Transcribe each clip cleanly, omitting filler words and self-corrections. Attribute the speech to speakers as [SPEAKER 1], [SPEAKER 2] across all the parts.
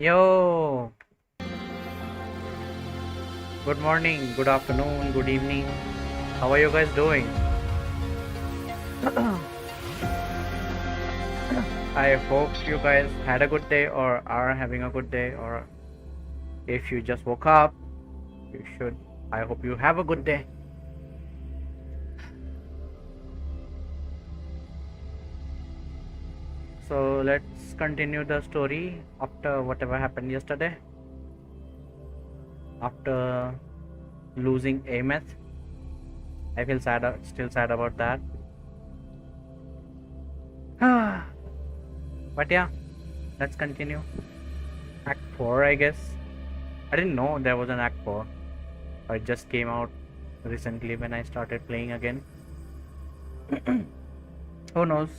[SPEAKER 1] Yo, good morning, good afternoon, good evening. How are you guys doing? I hope you guys had a good day or are having a good day, or if you just woke up, you should. I hope you have a good day. So let's continue the story after whatever happened yesterday. After losing Amos, I feel sad, still sad about that. But yeah, let's continue. Act 4, I guess. I didn't know there was an Act 4. It just came out recently when I started playing again. Who knows?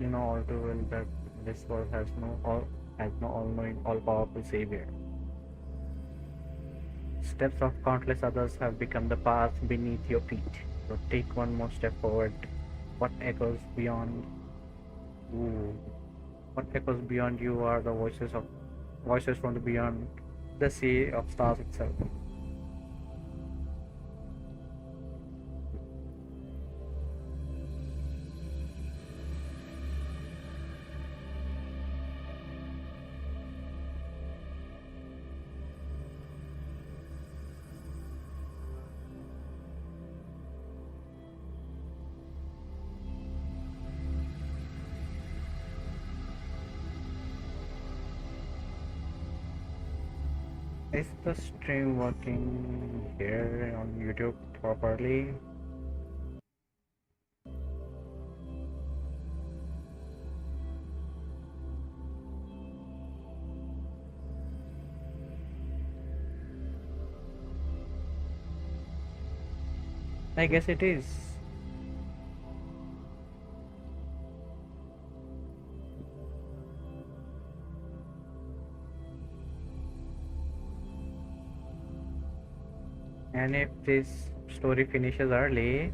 [SPEAKER 1] You know all too well that this world has no all-knowing, all-powerful savior. Steps of countless others have become the path beneath your feet. So take one more step forward. What echoes beyond? Ooh, what echoes beyond you are the voices from the beyond, the sea of stars itself. Is the stream working here on YouTube properly? I guess it is. And if this story finishes early,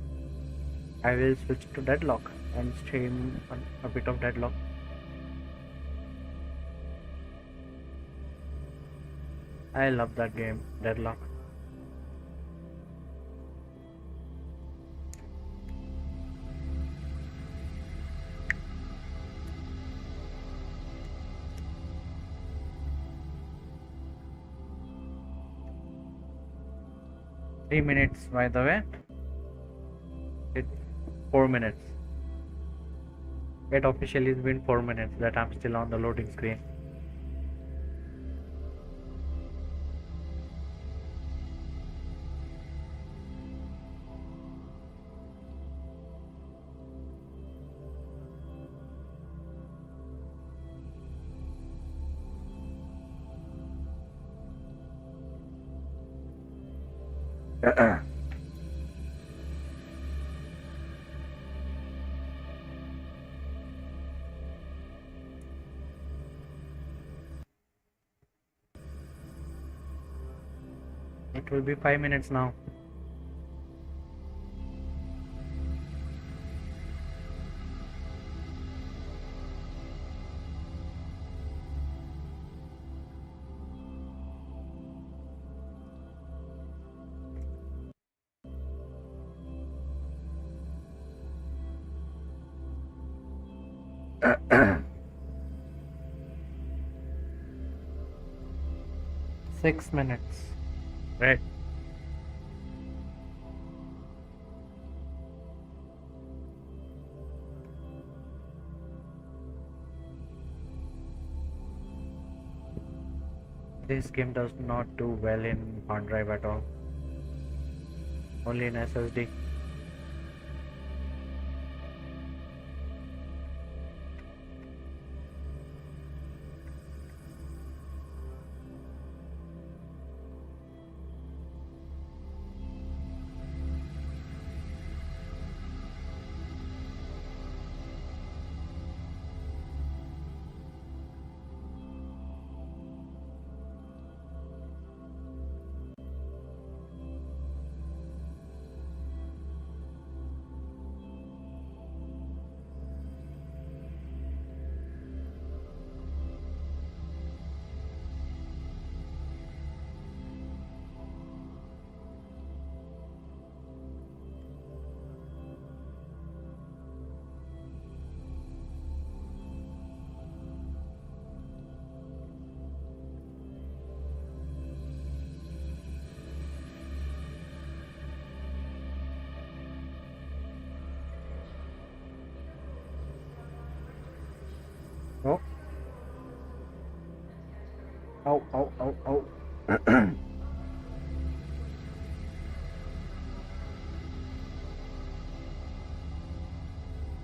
[SPEAKER 1] I will switch to Deadlock and stream a bit of Deadlock. I love that game, Deadlock. Three minutes, by the way. It's 4 minutes. It officially has been 4 minutes that I'm still on the loading screen. It will be 5 minutes now. Six minutes. Right. This game does not do well in hard drive at all. Only in SSD. Oh, oh, oh, oh, oh.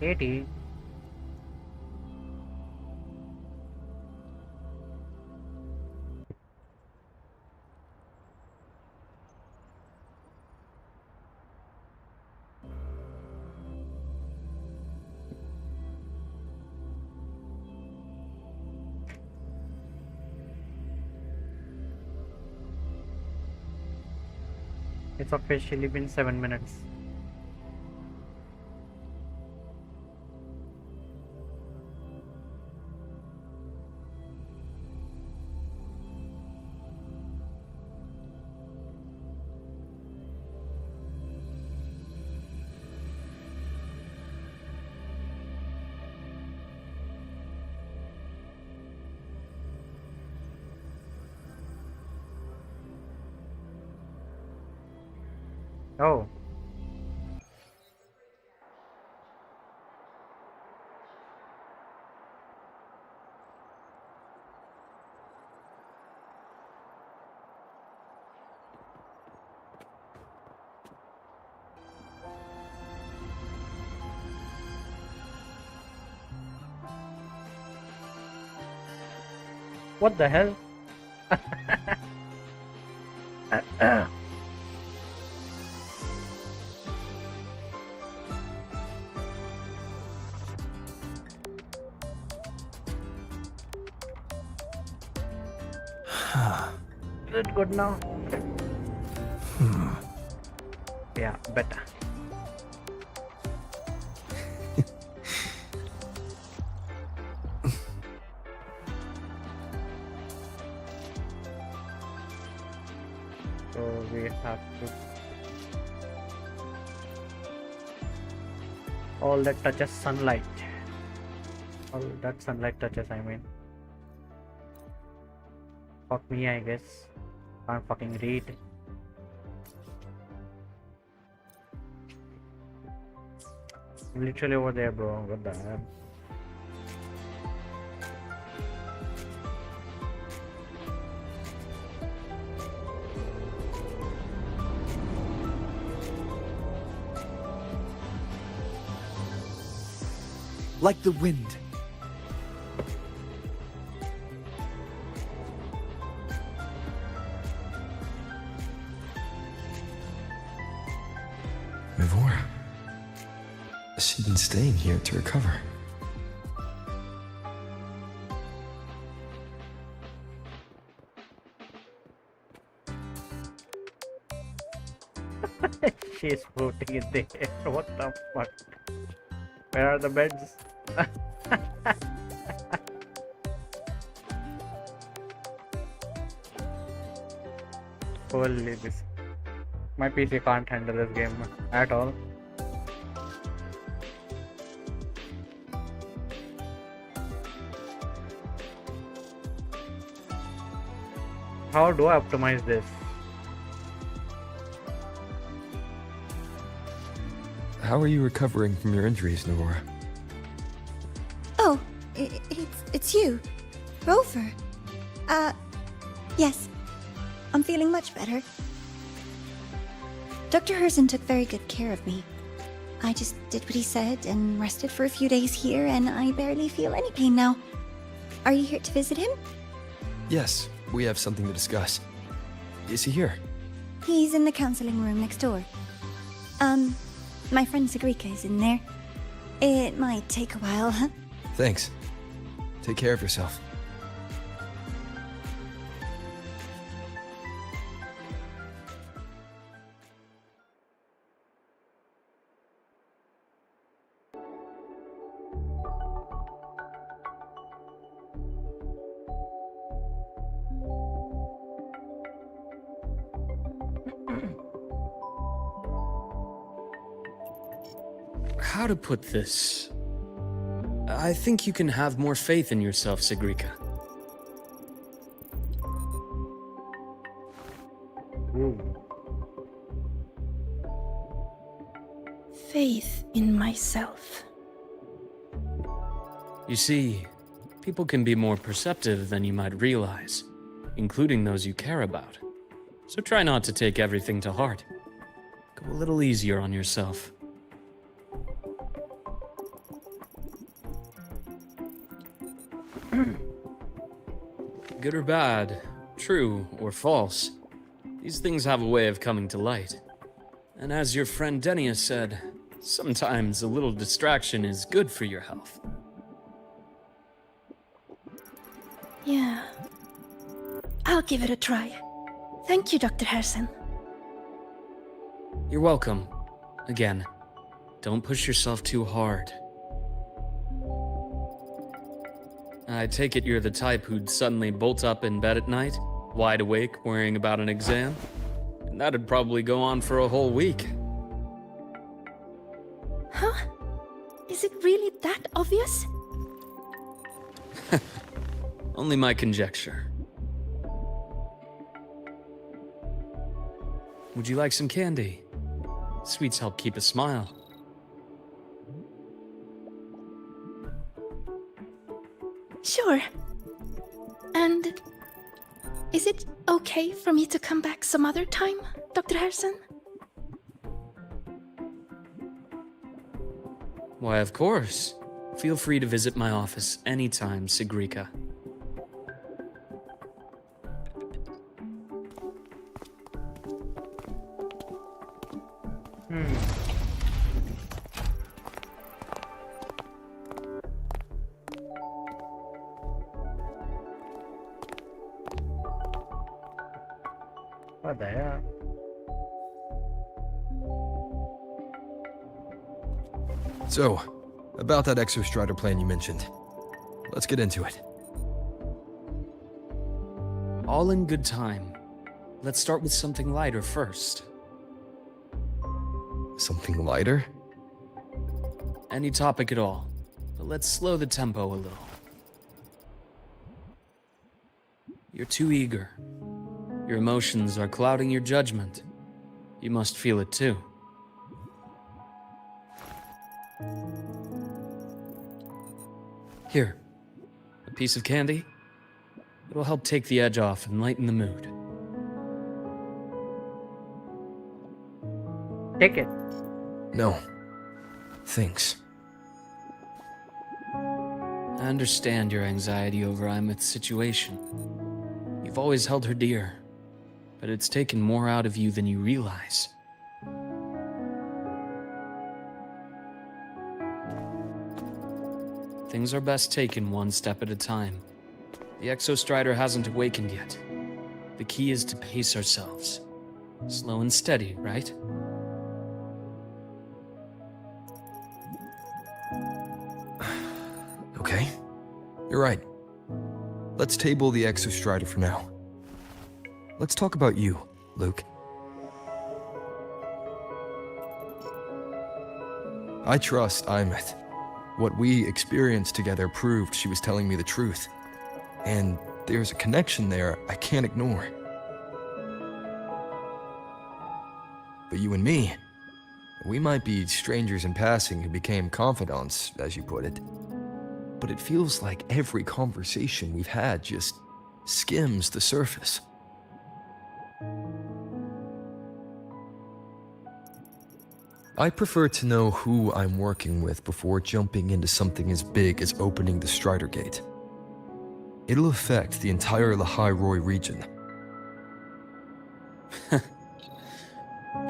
[SPEAKER 1] Katie. It's officially been 7 minutes. Oh, what the hell? Is it good now? Yeah, better. So we have to. All that touches sunlight. All that sunlight touches, I mean. Fuck me, I guess. Can't fucking read. I'm literally over there, bro. What the hell?
[SPEAKER 2] Like the wind.
[SPEAKER 3] Mivora. She's been staying here to recover.
[SPEAKER 1] She's floating in the air. What the fuck? Where are the beds? Holy this. My PC can't handle this game at all. How do I optimize this?
[SPEAKER 3] How are you recovering from your injuries, Mivora?
[SPEAKER 4] Oh, it's you, Rover. Yes. I'm feeling much better. Dr. Herzen took very good care of me. I just did what he said and rested for a few days here, and I barely feel any pain now. Are you here to visit him?
[SPEAKER 3] Yes, we have something to discuss. Is he here?
[SPEAKER 4] He's in the counseling room next door. My friend Sigrika is in there. It might take a while, huh?
[SPEAKER 3] Thanks. Take care of yourself.
[SPEAKER 5] How to put this? I think you can have more faith in yourself, Sigrika.
[SPEAKER 1] Ooh.
[SPEAKER 6] Faith in myself.
[SPEAKER 5] You see, People can be more perceptive than you might realize, including those you care about. So try not to take everything to heart. Go a little easier on yourself. Good or bad, true or false, these things have a way of coming to light. And as your friend Denia said, sometimes a little distraction is good for your health.
[SPEAKER 6] Yeah. I'll give it a try. Thank you, Dr. Harrison.
[SPEAKER 5] You're welcome. Again, don't push yourself too hard. I take it you're the type who'd suddenly bolt up in bed at night, wide awake, worrying about an exam? And that'd probably go on for a whole week.
[SPEAKER 6] Huh? Is it really that obvious?
[SPEAKER 5] Only my conjecture. Would you like some candy? Sweets help keep a smile.
[SPEAKER 6] Sure. And is it okay for me to come back some other time, Dr. Harrison?
[SPEAKER 5] Why, of course. Feel free to visit my office anytime, Sigrika.
[SPEAKER 1] What the hell?
[SPEAKER 3] So, about that Exostrider plan you mentioned. Let's get into it.
[SPEAKER 5] All in good time. Let's start with something lighter first.
[SPEAKER 3] Something lighter?
[SPEAKER 5] Any topic at all, but let's slow the tempo a little. You're too eager. Your emotions are clouding your judgment. You must feel it too. Here, a piece of candy. It'll help take the edge off and lighten the mood.
[SPEAKER 1] Take it.
[SPEAKER 3] No. Thanks.
[SPEAKER 5] I understand your anxiety over Imeth's situation. You've always held her dear, but it's taken more out of you than you realize. Things are best taken one step at a time. The Exostrider hasn't awakened yet. The key is to pace ourselves. Slow and steady, right?
[SPEAKER 3] Okay. You're right. Let's table the Exostrider for now. Let's talk about you, Luke. I trust Imeth. What we experienced together proved she was telling me the truth. And there's a connection there I can't ignore. But you and me, we might be strangers in passing who became confidants, as you put it. But it feels like every conversation we've had just skims the surface. I prefer to know who I'm working with before jumping into something as big as opening the Strider Gate. It'll affect the entire Lahai Roi region.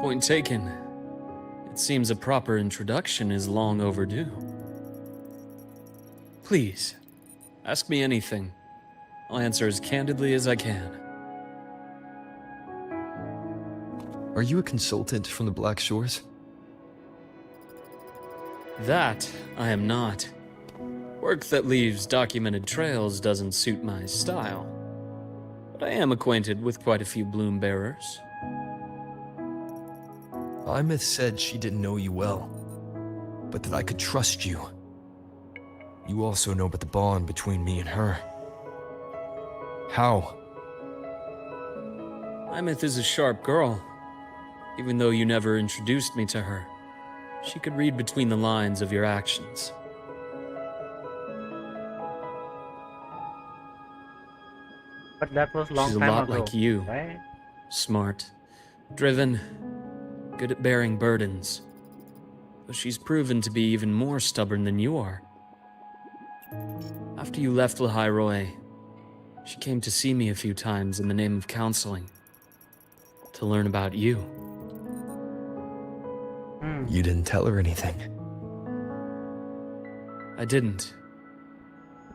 [SPEAKER 5] Point taken. It seems a proper introduction is long overdue. Please, ask me anything. I'll answer as candidly as I can.
[SPEAKER 3] Are you a consultant from the Black Shores?
[SPEAKER 5] That I am not. Work that leaves documented trails doesn't suit my style. But I am acquainted with quite a few bloom bearers.
[SPEAKER 3] Imeth said she didn't know you well, but that I could trust you. You also know about the bond between me and her. How?
[SPEAKER 5] Imeth is a sharp girl. Even though you never introduced me to her, she could read between the lines of your actions.
[SPEAKER 1] But that was
[SPEAKER 5] She's
[SPEAKER 1] long
[SPEAKER 5] a
[SPEAKER 1] time
[SPEAKER 5] lot
[SPEAKER 1] ago,
[SPEAKER 5] like you.
[SPEAKER 1] right?
[SPEAKER 5] Smart, driven, good at bearing burdens. But she's proven to be even more stubborn than you are. After you left Lahai Roi, she came to see me a few times in the name of counseling. To learn about you.
[SPEAKER 3] You didn't tell her anything.
[SPEAKER 5] I didn't.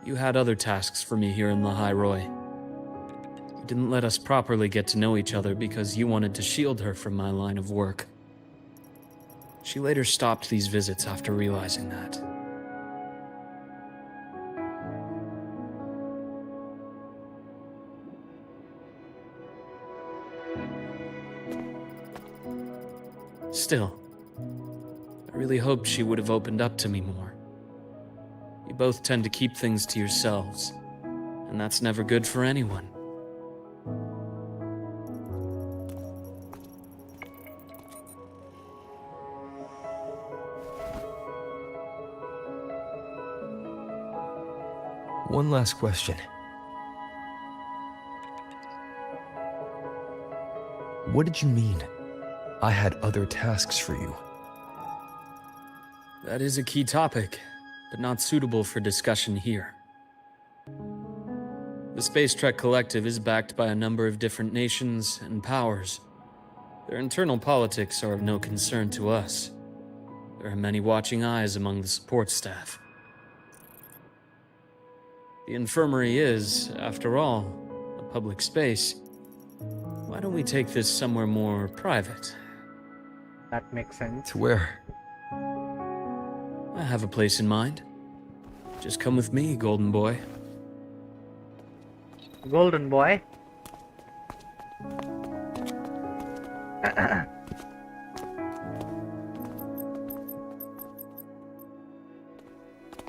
[SPEAKER 5] You had other tasks for me here in Lahai Roi. You didn't let us properly get to know each other because you wanted to shield her from my line of work. She later stopped these visits after realizing that. Still, I really hoped she would have opened up to me more. You both tend to keep things to yourselves, and that's never good for anyone.
[SPEAKER 3] One last question. What did you mean? I had other tasks for you.
[SPEAKER 5] That is a key topic, but not suitable for discussion here. The Space Trek Collective is backed by a number of different nations and powers. Their internal politics are of no concern to us. There are many watching eyes among the support staff. The infirmary is, after all, a public space. Why don't we take this somewhere more private?
[SPEAKER 1] That makes sense.
[SPEAKER 3] To where?
[SPEAKER 5] I have a place in mind. Just come with me, Golden Boy.
[SPEAKER 1] Golden boy.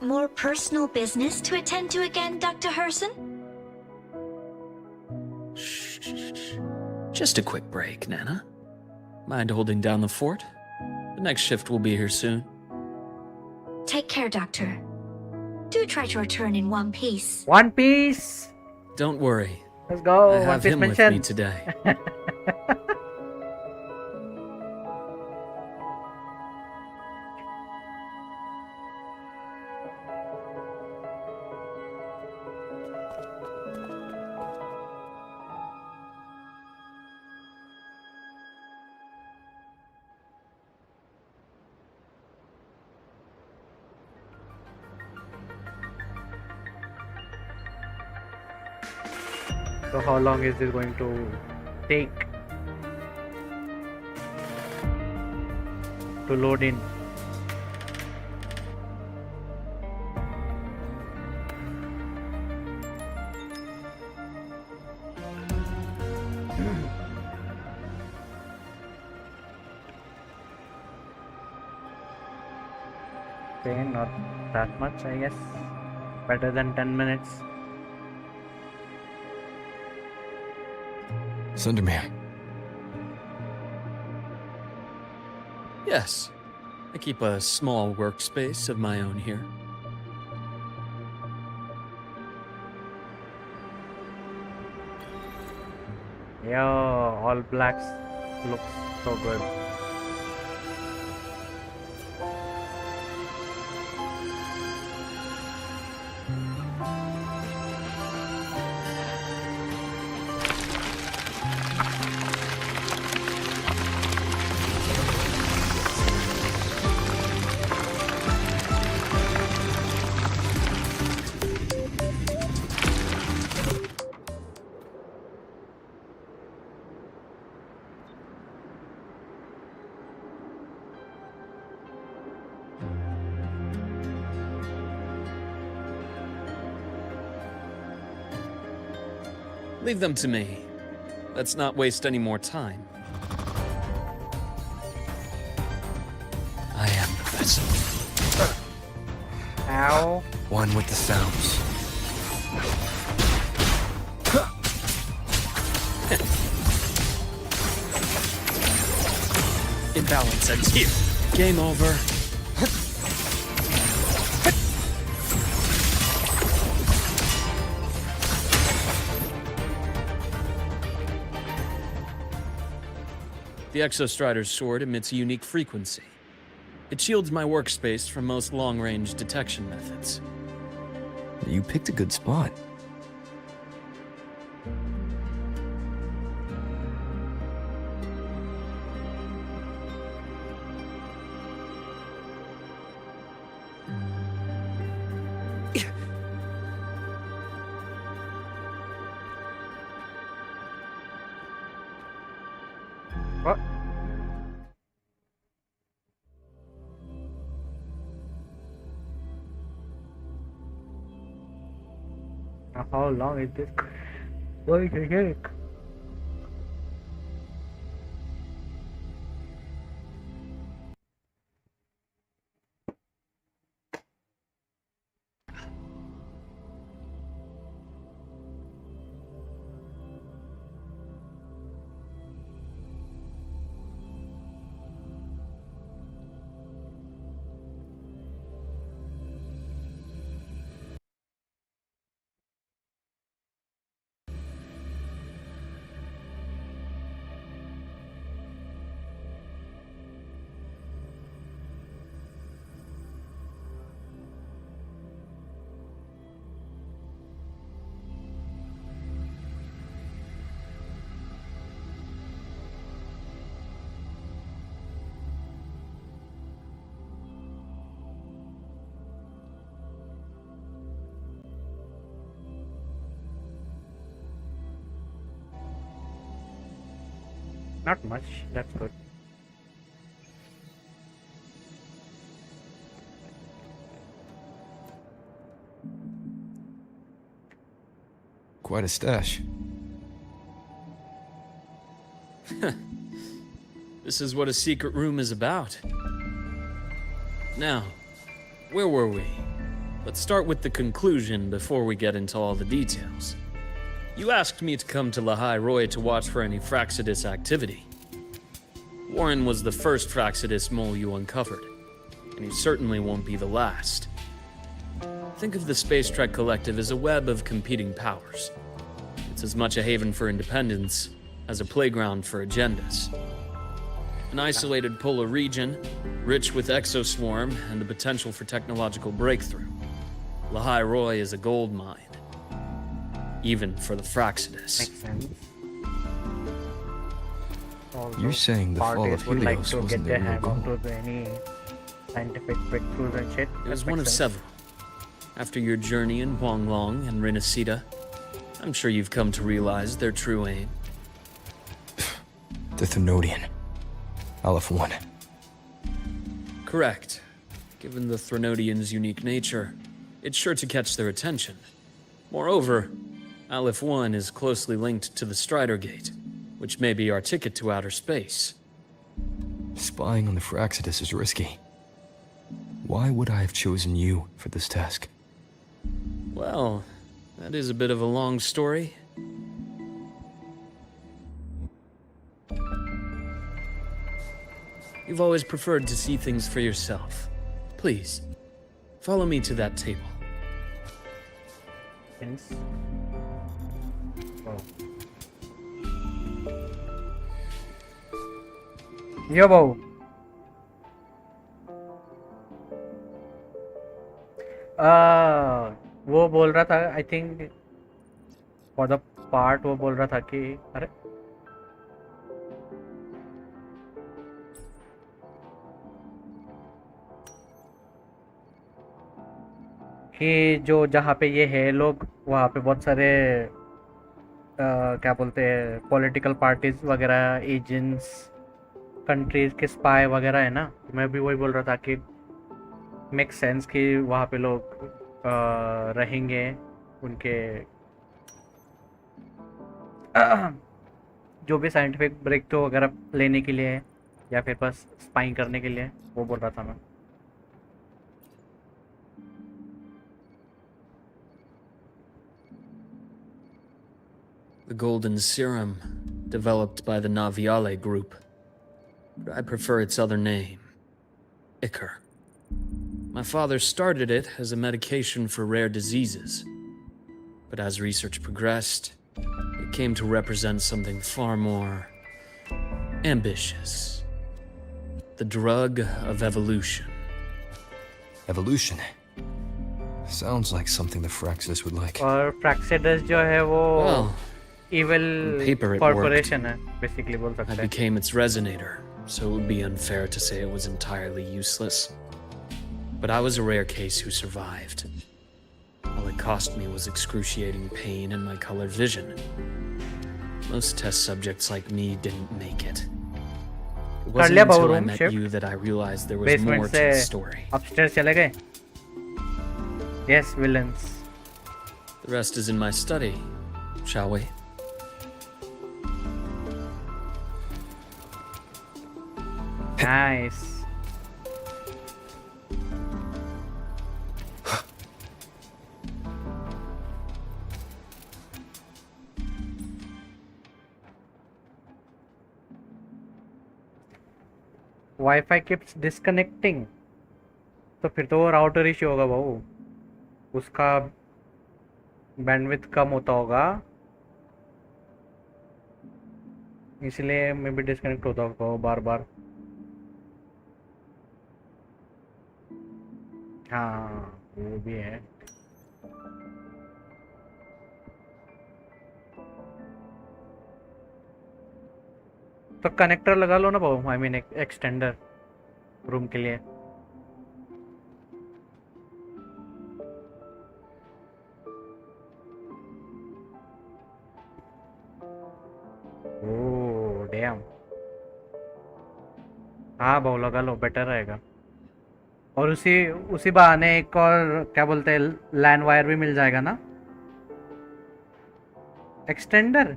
[SPEAKER 7] More personal business to attend to again, Dr. Herson?
[SPEAKER 5] Shh. Just a quick break, Nana. Mind holding down the fort? The next shift will be here soon.
[SPEAKER 7] Take care, Doctor. Do try to return in one piece.
[SPEAKER 1] One Piece.
[SPEAKER 5] Don't worry.
[SPEAKER 1] Let's go.
[SPEAKER 5] I
[SPEAKER 1] One
[SPEAKER 5] have
[SPEAKER 1] Piece
[SPEAKER 5] him with
[SPEAKER 1] mentioned.
[SPEAKER 5] me today.
[SPEAKER 1] So how long is this going to take to load in? Okay, not that much, I guess. Better than 10 minutes.
[SPEAKER 3] Sunderman.
[SPEAKER 5] Yes. I keep a small workspace of my own here.
[SPEAKER 1] Yeah, all blacks looks so good.
[SPEAKER 5] Leave them to me. Let's not waste any more time. I am the vessel.
[SPEAKER 1] Ow.
[SPEAKER 3] One with the sounds.
[SPEAKER 5] Imbalance ends here. Game over. The Exostrider's sword emits a unique frequency. It shields my workspace from most long-range detection methods.
[SPEAKER 3] You picked a good spot.
[SPEAKER 1] What? Now, how long is this going to take? Not much, that's good.
[SPEAKER 3] Quite a stash.
[SPEAKER 5] This is what a secret room is about. Now, where were we? Let's start with the conclusion before we get into all the details. You asked me to come to Lahai Roi to watch for any Fraxidus activity. Warren was the first Fraxidus mole you uncovered, and he certainly won't be the last. Think of the Space Trek Collective as a web of competing powers. It's as much a haven for independence as a playground for agendas. An isolated polar region, rich with exoswarm and the potential for technological breakthrough. Lahai Roi is a gold mine. Even for the Fraxidus.
[SPEAKER 1] Makes sense. Although
[SPEAKER 3] You're saying the fall
[SPEAKER 1] parties
[SPEAKER 3] of
[SPEAKER 1] would like
[SPEAKER 3] Helios
[SPEAKER 1] to
[SPEAKER 3] wasn't
[SPEAKER 1] get their
[SPEAKER 3] their real
[SPEAKER 1] hand
[SPEAKER 3] goal?
[SPEAKER 1] onto any scientific breakthroughs and shit.
[SPEAKER 5] It was
[SPEAKER 1] That
[SPEAKER 5] one of
[SPEAKER 1] makes sense.
[SPEAKER 5] several. After your journey in Huanglong and Renacida, I'm sure you've come to realize their true aim.
[SPEAKER 3] The Thenodian. Aleph 1.
[SPEAKER 5] Correct. Given the Threnodian's unique nature, it's sure to catch their attention. Moreover, Aleph 1 is closely linked to the Strider Gate, which may be our ticket to outer space.
[SPEAKER 3] Spying on the Fraxidus is risky. Why would I have chosen you for this task?
[SPEAKER 5] Well, that is a bit of a long story. You've always preferred to see things for yourself. Please, follow me to that table.
[SPEAKER 1] Hence. Oh. Yo, bro. वो बोल रहा था I think for the part वो बोल रहा था कि अरे कि जो जहाँ पे ये है लोग वहाँ पे बहुत सारे क्या बोलते हैं पॉलिटिकल पार्टीज वगैरह एजेंट्स कंट्रीज के स्पाई वगैरह है ना मैं भी वही बोल रहा था कि मेक सेंस कि वहाँ पे लोग रहेंगे उनके जो भी साइंटिफिक ब्रेक थ्रू वगैरह लेने के लिए या फिर बस स्पाइंग करने के लिए वो बोल रहा था मैं
[SPEAKER 5] The golden serum, developed by the Naviale group. But I prefer its other name, Ichor. My father started it as a medication for rare diseases. But as research progressed, it came to represent something far more Ambitious. The drug of evolution.
[SPEAKER 3] Evolution. Sounds like something the Fraxis would like.
[SPEAKER 1] और Praxedus जो है वो
[SPEAKER 5] Well,
[SPEAKER 1] evil
[SPEAKER 5] on paper it
[SPEAKER 1] corporation है, basically बोल
[SPEAKER 5] I
[SPEAKER 1] सकते हैं.
[SPEAKER 5] became its resonator, so it would be unfair to say it was entirely useless. But I was a rare case who survived. All it cost me was excruciating pain and my colored vision. Most test subjects like me didn't make it. It wasn't
[SPEAKER 1] लिया बाबू
[SPEAKER 5] until I
[SPEAKER 1] room
[SPEAKER 5] met
[SPEAKER 1] shift.
[SPEAKER 5] you that I realized there was
[SPEAKER 1] Basement
[SPEAKER 5] more to
[SPEAKER 1] से
[SPEAKER 5] the story.
[SPEAKER 1] upstairs चले गए. Yes, villains.
[SPEAKER 5] The rest is in my study, shall we?
[SPEAKER 1] Nice. Wi-Fi keeps disconnecting. तो फिर तो वो router issue होगा भाऊ. उसका बैंडविड्थ कम होता होगा, इसलिए मैं भी डिस्कनेक्ट होता होगा वो बार बार. हाँ वो भी है. तो कनेक्टर लगा लो ना भाऊ, आई मीन एक्सटेंडर रूम के लिए. Oh damn. हाँ भाऊ लगा लो, बेटर रहेगा. और उसी उसी बहाने एक और क्या बोलते हैं लैंड वायर भी मिल जाएगा ना. एक्सटेंडर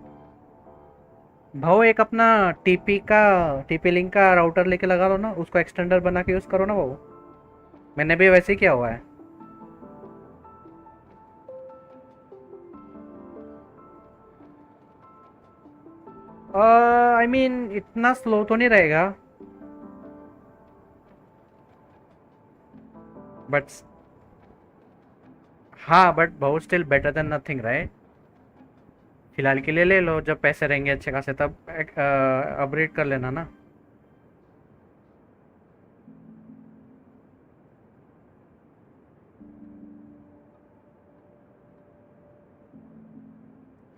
[SPEAKER 1] भाऊ एक अपना टीपी लिंक का राउटर लेके लगा लो ना, उसको एक्सटेंडर बना के यूज करो ना भाऊ. मैंने भी वैसे ही किया हुआ है. आई मीन इतना स्लो तो नहीं रहेगा, बट हाँ बट बहुत still better than nothing right. फिलहाल के लिए ले लो, जब पैसे रहेंगे अच्छे खासे तब अपग्रेड कर लेना ना.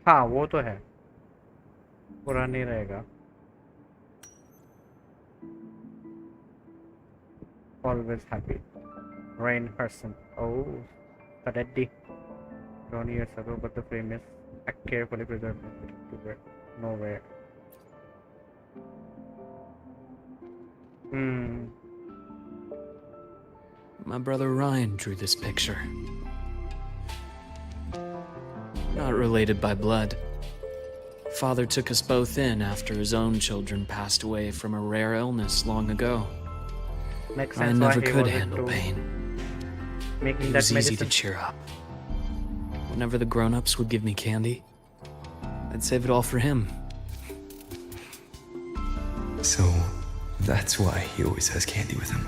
[SPEAKER 1] हाँ वो तो है, पूरा नहीं रहेगा. Always happy. Rain person. Oh, Kadaddi. Grown years ago, but the frame is carefully preserved nowhere.
[SPEAKER 5] My brother Ryan drew this picture. Not related by blood. Father took us both in after his own children passed away from a rare illness long ago.
[SPEAKER 1] Makes
[SPEAKER 5] I
[SPEAKER 1] sense why
[SPEAKER 5] never
[SPEAKER 1] he
[SPEAKER 5] could
[SPEAKER 1] wanted
[SPEAKER 5] handle
[SPEAKER 1] to
[SPEAKER 5] pain.
[SPEAKER 1] making
[SPEAKER 5] It
[SPEAKER 1] that
[SPEAKER 5] was easy to
[SPEAKER 1] medicine.
[SPEAKER 5] cheer up. Whenever the grown-ups would give me candy, I'd save it all for him.
[SPEAKER 3] So, that's why he always has candy with him.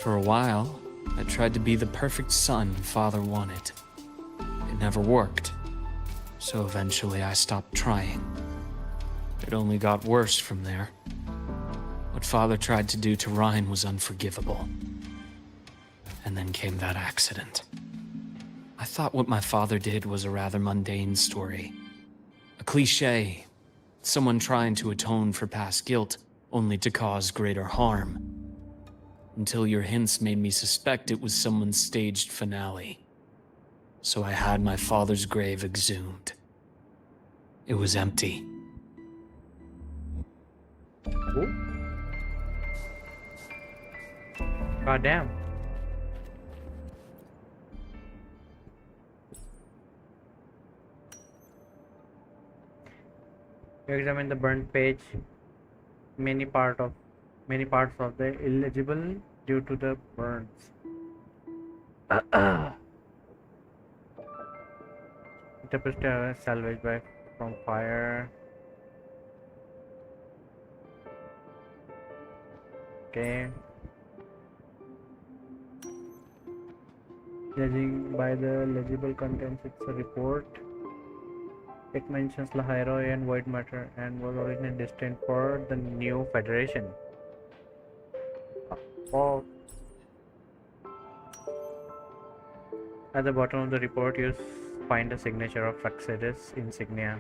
[SPEAKER 5] For a while, I tried to be the perfect son Father wanted. It never worked. So eventually I stopped trying. It only got worse from there. What Father tried to do to Ryan was unforgivable. And then came that accident. I thought what my father did was a rather mundane story. A cliché. Someone trying to atone for past guilt, only to cause greater harm. Until your hints made me suspect it was someone's staged finale. So I had my father's grave exhumed. It was empty.
[SPEAKER 1] God damn. You examine the burnt page. Many parts of the illegible due to the burns. Interpreter salvaged from fire. Okay. Judging by the legible contents, it's a report. It mentions Lahai Roi and white matter and was originally destined for the new Federation. Oh. At the bottom of the report, you find a signature of Praxedis insignia.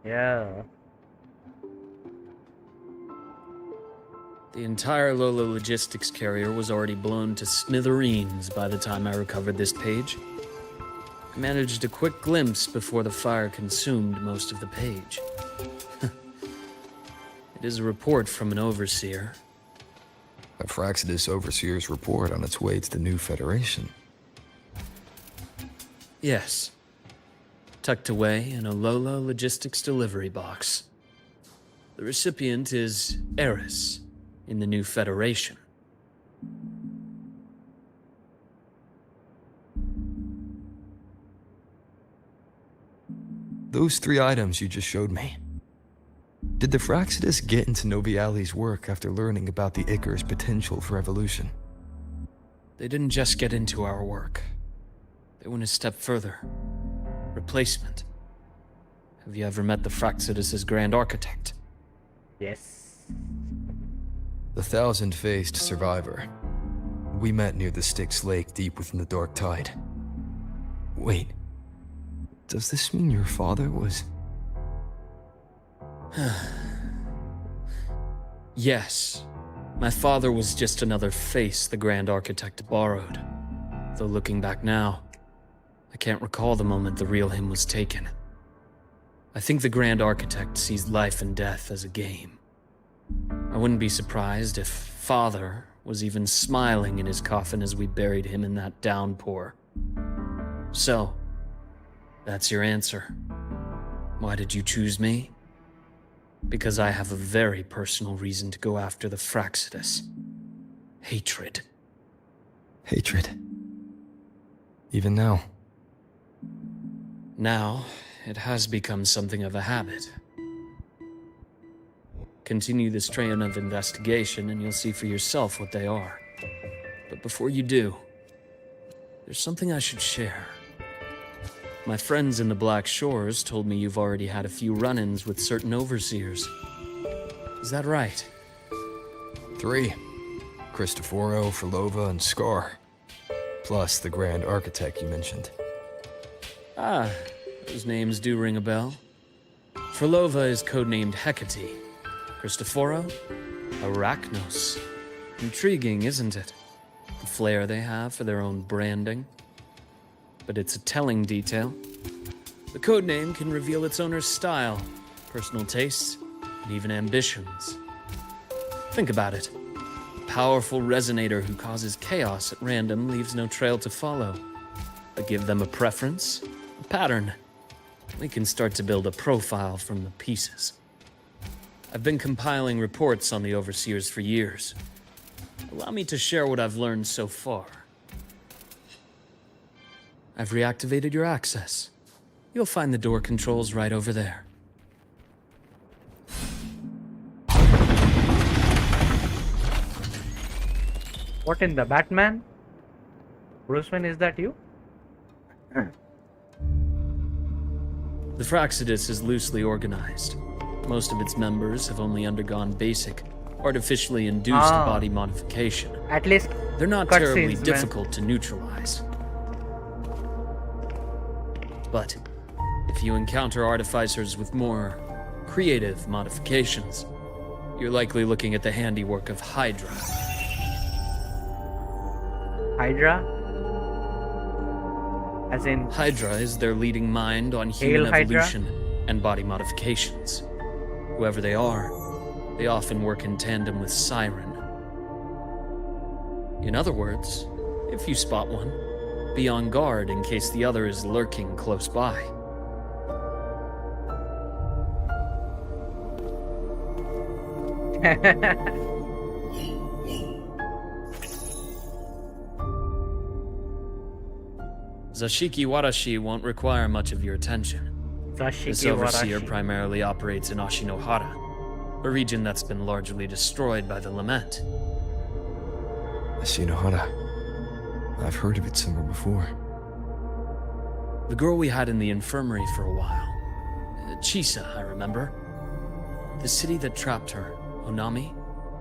[SPEAKER 1] Yeah.
[SPEAKER 5] The entire Lola logistics carrier was already blown to smithereens by the time I recovered this page. I managed a quick glimpse before the fire consumed most of the page. It is a report from an overseer.
[SPEAKER 3] A Fraxidus Overseer's report on its way to the new Federation.
[SPEAKER 5] Yes. Tucked away in a Lola logistics delivery box. The recipient is Eris in the new Federation.
[SPEAKER 3] Those 3 items you just showed me. Did the Fraxidus get into Noviali's work after learning about the Icar's potential for evolution?
[SPEAKER 5] They didn't just get into our work. They went a step further. Replacement. Have you ever met the Fraxidus' Grand Architect?
[SPEAKER 1] Yes.
[SPEAKER 3] The thousand-faced survivor. We met near the Styx Lake deep within the Dark Tide. Wait. Does this mean your father was...
[SPEAKER 5] Yes. My father was just another face the Grand Architect borrowed. Though looking back now, I can't recall the moment the real him was taken. I think the Grand Architect sees life and death as a game. I wouldn't be surprised if Father was even smiling in his coffin as we buried him in that downpour. So, that's your answer. Why did you choose me? Because I have a very personal reason to go after the Fraxidus. Hatred.
[SPEAKER 3] Hatred. Even now.
[SPEAKER 5] Now, it has become something of a habit. Continue this train of investigation and you'll see for yourself what they are. But before you do, there's something I should share. My friends in the Black Shores told me you've already had a few run-ins with certain overseers. Is that right?
[SPEAKER 3] 3. Cristoforo, Frolova, and Scar. Plus the Grand Architect you mentioned.
[SPEAKER 5] Ah, those names do ring a bell. Frolova is codenamed Hecate. Cristoforo? Arachnos. Intriguing, isn't it? The flair they have for their own branding. But it's a telling detail. The codename can reveal its owner's style, personal tastes, and even ambitions. Think about it. A powerful resonator who causes chaos at random leaves no trail to follow. But give them a preference, a pattern. We can start to build a profile from the pieces. I've been compiling reports on the Overseers for years. Allow me to share what I've learned so far. I've reactivated your access. You'll find the door controls right over there.
[SPEAKER 1] What in the Batman? Bruce Wayne, is that you?
[SPEAKER 5] The Fraxidus is loosely organized. Most of its members have only undergone basic, artificially induced body modification.
[SPEAKER 1] At least
[SPEAKER 5] They're not
[SPEAKER 1] cut
[SPEAKER 5] terribly
[SPEAKER 1] scenes, man.
[SPEAKER 5] difficult to neutralize. But if you encounter artificers with more creative modifications, you're likely looking at the handiwork of Hydra.
[SPEAKER 1] Hydra? As in
[SPEAKER 5] Hydra is their leading mind on human
[SPEAKER 1] Hail Hydra?
[SPEAKER 5] evolution and body modifications. Whoever they are, they often work in tandem with Siren. In other words, if you spot one, be on guard in case the other is lurking close by. Zashiki Warashi won't require much of your attention. This
[SPEAKER 1] Zashiki
[SPEAKER 5] overseer
[SPEAKER 1] Warashi.
[SPEAKER 5] primarily operates in Ashinohara, a region that's been largely destroyed by the Lament.
[SPEAKER 3] Ashinohara. I've heard of it somewhere before.
[SPEAKER 5] The girl we had in the infirmary for a while. Chisa, I remember. The city that trapped her, Onami,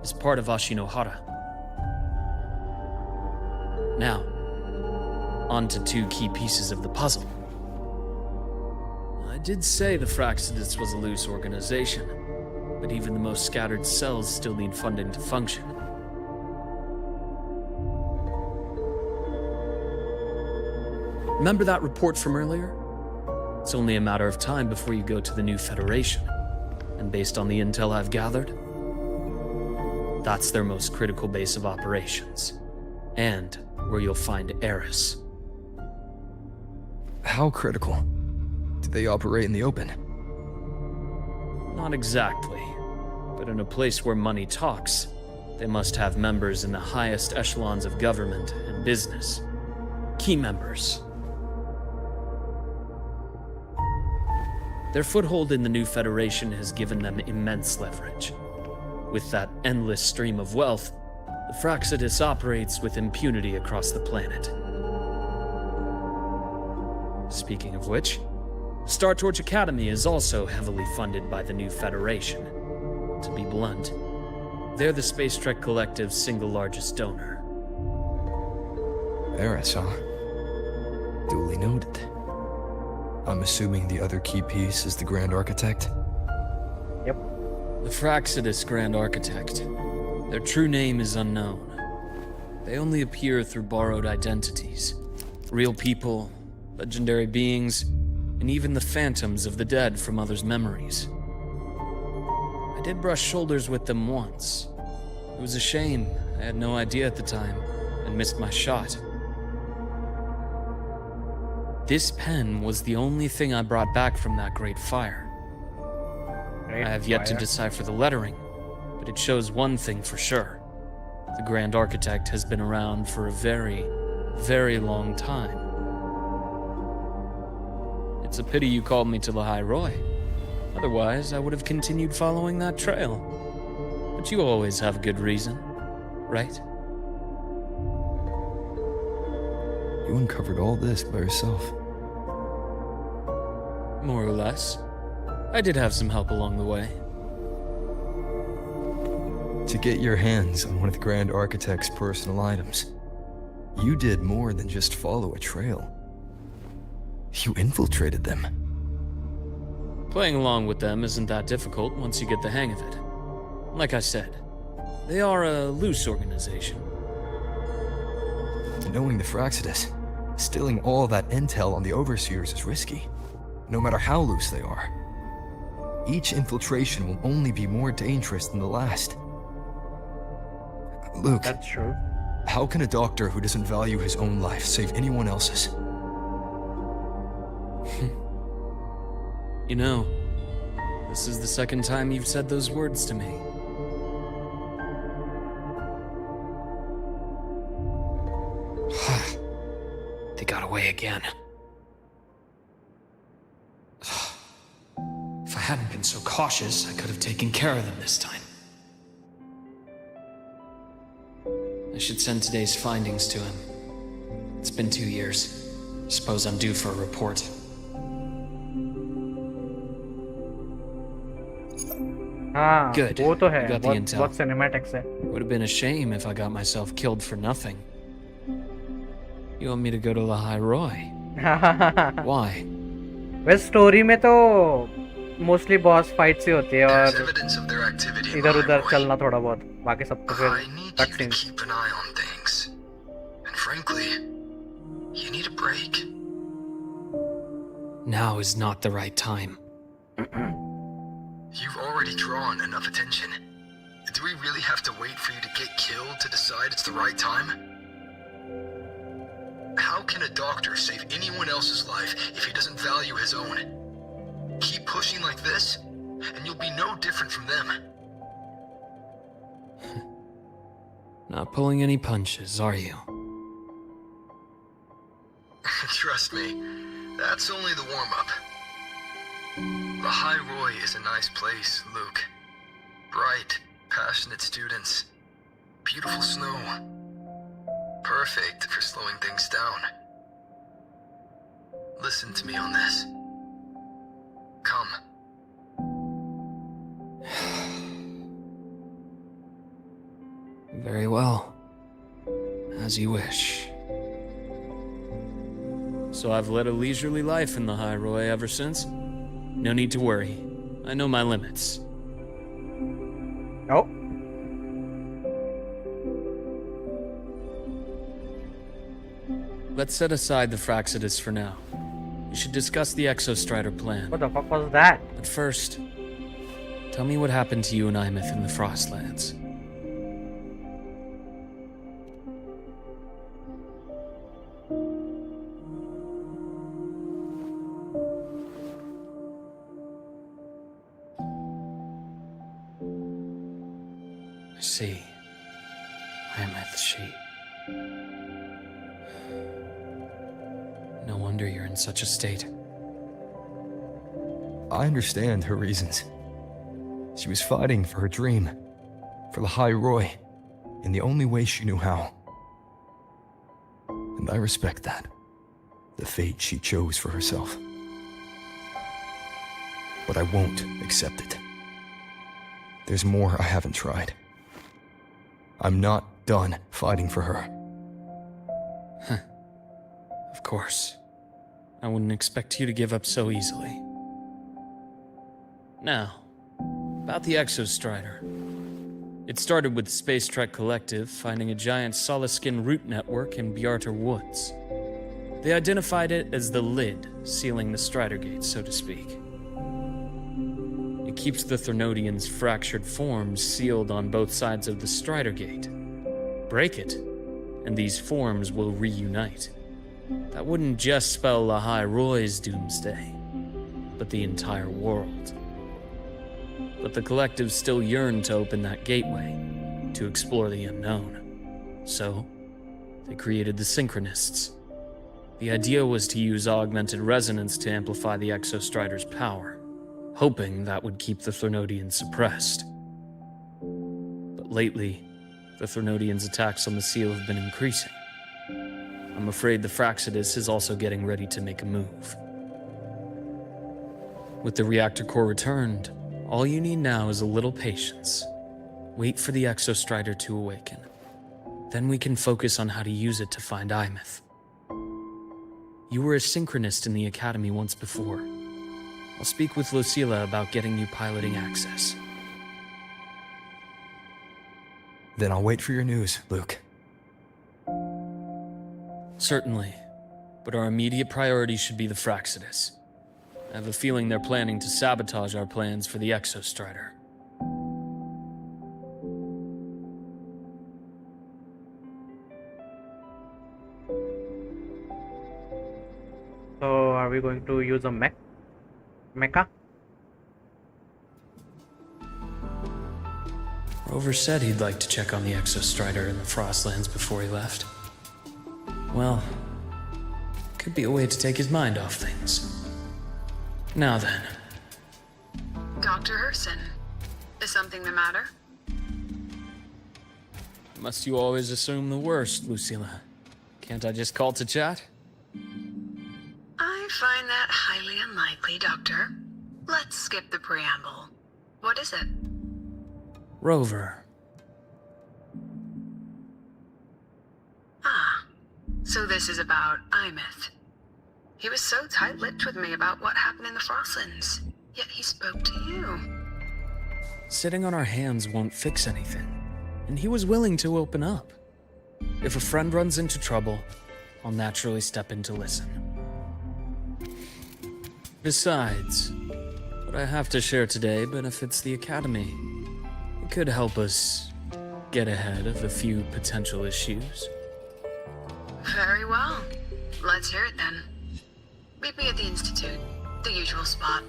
[SPEAKER 5] is part of Ashinohara. Now, on to two key pieces of the puzzle. I did say the Fraxidus was a loose organization, but even the most scattered cells still need funding to function. Remember that report from earlier? It's only a matter of time before you go to the new Federation. And based on the intel I've gathered, that's their most critical base of operations. And where you'll find Eris.
[SPEAKER 3] How critical? Do they operate in the open?
[SPEAKER 5] Not exactly. But in a place where money talks, they must have members in the highest echelons of government and business. Key members. Their foothold in the new Federation has given them immense leverage. With that endless stream of wealth, the Fraxidus operates with impunity across the planet. Speaking of which, Star Torch Academy is also heavily funded by the new Federation. To be blunt, they're the Space Trek Collective's single largest donor.
[SPEAKER 3] Eris, huh? Duly noted. I'm assuming the other key piece is the Grand Architect?
[SPEAKER 1] Yep.
[SPEAKER 5] The Fraxidus Grand Architect. Their true name is unknown. They only appear through borrowed identities. Real people, legendary beings, and even the phantoms of the dead from others' memories. I did brush shoulders with them once. It was a shame. I had no idea at the time, and missed my shot. This pen was the only thing I brought back from that great fire. I have yet to decipher the lettering, but it shows one thing for sure. The Grand Architect has been around for a very, very long time. It's a pity you called me to Lahai Roi. Otherwise, I would have continued following that trail. But you always have a good reason, right?
[SPEAKER 3] You uncovered all this by yourself.
[SPEAKER 5] More or less. I did have some help along the way.
[SPEAKER 3] To get your hands on one of the Grand Architect's personal items, you did more than just follow a trail. You infiltrated them.
[SPEAKER 5] Playing along with them isn't that difficult once you get the hang of it. Like I said, they are a loose organization.
[SPEAKER 3] Knowing the Fraxidus, stealing all that intel on the Overseers is risky, no matter how loose they are. Each infiltration will only be more dangerous than the last. Luke,
[SPEAKER 1] That's true.
[SPEAKER 3] how can a doctor who doesn't value his own life save anyone else's?
[SPEAKER 5] You know, this is the second time you've said those words to me.
[SPEAKER 8] They got away again. If I hadn't been so cautious, I could have taken care of them this time. I should send today's findings to him. It's been 2 years. Suppose I'm due for a report.
[SPEAKER 1] हाँ
[SPEAKER 5] Good.
[SPEAKER 1] वो तो है
[SPEAKER 5] You got the
[SPEAKER 1] बहुत
[SPEAKER 5] intel.
[SPEAKER 1] बहुत cinematics है.
[SPEAKER 5] Would have been a shame if I got myself killed for nothing. You want me to go to Lahai Roi? Why?
[SPEAKER 1] वैसे story में तो मोस्टली बॉस फाइट्स ही होती है
[SPEAKER 9] There's
[SPEAKER 1] और
[SPEAKER 9] evidence of their activity in
[SPEAKER 1] इधर
[SPEAKER 9] Lahai
[SPEAKER 1] उधर
[SPEAKER 9] Roi.
[SPEAKER 1] चलना थोड़ा बहुत बाकी सब तो फिर
[SPEAKER 9] I need
[SPEAKER 1] cut
[SPEAKER 9] you to
[SPEAKER 1] scenes.
[SPEAKER 9] keep an eye on things. And frankly, you need a break.
[SPEAKER 8] Now is not the right time.
[SPEAKER 9] You've already drawn enough attention. Do we really have to wait for you to get killed to decide it's the right time? How can a doctor save anyone else's life if he doesn't value his own? Keep pushing like this, and you'll be no different from them.
[SPEAKER 5] Not pulling any punches, are you?
[SPEAKER 9] Trust me, that's only the warm-up. Lahai Roi is a nice place, Luke. Bright, passionate students. Beautiful snow. Perfect for slowing things down. listen to me on this. Come.
[SPEAKER 8] Very well. As you wish.
[SPEAKER 5] So I've led a leisurely life in the Lahai Roi ever since. No need to worry. I know my limits.
[SPEAKER 1] Oh,
[SPEAKER 5] Let's set aside the Fraxidus for now. We should discuss the Exostrider plan.
[SPEAKER 1] what the fuck was that?
[SPEAKER 5] But first, tell me what happened to you and Imeth in the Frostlands. I see. Imeth, she... No wonder you're in such a state.
[SPEAKER 3] I understand her reasons. She was fighting for her dream, for Lahai Roi, in the only way she knew how. And I respect that. The fate she chose for herself. But I won't accept it. There's more I haven't tried. I'm not done fighting for her.
[SPEAKER 5] Of course. I wouldn't expect you to give up so easily. Now, about the Exostrider. It started with the Space Trek Collective finding a giant solid-skin root network in Bjarter Woods. They identified it as the lid, sealing the Strider Gate, so to speak. It keeps the Thernodians' fractured forms sealed on both sides of the Strider Gate. Break it, and these forms will reunite. That wouldn't just spell Lahai Roi's doomsday, but the entire world. But the Collective still yearned to open that gateway, to explore the unknown. So, they created the Synchronists. The idea was to use augmented resonance to amplify the Exostrider's power, hoping that would keep the Thernodians suppressed. But lately, the Thernodians' attacks on the seal have been increasing. I'm afraid the Fraxidus is also getting ready to make a move. With the reactor core returned, all you need now is a little patience. Wait for the Exostrider to awaken. Then we can focus on how to use it to find Imeth. You were a synchronist in the Academy once before. I'll speak with Lucilla about getting you piloting access.
[SPEAKER 3] Then I'll wait for your news, Luke.
[SPEAKER 5] Certainly, but our immediate priority should be the Fraxidus. I have a feeling they're planning to sabotage our plans for the Exostrider.
[SPEAKER 1] So, are we going to use a mecha?
[SPEAKER 5] Rover said he'd like to check on the Exostrider in the Frostlands before he left. Well, could be a way to take his mind off things. Now then.
[SPEAKER 10] Dr. Herson, is something the matter?
[SPEAKER 5] Must you always assume the worst, Lucilla? Can't I just call to chat?
[SPEAKER 10] I find that highly unlikely, Doctor. Let's skip the preamble. What is it?
[SPEAKER 5] Rover.
[SPEAKER 10] Ah, so this is about Imeth. He was so tight-lipped with me about what happened in the Frostlands, yet he spoke to you.
[SPEAKER 5] Sitting on our hands won't fix anything, and he was willing to open up. If a friend runs into trouble, I'll naturally step in to listen. Besides, what I have to share today benefits the Academy. It could help us get ahead of a few potential issues.
[SPEAKER 10] Very well. Let's hear it then. Meet me at the Institute, the usual spot.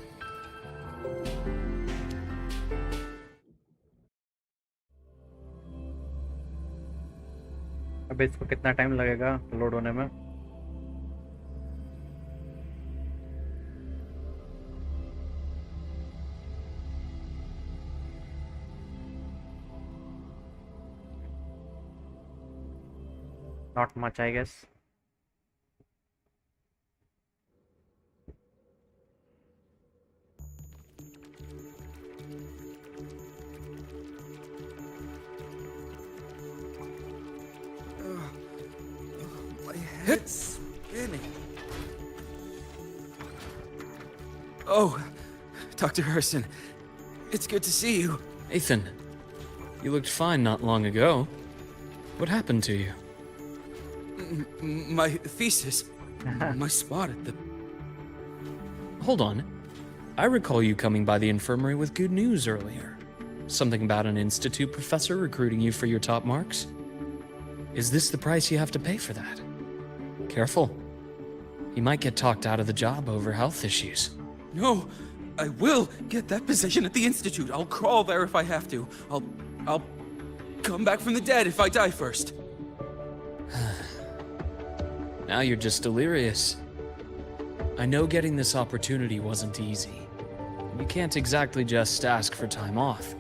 [SPEAKER 1] अब इसको कितना time लगेगा load होने में? Not much, I guess.
[SPEAKER 2] It's spinning. Oh, Dr. Harrison, it's good to see you.
[SPEAKER 5] Ethan, you looked fine not long ago. What happened to you?
[SPEAKER 2] My thesis. My spot at the...
[SPEAKER 5] Hold on. I recall you coming by the infirmary with good news earlier. Something about an institute professor recruiting you for your top marks? Is this the price you have to pay for that? Careful. You might get talked out of the job over health issues.
[SPEAKER 2] No, I will get that position at the institute. I'll crawl there if I have to. I'll come back from the dead if I die first.
[SPEAKER 5] Now you're just delirious. I know getting this opportunity wasn't easy. You can't exactly just ask for time off.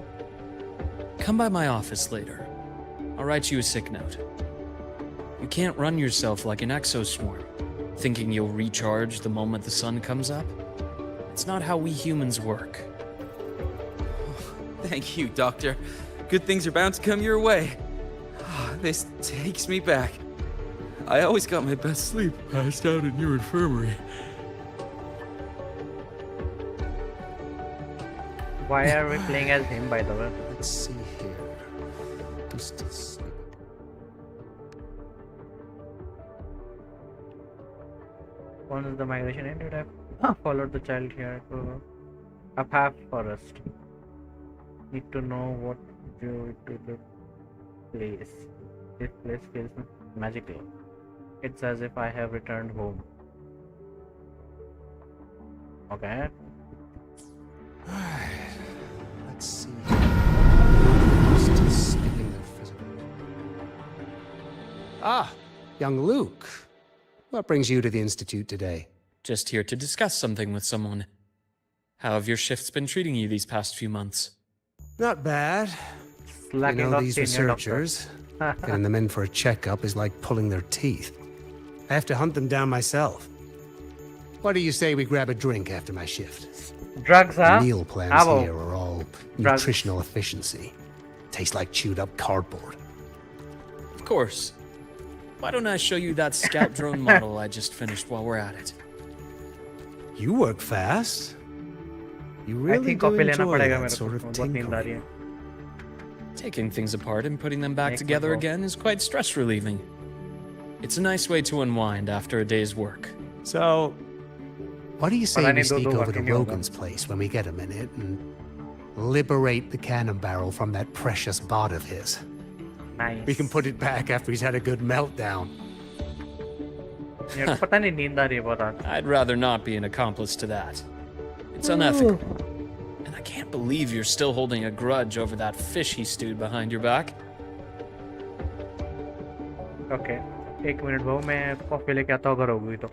[SPEAKER 5] Come by my office later. I'll write you a sick note. You can't run yourself like an exoswarm, thinking you'll recharge the moment the sun comes up. It's not how we humans work.
[SPEAKER 2] Thank you, Doctor. Good things are bound to come your way. This takes me back. I always got my best sleep passed out in your infirmary.
[SPEAKER 1] Why are we playing as him, by the way?
[SPEAKER 11] Let's see here. Who's still sleeping?
[SPEAKER 1] Once the migration ended, I followed the child here to a path forest. Need to know what drew it to the place. This place feels magical. It's as if I have returned home. Okay.
[SPEAKER 11] Let's see. Who's still sleeping there, physical? Ah, young Luke. What brings you to the Institute today?
[SPEAKER 5] Just here to discuss something with someone. How have your shifts been treating you these past few months?
[SPEAKER 11] Not bad.
[SPEAKER 1] Slacking
[SPEAKER 11] You know,
[SPEAKER 1] off
[SPEAKER 11] these
[SPEAKER 1] senior doctor.
[SPEAKER 11] researchers, getting them in for a checkup is like pulling their teeth. I have to hunt them down myself. What do you say we grab a drink after my shift?
[SPEAKER 1] Drugs, huh?
[SPEAKER 11] Meal plans
[SPEAKER 1] Avo.
[SPEAKER 11] here are all
[SPEAKER 1] Drugs.
[SPEAKER 11] nutritional efficiency. Taste like chewed up cardboard.
[SPEAKER 5] Of course. Why don't I show you that scout drone model I just finished while we're at it?
[SPEAKER 11] You work fast. You
[SPEAKER 1] I
[SPEAKER 11] really
[SPEAKER 1] think
[SPEAKER 11] do
[SPEAKER 1] coffee लेना
[SPEAKER 11] enjoy
[SPEAKER 1] पड़ेगा
[SPEAKER 11] that
[SPEAKER 1] मेरे
[SPEAKER 11] sort
[SPEAKER 1] को
[SPEAKER 11] of
[SPEAKER 1] बहुत नींद आ रही
[SPEAKER 11] tinkering.
[SPEAKER 1] है.
[SPEAKER 5] Taking things apart and putting them back
[SPEAKER 1] Make
[SPEAKER 5] together
[SPEAKER 1] me go.
[SPEAKER 5] again is quite stress relieving. It's a nice way to unwind after a day's work.
[SPEAKER 11] So, what do you say
[SPEAKER 1] But I
[SPEAKER 11] we
[SPEAKER 1] need to
[SPEAKER 11] sneak
[SPEAKER 1] do
[SPEAKER 11] over
[SPEAKER 1] work
[SPEAKER 11] to
[SPEAKER 1] in yoga.
[SPEAKER 11] Rogan's place when we get a minute and liberate the cannon barrel from that precious bot of his?
[SPEAKER 1] Nice.
[SPEAKER 11] We can put it back after he's had a good meltdown.
[SPEAKER 1] मेरे को पता नहीं नींद आ रही है बहुत आज.
[SPEAKER 5] I'd rather not be an accomplice to that. It's unethical. And I can't believe you're still holding a grudge over that fish he stewed behind your back.
[SPEAKER 1] Okay. एक मिनट भाऊ मैं कॉफी लेके आता हूँ घर होगी तो.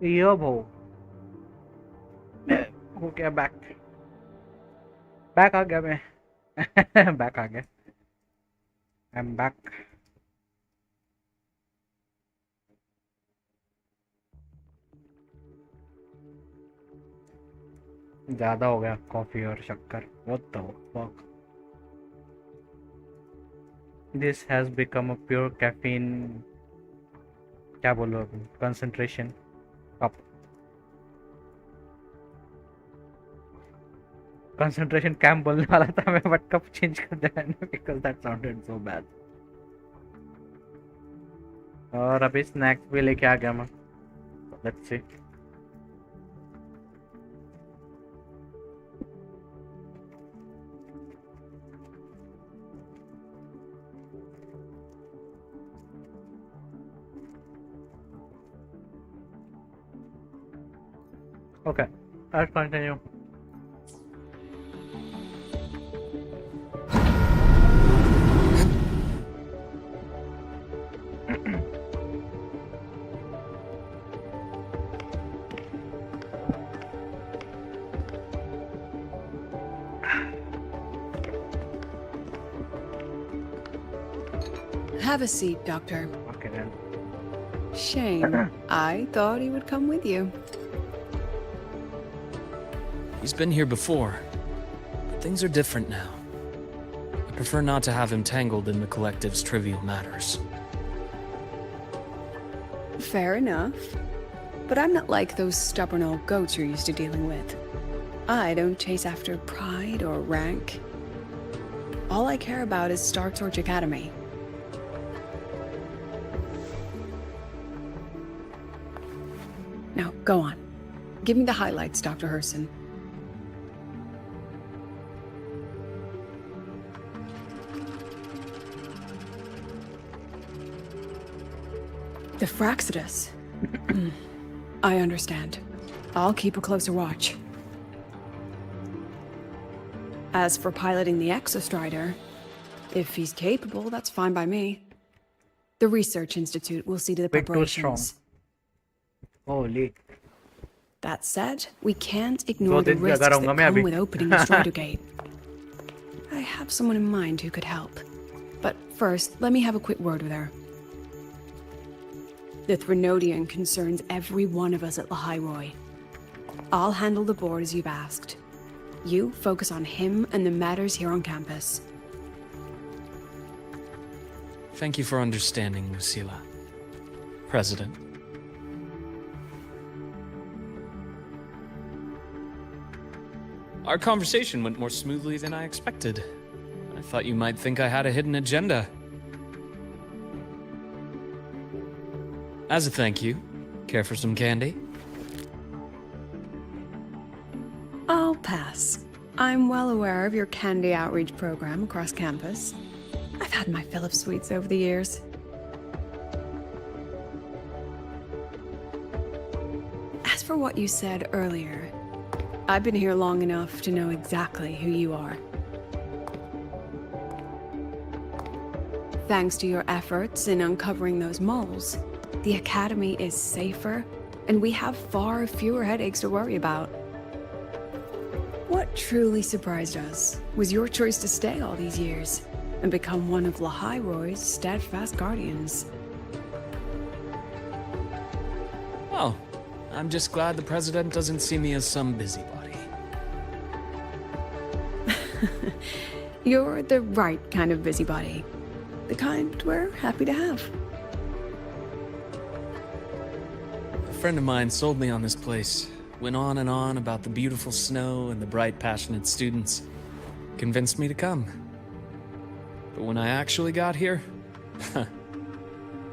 [SPEAKER 1] यो भो हो गया बैक बैक आ गया मैं बैक आ गया आई एम बैक ज्यादा हो गया कॉफी और शक्कर what the fuck this has become a pure caffeine क्या बोलो कंसंट्रेशन कप कंसंट्रेशन कैंप बोलने वाला था मैं बट कप चेंज कर दिया मैंने because that sounded so bad और अभी स्नैक्स भी लेके आ गया मैं let's see okay let's continue
[SPEAKER 12] Have a seat, Doctor.
[SPEAKER 1] okay then
[SPEAKER 12] Shame. I thought he would come with you.
[SPEAKER 5] He's been here before, but things are different now. I prefer not to have him tangled in the collective's trivial matters.
[SPEAKER 12] Fair enough. But I'm not like those stubborn old goats you're used to dealing with. I don't chase after pride or rank. All I care about is Star Torch Academy. Now, go on. Give me the highlights, Dr. Herson. The Fraxidus. I understand. I'll keep a closer watch. As for piloting the Exostrider, if he's capable, that's fine by me. The Research Institute will see to the
[SPEAKER 1] bit too strong
[SPEAKER 12] preparations.
[SPEAKER 1] holy
[SPEAKER 12] That said, we can't ignore the
[SPEAKER 1] दिन
[SPEAKER 12] risks
[SPEAKER 1] जगा
[SPEAKER 12] that
[SPEAKER 1] रहूंगा मैं
[SPEAKER 12] come
[SPEAKER 1] अभी
[SPEAKER 12] with opening the Strider Gate. I have someone in mind who could help. But first, let me have a quick word with her. The Threnodian concerns every one of us at Lahai Roi. I'll handle the board as you've asked. You focus on him and the matters here on campus.
[SPEAKER 5] Thank you for understanding, Lucilla. President. Our conversation went more smoothly than I expected. I thought you might think I had a hidden agenda. As a thank you, care for some candy?
[SPEAKER 12] I'll pass. I'm well aware of your candy outreach program across campus. I've had my fill of sweets over the years. As for what you said earlier, I've been here long enough to know exactly who you are. Thanks to your efforts in uncovering those moles, the Academy is safer, and we have far fewer headaches to worry about. What truly surprised us was your choice to stay all these years and become one of Lahai Roi's steadfast guardians.
[SPEAKER 5] Well, I'm just glad the President doesn't see me as some busybody.
[SPEAKER 12] You're the right kind of busybody. The kind we're happy to have.
[SPEAKER 5] A friend of mine sold me on this place. Went on and on about the beautiful snow and the bright, passionate students. Convinced me to come. But when I actually got here,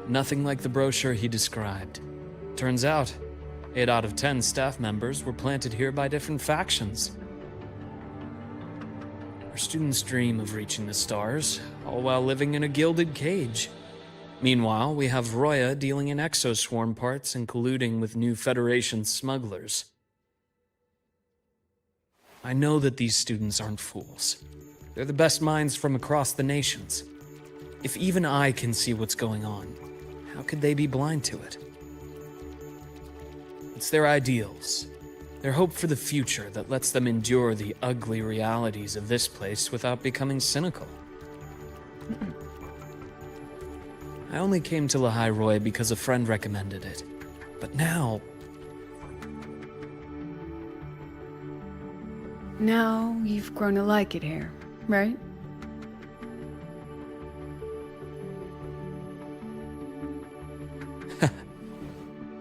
[SPEAKER 5] nothing like the brochure he described. Turns out, 8 out of 10 staff members were planted here by different factions. Our students dream of reaching the stars, all while living in a gilded cage. Meanwhile, we have Roya dealing in exoswarm parts and colluding with new Federation smugglers. I know that these students aren't fools. They're the best minds from across the nations. If even I can see what's going on, how could they be blind to it? But It's their ideals, their hope for the future that lets them endure the ugly realities of this place without becoming cynical. I only came to Lahai Roi because a friend recommended it. But now...
[SPEAKER 12] Now you've grown to like it here, right?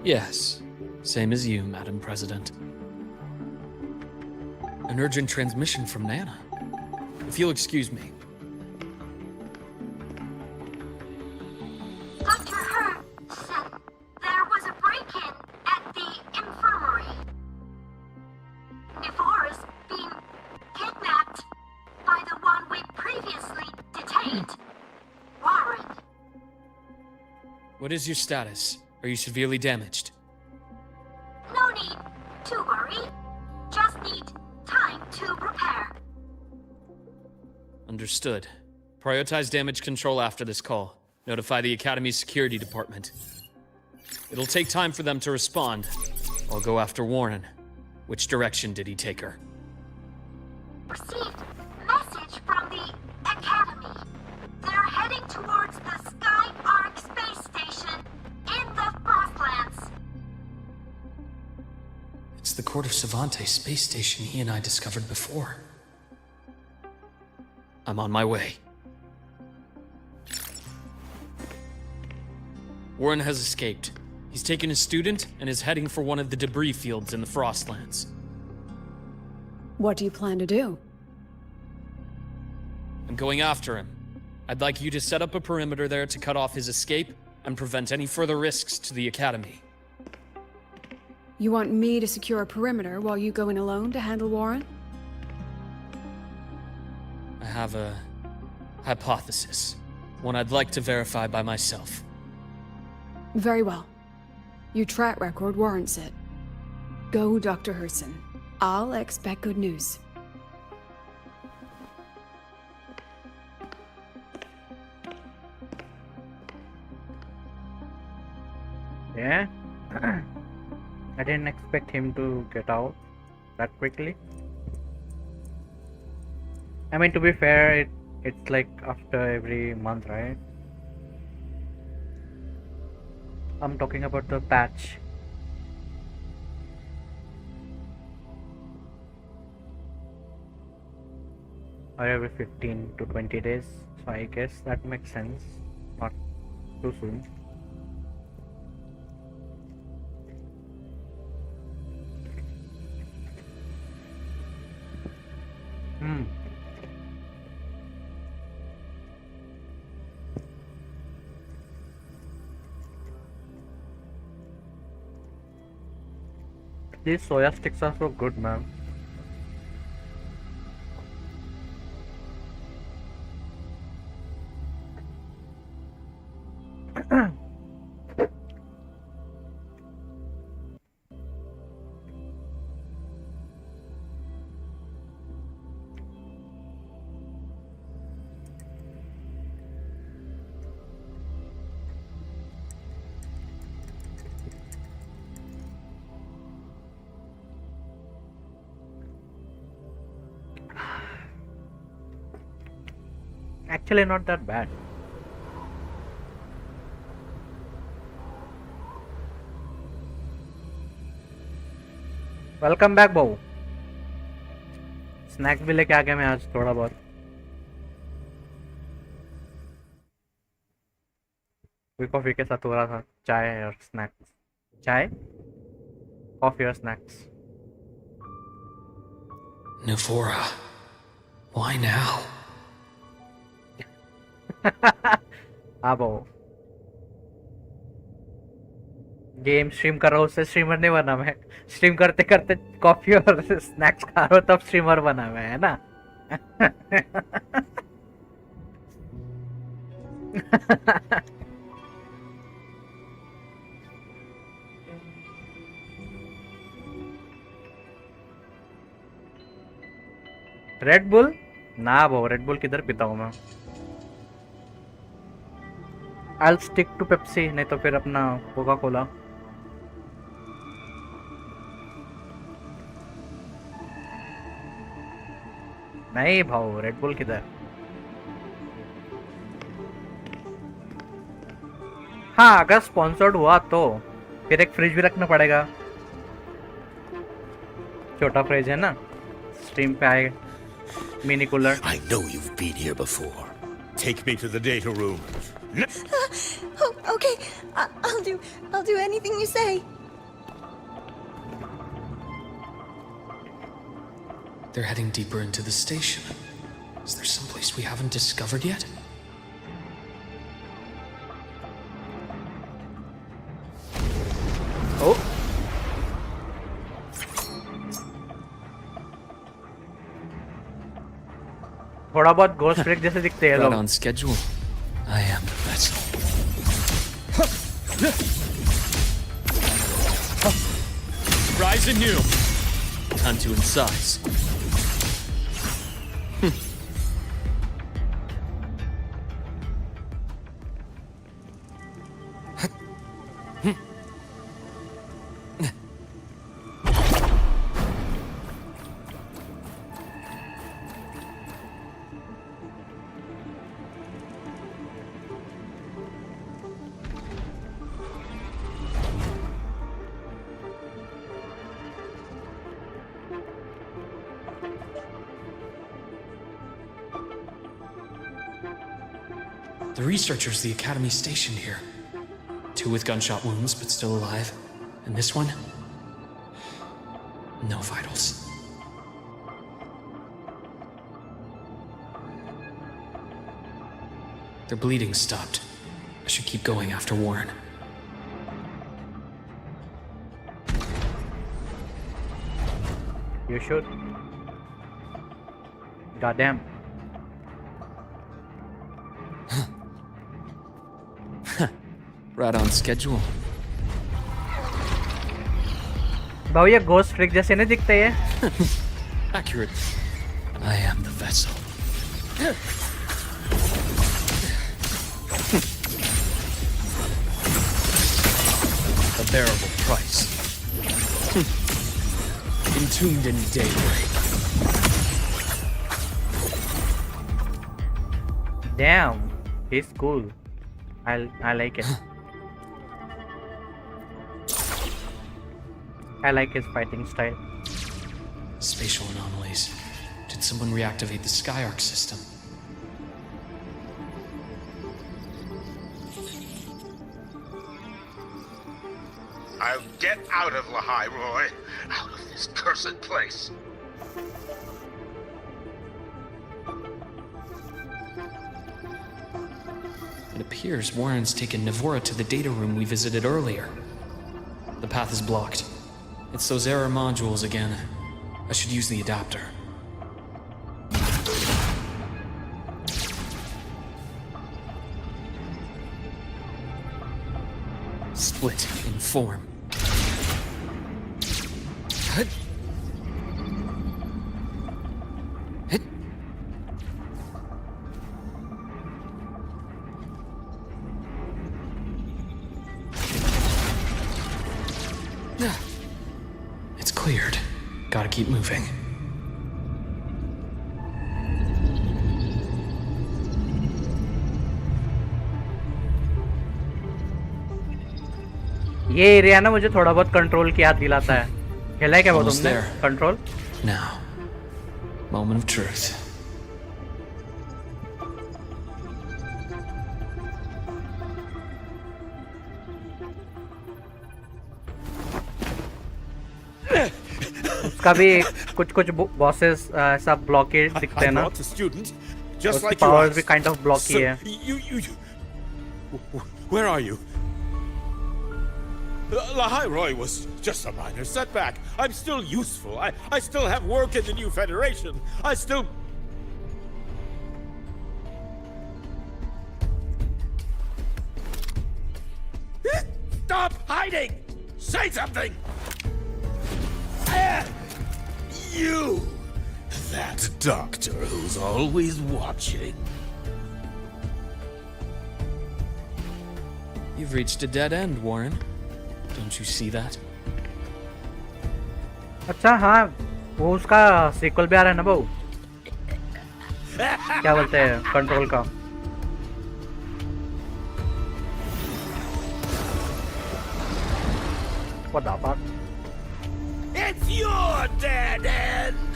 [SPEAKER 5] Yes, same as you, Madam President. An urgent transmission from Nana. If you'll excuse me.
[SPEAKER 7] Dr. Hurd said there was a break-in at the infirmary. Nevora's being kidnapped by the one we previously detained, Warren.
[SPEAKER 5] What is your status? Are you severely damaged?
[SPEAKER 7] No need to worry. Just need time to repair.
[SPEAKER 5] Understood. Prioritize damage control after this call. Notify the Academy's security department. It'll take time for them to respond. I'll go after Warren. Which direction did he take her?
[SPEAKER 7] Received message from the Academy. They're heading towards the Sky Arc space station in the Frostlands.
[SPEAKER 8] It's the Court of Savante space station he and I discovered before.
[SPEAKER 5] I'm on my way. Warren has escaped. He's taken a student and is heading for one of the debris fields in the Frostlands.
[SPEAKER 12] What do you plan to do?
[SPEAKER 5] I'm going after him. I'd like you to set up a perimeter there to cut off his escape and prevent any further risks to the Academy.
[SPEAKER 12] You want me to secure a perimeter while you go in alone to handle Warren?
[SPEAKER 5] I have a hypothesis. One I'd like to verify by myself.
[SPEAKER 12] Very well. Your track record warrants it. Go, Dr. Herson. I'll expect good news.
[SPEAKER 1] Yeah? I didn't expect him to get out that quickly. I mean, to be fair, it's like after every month, right? I'm talking about the patch. Or every 15 to 20 days. So I guess that makes sense. Not too soon. These soya sticks are so good, man. Actually, not that bad. Welcome back बहू। Snacks भी लेके आ गया मैं आज थोड़ा बहुत। कोई coffee के साथ हो रहा था, चाय और स्नैक्स। चाय, कॉफी और स्नैक्स।
[SPEAKER 8] Navora, why now?
[SPEAKER 1] हाँ बहू, गेम स्ट्रीम कर रहा हूँ, उससे स्ट्रीमर नहीं बना मैं। स्ट्रीम करते करते कॉफी और स्नैक्स खा रहा हूँ, तब स्ट्रीमर बना मैं, है ना? रेड बुल ना वो, रेड बुल किधर पीता हूँ मैं। I'll stick to पेप्सी, नहीं तो फिर अपना कोका कोला। नहीं भाऊ, रेड बुल किधर? हाँ, अगर स्पॉन्सर्ड हुआ तो फिर एक फ्रिज भी रखना पड़ेगा। छोटा फ्रिज है ना, स्ट्रीम पे आएगा। Mini cooler.
[SPEAKER 13] I know you've been here before. Take me to the data room.
[SPEAKER 4] Oh, okay. I'll do anything you say.
[SPEAKER 8] They're heading deeper into the station. Is there someplace we haven't discovered yet?
[SPEAKER 1] Oh. थोड़ा बहुत ghost फ्रिक जैसे दिखते हैं
[SPEAKER 8] Right
[SPEAKER 1] लोग।
[SPEAKER 8] on schedule. I am the vessel.
[SPEAKER 5] Rise anew. Time to incise.
[SPEAKER 8] The researchers the Academy stationed here. 2 with gunshot wounds, but still alive. And this one? No vitals. Their bleeding stopped. I should keep going after Warren.
[SPEAKER 1] You should. Goddamn.
[SPEAKER 8] Right on schedule.
[SPEAKER 1] भाऊ ये ghost फ्रिक जैसे नहीं दिखते ये?
[SPEAKER 5] Accurate.
[SPEAKER 8] I am the vessel.
[SPEAKER 5] A bearable price. Entombed in daybreak.
[SPEAKER 1] Damn, he's cool. I like it. I like his fighting style.
[SPEAKER 8] Spatial anomalies. Did someone reactivate the Skyark system?
[SPEAKER 13] I'll get out of Lahai Roi. Out of this cursed place.
[SPEAKER 8] It appears Warren's taken Navora to the data room we visited earlier. The path is blocked. It's those error modules again. I should use the adapter.
[SPEAKER 5] Split in form.
[SPEAKER 8] It's cleared. Gotta keep moving.
[SPEAKER 1] ये area ना मुझे थोड़ा बहुत control की याद दिलाता है। खेला है क्या वो
[SPEAKER 8] Almost
[SPEAKER 1] तुमने
[SPEAKER 8] there.
[SPEAKER 1] Control?
[SPEAKER 8] Now, moment of truth.
[SPEAKER 1] उसका भी कुछ कुछ बॉसेस ऐसा ब्लॉकेज दिखते हैं ना।
[SPEAKER 13] I'm not a student, just
[SPEAKER 1] उसकी
[SPEAKER 13] like you
[SPEAKER 1] पावर्स
[SPEAKER 13] asked.
[SPEAKER 1] भी kind of block he
[SPEAKER 13] So,
[SPEAKER 1] है।
[SPEAKER 13] Where are you? Lahai Roi was just a minor setback. I'm still useful. I still have work in the new Federation. I still... Stop hiding! Say something! You! That doctor who's always watching.
[SPEAKER 5] You've reached a dead end, Warren. Don't you see that?
[SPEAKER 1] अच्छा हाँ, वो उसका sequel भी आ रहा है ना भाऊ। क्या बोलते हैं कंट्रोल का? What the fuck?
[SPEAKER 13] It's your dead end!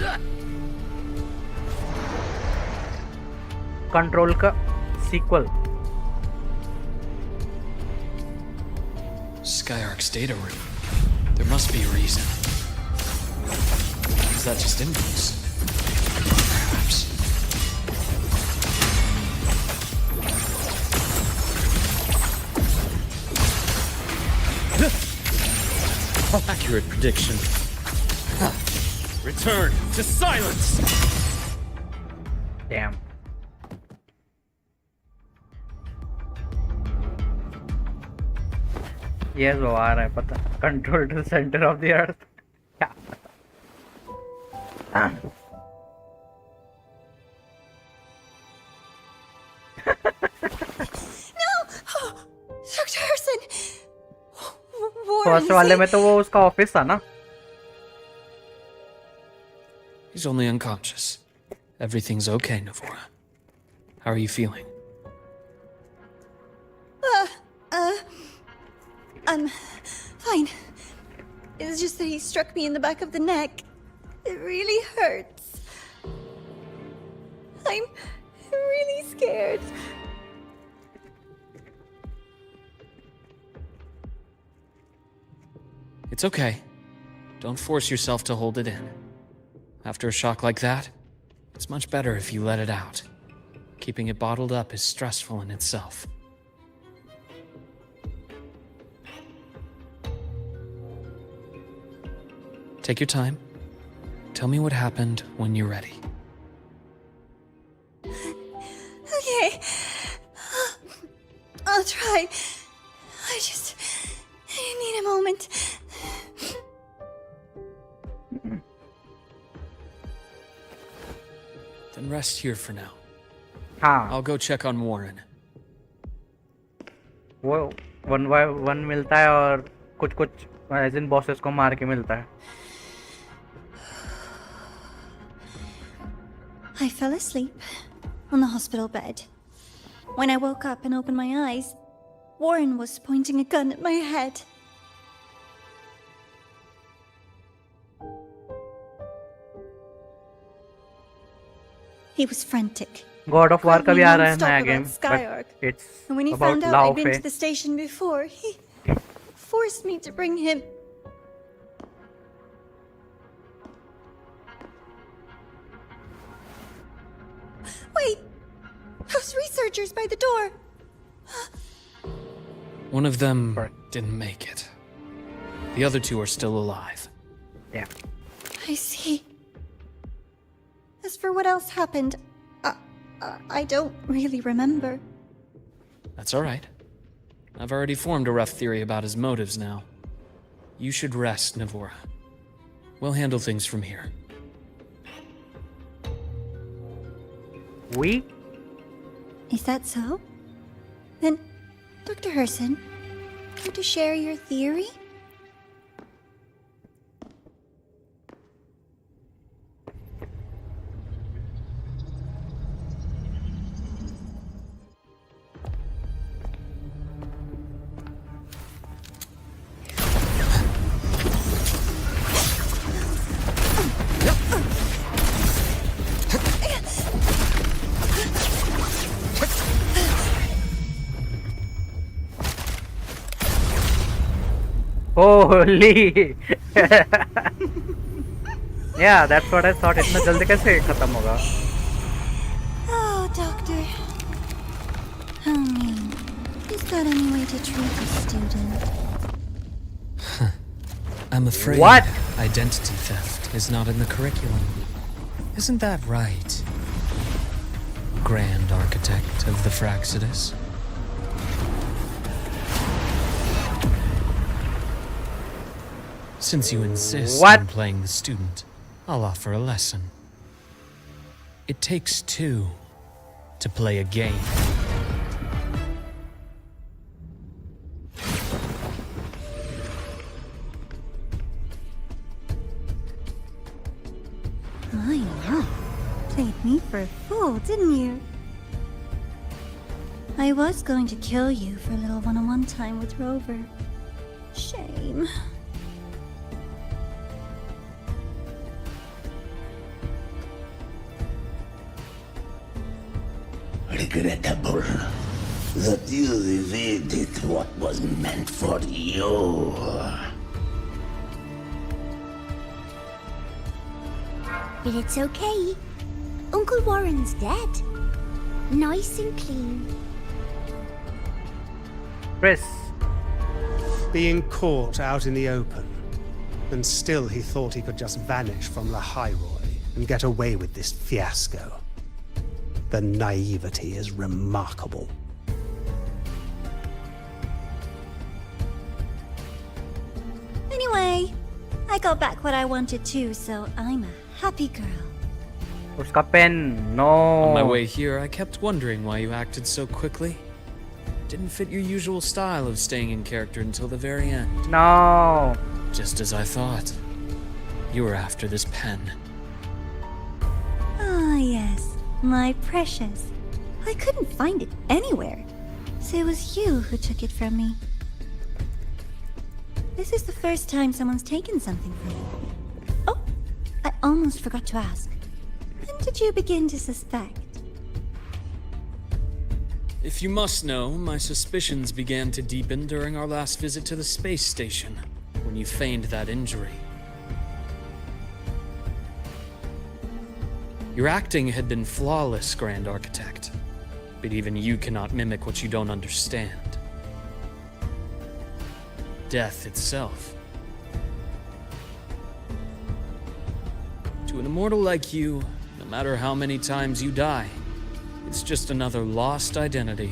[SPEAKER 1] Control का sequel.
[SPEAKER 8] Skyark's data room. There must be a reason. Is that just impulse? Perhaps.
[SPEAKER 5] Accurate prediction. Return to silence!
[SPEAKER 1] Damn. Yes, वो आ रहा है पता. Control to center of the earth. क्या?
[SPEAKER 4] No! Dr. Harrison!
[SPEAKER 1] First वाले में तो वो उसका ऑफिस था ना.
[SPEAKER 8] He's only unconscious. Everything's okay, Navora. How are you feeling?
[SPEAKER 4] I'm fine. It's just that he struck me in the back of the neck. It really hurts. I'm really scared.
[SPEAKER 8] It's okay. Don't force yourself to hold it in. After a shock like that, it's much better if you let it out. Keeping it bottled up is stressful in itself. Take your time. Tell me what happened when you're ready.
[SPEAKER 4] Okay. I'll try. I need a moment.
[SPEAKER 8] Then rest here for now.
[SPEAKER 1] हाँ.
[SPEAKER 8] I'll go check on Warren.
[SPEAKER 1] वो 1/1 मिलता है और कुछ as in bosses को मार के मिलता है.
[SPEAKER 4] I fell asleep on the hospital bed. When I woke up and opened my eyes, Warren was pointing a gun at my head. He was frantic.
[SPEAKER 1] God of War का भी आ रहा है
[SPEAKER 4] Non-stop
[SPEAKER 1] नया
[SPEAKER 4] about
[SPEAKER 1] game,
[SPEAKER 4] Skyark.
[SPEAKER 1] but it's
[SPEAKER 4] And when he
[SPEAKER 1] about
[SPEAKER 4] found out
[SPEAKER 1] Lao
[SPEAKER 4] I'd been
[SPEAKER 1] Fei.
[SPEAKER 4] to the station before, he forced me to bring him. Wait! Those researchers by the door!
[SPEAKER 8] One of them didn't make it. The other two are still alive.
[SPEAKER 1] Yeah.
[SPEAKER 4] I see. As for what else happened, I don't really remember.
[SPEAKER 8] That's all right. I've already formed a rough theory about his motives now. You should rest, Navora. We'll handle things from here.
[SPEAKER 1] We?
[SPEAKER 4] Is that so? Then, Dr. Herson, care to share your theory?
[SPEAKER 1] Holy! Yeah, that's what I thought. इतना जल्दी कैसे खत्म होगा?
[SPEAKER 4] Oh, Doctor. How mean. Is that any way to treat a student?
[SPEAKER 8] I'm afraid
[SPEAKER 1] What?
[SPEAKER 8] identity theft is not in the curriculum. Isn't that right, Grand Architect of the Fraxidus? Since you insist
[SPEAKER 1] What?
[SPEAKER 8] on playing the student, I'll offer a lesson. It takes two to play a game.
[SPEAKER 4] My mom played me for a fool, didn't you? I was going to kill you for a little one-on-one time with Rover. Shame.
[SPEAKER 14] Regrettable that you evaded what was meant for you.
[SPEAKER 7] But it's okay. Uncle Warren's dead. Nice and clean.
[SPEAKER 1] Chris.
[SPEAKER 11] Being caught out in the open. And still he thought he could just vanish from Lahai Roi and get away with this fiasco. The naivety is remarkable.
[SPEAKER 4] Anyway, I got back what I wanted too, so I'm a happy girl.
[SPEAKER 1] Uska pen. No.
[SPEAKER 8] On my way here, I kept wondering why you acted so quickly. Didn't fit your usual style of staying in character until the very end.
[SPEAKER 1] No.
[SPEAKER 8] Just as I thought. You were after this pen.
[SPEAKER 4] Ah, yes. My precious. I couldn't find it anywhere. So it was you who took it from me. This is the first time someone's taken something from me. Oh, I almost forgot to ask. When did you begin to suspect?
[SPEAKER 8] If you must know, my suspicions began to deepen during our last visit to the space station, when you feigned that injury. Your acting had been flawless, Grand Architect, but even you cannot mimic what you don't understand. Death itself. To an immortal like you, no matter how many times you die, it's just another lost identity.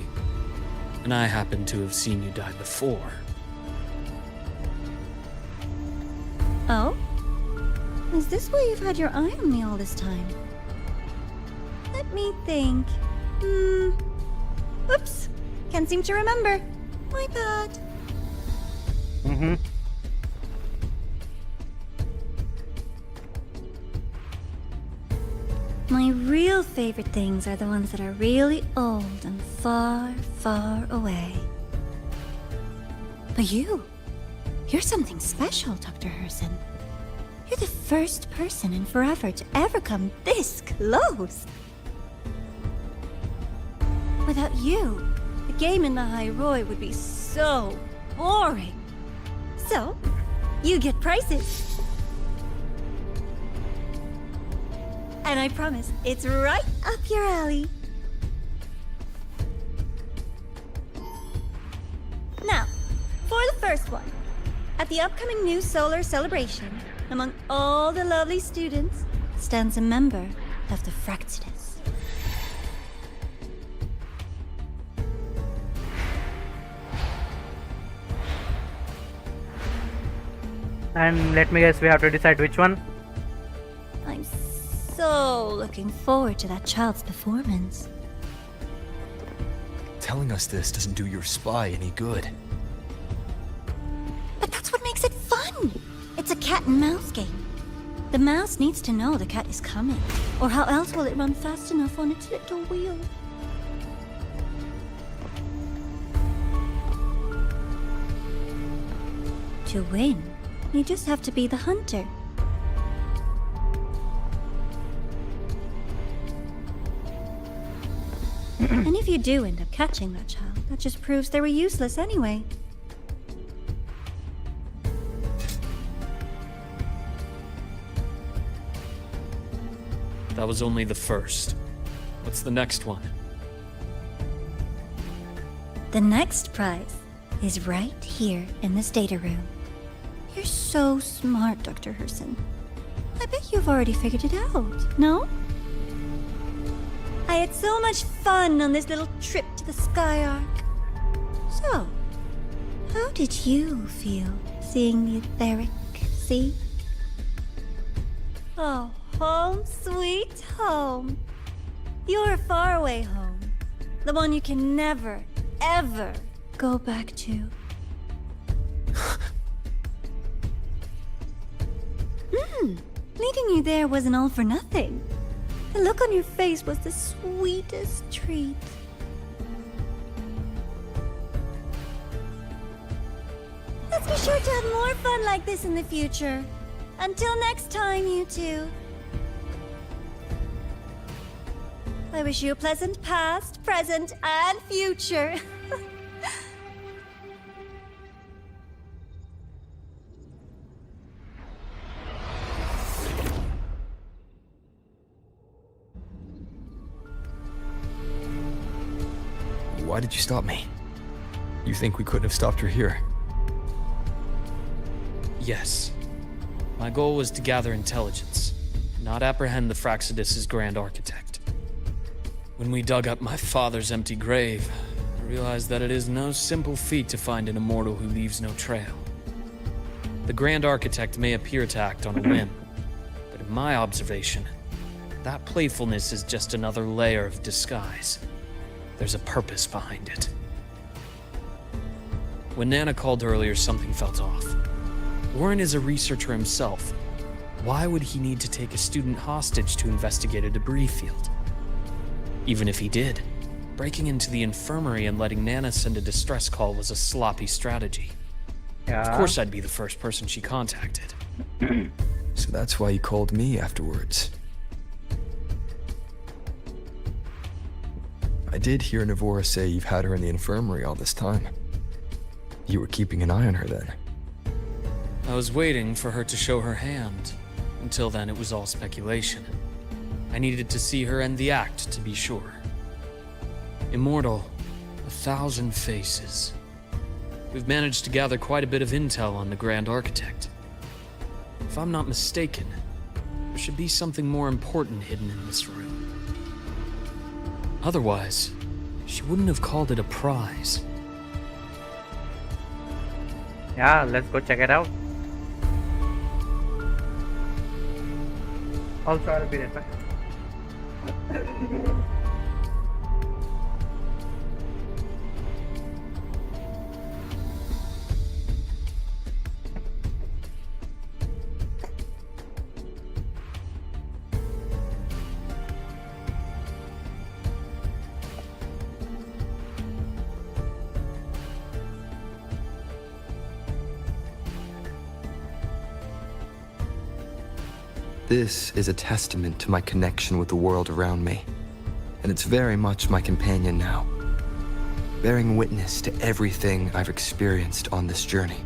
[SPEAKER 8] And I happen to have seen you die before.
[SPEAKER 4] Oh? Is this why you've had your eye on me all this time? Let me think. Oops. Can't seem to remember. My bad. My real favorite things are the ones that are really old and far, far away. But you're something special, Dr. Herson. You're the first person in forever to ever come this close. Without you, the game in Lahai Roi would be so boring. So, you get prizes. And I promise, it's right up your alley. Now, for the first one. At the upcoming new solar celebration, among all the lovely students, stands a member of the Fractidus.
[SPEAKER 1] And let me guess, we have to decide which one.
[SPEAKER 4] I'm so looking forward to that child's performance.
[SPEAKER 3] Telling us this doesn't do your spy any good.
[SPEAKER 4] But that's what makes it fun! It's a cat and mouse game. The mouse needs to know the cat is coming, or how else will it run fast enough on its little wheel? To win, you just have to be the hunter. And if you do end up catching that child, that just proves they were useless anyway.
[SPEAKER 8] That was only the first. What's the next one?
[SPEAKER 4] The next prize is right here in this data room. You're so smart, Dr. Herson. I bet you've already figured it out, no? I had so much fun on this little trip to the Sky Arc. So, how did you feel seeing the etheric sea? Oh, home sweet home. Your faraway home. The one you can never, ever go back to. Leading you there wasn't all for nothing. The look on your face was the sweetest treat. Let's be sure to have more fun like this in the future. Until next time, you two. I wish you a pleasant past, present, and future.
[SPEAKER 3] Why did you stop me? You think we couldn't have stopped her here?
[SPEAKER 5] Yes. My goal was to gather intelligence, not apprehend the Fraxidus' grand architect. When we dug up my father's empty grave, I realized that it is no simple feat to find an immortal who leaves no trail. The grand architect may appear to act on a whim, but in my observation, that playfulness is just another layer of disguise. There's a purpose behind it. When Nana called earlier, something felt off. Warren is a researcher himself. Why would he need to take a student hostage to investigate a debris field? Even if he did, breaking into the infirmary and letting Nana send a distress call was a sloppy strategy.
[SPEAKER 1] Yeah.
[SPEAKER 5] Of course I'd be the first person she contacted.
[SPEAKER 3] So that's why you called me afterwards. I did hear Navora say you've had her in the infirmary all this time. You were keeping an eye on her then.
[SPEAKER 5] I was waiting for her to show her hand. Until then, it was all speculation. I needed to see her end the act to be sure. Immortal, 1,000 faces. We've managed to gather quite a bit of intel on the Grand Architect. If I'm not mistaken, there should be something more important hidden in this room. Otherwise, she wouldn't have called it a prize.
[SPEAKER 1] Yeah, let's go check it out. Also, I'll be right back.
[SPEAKER 3] This is a testament to my connection with the world around me, and it's very much my companion now, bearing witness to everything I've experienced on this journey.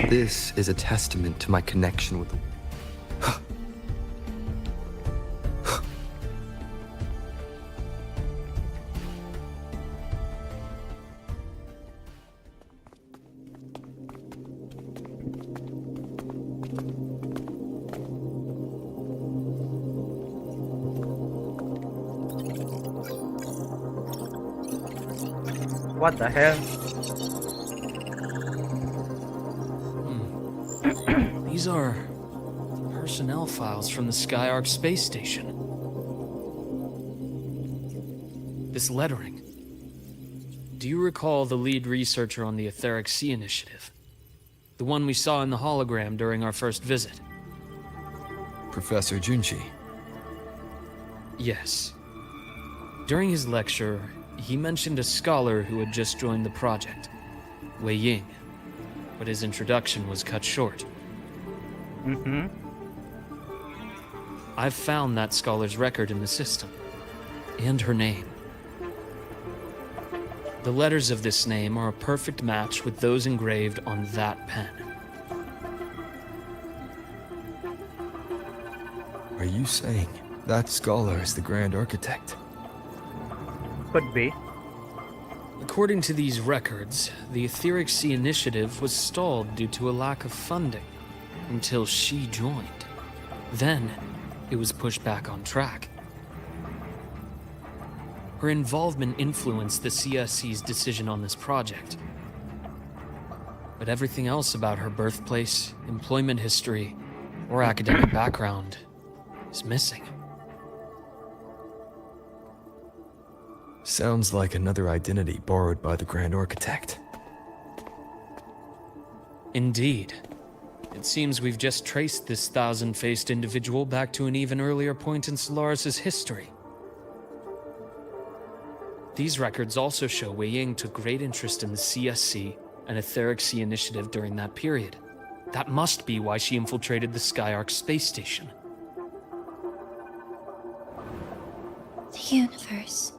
[SPEAKER 3] This is a testament to my connection with the...
[SPEAKER 1] What the hell?
[SPEAKER 5] These are personnel files from the Skyark space station. This lettering. Do you recall the lead researcher on the Etheric Sea Initiative? The one we saw in the hologram during our first visit?
[SPEAKER 3] Professor Junchi.
[SPEAKER 5] Yes. During his lecture, he mentioned a scholar who had just joined the project, Wei Ying, but his introduction was cut short. I've found that scholar's record in the system, and her name. The letters of this name are a perfect match with those engraved on that pen.
[SPEAKER 3] Are you saying that scholar is the Grand Architect?
[SPEAKER 1] Could be.
[SPEAKER 5] According to these records, the Etheric Sea Initiative was stalled due to a lack of funding until she joined. Then, it was pushed back on track. Her involvement influenced the CSC's decision on this project. But everything else about her birthplace, employment history, or academic background is missing.
[SPEAKER 3] Sounds like another identity borrowed by the Grand Architect.
[SPEAKER 5] Indeed. It seems we've just traced this thousand-faced individual back to an even earlier point in Solaris' history. These records also show Wei Ying took great interest in the CSC and Etheric Sea initiative during that period. That must be why she infiltrated the Skyark space station.
[SPEAKER 4] The universe.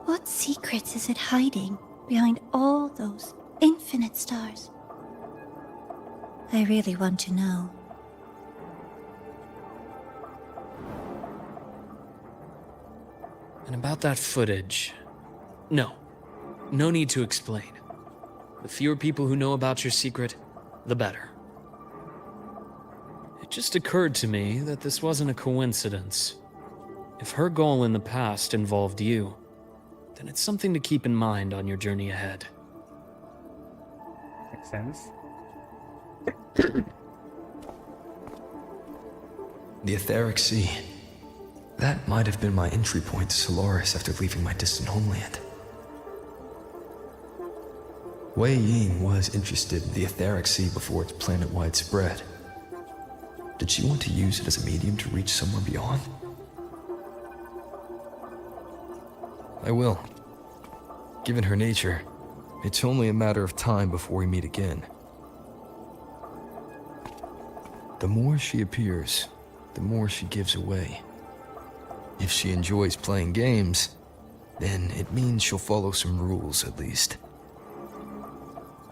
[SPEAKER 4] What secrets is it hiding behind all those infinite stars? I really want to know.
[SPEAKER 5] And about that footage... No need to explain. The fewer people who know about your secret, the better. It just occurred to me that this wasn't a coincidence. If her goal in the past involved you, then it's something to keep in mind on your journey ahead.
[SPEAKER 1] Makes sense.
[SPEAKER 3] The Etheric Sea. That might have been my entry point to Solaris after leaving my distant homeland. Wei Ying was interested in the Etheric Sea before its planet-wide spread. Did she want to use it as a medium to reach somewhere beyond? I will. Given her nature, it's only a matter of time before we meet again. The more she appears, the more she gives away. If she enjoys playing games, then it means she'll follow some rules at least.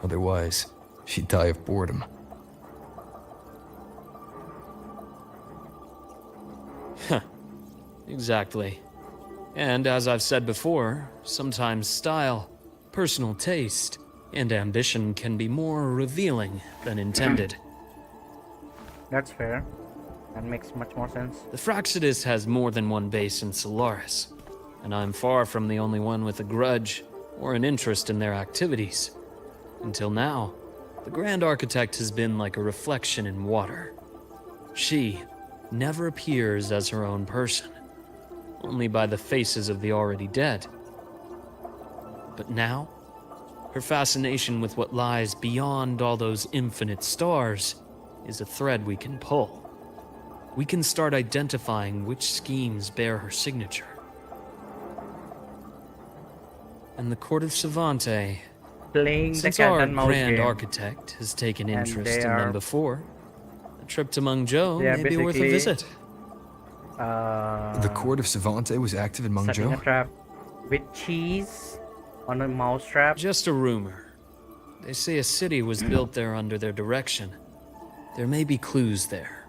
[SPEAKER 3] Otherwise, she'd die of boredom.
[SPEAKER 5] Huh. Exactly. And as I've said before, sometimes style, personal taste, and ambition can be more revealing than intended.
[SPEAKER 1] That's fair. That makes much more sense.
[SPEAKER 5] The Fraxidus has more than one base in Solaris, and I'm far from the only one with a grudge or an interest in their activities. Until now, the Grand Architect has been like a reflection in water. She never appears as her own person, only by the faces of the already dead. But now, her fascination with what lies beyond all those infinite stars is a thread we can pull. We can start identifying which schemes bear her signature. And the Court of Savante,
[SPEAKER 1] Playing the
[SPEAKER 5] since
[SPEAKER 1] cat
[SPEAKER 5] our
[SPEAKER 1] and mouse
[SPEAKER 5] Grand
[SPEAKER 1] game.
[SPEAKER 5] Architect has taken
[SPEAKER 1] And
[SPEAKER 5] interest
[SPEAKER 1] they
[SPEAKER 5] in
[SPEAKER 1] are-
[SPEAKER 5] them before, a trip to Mengzhou
[SPEAKER 1] they are
[SPEAKER 5] may be worth a
[SPEAKER 1] basically,
[SPEAKER 5] visit.
[SPEAKER 3] The Court of Savante was active in
[SPEAKER 1] Setting a
[SPEAKER 3] Mengzhou?
[SPEAKER 1] trap with cheese on a mouse trap.
[SPEAKER 5] Just a rumor. They say a city was built there under their direction. There may be clues there.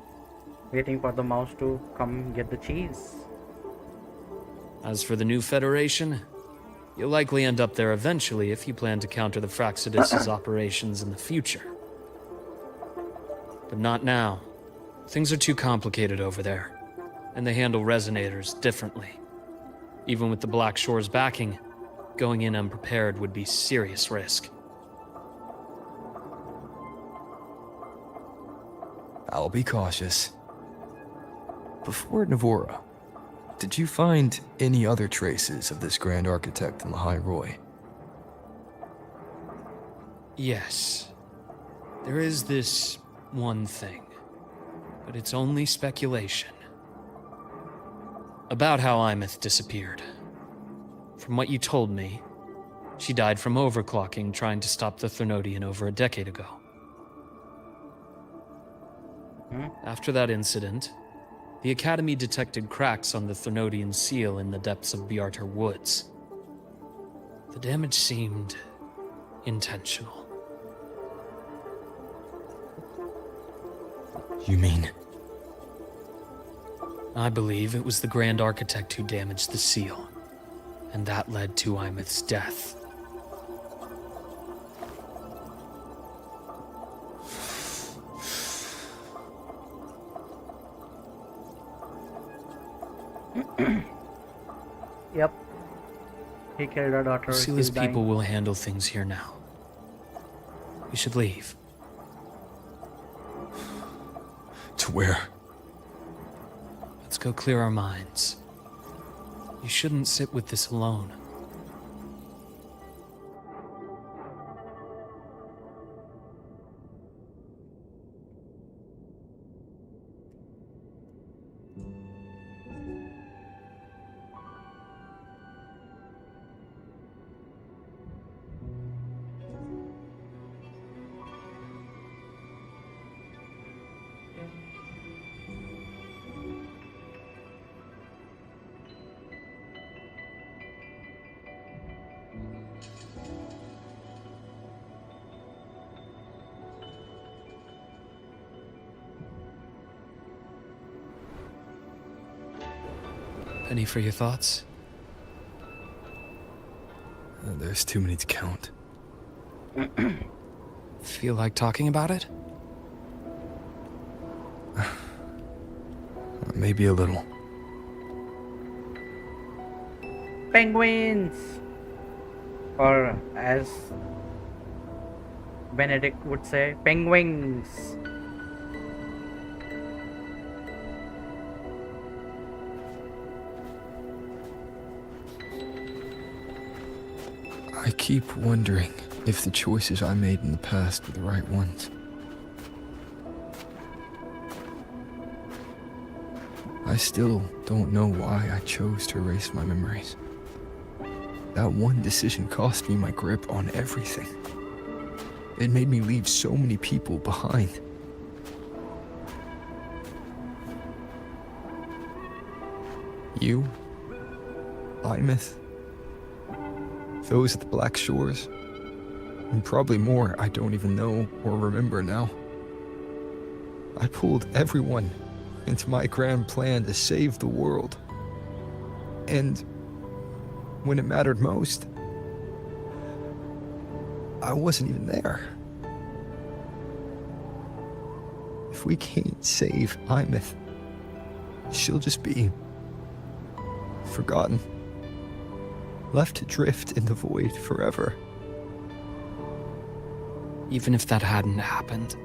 [SPEAKER 1] Waiting for the mouse to come get the cheese.
[SPEAKER 5] As for the new Federation, you'll likely end up there eventually if you plan to counter the Fraxidus' operations in the future. But not now. Things are too complicated over there, and they handle resonators differently. Even with the Black Shore's backing, going in unprepared would be serious risk.
[SPEAKER 3] I'll be cautious. Before Navora, did you find any other traces of this Grand Architect in Lahai Roi?
[SPEAKER 5] Yes. There is this one thing, but it's only speculation. About how Imeth disappeared. From what you told me, she died from overclocking trying to stop the Thernodian over a decade ago. After that incident, the Academy detected cracks on the Thernodian seal in the depths of Biarter Woods. The damage seemed intentional.
[SPEAKER 3] You mean?
[SPEAKER 5] I believe it was the Grand Architect who damaged the seal, and that led to Imeth's death.
[SPEAKER 1] Yep. He killed her daughter.
[SPEAKER 8] Lucila's
[SPEAKER 1] She's dying.
[SPEAKER 8] people will handle things here now. We should leave.
[SPEAKER 3] To where?
[SPEAKER 8] Let's go clear our minds. You shouldn't sit with this alone. Penny for your thoughts?
[SPEAKER 3] There's too many to count.
[SPEAKER 8] Feel like talking about it?
[SPEAKER 3] Maybe a little.
[SPEAKER 1] Penguins! Or as Benedict would say, penguins!
[SPEAKER 3] I keep wondering if the choices I made in the past were the right ones. I still don't know why I chose to erase my memories. That one decision cost me my grip on everything. It made me leave so many people behind. You, Imeth, those at the Black Shores, and probably more I don't even know or remember now. I pulled everyone into my grand plan to save the world. And when it mattered most, I wasn't even there. If we can't save Imeth, she'll just be forgotten. Left to drift in the void forever.
[SPEAKER 8] Even if that hadn't happened,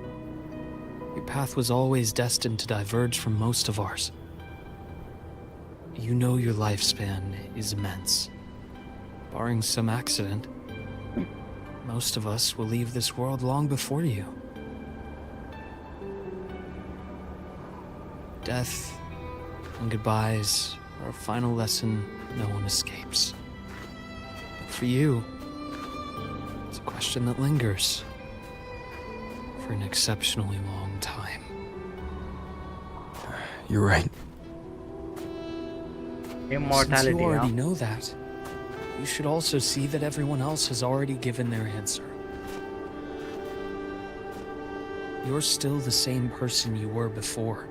[SPEAKER 8] your path was always destined to diverge from most of ours. You know your lifespan is immense. Barring some accident, most of us will leave this world long before you. Death and goodbyes are a final lesson no one escapes. For you, it's a question that lingers for an exceptionally long time.
[SPEAKER 3] You're right.
[SPEAKER 1] Immortality.
[SPEAKER 8] Since you already
[SPEAKER 1] huh?
[SPEAKER 8] know that, you should also see that everyone else has already given their answer. You're still the same person you were before.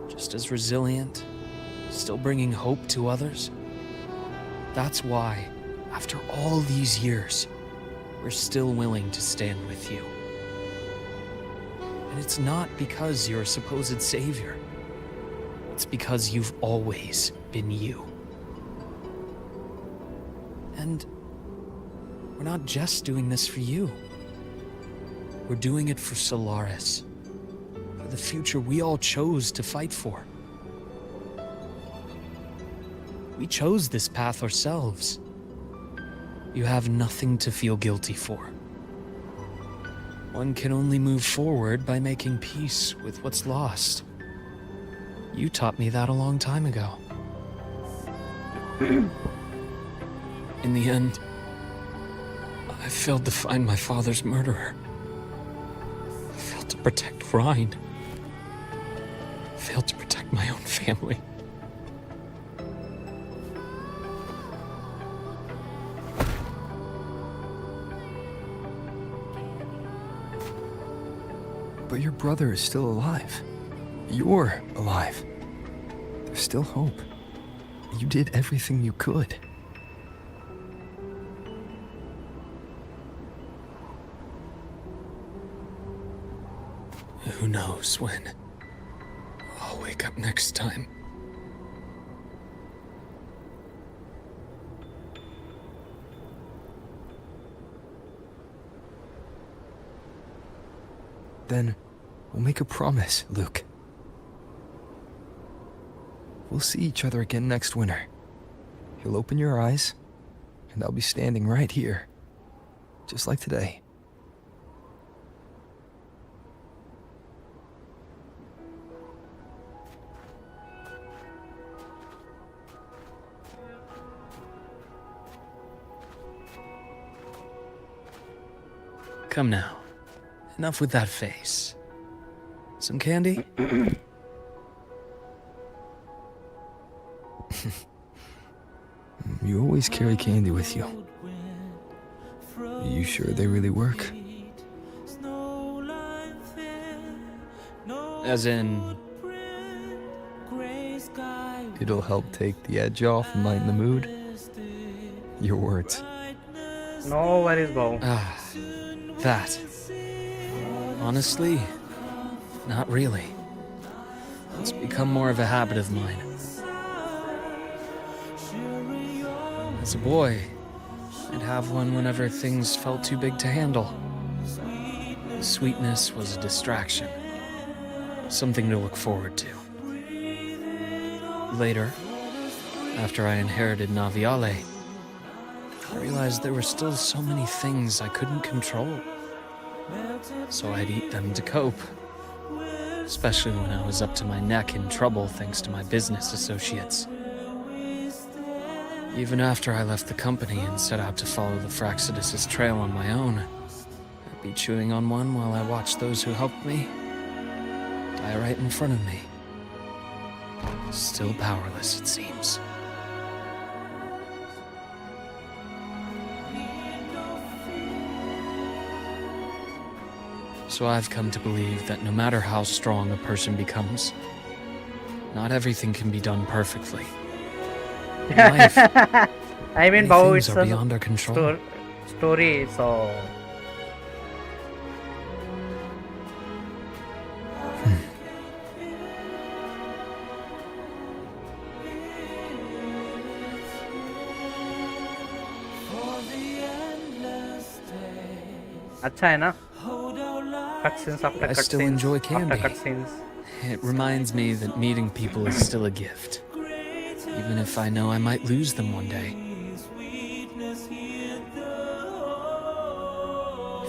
[SPEAKER 8] Just as resilient, still bringing hope to others. That's why, after all these years, we're still willing to stand with you. And it's not because you're a supposed savior. It's because you've always been you. And we're not just doing this for you. We're doing it for Solaris. For the future we all chose to fight for. We chose this path ourselves. You have nothing to feel guilty for. One can only move forward by making peace with what's lost. You taught me that a long time ago. In the end, I failed to find my father's murderer. I failed to protect Rhine. I failed to protect my own family.
[SPEAKER 3] But your brother is still alive. You're alive. There's still hope. You did everything you could.
[SPEAKER 8] Who knows when I'll wake up next time.
[SPEAKER 3] Then we'll make a promise, Luke. We'll see each other again next winter. You'll open your eyes, and I'll be standing right here, just like today.
[SPEAKER 8] Come now. Enough with that face. Some candy?
[SPEAKER 3] You always carry candy with you. Are you sure they really work?
[SPEAKER 8] As in...
[SPEAKER 3] It'll help take the edge off and lighten the mood? Your words.
[SPEAKER 1] No worries, bro.
[SPEAKER 8] That. Honestly, not really. It's become more of a habit of mine. As a boy, I'd have one whenever things felt too big to handle. Sweetness was a distraction. Something to look forward to. Later, after I inherited Naviale, I realized there were still so many things I couldn't control. So I'd eat them to cope. Especially when I was up to my neck in trouble thanks to my business associates. Even after I left the company and set out to follow the Fraxidus' trail on my own, I'd be chewing on one while I watched those who helped me die right in front of me. Still powerless, it seems. So I've come to believe that no matter how strong a person becomes, not everything can be done perfectly. In life,
[SPEAKER 1] I mean,
[SPEAKER 8] many
[SPEAKER 1] Bao,
[SPEAKER 8] things
[SPEAKER 1] it's
[SPEAKER 8] are
[SPEAKER 1] a
[SPEAKER 8] beyond our control.
[SPEAKER 1] story, so... अच्छा है ना? Cutscenes after
[SPEAKER 8] I still
[SPEAKER 1] cutscenes
[SPEAKER 8] enjoy
[SPEAKER 1] after
[SPEAKER 8] candy.
[SPEAKER 1] cutscenes.
[SPEAKER 8] It reminds me that meeting people is still a gift, even if I know I might lose them one day.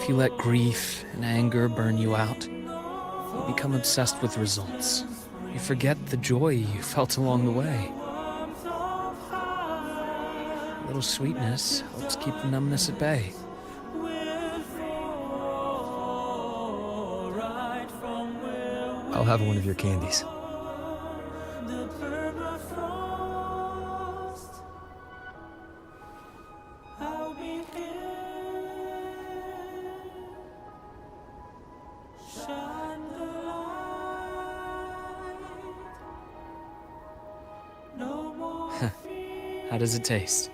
[SPEAKER 8] If you let grief and anger burn you out, you become obsessed with results. You forget the joy you felt along the way. A little sweetness helps keep the numbness at bay.
[SPEAKER 3] I'll have one of your candies.
[SPEAKER 8] How does it taste?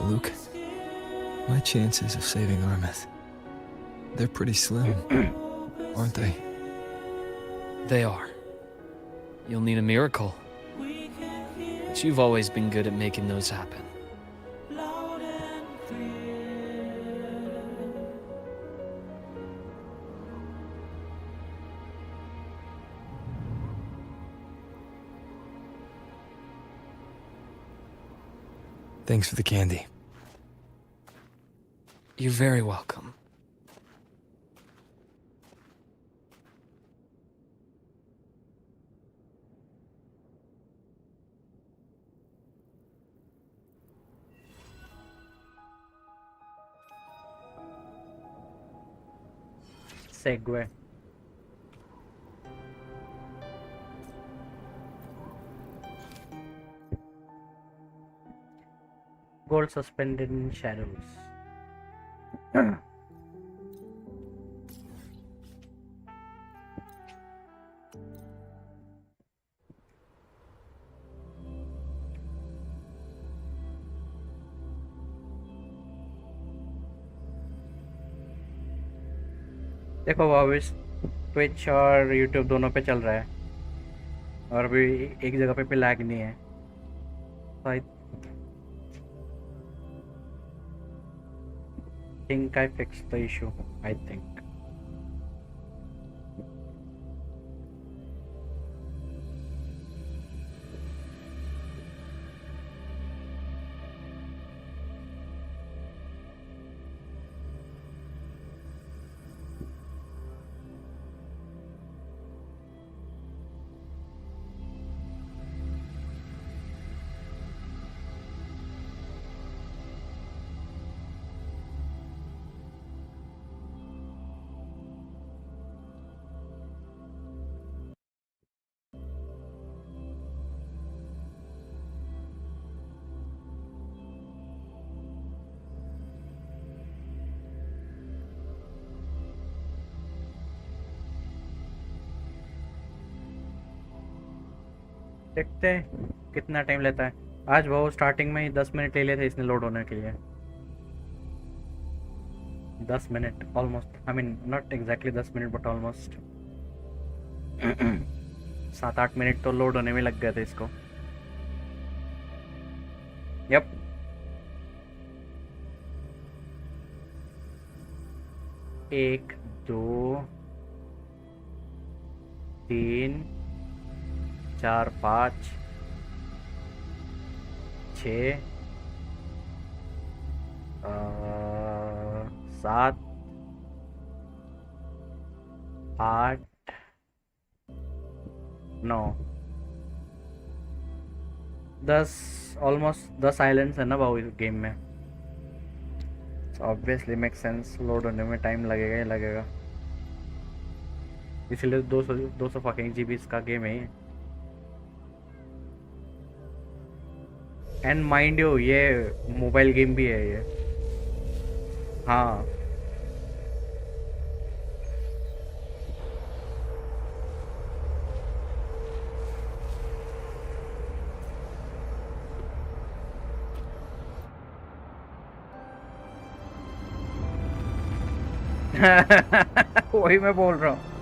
[SPEAKER 3] Luke, my chances of saving Armeth, they're pretty slim, aren't they?
[SPEAKER 8] They are. You'll need a miracle. But you've always been good at making those happen.
[SPEAKER 3] Thanks for the candy.
[SPEAKER 8] You're very welcome.
[SPEAKER 1] Segue. Gold suspended in shadows. देखो वो अभी Twitch और YouTube दोनों पे चल रहा है और अभी एक जगह पे लैग नहीं है। think I fixed the issue. I think. देखते हैं कितना टाइम लेता है। आज वो स्टार्टिंग में ही 10 मिनट ले लिए थे इसने लोड होने के लिए। 10 minute almost, I mean not exactly 10 minute but almost 7-8 minute तो लोड होने में लग गए थे इसको। यप। एक, दो, तीन, 4, 5, 6, 7, 8, 9, 10, ऑलमोस्ट 10 आइलैंड्स है ना भाऊ इस गेम में। ऑब्वियसली मेक सेंस, लोड होने में टाइम लगेगा ही लगेगा, इसलिए 200 फकिंग जीबी का गेम है ये। एंड माइंड यू ये मोबाइल गेम भी है ये। हाँ वही मैं बोल रहा हूँ।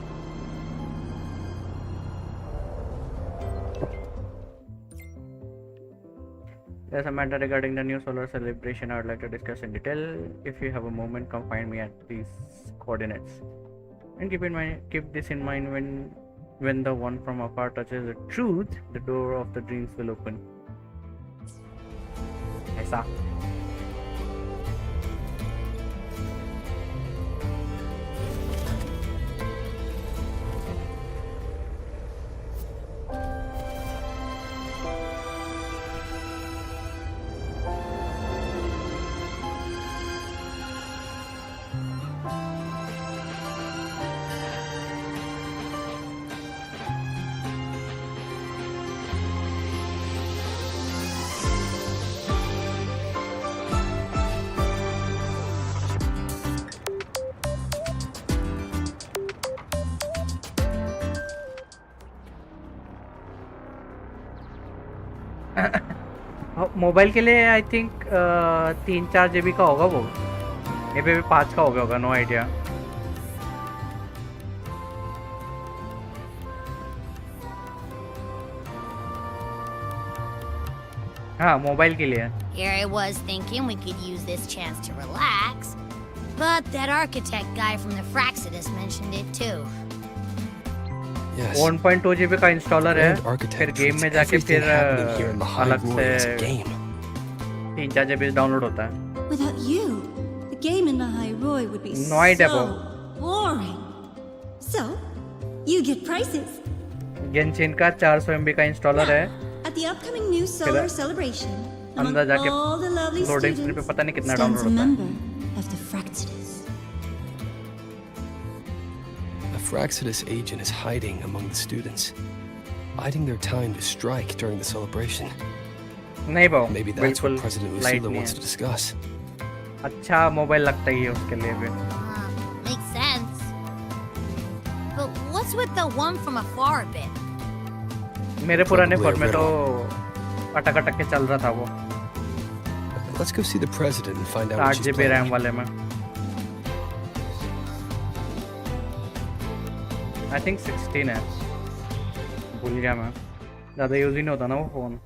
[SPEAKER 1] There's a matter regarding the new solar celebration I would like to discuss in detail. If you have a moment, come find me at these coordinates. And keep this in mind when the one from afar touches the truth, the door of the dreams will open. ऐसा। Mobile के लिए I think 3-4 GB का होगा वो, ये पे भी 5 का हो गया होगा, नो आइडिया। हाँ मोबाइल के लिए।
[SPEAKER 15] Here I was thinking we could use this chance to relax, but that architect guy from the Fraxidus mentioned it too.
[SPEAKER 3] Yes.
[SPEAKER 1] 1.2 GB का इंस्टॉलर है,
[SPEAKER 3] Grand architect
[SPEAKER 1] फिर गेम में
[SPEAKER 3] treats
[SPEAKER 1] जाके
[SPEAKER 3] everything
[SPEAKER 1] फिर
[SPEAKER 3] happening here in Lahai
[SPEAKER 1] अलग
[SPEAKER 3] Roi as a
[SPEAKER 1] से
[SPEAKER 3] game.
[SPEAKER 1] 3-4 GB download होता है।
[SPEAKER 4] Without you, the game in Lahai Roi would be
[SPEAKER 1] No idea,
[SPEAKER 4] so
[SPEAKER 1] bro.
[SPEAKER 4] boring. So, you get prizes.
[SPEAKER 1] Genshin का 400 MB का installer है।
[SPEAKER 4] At the upcoming new solar celebration, among
[SPEAKER 1] अंदर जाके
[SPEAKER 4] all the lovely
[SPEAKER 1] loading screen पे
[SPEAKER 4] students,
[SPEAKER 1] पता नहीं कितना
[SPEAKER 4] stands
[SPEAKER 1] download
[SPEAKER 4] a
[SPEAKER 1] होता है।
[SPEAKER 4] member of the Fraxidus.
[SPEAKER 3] A Fraxidus agent is hiding among the students, biding their time to strike during the celebration.
[SPEAKER 1] नहीं भाऊ,
[SPEAKER 3] Maybe that's
[SPEAKER 1] बिल्कुल
[SPEAKER 3] what President
[SPEAKER 1] light
[SPEAKER 3] Lucilla
[SPEAKER 1] नहीं
[SPEAKER 3] wants
[SPEAKER 1] है।
[SPEAKER 3] to discuss.
[SPEAKER 1] अच्छा mobile लगता ही है उसके लिए भी।
[SPEAKER 15] Makes sense. But what's with the one from afar bit?
[SPEAKER 1] मेरे पुराने
[SPEAKER 3] Probably a
[SPEAKER 1] फोन में तो
[SPEAKER 3] riddle.
[SPEAKER 1] अटक अटक के चल रहा था वो,
[SPEAKER 3] Let's go see the president and find out what
[SPEAKER 1] 8
[SPEAKER 3] she's
[SPEAKER 1] GB RAM
[SPEAKER 3] planning.
[SPEAKER 1] वाले में। आई थिंक 16 है, भूल गया मैं, ज़्यादा यूज ही नहीं होता ना वो फोन।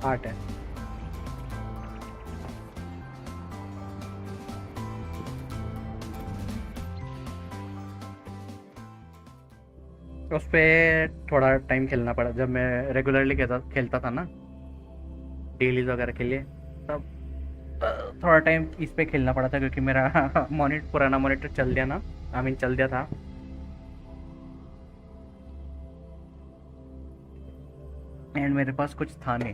[SPEAKER 1] आर्ट है। उस पे थोड़ा टाइम खेलना पड़ा जब मैं रेगुलरली खेलता था ना डेलीज वगैरह के लिए, तब थोड़ा टाइम इस पे खेलना पड़ा था क्योंकि मेरा पुराना मॉनिटर चल दिया ना, चल दिया था। एंड मेरे पास कुछ था नहीं।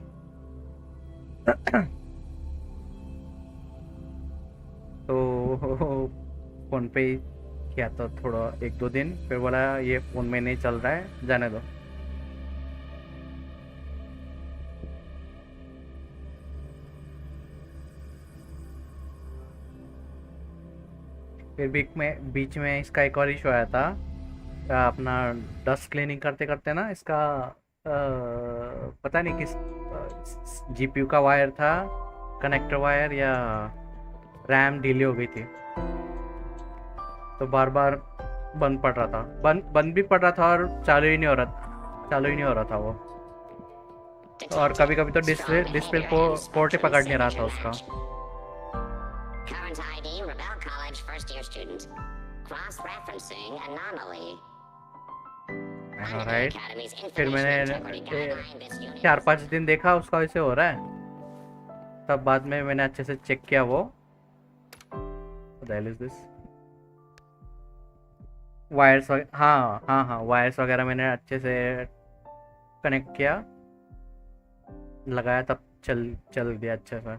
[SPEAKER 1] तो फोन पे ही किया था थोड़ा 1-2 दिन, फिर बोला ये फोन में नहीं चल रहा है, जाने दो। फिर बीच में इसका एक और इशू आया था, अपना डस्ट क्लीनिंग करते करते ना इसका पता नहीं किस जीपीयू का वायर था, कनेक्टर वायर या रैम ढीली हो गई थी, तो बार बार बंद पड़ रहा था, बंद भी पड़ रहा था और चालू ही नहीं हो रहा था वो। और कभी कभी तो डिस्प्ले पोर्ट ही पकड़ नहीं रहा था उसका।
[SPEAKER 16] Current ID, Rebel College first year student. Cross-referencing anomaly.
[SPEAKER 1] Right, फिर मैंने 4-5 दिन देखा उसका वैसे हो रहा है, तब बाद में मैंने अच्छे से चेक किया वो वायर्स, हाँ वायर्स वगैरह मैंने अच्छे से कनेक्ट किया, लगाया, तब चल दिया अच्छे से,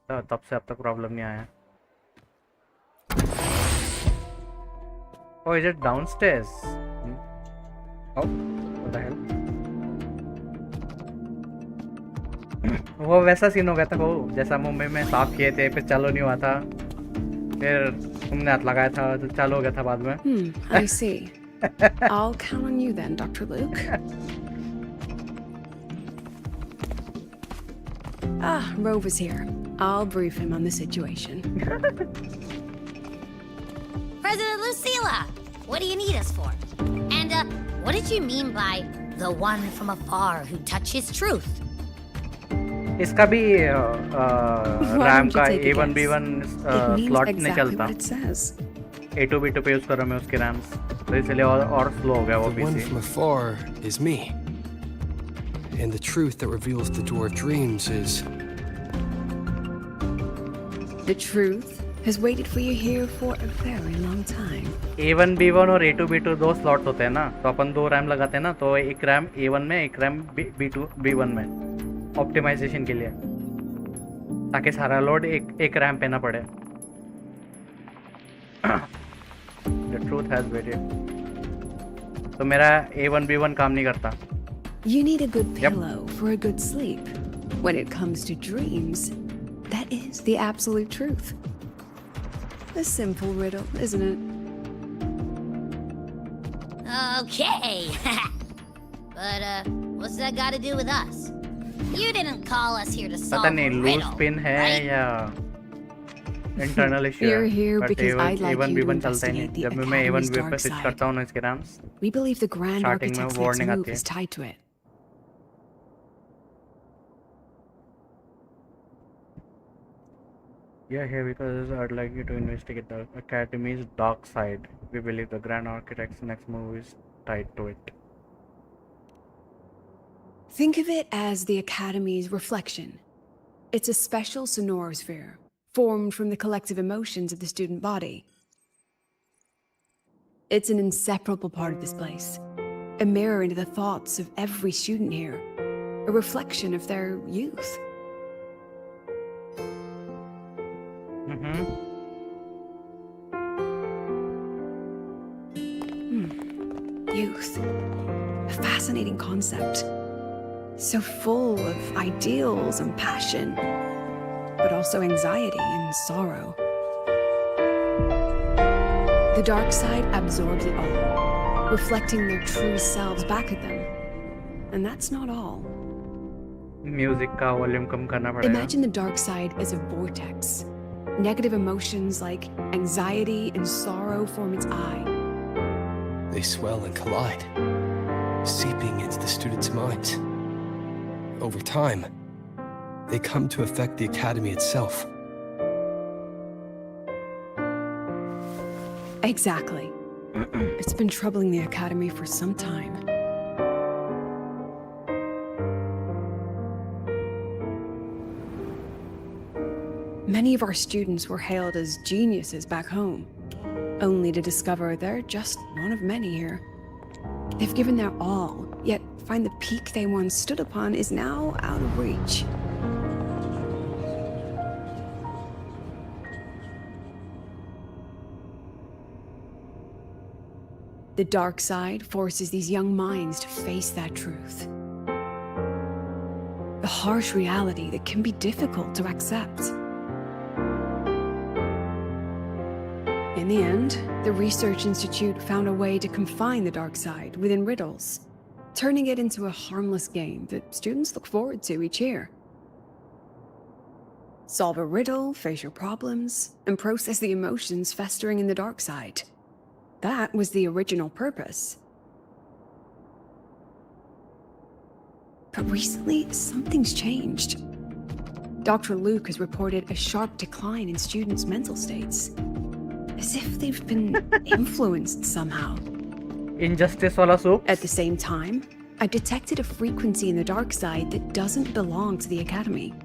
[SPEAKER 1] तब से अब तक प्रॉब्लम नहीं आया। Oh, is it downstairs? Oh, what the hell? वो वैसा सीन हो गया था वो, जैसा मुंबई में साफ किए थे, फिर चालू नहीं हुआ था, फिर तुमने हाथ लगाया था तो चालू हो गया था बाद में।
[SPEAKER 12] I see. I'll count on you then, Dr. Luke. Rove is here. I'll brief him on the situation.
[SPEAKER 15] President Lucilla, what do you need us for? And, what did you mean by the one from afar who touches truth?
[SPEAKER 1] इसका भी RAM का A1B1 slot नहीं चलता, A2B2 पे use कर रहा हूँ मैं उसके रैम्स, तो इसलिए और स्लो हो गया वो
[SPEAKER 3] The one
[SPEAKER 1] PC.
[SPEAKER 3] from afar is me. And the truth that reveals the door of dreams is...
[SPEAKER 12] The truth has waited for you here for a very long time.
[SPEAKER 1] A1B1 और A2B2 दो slot होते हैं ना, तो अपन 2 RAM लगाते हैं ना, तो एक रैम A1 में, एक रैम B1 में, ऑप्टिमाइजेशन के लिए, ताकि सारा लोड एक रैम पे ना पड़े। The truth has waited. तो मेरा A1B1 काम नहीं करता।
[SPEAKER 12] You need a good pillow for a good sleep. When it comes to dreams, that is the absolute truth. A simple riddle, isn't it?
[SPEAKER 15] Okay. But, what's that got to do with us? You didn't call us here to solve
[SPEAKER 1] पता
[SPEAKER 15] a
[SPEAKER 1] नहीं
[SPEAKER 15] riddle,
[SPEAKER 1] loose pin है
[SPEAKER 15] right?
[SPEAKER 1] या internal issue
[SPEAKER 12] You're here
[SPEAKER 1] है,
[SPEAKER 12] because I'd like you to
[SPEAKER 1] A1B1 चलता ही नहीं।
[SPEAKER 12] investigate the
[SPEAKER 1] जब मैं
[SPEAKER 12] Academy's
[SPEAKER 1] A1B1 पे
[SPEAKER 12] dark
[SPEAKER 1] स्विच
[SPEAKER 12] side.
[SPEAKER 1] करता हूँ ना इसके rams,
[SPEAKER 12] We believe the Grand
[SPEAKER 1] Starting में
[SPEAKER 12] Architect's next
[SPEAKER 1] warning
[SPEAKER 12] move
[SPEAKER 1] आती है।
[SPEAKER 12] is tied to it.
[SPEAKER 1] Yeah, here because I'd like you to investigate the Academy's dark side. We believe the Grand Architect's next move is tied to it.
[SPEAKER 12] Think of it as the Academy's reflection. It's a special sonorosphere, formed from the collective emotions of the student body. It's an inseparable part of this place, a mirror into the thoughts of every student here, a reflection of their youth. Youth. A fascinating concept. So full of ideals and passion, but also anxiety and sorrow. The dark side absorbs it all, reflecting their true selves back at them. And that's not all.
[SPEAKER 1] Music का volume कम करना पड़ेगा।
[SPEAKER 12] Imagine the dark side as a vortex. Negative emotions like anxiety and sorrow form its eye.
[SPEAKER 3] They swell and collide, seeping into the students' minds. Over time,
[SPEAKER 8] they come to affect the Academy itself.
[SPEAKER 12] Exactly. It's been troubling the Academy for some time. Many of our students were hailed as geniuses back home, only to discover they're just one of many here. They've given their all, yet find the peak they once stood upon is now out of reach. The dark side forces these young minds to face that truth. The harsh reality that can be difficult to accept. In the end, the Research Institute found a way to confine the dark side within riddles, turning it into a harmless game that students look forward to each year. Solve a riddle, face your problems, and process the emotions festering in the dark side. That was the original purpose. But recently, something's changed. Dr. Luke has reported a sharp decline in students' mental states. As if they've been influenced somehow.
[SPEAKER 1] Injustice wala soup.
[SPEAKER 12] At the same time, I detected a frequency in the dark side that doesn't belong to the Academy.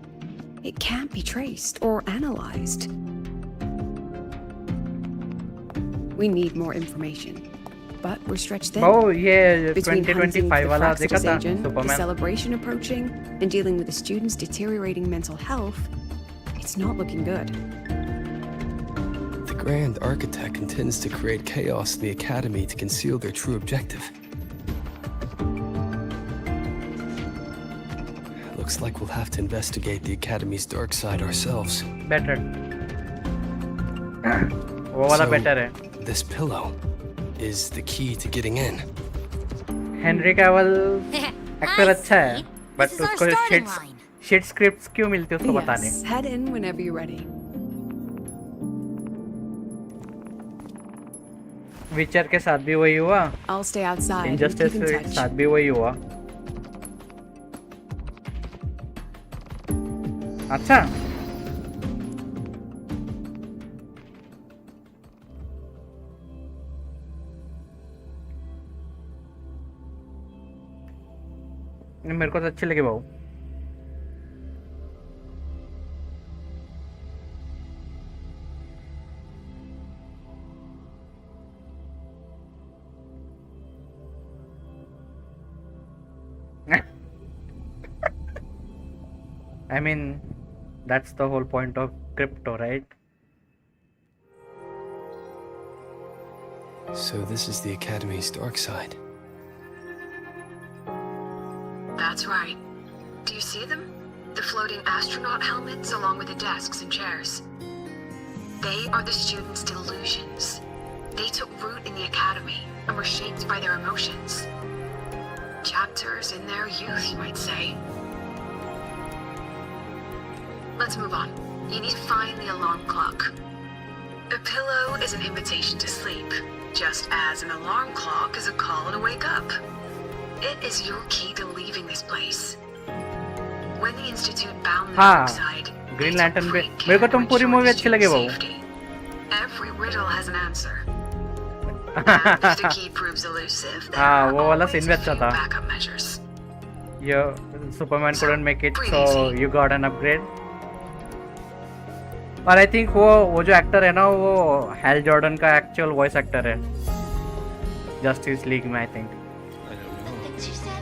[SPEAKER 12] It can't be traced or analyzed. We need more information, but we're stretched thin.
[SPEAKER 1] Oh yeah,
[SPEAKER 12] Between
[SPEAKER 1] 2025 wala
[SPEAKER 12] hunting
[SPEAKER 1] dekha
[SPEAKER 12] the
[SPEAKER 1] tha
[SPEAKER 12] agent, the
[SPEAKER 1] Superman.
[SPEAKER 12] celebration approaching, and dealing with the students' deteriorating mental health, it's not looking good.
[SPEAKER 8] The Grand Architect intends to create chaos in the Academy to conceal their true objective. Looks like we'll have to investigate the Academy's dark side ourselves.
[SPEAKER 1] Better. वो वाला better है.
[SPEAKER 8] This pillow is the key to getting in.
[SPEAKER 1] Henry Cavill actor अच्छा है, but
[SPEAKER 15] This is our
[SPEAKER 1] उसको
[SPEAKER 15] starting line.
[SPEAKER 1] shit scripts क्यों मिलती है उसको बताने?
[SPEAKER 12] Yes, head in whenever you're ready.
[SPEAKER 1] विचर के साथ भी वही हुआ.
[SPEAKER 12] I'll stay outside. and
[SPEAKER 1] Injustice
[SPEAKER 12] keep in
[SPEAKER 1] के
[SPEAKER 12] touch.
[SPEAKER 1] साथ भी वही हुआ. अच्छा. मेरे को तो अच्छे लगे भाऊ. I mean, that's the whole point of crypto, right?
[SPEAKER 8] So this is the Academy's dark side.
[SPEAKER 10] That's right. Do you see them? The floating astronaut helmets along with the desks and chairs. They are the students' delusions. They took root in the Academy and were shaped by their emotions. Chapters in their youth, you might say. Let's move on. You need to find the alarm clock. A pillow is an invitation to sleep, just as an alarm clock is a call to wake up. It is your key to leaving this place. When the Institute bound the dark side,
[SPEAKER 1] Green Lantern पे मेरे को तुम पूरी movie अच्छी लगी भाऊ.
[SPEAKER 10] Every riddle has an answer. And if the key proves elusive, there
[SPEAKER 1] हाँ
[SPEAKER 10] are
[SPEAKER 1] वो वाला
[SPEAKER 10] always
[SPEAKER 1] सीन
[SPEAKER 10] a
[SPEAKER 1] भी अच्छा
[SPEAKER 10] few
[SPEAKER 1] था.
[SPEAKER 10] backup measures.
[SPEAKER 1] Your Superman couldn't make it,
[SPEAKER 10] breathe
[SPEAKER 1] so
[SPEAKER 10] easy.
[SPEAKER 1] you got an upgrade. और I think वो जो actor है ना वो हैल जॉर्डन का एक्चुअल वॉइस एक्टर है जस्टिस लीग में I think.
[SPEAKER 6] She said,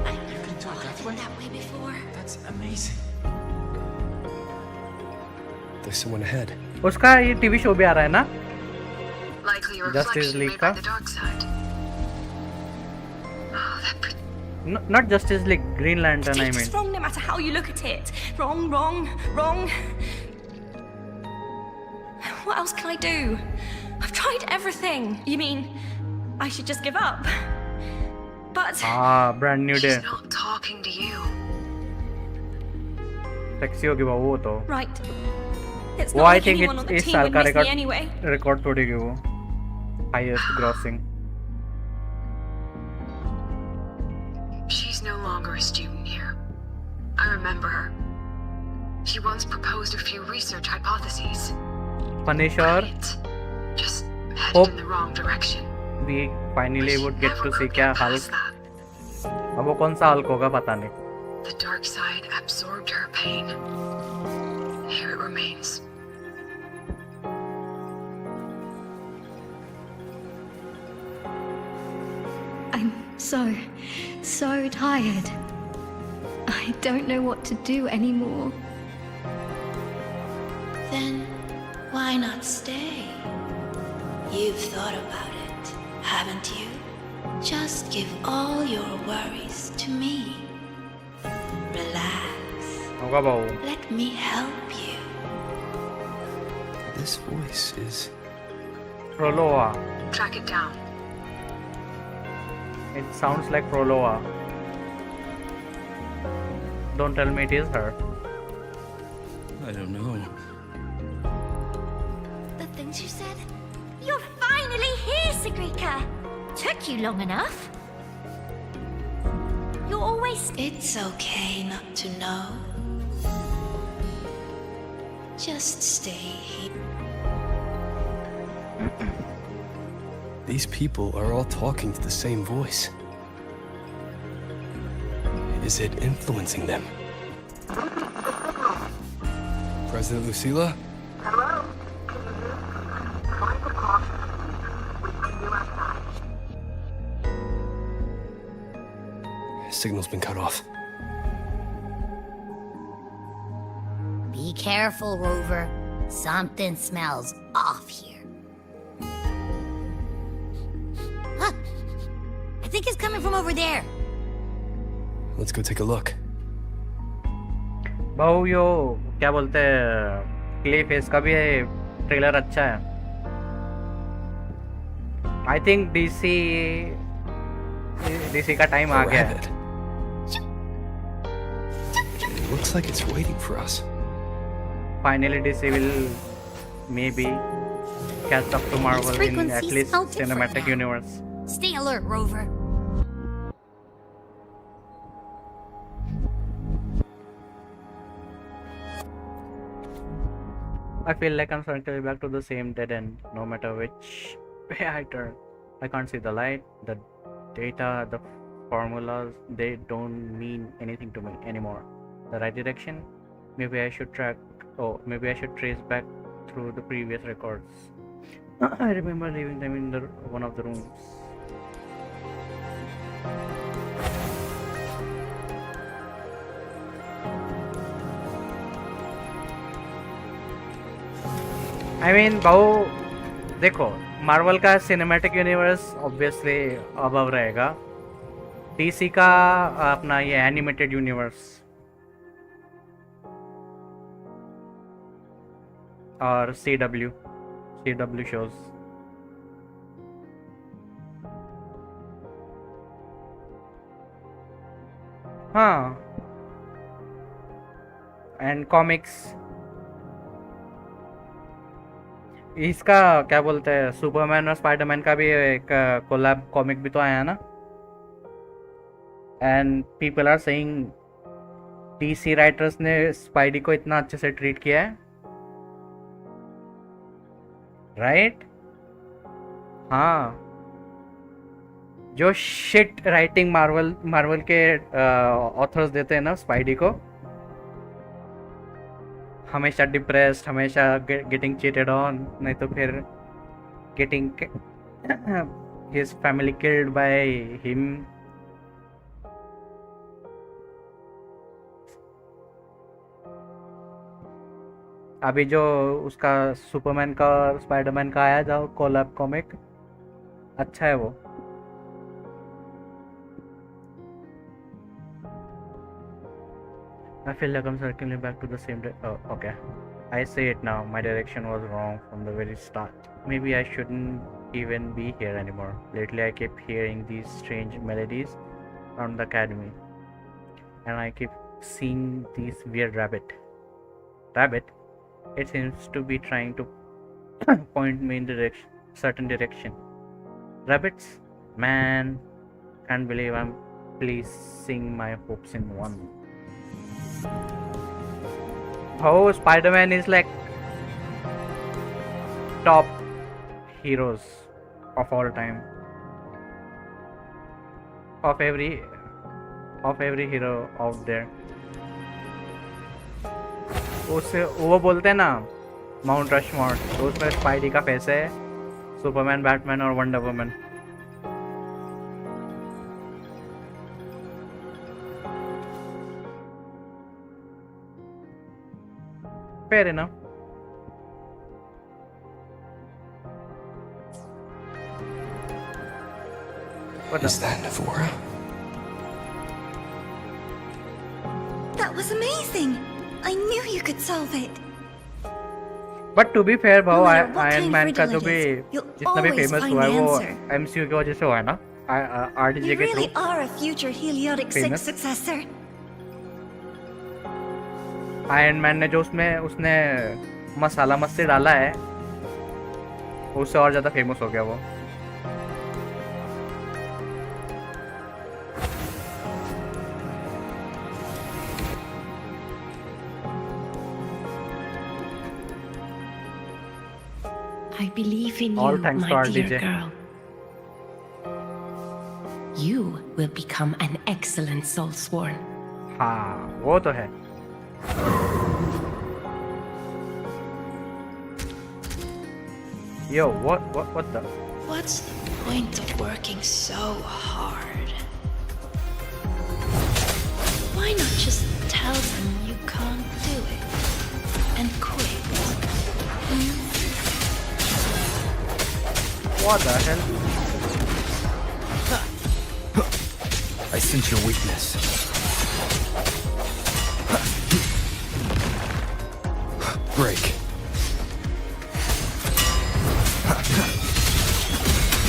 [SPEAKER 6] I've never thought of it that way before.
[SPEAKER 3] That's amazing.
[SPEAKER 8] There's someone ahead.
[SPEAKER 1] उसका ये टीवी शो भी आ रहा है ना
[SPEAKER 10] Likely a
[SPEAKER 1] Justice
[SPEAKER 10] reflection
[SPEAKER 1] League
[SPEAKER 10] made by
[SPEAKER 1] का?
[SPEAKER 10] the dark side. Oh, that
[SPEAKER 1] not Justice League, Green Lantern I
[SPEAKER 6] It's
[SPEAKER 1] mean.
[SPEAKER 6] wrong no matter how you look at it. Wrong, wrong, wrong. What else can I do? I've tried everything. You mean I should just give up? But
[SPEAKER 1] brand new day.
[SPEAKER 10] She's not talking to you.
[SPEAKER 1] Sexy होगी वो तो.
[SPEAKER 6] right. It's
[SPEAKER 1] वो
[SPEAKER 6] not
[SPEAKER 1] I
[SPEAKER 6] like
[SPEAKER 1] think
[SPEAKER 6] anyone on the
[SPEAKER 1] इस
[SPEAKER 6] team
[SPEAKER 1] साल
[SPEAKER 6] would
[SPEAKER 1] का
[SPEAKER 6] miss me anyway.
[SPEAKER 1] Record तोड़ेगी वो. Highest grossing.
[SPEAKER 10] She's no longer a student here. I remember her. She once proposed a few research hypotheses.
[SPEAKER 1] Punisher.
[SPEAKER 10] Just headed
[SPEAKER 1] Hope
[SPEAKER 10] in the wrong direction.
[SPEAKER 1] we finally would get to see क्या Hulk. अब वो कौन सा Hulk होगा पता नहीं.
[SPEAKER 10] The dark side absorbed her pain. Here it remains.
[SPEAKER 17] I'm so tired. I don't know what to do anymore.
[SPEAKER 4] Then why not stay? You've thought about it, haven't you? Just give all your worries to me. Relax.
[SPEAKER 1] होगा बाबू.
[SPEAKER 4] Let me help you.
[SPEAKER 3] This voice is...
[SPEAKER 1] Proloa.
[SPEAKER 10] Track it down.
[SPEAKER 1] It sounds like Proloa. Don't tell me it is her.
[SPEAKER 2] I don't know.
[SPEAKER 15] The things you said? You're finally here, Sigrika! Took you long enough. You're always...
[SPEAKER 4] It's okay not to know. Just stay here.
[SPEAKER 18] These people are all talking to the same voice. Is it influencing them? President Lucilla?
[SPEAKER 7] Hello? Can you hear me? Trying to caution you. We bring you outside.
[SPEAKER 18] Signal's been cut off.
[SPEAKER 15] Be careful, Rover. Something smells off here. Huh. I think it's coming from over there.
[SPEAKER 18] Let's go take a look.
[SPEAKER 1] भाऊ यो क्या बोलते हैं clay face का भी trailer अच्छा है. I think DC का time आ गया है.
[SPEAKER 18] It looks like it's waiting for us.
[SPEAKER 1] Finally DC will maybe catch up to Marvel in at least cinematic universe.
[SPEAKER 15] Stay alert, Rover.
[SPEAKER 1] I feel like I'm circling back to the same dead end, no matter which way I turn. I can't see the light, the data, the formulas, they don't mean anything to me anymore. The right direction? Maybe I should maybe I should trace back through the previous records. I remember leaving them in one of the rooms. I mean, भाऊ देखो Marvel का cinematic universe obviously above रहेगा. DC का अपना ये animated universe और CW shows. हाँ and comics. इसका क्या बोलते हैं सुपरमैन और स्पाइडरमैन का भी एक कोलैब कॉमिक भी तो आया है ना. And people are saying DC writers ने स्पाइडी को इतना अच्छे से ट्रीट किया है, राइट? हाँ, जो शिट राइटिंग मार्वल के ऑथर्स देते हैं ना स्पाइडी को, हमेशा डिप्रेस्ड, हमेशा गेटिंग चीटेड ऑन, नहीं तो फिर getting his family killed by him. अभी जो उसका सुपरमैन का और स्पाइडरमैन का आया जाओ कोलैब कॉमिक, अच्छा है वो. I feel like I'm circling back to the same day. Oh, okay. I say it now. My direction was wrong from the very start. Maybe I shouldn't even be here anymore. Lately, I keep hearing these strange melodies around the academy, and I keep seeing these weird rabbit. It seems to be trying to point me in certain direction. Rabbits, man, can't believe I'm placing my hopes in one. how Spider-Man is like top heroes of all time. Of every hero out there. उससे वो बोलते हैं ना mount Rushmore, तो उसमें spidey का face है, Superman, Batman और wonder woman. Fair enough. What
[SPEAKER 3] is that, Navora?
[SPEAKER 4] That was amazing! I knew you could solve it.
[SPEAKER 1] But to be fair, भाव
[SPEAKER 4] No matter what
[SPEAKER 1] iron
[SPEAKER 4] kind
[SPEAKER 1] man
[SPEAKER 4] of
[SPEAKER 1] का
[SPEAKER 4] riddle
[SPEAKER 1] जो
[SPEAKER 4] it
[SPEAKER 1] भी
[SPEAKER 4] is, you'll
[SPEAKER 1] जितना भी
[SPEAKER 4] always
[SPEAKER 1] famous
[SPEAKER 4] find
[SPEAKER 1] हुआ है
[SPEAKER 4] the
[SPEAKER 1] वो
[SPEAKER 4] answer.
[SPEAKER 1] MCU की वजह से हुआ है ना, RDJ
[SPEAKER 4] You
[SPEAKER 1] के through.
[SPEAKER 4] really are a future Heliotic 6
[SPEAKER 1] Famous.
[SPEAKER 4] successor.
[SPEAKER 1] Iron man ने जो उसने मसाला मस्ती डाला है, उससे और ज्यादा फेमस हो गया वो.
[SPEAKER 19] I believe in
[SPEAKER 1] All
[SPEAKER 19] you,
[SPEAKER 1] thanks to
[SPEAKER 19] my
[SPEAKER 1] our
[SPEAKER 19] dear
[SPEAKER 1] DJ.
[SPEAKER 19] girl. You will become an excellent soulsworn.
[SPEAKER 1] हाँ, वो तो है. Yo, what the?
[SPEAKER 6] What's the point of working so hard? Why not just tell them you can't do it and quit?
[SPEAKER 1] What the hell?
[SPEAKER 3] I sense your weakness. Break.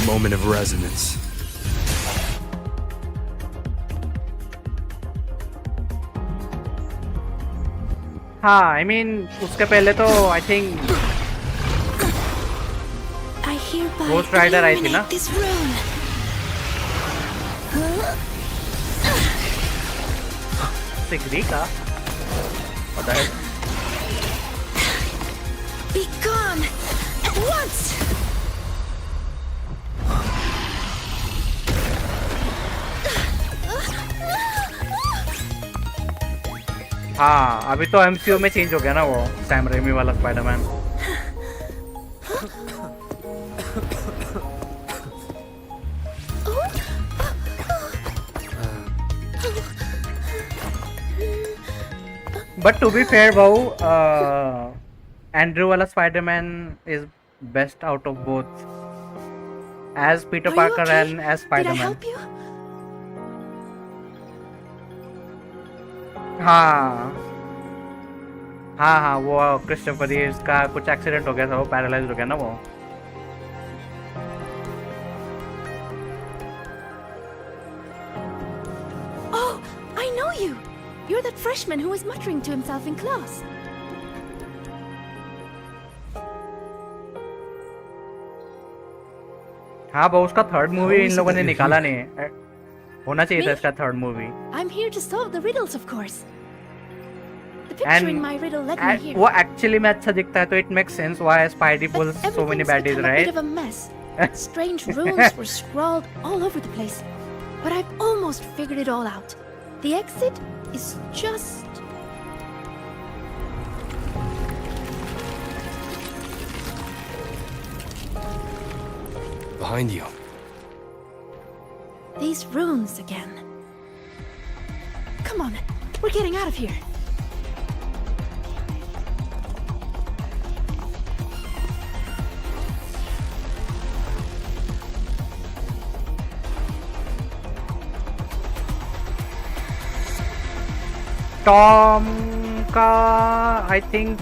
[SPEAKER 3] Moment of resonance.
[SPEAKER 1] हाँ, I mean उसके पहले तो I think
[SPEAKER 6] I hereby
[SPEAKER 1] Ghost Rider आई थी ना?
[SPEAKER 6] eliminate this rune.
[SPEAKER 1] Sigrika? What the hell?
[SPEAKER 6] Be gone at once.
[SPEAKER 1] हाँ, अभी तो MCU में चेंज हो गया ना वो सैम रेमी वाला Spiderman. But to be fair, भाऊ, Andrew वाला Spider-Man is best out of both, as Peter
[SPEAKER 6] Are you
[SPEAKER 1] Parker
[SPEAKER 6] okay?
[SPEAKER 1] and as
[SPEAKER 6] Did I
[SPEAKER 1] Spider-Man.
[SPEAKER 6] help you?
[SPEAKER 1] हाँ हाँ, वो क्रिस्टोफर रीव्स का कुछ एक्सीडेंट हो गया था, वो पैरालाइज्ड हो गया ना वो.
[SPEAKER 6] Oh, I know you. You're that freshman who was muttering to himself in class.
[SPEAKER 1] हाँ, वो उसका third movie
[SPEAKER 3] How
[SPEAKER 1] in
[SPEAKER 3] is it
[SPEAKER 1] लोगों
[SPEAKER 3] that
[SPEAKER 1] ने
[SPEAKER 3] you're
[SPEAKER 1] निकाला
[SPEAKER 3] here?
[SPEAKER 1] नहीं. होना चाहिए था
[SPEAKER 6] Me?
[SPEAKER 1] इसका third movie.
[SPEAKER 6] I'm here to solve the riddles, of course. The picture in my riddle led me here.
[SPEAKER 1] वो एक्चुअली में अच्छा दिखता है, तो it makes sense why Spidey pulls so many
[SPEAKER 6] Everything's
[SPEAKER 1] baddies,
[SPEAKER 6] become a
[SPEAKER 1] right?
[SPEAKER 6] bit of a mess. Strange runes were scrawled all over the place. But I've almost figured it all out. The exit is just...
[SPEAKER 3] Behind you.
[SPEAKER 6] these runes again. Come on, we're getting out of here.
[SPEAKER 1] Tom का I think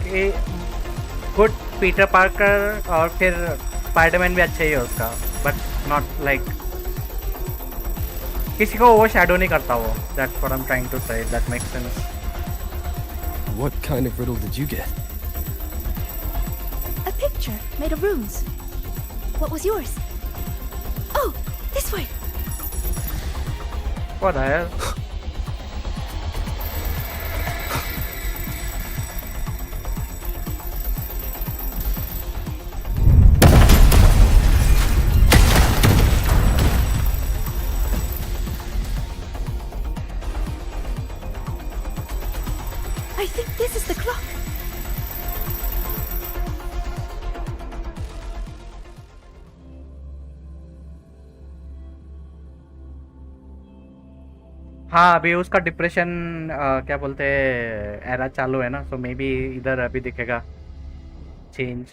[SPEAKER 1] good Peter Parker और फिर Spiderman भी अच्छा ही है उसका, but not like किसी को वो शैडो नहीं करता वो. That's what I am trying to say. That makes sense.
[SPEAKER 3] What kind of riddle did you get?
[SPEAKER 6] A picture made of runes. What was yours? Oh, this way.
[SPEAKER 1] What the hell?
[SPEAKER 6] I think this is the clock.
[SPEAKER 1] हाँ अभी उसका depression क्या बोलते हैं era चालू है ना, सो may be इधर अभी दिखेगा चेंज।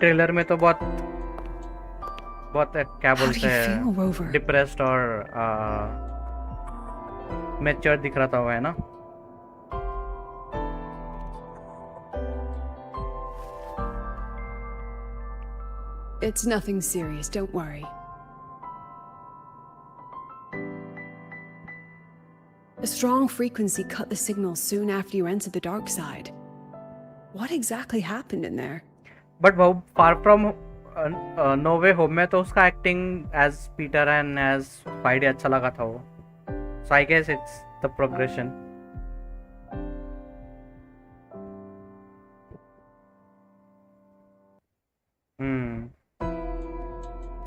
[SPEAKER 1] ट्रेलर में तो बहुत बहुत क्या बोलते हैं डिप्रेस्ड और मैच्योर दिख रहा था वो, है ना?
[SPEAKER 12] It's nothing serious, don't worry. A strong frequency cut the signal soon after you entered the dark side. What exactly happened in there?
[SPEAKER 1] But वो far from no way home में तो उसका acting as Peter and as Spidey अच्छा लगा था वो, so I guess it's the progression.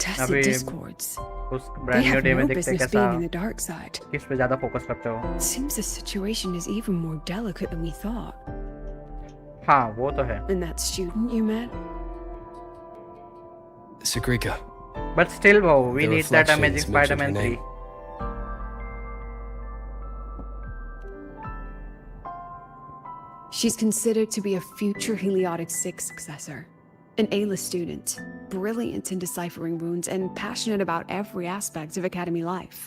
[SPEAKER 12] Tested discords.
[SPEAKER 1] उस
[SPEAKER 12] They
[SPEAKER 1] brand new
[SPEAKER 12] have
[SPEAKER 1] day में
[SPEAKER 12] no
[SPEAKER 1] देखते
[SPEAKER 12] business
[SPEAKER 1] कैसा
[SPEAKER 12] being in the dark side.
[SPEAKER 1] किस पे ज्यादा फोकस करते हो।
[SPEAKER 12] Seems the situation is even more delicate than we thought.
[SPEAKER 1] हाँ वो तो है।
[SPEAKER 12] And that student you met?
[SPEAKER 3] Sagrika.
[SPEAKER 1] But still, wow, we
[SPEAKER 3] The
[SPEAKER 1] need that amazing
[SPEAKER 3] reflections mentioned
[SPEAKER 1] Spider-Man
[SPEAKER 3] her
[SPEAKER 1] 3.
[SPEAKER 3] name.
[SPEAKER 12] She's considered to be a future Heliotic 6 successor. An A-list student, brilliant in deciphering runes and passionate about every aspect of Academy life.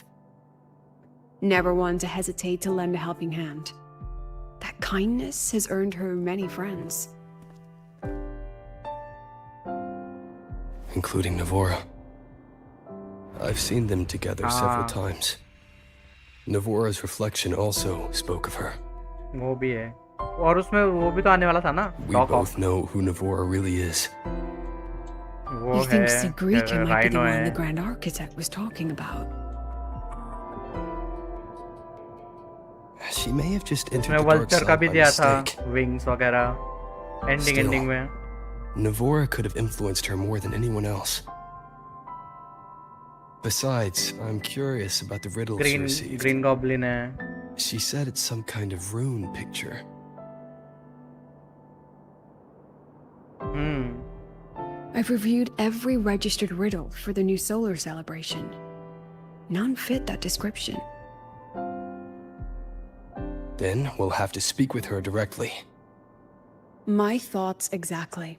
[SPEAKER 12] Never one to hesitate to lend a helping hand. That kindness has earned her many friends.
[SPEAKER 18] Including Navora. I've seen them together several
[SPEAKER 1] Ah.
[SPEAKER 18] times. Navora's reflection also spoke of her.
[SPEAKER 1] वो भी है और उसमें वो भी तो आने वाला था ना
[SPEAKER 18] We
[SPEAKER 1] Doc Ock।
[SPEAKER 18] both know who Navora really is.
[SPEAKER 1] वो
[SPEAKER 12] You think
[SPEAKER 1] है
[SPEAKER 12] Sagrika might be the
[SPEAKER 1] Rhino
[SPEAKER 12] one
[SPEAKER 1] है।
[SPEAKER 12] the Grand Architect was talking about?
[SPEAKER 18] She may have just
[SPEAKER 1] उसमें
[SPEAKER 18] entered the dark
[SPEAKER 1] वल्चर का
[SPEAKER 18] side
[SPEAKER 1] भी
[SPEAKER 18] by
[SPEAKER 1] दिया था
[SPEAKER 18] mistake.
[SPEAKER 1] Wings वगैरह ending
[SPEAKER 18] Still.
[SPEAKER 1] में।
[SPEAKER 18] Navora could have influenced her more than anyone else. Besides, I'm curious about the riddle she received.
[SPEAKER 1] Green goblin है।
[SPEAKER 18] She said it's some kind of rune picture.
[SPEAKER 12] I've reviewed every registered riddle for the new solar celebration. None fit that description.
[SPEAKER 18] Then we'll have to speak with her directly.
[SPEAKER 12] My thoughts exactly.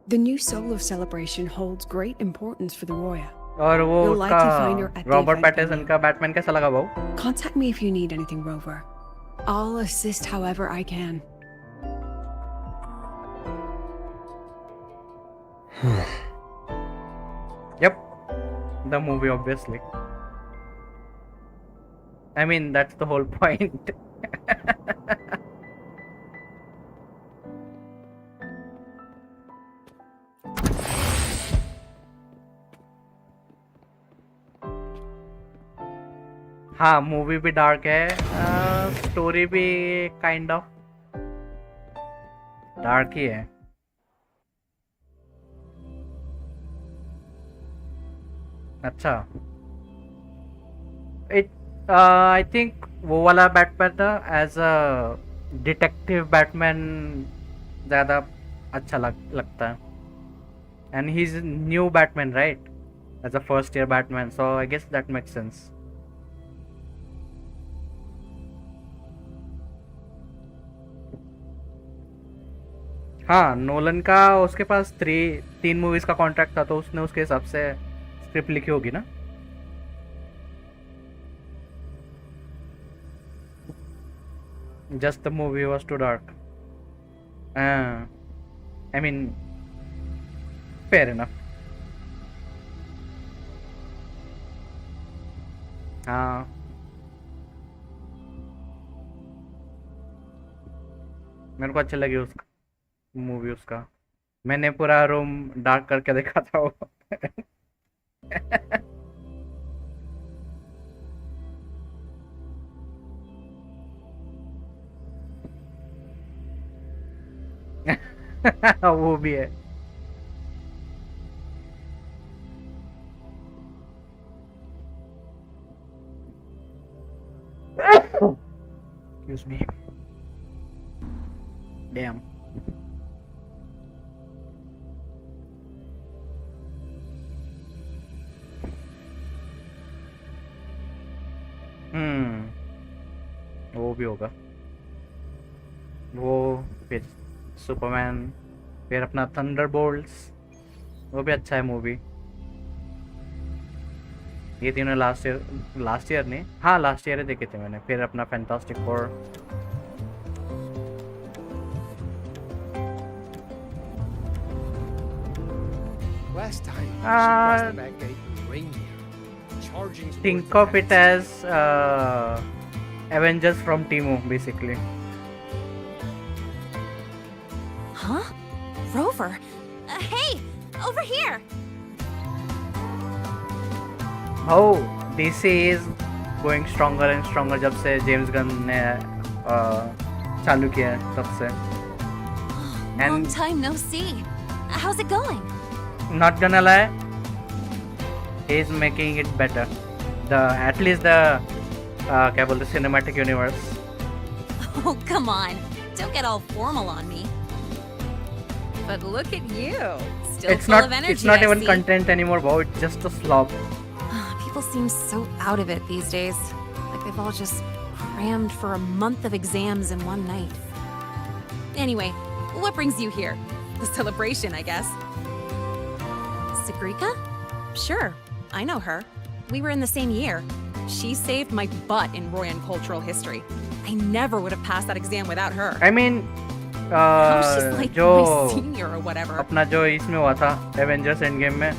[SPEAKER 12] The new solar celebration holds great importance for the Roya.
[SPEAKER 1] और वो
[SPEAKER 12] You'll likely find her
[SPEAKER 1] उसका
[SPEAKER 12] at the
[SPEAKER 1] Robert
[SPEAKER 12] event
[SPEAKER 1] Pattinson
[SPEAKER 12] venue.
[SPEAKER 1] का Batman कैसा लगा भाऊ?
[SPEAKER 12] Contact me if you need anything, Rover. I'll assist however I can.
[SPEAKER 1] Yep, the movie obviously. I mean that's the whole point. हाँ movie भी dark है, story भी kind of dark ही है। अच्छा इट आई थिंक वो वाला Batman था as a detective Batman ज़्यादा अच्छा लगता है and he is new Batman right as a first year Batman, so I guess that makes sense. हाँ नोलन का उसके पास तीन मूवीज का कॉन्ट्रैक्ट था तो उसने उसके हिसाब से स्क्रिप्ट लिखी होगी ना। Just the movie was too dark. I mean fair enough. हाँ मेरे को अच्छी लगी उसका मूवी उसका। मैंने पूरा रूम डार्क करके देखा था वो। वो भी है। Excuse me. Damn. वो भी होगा, वो फिर सुपरमैन, फिर अपना थंडरबोल्ट्स, वो भी अच्छा है मूवी। ये तीनों लास्ट ईयर नहीं, हाँ लास्ट ईयर ही देखे थे मैंने। फिर अपना fantastic four.
[SPEAKER 18] Last time, she crossed the back gate with reindeer, charging towards
[SPEAKER 1] Think
[SPEAKER 18] the
[SPEAKER 1] of it as Avengers from Timo, basically.
[SPEAKER 20] Huh? Rover? Hey! Over here!
[SPEAKER 1] Oh, DC is going stronger and stronger जब से James Gunn ने चालू किया है तब से।
[SPEAKER 20] Long time no see. How's it going?
[SPEAKER 1] Not gonna lie, he's making it better. At least the क्या बोलते cinematic universe.
[SPEAKER 20] Oh, come on. Don't get all formal on me. But look at you. Still
[SPEAKER 1] It's
[SPEAKER 20] full
[SPEAKER 1] not.
[SPEAKER 20] of energy,
[SPEAKER 1] It's not
[SPEAKER 20] I
[SPEAKER 1] even
[SPEAKER 20] see.
[SPEAKER 1] content anymore, bro. It's just a slop.
[SPEAKER 20] People seem so out of it these days. Like they've all just crammed for a month of exams in one night. Anyway, what brings you here? The celebration, I guess. Sigrika? Sure, I know her. We were in the same year. She saved my butt in Royan cultural history. I never would have passed that exam without her.
[SPEAKER 1] I mean,
[SPEAKER 20] She's like
[SPEAKER 1] जो
[SPEAKER 20] my senior or whatever.
[SPEAKER 1] अपना जो इसमें हुआ था Avengers Endgame में,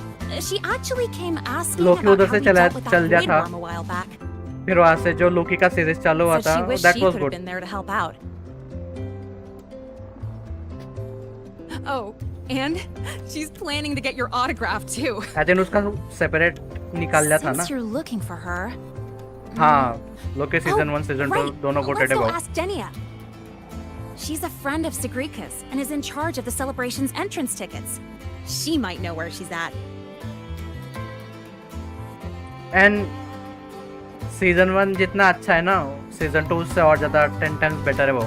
[SPEAKER 20] She actually came asking
[SPEAKER 1] Loki
[SPEAKER 20] about
[SPEAKER 1] उधर
[SPEAKER 20] how
[SPEAKER 1] से
[SPEAKER 20] we
[SPEAKER 1] चला
[SPEAKER 20] dealt with that
[SPEAKER 1] चल जा
[SPEAKER 20] void
[SPEAKER 1] था।
[SPEAKER 20] worm a while back.
[SPEAKER 1] फिर वहाँ से जो लोकी का सीरीज चालू हुआ
[SPEAKER 20] Said
[SPEAKER 1] था,
[SPEAKER 20] she wished
[SPEAKER 1] that
[SPEAKER 20] she
[SPEAKER 1] was
[SPEAKER 20] could have
[SPEAKER 1] good.
[SPEAKER 20] been there to help out. Oh, and she's planning to get your autograph too.
[SPEAKER 1] I think उसका separate निकाल लिया था ना?
[SPEAKER 20] Since you're looking for her.
[SPEAKER 1] हाँ, लोकी season 1, season 2
[SPEAKER 20] Right.
[SPEAKER 1] दोनों
[SPEAKER 20] Let's
[SPEAKER 1] voted
[SPEAKER 20] go
[SPEAKER 1] about.
[SPEAKER 20] ask Denia. She's a friend of Sigrika's and is in charge of the celebration's entrance tickets. She might know where she's at.
[SPEAKER 1] And season 1 जितना अच्छा है ना, season 2 उससे और ज़्यादा 10 times better है वो।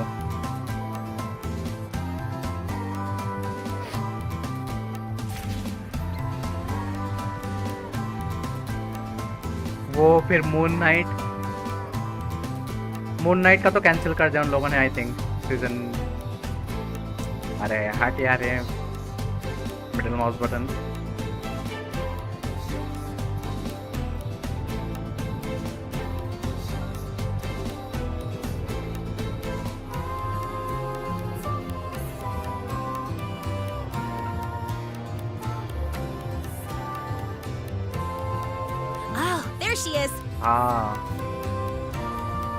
[SPEAKER 1] वो फिर मून नाइट का तो कैंसिल कर दिया उन लोगों ने, आई थिंक सीजन। अरे हट यार, ये middle mouse button.
[SPEAKER 20] Oh, there she is.
[SPEAKER 1] हाँ,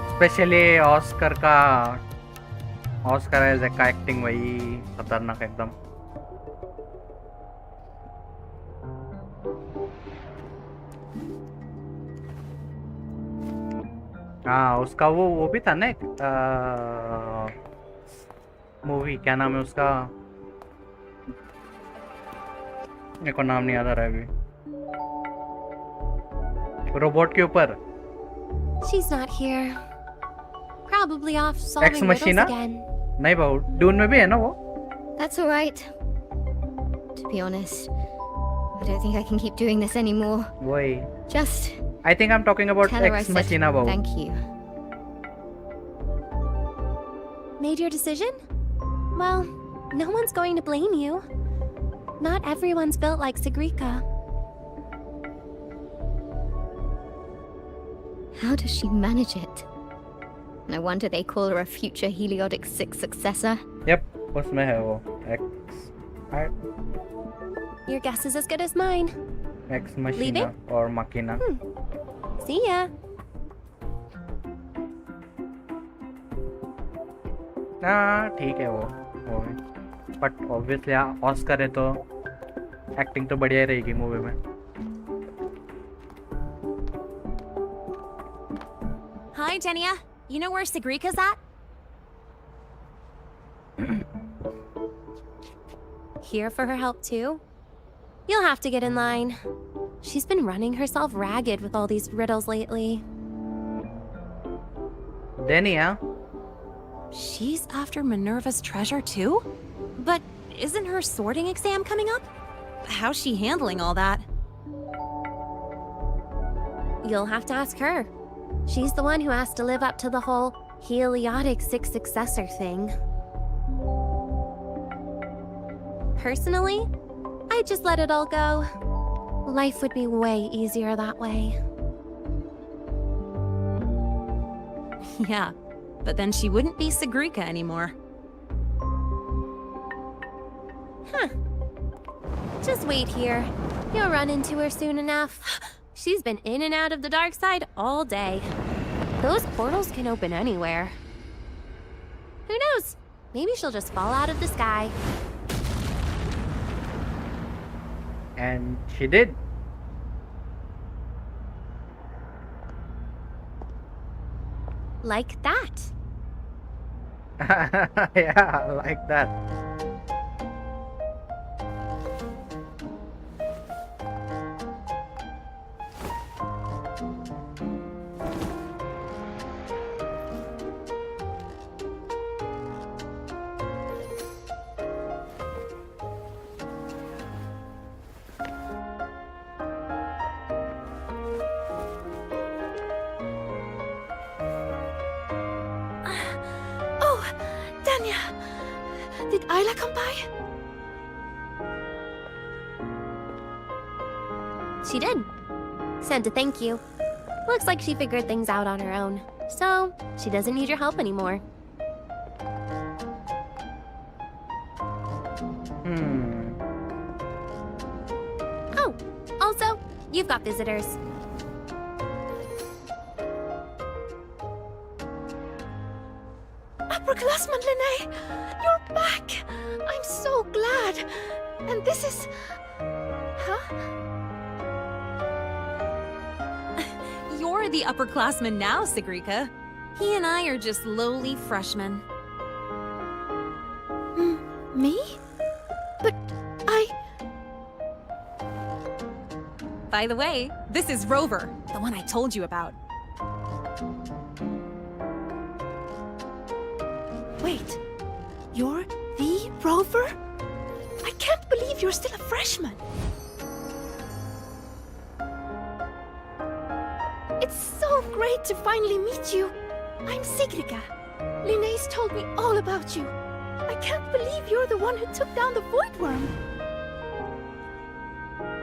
[SPEAKER 1] स्पेशली ऑस्कर आइजैक का एक्टिंग वही खतरनाक एकदम। हाँ, उसका वो भी था ना एक मूवी, क्या नाम है उसका, मेरे को नाम नहीं याद आ रहा है अभी, रोबोट के ऊपर।
[SPEAKER 21] She's not here. Probably off solving
[SPEAKER 1] x
[SPEAKER 21] riddles
[SPEAKER 1] मशीना
[SPEAKER 21] again.
[SPEAKER 1] नहीं बाबू, डून में भी है ना वो।
[SPEAKER 21] That's alright. To be honest, I don't think I can keep doing this anymore.
[SPEAKER 1] वही।
[SPEAKER 21] Just
[SPEAKER 1] I think I'm talking about
[SPEAKER 21] tell her I
[SPEAKER 1] Ex
[SPEAKER 21] said
[SPEAKER 1] Machina Babu.
[SPEAKER 21] thank you. Made your decision? Well, no one's going to blame you. Not everyone's built like Sigrika. How does she manage it? No wonder they call her a future Heliodic 6 successor.
[SPEAKER 1] Yep, उसमें है वो Ex
[SPEAKER 21] Your guess is as good as mine.
[SPEAKER 1] Machina
[SPEAKER 21] Leaving?
[SPEAKER 1] और Machina।
[SPEAKER 21] See ya.
[SPEAKER 1] हाँ ठीक है वो भी, but obviously Oscar है तो एक्टिंग तो बढ़िया ही रहेगी मूवी में।
[SPEAKER 20] Hi, Denia. You know where Sigrika's at?
[SPEAKER 21] Here for her help too? You'll have to get in line. She's been running herself ragged with all these riddles lately.
[SPEAKER 1] Denia,
[SPEAKER 20] She's after Minerva's treasure too? But isn't her sorting exam coming up? How's she handling all that?
[SPEAKER 21] You'll have to ask her. She's the one who has to live up to the whole Heliotic Six Successor thing. Personally, I'd just let it all go. Life would be way easier that way.
[SPEAKER 20] Yeah, but then she wouldn't be Sigrika anymore.
[SPEAKER 21] Huh. Just wait here. You'll run into her soon enough. She's been in and out of the dark side all day. Those portals can open anywhere. Who knows? Maybe she'll just fall out of the sky.
[SPEAKER 1] And she did.
[SPEAKER 21] Like that.
[SPEAKER 1] Yeah, like that.
[SPEAKER 6] Oh, Danya! Did Isla come by?
[SPEAKER 21] She did. Sent a thank you. Looks like she figured things out on her own. So, she doesn't need your help anymore. Oh, also, you've got visitors.
[SPEAKER 6] Upperclassman Linnae! You're back! I'm so glad! And this is... Huh?
[SPEAKER 20] You're the upperclassman now, Sigrika. He and I are just lowly freshmen.
[SPEAKER 6] Me? But I...
[SPEAKER 20] By the way, this is Rover, the one I told you about.
[SPEAKER 6] Wait, you're the Rover? I can't believe you're still a freshman. It's so great to finally meet you. I'm Sigrika. Linnaeus told me all about you. I can't believe you're the one who took down the Void Worm.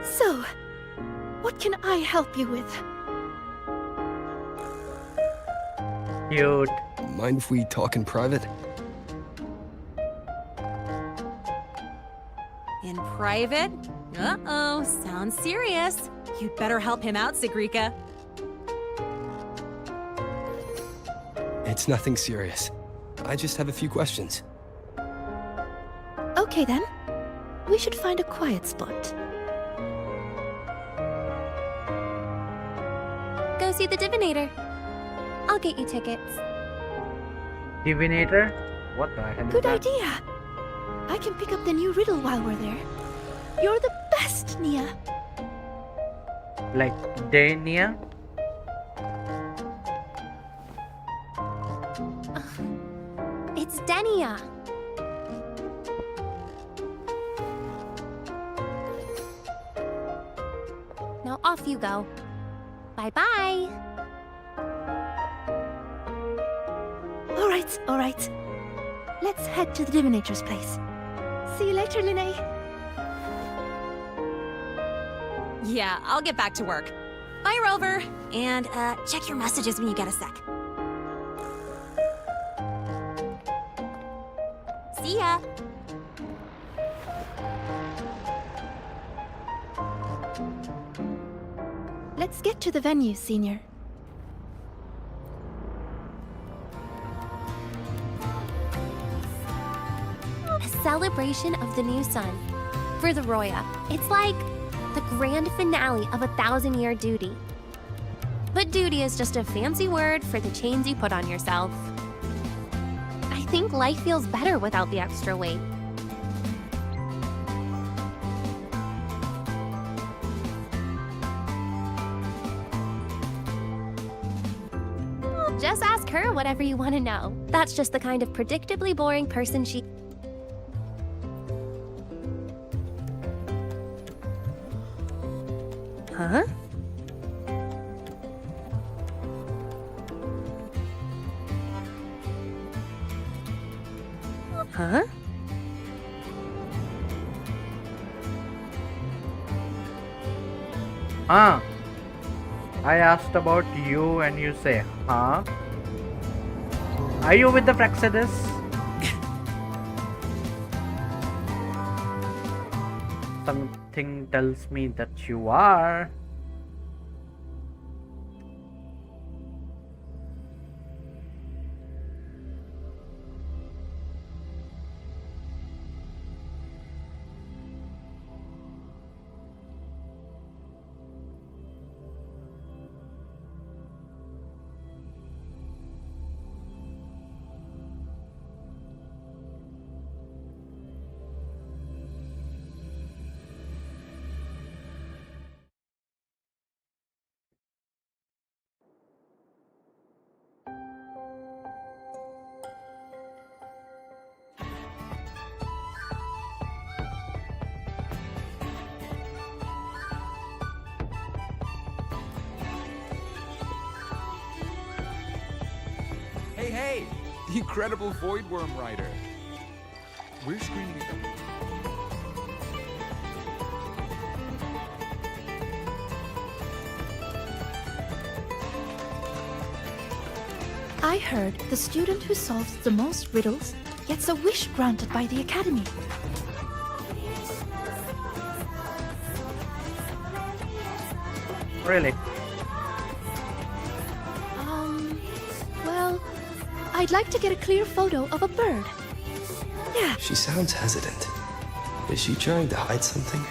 [SPEAKER 6] So, what can I help you with?
[SPEAKER 1] Cute.
[SPEAKER 3] Mind if we talk in private?
[SPEAKER 20] In private? Uh-oh, sounds serious. You'd better help him out, Sigrika.
[SPEAKER 3] It's nothing serious. I just have a few questions.
[SPEAKER 6] Okay then. We should find a quiet spot.
[SPEAKER 21] Go see the Divinator. I'll get you tickets.
[SPEAKER 1] Divinator? What the hell is
[SPEAKER 6] Good
[SPEAKER 1] that?
[SPEAKER 6] idea. I can pick up the new riddle while we're there. You're the best, Nia.
[SPEAKER 1] Like Dania?
[SPEAKER 21] It's Denia. Now off you go. Bye-bye.
[SPEAKER 6] All right. Let's head to the Divinator's place. See you later, Linnae.
[SPEAKER 20] Yeah, I'll get back to work. Bye, Rover. And, check your messages when you get a sec. See ya.
[SPEAKER 6] Let's get to the venue, Senior.
[SPEAKER 21] A celebration of the new sun. For the Roya, it's like the grand finale of a 1,000-year duty. But duty is just a fancy word for the chains you put on yourself. I think life feels better without the extra weight. Just ask her whatever you want to know. That's just the kind of predictably boring person she... Huh? Huh?
[SPEAKER 1] Huh? I asked about you and you say, huh? Are you with the Praxedis? Something tells me that you are.
[SPEAKER 2] Hey! The incredible Void Worm Rider. We're screening it.
[SPEAKER 6] I heard the student who solves the most riddles gets a wish granted by the Academy.
[SPEAKER 1] Really?
[SPEAKER 6] Well, I'd like to get a clear photo of a bird. Yeah.
[SPEAKER 3] She sounds hesitant. Is she trying to hide something?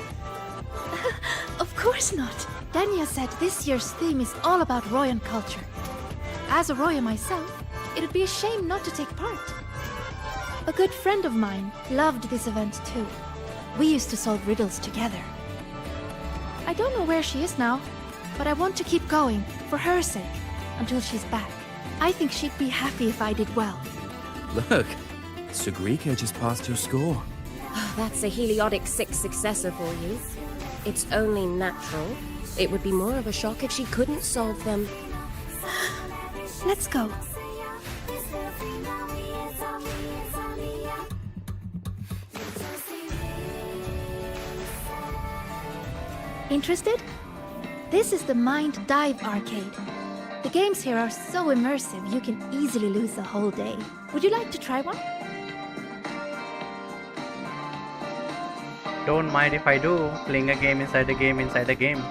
[SPEAKER 6] Of course not. Dania said this year's theme is all about Royan culture. As a Roya myself, it'd be a shame not to take part. A good friend of mine loved this event too. We used to solve riddles together. I don't know where she is now, but I want to keep going, for her sake, until she's back. I think she'd be happy if I did well.
[SPEAKER 2] Look, Sagrika just passed her score.
[SPEAKER 19] That's a Heliotic 6 successor for you. It's only natural. It would be more of a shock if she couldn't solve them.
[SPEAKER 6] Let's go. Interested? This is the Mind Dive Arcade. The games here are so immersive you can easily lose the whole day. Would you like to try one?
[SPEAKER 1] Don't mind if I do. Playing a game inside a game inside a game.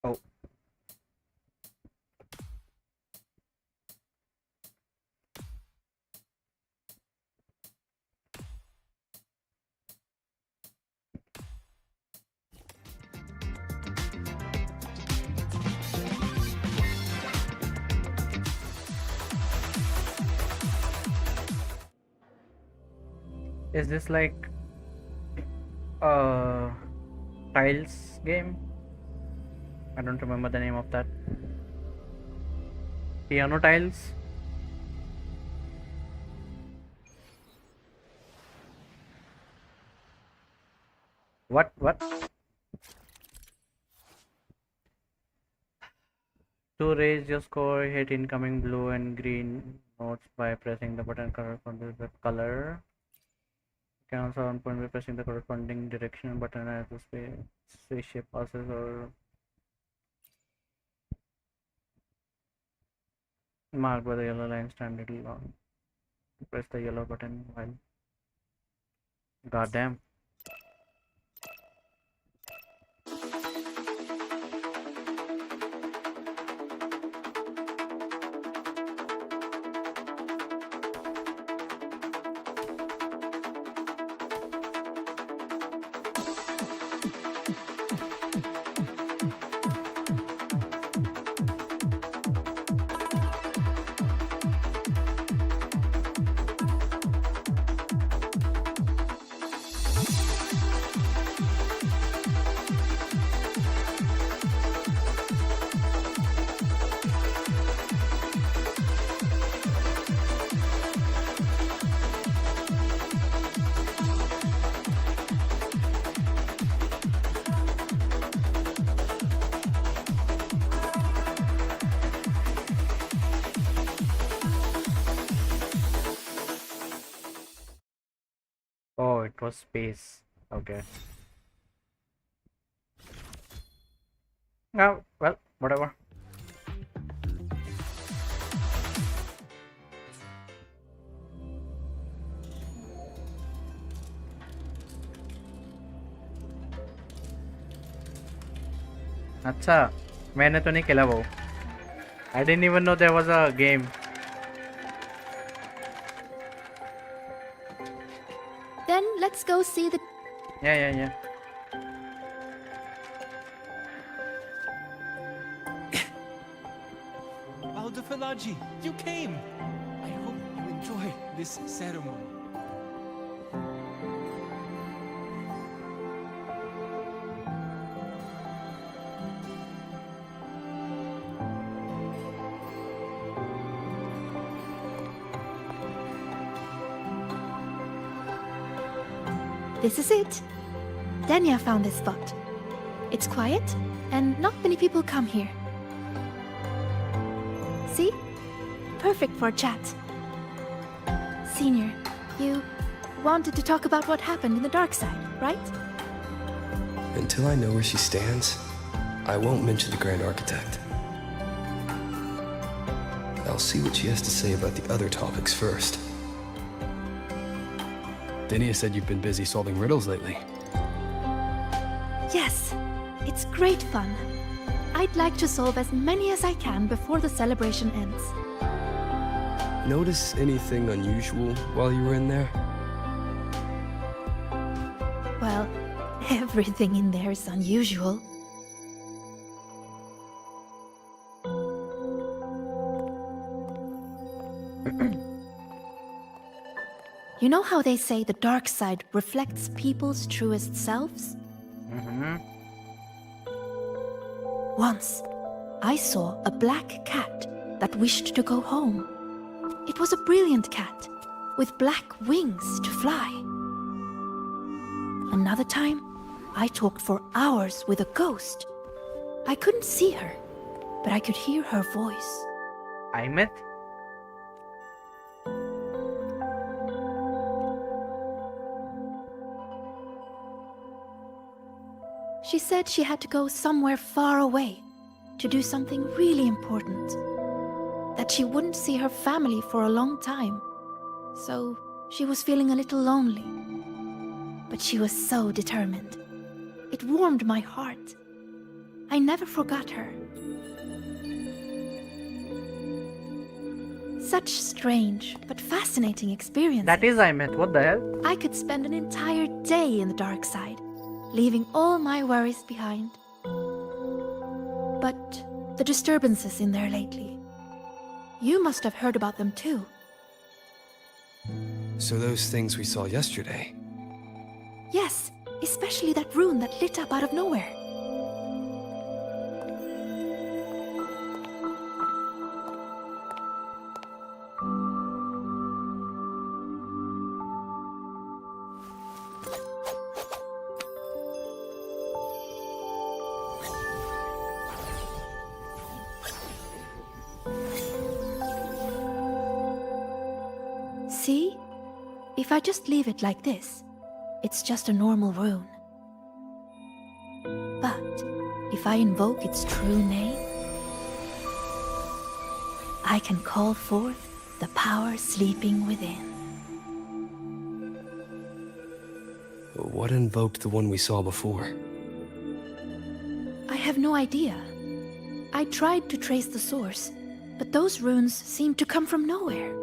[SPEAKER 1] Oh. Is this like a tiles game? I don't remember the name of that. Piano tiles? What? To raise your score, hit incoming blue and green notes by pressing the button corresponding to the color. You can also earn points by pressing the corresponding direction button as the spaceship passes or marked by the yellow line, stand little long. Press the yellow button while. Goddamn. Oh, it was space. Okay. Oh, well, whatever. अच्छा, मैंने तो नहीं खेला वो. I didn't even know there was a game.
[SPEAKER 6] Then let's go see the...
[SPEAKER 1] Yeah.
[SPEAKER 18] Aldefalaji, you came! I hope you enjoy this ceremony.
[SPEAKER 6] This is it. Danya found this spot. It's quiet, and not many people come here. See? Perfect for a chat. Senior, you wanted to talk about what happened in the dark side, right?
[SPEAKER 3] Until I know where she stands, I won't mention the Grand Architect. I'll see what she has to say about the other topics first.
[SPEAKER 9] Denia said you've been busy solving riddles lately.
[SPEAKER 6] Yes, it's great fun. I'd like to solve as many as I can before the celebration ends.
[SPEAKER 3] Notice anything unusual while you were in there?
[SPEAKER 6] Well, everything in there is unusual. You know how they say the dark side reflects people's truest selves? Once, I saw a black cat that wished to go home. It was a brilliant cat, with black wings to fly. Another time, I talked for hours with a ghost. I couldn't see her, but I could hear her voice.
[SPEAKER 1] Ahmed?
[SPEAKER 6] She said she had to go somewhere far away to do something really important. That she wouldn't see her family for a long time. So she was feeling a little lonely. But she was so determined. It warmed my heart. I never forgot her. Such strange but fascinating experiences.
[SPEAKER 1] That is Ahmed. What the hell?
[SPEAKER 6] I could spend an entire day in the dark side, leaving all my worries behind. But the disturbances in there lately, you must have heard about them too.
[SPEAKER 3] So those things we saw yesterday.
[SPEAKER 6] Yes, especially that rune that lit up out of nowhere. See? If I just leave it like this, it's just a normal rune. But if I invoke its true name, I can call forth the power sleeping within.
[SPEAKER 3] What invoked the one we saw before?
[SPEAKER 6] I have no idea. I tried to trace the source, but those runes seem to come from nowhere.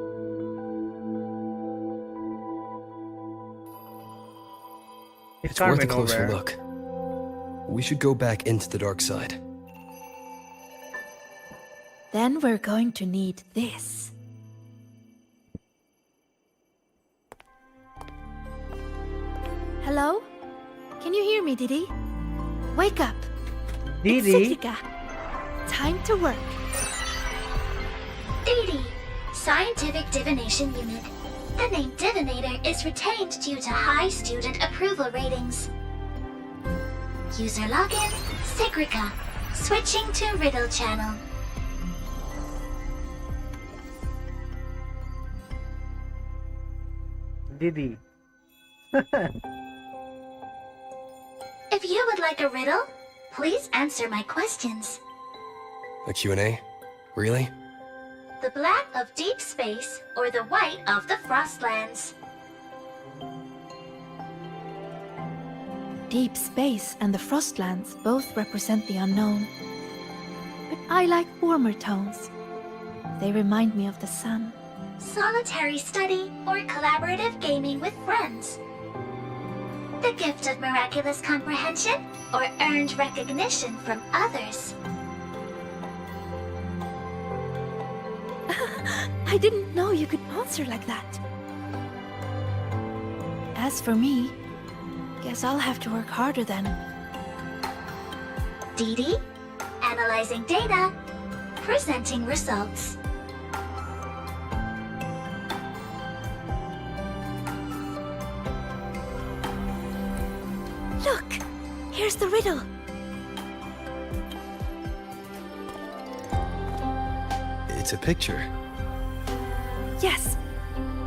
[SPEAKER 3] It's worth a closer look. We should go back into the dark side.
[SPEAKER 6] Then we're going to need this. Hello? Can you hear me, Didi? Wake up.
[SPEAKER 1] Didi?
[SPEAKER 6] It's Citrica. Time to work.
[SPEAKER 7] DD, Scientific Divination Unit. The name Divinator is retained due to high student approval ratings. User login, Citrica. Switching to Riddle Channel.
[SPEAKER 1] Didi.
[SPEAKER 7] If you would like a riddle, please answer my questions.
[SPEAKER 3] A Q&A? Really?
[SPEAKER 7] The black of deep space or the white of the Frostlands?
[SPEAKER 6] Deep space and the Frostlands both represent the unknown. But I like warmer tones. They remind me of the sun.
[SPEAKER 7] Solitary study or collaborative gaming with friends? The gift of miraculous comprehension or earned recognition from others?
[SPEAKER 6] I didn't know you could answer like that. As for me, guess I'll have to work harder then.
[SPEAKER 7] Dee Dee, analyzing data, presenting results.
[SPEAKER 6] Look! Here's the riddle.
[SPEAKER 3] It's a picture.
[SPEAKER 6] Yes,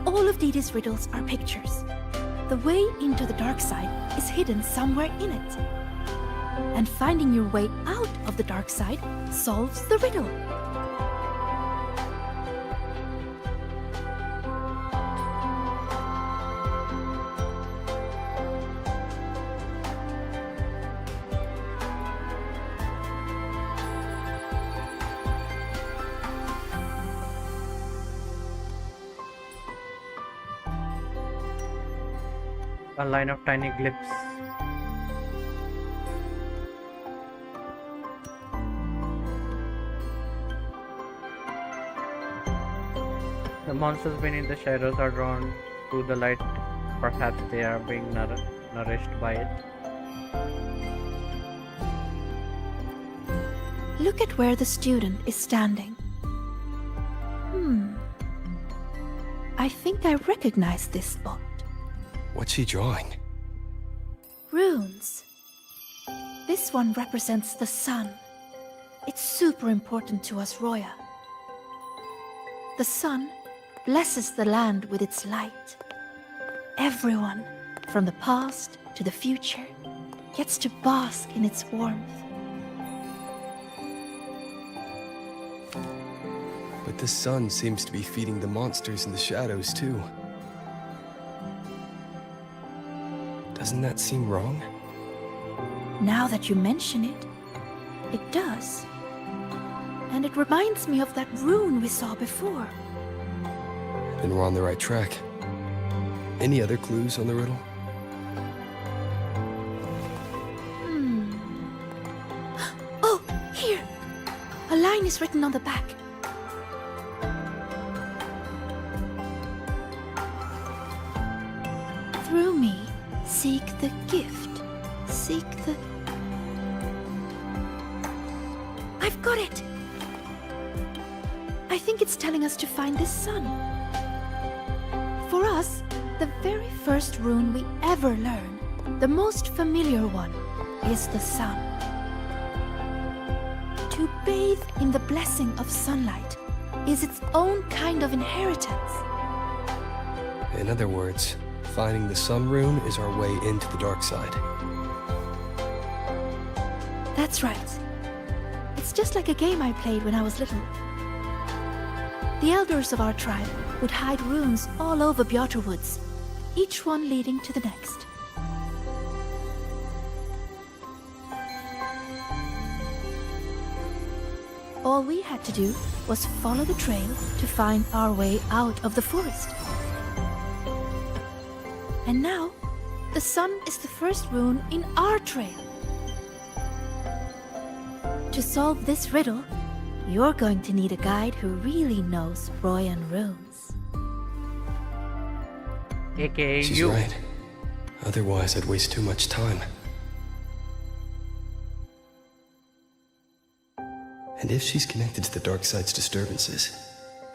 [SPEAKER 6] all of Dee Dee's riddles are pictures. The way into the dark side is hidden somewhere in it. And finding your way out of the dark side solves the riddle.
[SPEAKER 1] A line of tiny glyphs. The monsters beneath the shadows are drawn to the light. Perhaps they are being nourished by it.
[SPEAKER 6] Look at where the student is standing. I think I recognize this spot.
[SPEAKER 3] What's she drawing?
[SPEAKER 6] Runes. This one represents the sun. It's super important to us, Roya. The sun blesses the land with its light. Everyone, from the past to the future, gets to bask in its warmth.
[SPEAKER 3] But the sun seems to be feeding the monsters in the shadows, too. Doesn't that seem wrong?
[SPEAKER 6] Now that you mention it, it does. And it reminds me of that rune we saw before.
[SPEAKER 3] Then we're on the right track. Any other clues on the riddle?
[SPEAKER 6] Oh, here! A line is written on the back. Through me, seek the gift. Seek the... I've got it! I think it's telling us to find this sun. For us, the very first rune we ever learn, the most familiar one, is the sun. To bathe in the blessing of sunlight is its own kind of inheritance.
[SPEAKER 3] In other words, finding the sun rune is our way into the dark side.
[SPEAKER 6] That's right. It's just like a game I played when I was little. The elders of our tribe would hide runes all over Bjotr Woods, each one leading to the next. All we had to do was follow the trail to find our way out of the forest. And now, the sun is the first rune in our trail. To solve this riddle, you're going to need a guide who really knows Royan runes.
[SPEAKER 1] AKA
[SPEAKER 3] She's
[SPEAKER 1] you.
[SPEAKER 3] right. Otherwise, I'd waste too much time. And if she's connected to the dark side's disturbances,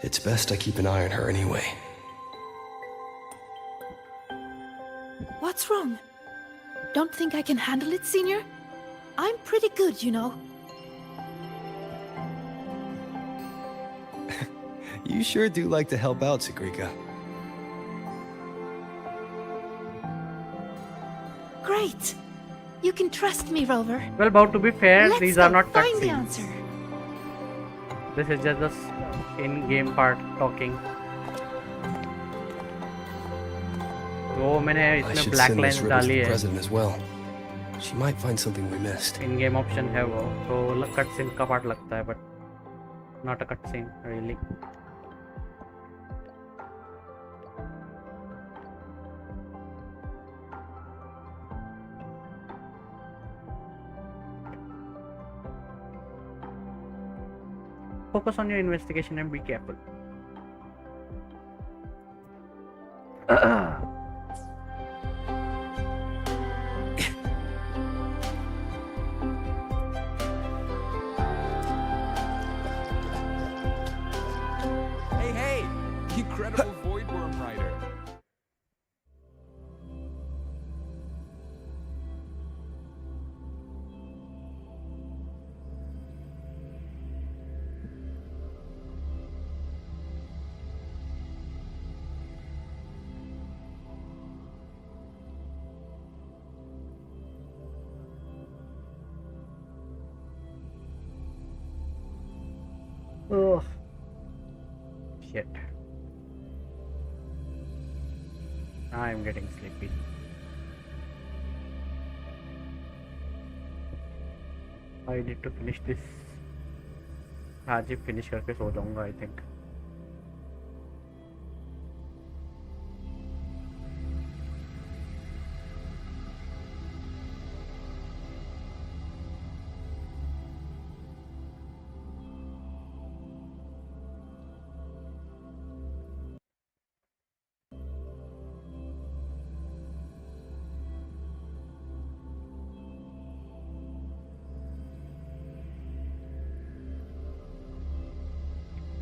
[SPEAKER 3] it's best I keep an eye on her anyway.
[SPEAKER 6] What's wrong? Don't think I can handle it, Senior? I'm pretty good, you know.
[SPEAKER 3] You sure do like to help out, Sagrika.
[SPEAKER 6] Great. You can trust me, Rover.
[SPEAKER 1] Well, about to be fair,
[SPEAKER 6] Let's
[SPEAKER 1] these
[SPEAKER 6] go
[SPEAKER 1] are not
[SPEAKER 6] find the
[SPEAKER 1] cutscenes.
[SPEAKER 6] answer.
[SPEAKER 1] This is just the in-game part talking. वो मैंने
[SPEAKER 3] I
[SPEAKER 1] इसमें
[SPEAKER 3] should
[SPEAKER 1] black
[SPEAKER 3] send this
[SPEAKER 1] lines
[SPEAKER 3] riddle to
[SPEAKER 1] डाली
[SPEAKER 3] the
[SPEAKER 1] है.
[SPEAKER 3] president as well. She might find something we missed.
[SPEAKER 1] In-game option है वो, तो cutscene का part लगता है, but not a cutscene really. Focus on your investigation and be careful.
[SPEAKER 2] Hey! Incredible Voidworm Rider.
[SPEAKER 1] Oh shit. I'm getting sleepy. I need to finish this. आज ही finish करके सो जाऊंगा I think.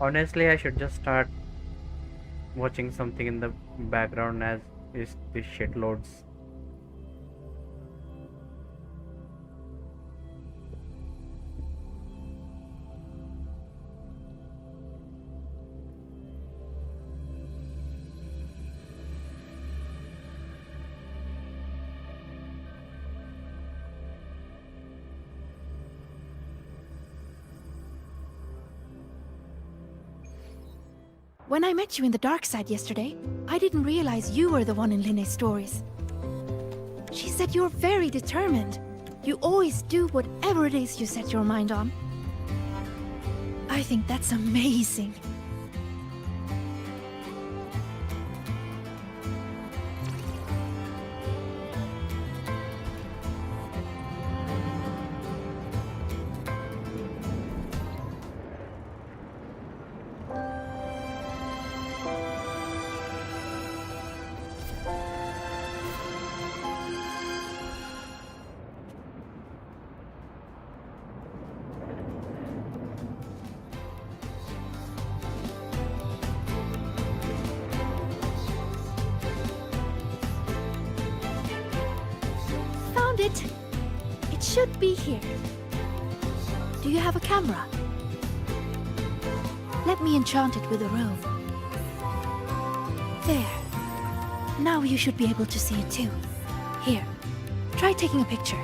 [SPEAKER 1] Honestly, I should just start watching something in the background as this shit loads.
[SPEAKER 6] When I met you in the dark side yesterday, I didn't realize you were the one in Linne's stories. She said you're very determined. You always do whatever it is you set your mind on. I think that's amazing. Found it. It should be here. Do you have a camera? Let me enchant it with a robe. There. Now you should be able to see it too. Here, try taking a picture.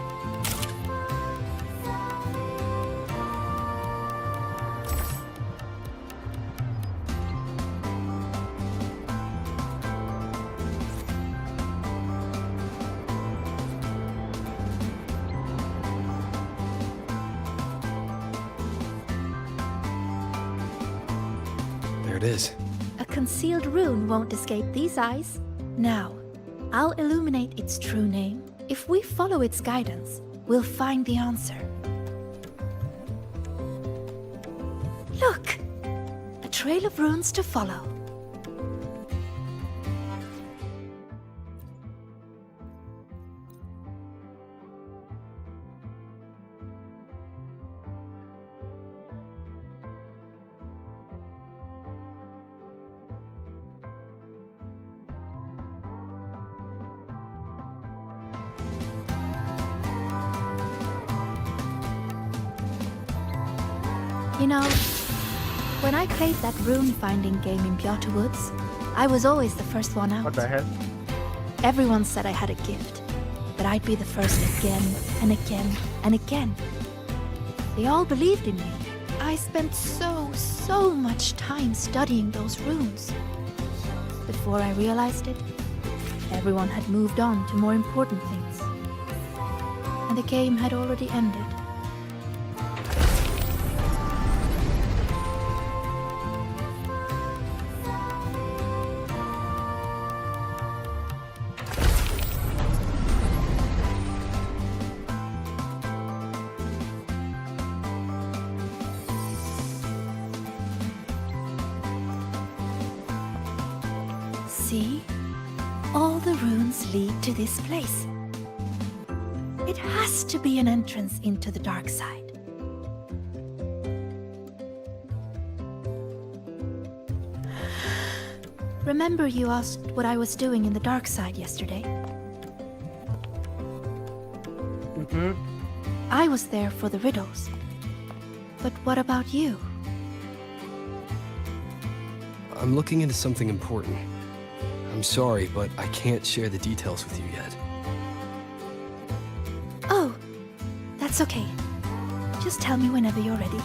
[SPEAKER 3] There it is.
[SPEAKER 6] A concealed rune won't escape these eyes. Now, I'll illuminate its true name. If we follow its guidance, we'll find the answer. Look! A trail of runes to follow. You know, when I played that rune-finding game in Bjorta Woods, I was always the first one out.
[SPEAKER 1] What the hell?
[SPEAKER 6] Everyone said I had a gift. that I'd be the first again and again and again. They all believed in me. I spent so much time studying those runes. Before I realized it, everyone had moved on to more important things. And the game had already ended. See? All the runes lead to this place. It has to be an entrance into the dark side. Remember you asked what I was doing in the dark side yesterday? I was there for the riddles. But what about you?
[SPEAKER 3] I'm looking into something important. I'm sorry, but I can't share the details with you yet.
[SPEAKER 6] Oh, that's okay. Just tell me whenever you're ready.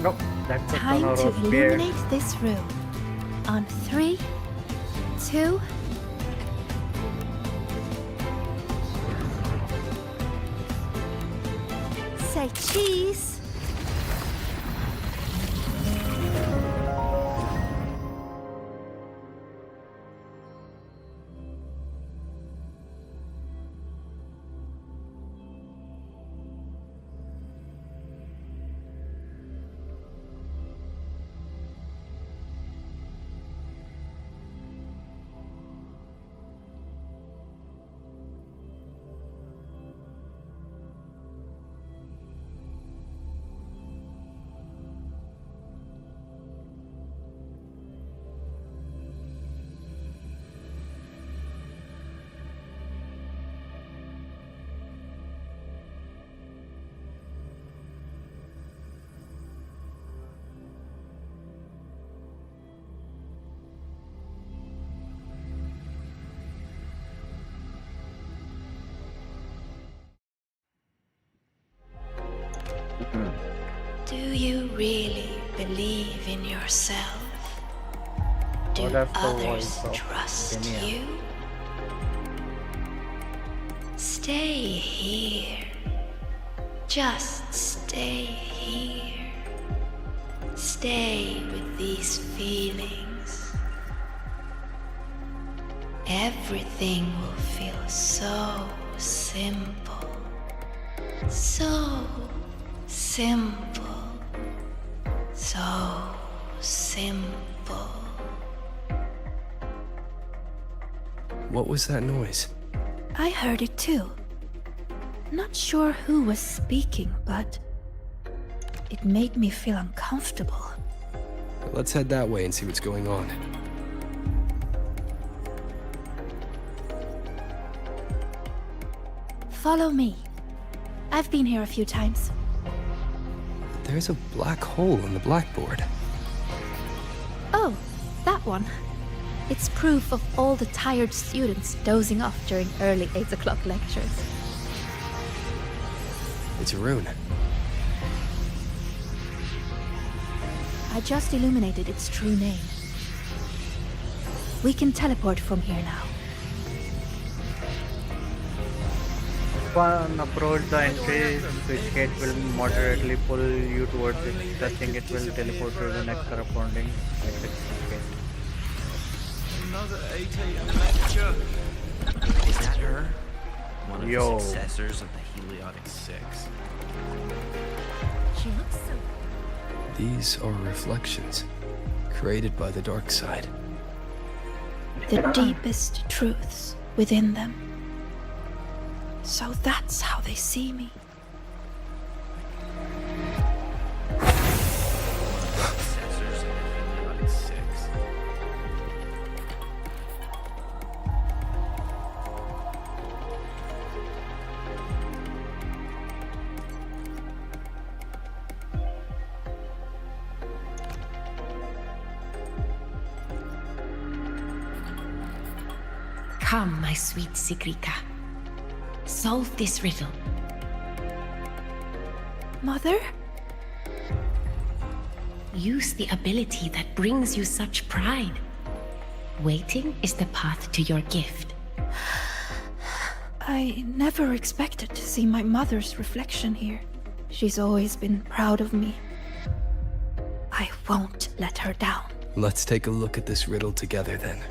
[SPEAKER 1] Nope, that's a
[SPEAKER 6] Time
[SPEAKER 1] color
[SPEAKER 6] to
[SPEAKER 1] of beer.
[SPEAKER 6] illuminate this room. On 3, 2... Say cheese! Do you really believe in yourself? Do
[SPEAKER 1] that's the
[SPEAKER 6] others
[SPEAKER 1] voice of
[SPEAKER 6] trust
[SPEAKER 1] Denia.
[SPEAKER 6] you? Stay here. Just stay here. Stay with these feelings. Everything will feel so simple. So simple. So simple.
[SPEAKER 3] What was that noise?
[SPEAKER 6] I heard it too. Not sure who was speaking, but it made me feel uncomfortable.
[SPEAKER 3] Let's head that way and see what's going on.
[SPEAKER 6] Follow me. I've been here a few times.
[SPEAKER 3] There's a black hole in the blackboard.
[SPEAKER 6] Oh, that one. It's proof of all the tired students dozing off during early 8 o'clock lectures.
[SPEAKER 3] It's a rune.
[SPEAKER 6] I just illuminated its true name. We can teleport from here now.
[SPEAKER 1] Upon approach the entry, switch gate will moderately pull you towards it. Touching it will teleport to the next corresponding exit gate.
[SPEAKER 2] Another 8-8 lecture.
[SPEAKER 13] Is that her? One of
[SPEAKER 1] Yo.
[SPEAKER 13] the successors of the Heliotic Six.
[SPEAKER 15] She looks so...
[SPEAKER 3] These are reflections, created by the dark side.
[SPEAKER 6] The deepest truths within them. So that's how they see me.
[SPEAKER 13] Successors of the Heliotic Six.
[SPEAKER 19] Come, my sweet Sigrika. Solve this riddle.
[SPEAKER 6] Mother?
[SPEAKER 19] Use the ability that brings you such pride. Waiting is the path to your gift.
[SPEAKER 6] I never expected to see my mother's reflection here. She's always been proud of me. I won't let her down.
[SPEAKER 9] Let's take a look at this riddle together then.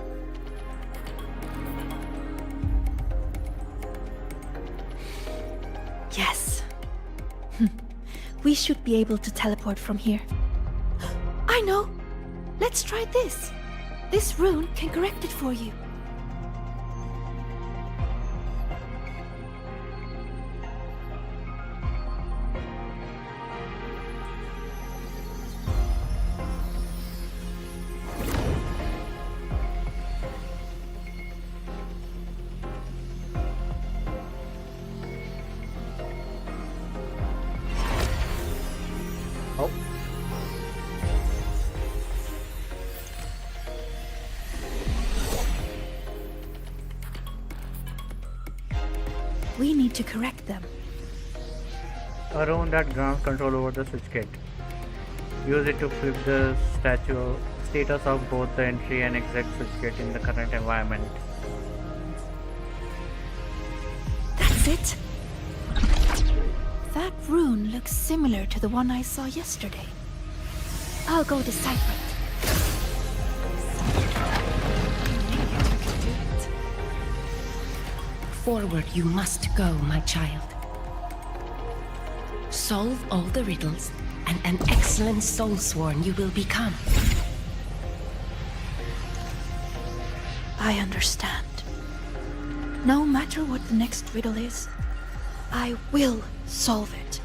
[SPEAKER 6] Yes. We should be able to teleport from here. I know! Let's try this. This rune can correct it for you.
[SPEAKER 1] Oh.
[SPEAKER 6] We need to correct them.
[SPEAKER 1] A rune that grants control over the switch gate. Use it to flip the status of both the entry and exit switch gate in the current environment.
[SPEAKER 6] That's it. That rune looks similar to the one I saw yesterday. I'll go decipher it.
[SPEAKER 19] Forward you must go, my child. Solve all the riddles, and an excellent soulsworn you will become.
[SPEAKER 6] I understand. No matter what the next riddle is, I will solve it.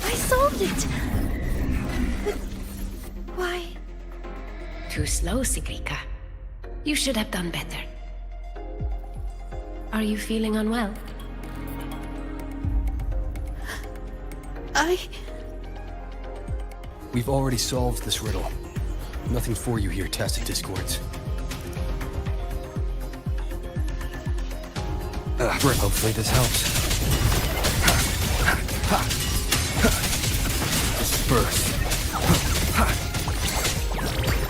[SPEAKER 6] I solved it! But why?
[SPEAKER 19] Too slow, Sigrika. You should have done better. Are you feeling unwell?
[SPEAKER 9] We've already solved this riddle. Nothing for you here, Tacit Discords. Hopefully this helps. Disperse.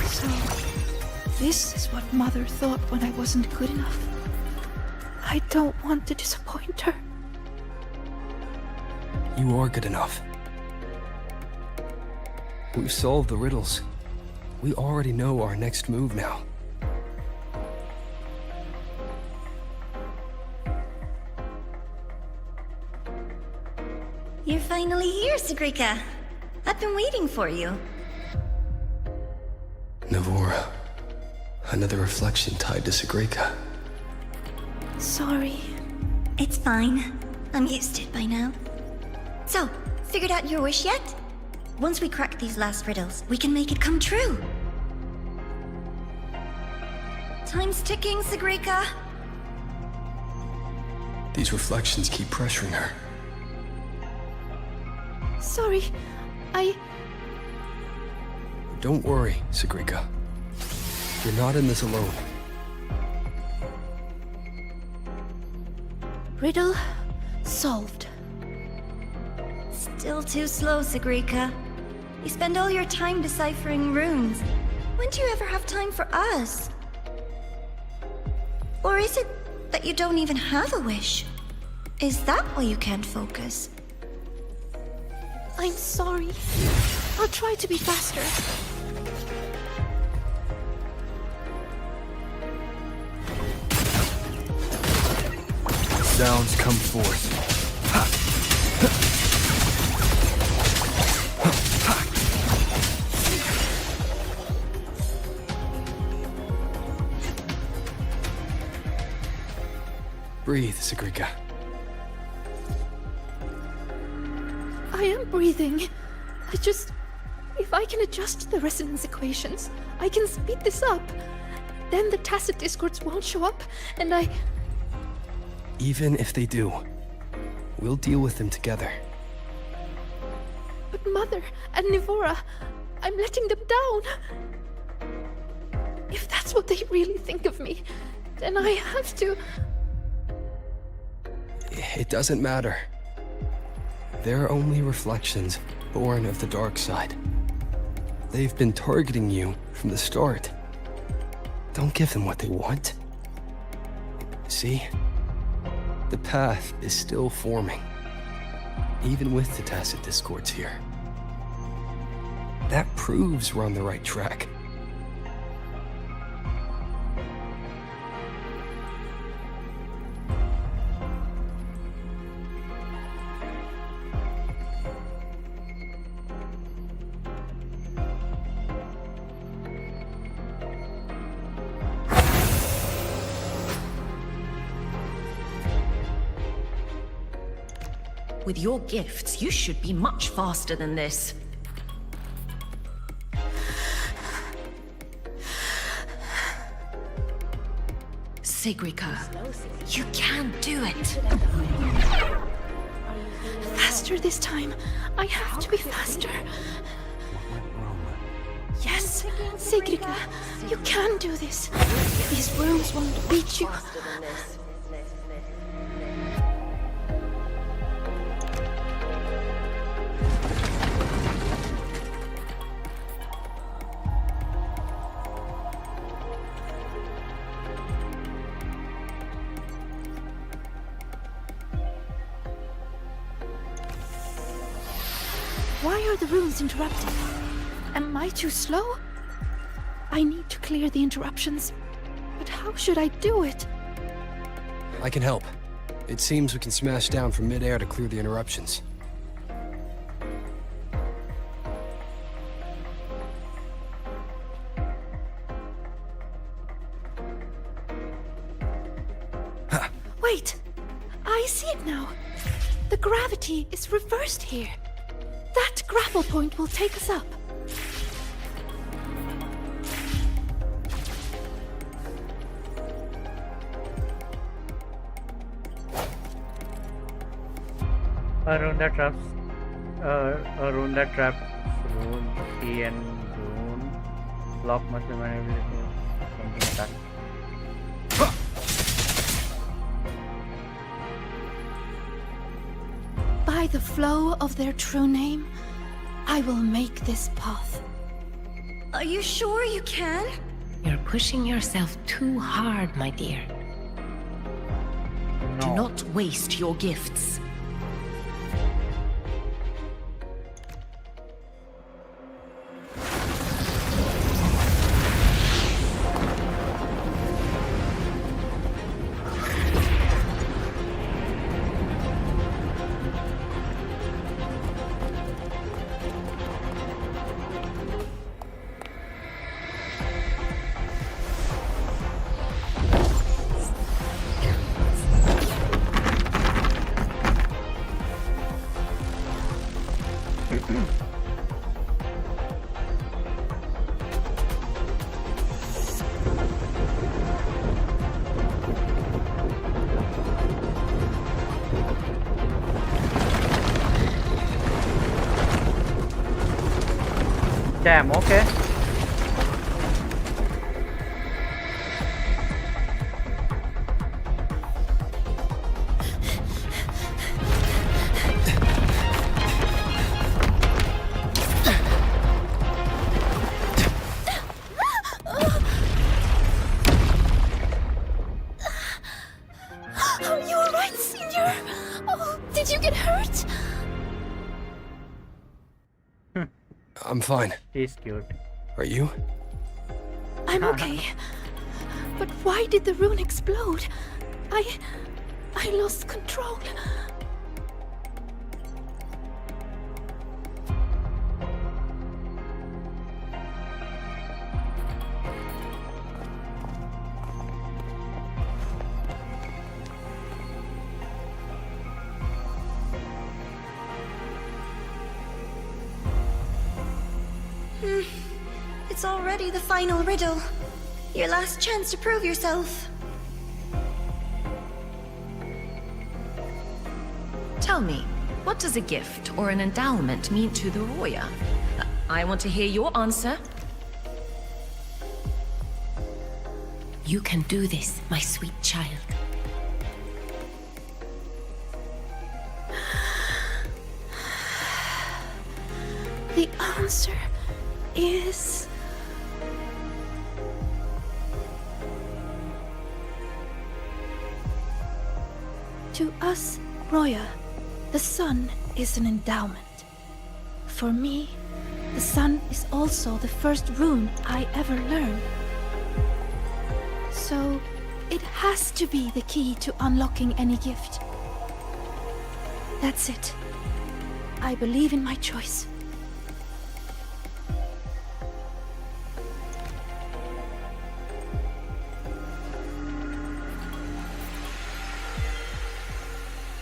[SPEAKER 6] So, this is what Mother thought when I wasn't good enough. I don't want to disappoint her.
[SPEAKER 9] You are good enough. We've solved the riddles. We already know our next move now.
[SPEAKER 4] You're finally here, Sigrika. I've been waiting for you.
[SPEAKER 9] Navora. Another reflection tied to Sigrika.
[SPEAKER 6] Sorry.
[SPEAKER 4] It's fine. I'm used to it by now. So, figured out your wish yet? Once we crack these last riddles, we can make it come true. Time's ticking, Sigrika.
[SPEAKER 9] These reflections keep pressuring her.
[SPEAKER 6] Sorry,
[SPEAKER 9] Don't worry, Sigrika. You're not in this alone.
[SPEAKER 6] Riddle solved.
[SPEAKER 4] Still too slow, Sigrika. You spend all your time deciphering runes. When do you ever have time for us? Or is it that you don't even have a wish? Is that why you can't focus?
[SPEAKER 6] I'm sorry. I'll try to be faster.
[SPEAKER 9] Sounds come forth. Breathe, Sigrika.
[SPEAKER 6] I am breathing. If I can adjust the resonance equations, I can speed this up. then the tacit discords won't show up, and I...
[SPEAKER 9] Even if they do, we'll deal with them together.
[SPEAKER 6] But Mother and Nivora, I'm letting them down. If that's what they really think of me, then I have to...
[SPEAKER 9] It doesn't matter. They're only reflections born of the dark side. They've been targeting you from the start. Don't give them what they want. See? The path is still forming, even with the tacit discords here. That proves we're on the right track.
[SPEAKER 14] With your gifts, you should be much faster than this. Sigrika, you can do it.
[SPEAKER 6] Faster this time. I have to be faster. Yes, Sigrika, you can do this. These rooms won't beat you. Why are the runes interrupted? Am I too slow? I need to clear the interruptions. But how should I do it?
[SPEAKER 9] I can help. It seems we can smash down from midair to clear the interruptions.
[SPEAKER 6] Wait! I see it now. The gravity is reversed here. That grapple point will take us up.
[SPEAKER 1] Rune that traps. Rune that traps. Rune T and rune. Lock must be manipulated. Something attack.
[SPEAKER 6] By the flow of their true name, I will make this path.
[SPEAKER 14] Are you sure you can?
[SPEAKER 22] You're pushing yourself too hard, my dear.
[SPEAKER 14] Do not waste your gifts.
[SPEAKER 1] Damn, okay.
[SPEAKER 6] Are you alright, Senior? Oh, did you get hurt?
[SPEAKER 9] I'm fine.
[SPEAKER 1] He's cute.
[SPEAKER 9] Are you?
[SPEAKER 6] I'm okay. But why did the rune explode? I lost control.
[SPEAKER 4] It's already the final riddle. Your last chance to prove yourself.
[SPEAKER 14] Tell me, what does a gift or an endowment mean to the Roya? I want to hear your answer.
[SPEAKER 22] You can do this, my sweet child.
[SPEAKER 6] The answer is... To us, Roya, the sun is an endowment. For me, the sun is also the first rune I ever learned. So, it has to be the key to unlocking any gift. That's it. I believe in my choice.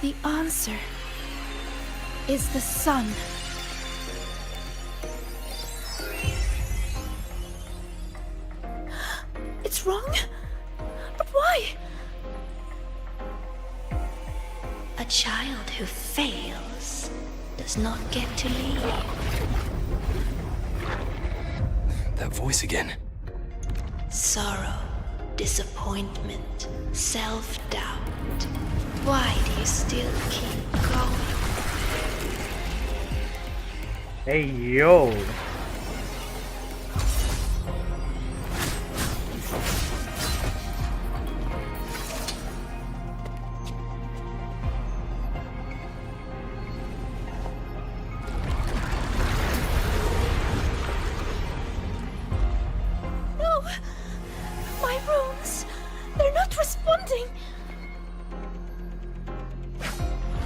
[SPEAKER 6] The answer is the sun. It's wrong? But why?
[SPEAKER 4] A child who fails does not get to lead.
[SPEAKER 9] That voice again.
[SPEAKER 4] Sorrow, disappointment, self-doubt. Why do you still keep going?
[SPEAKER 1] Hey, yo!
[SPEAKER 6] No! My runes! They're not responding!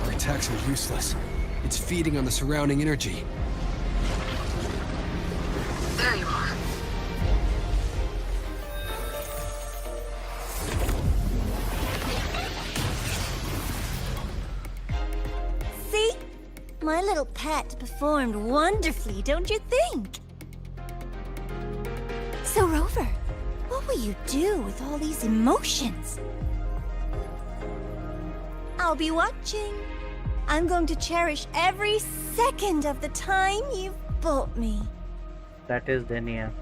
[SPEAKER 9] Our attacks are useless. It's feeding on the surrounding energy.
[SPEAKER 10] There you are.
[SPEAKER 4] See? My little pet performed wonderfully, don't you think? So, Rover, what will you do with all these emotions? I'll be watching. I'm going to cherish every second of the time you've bought me.
[SPEAKER 1] That is Denia.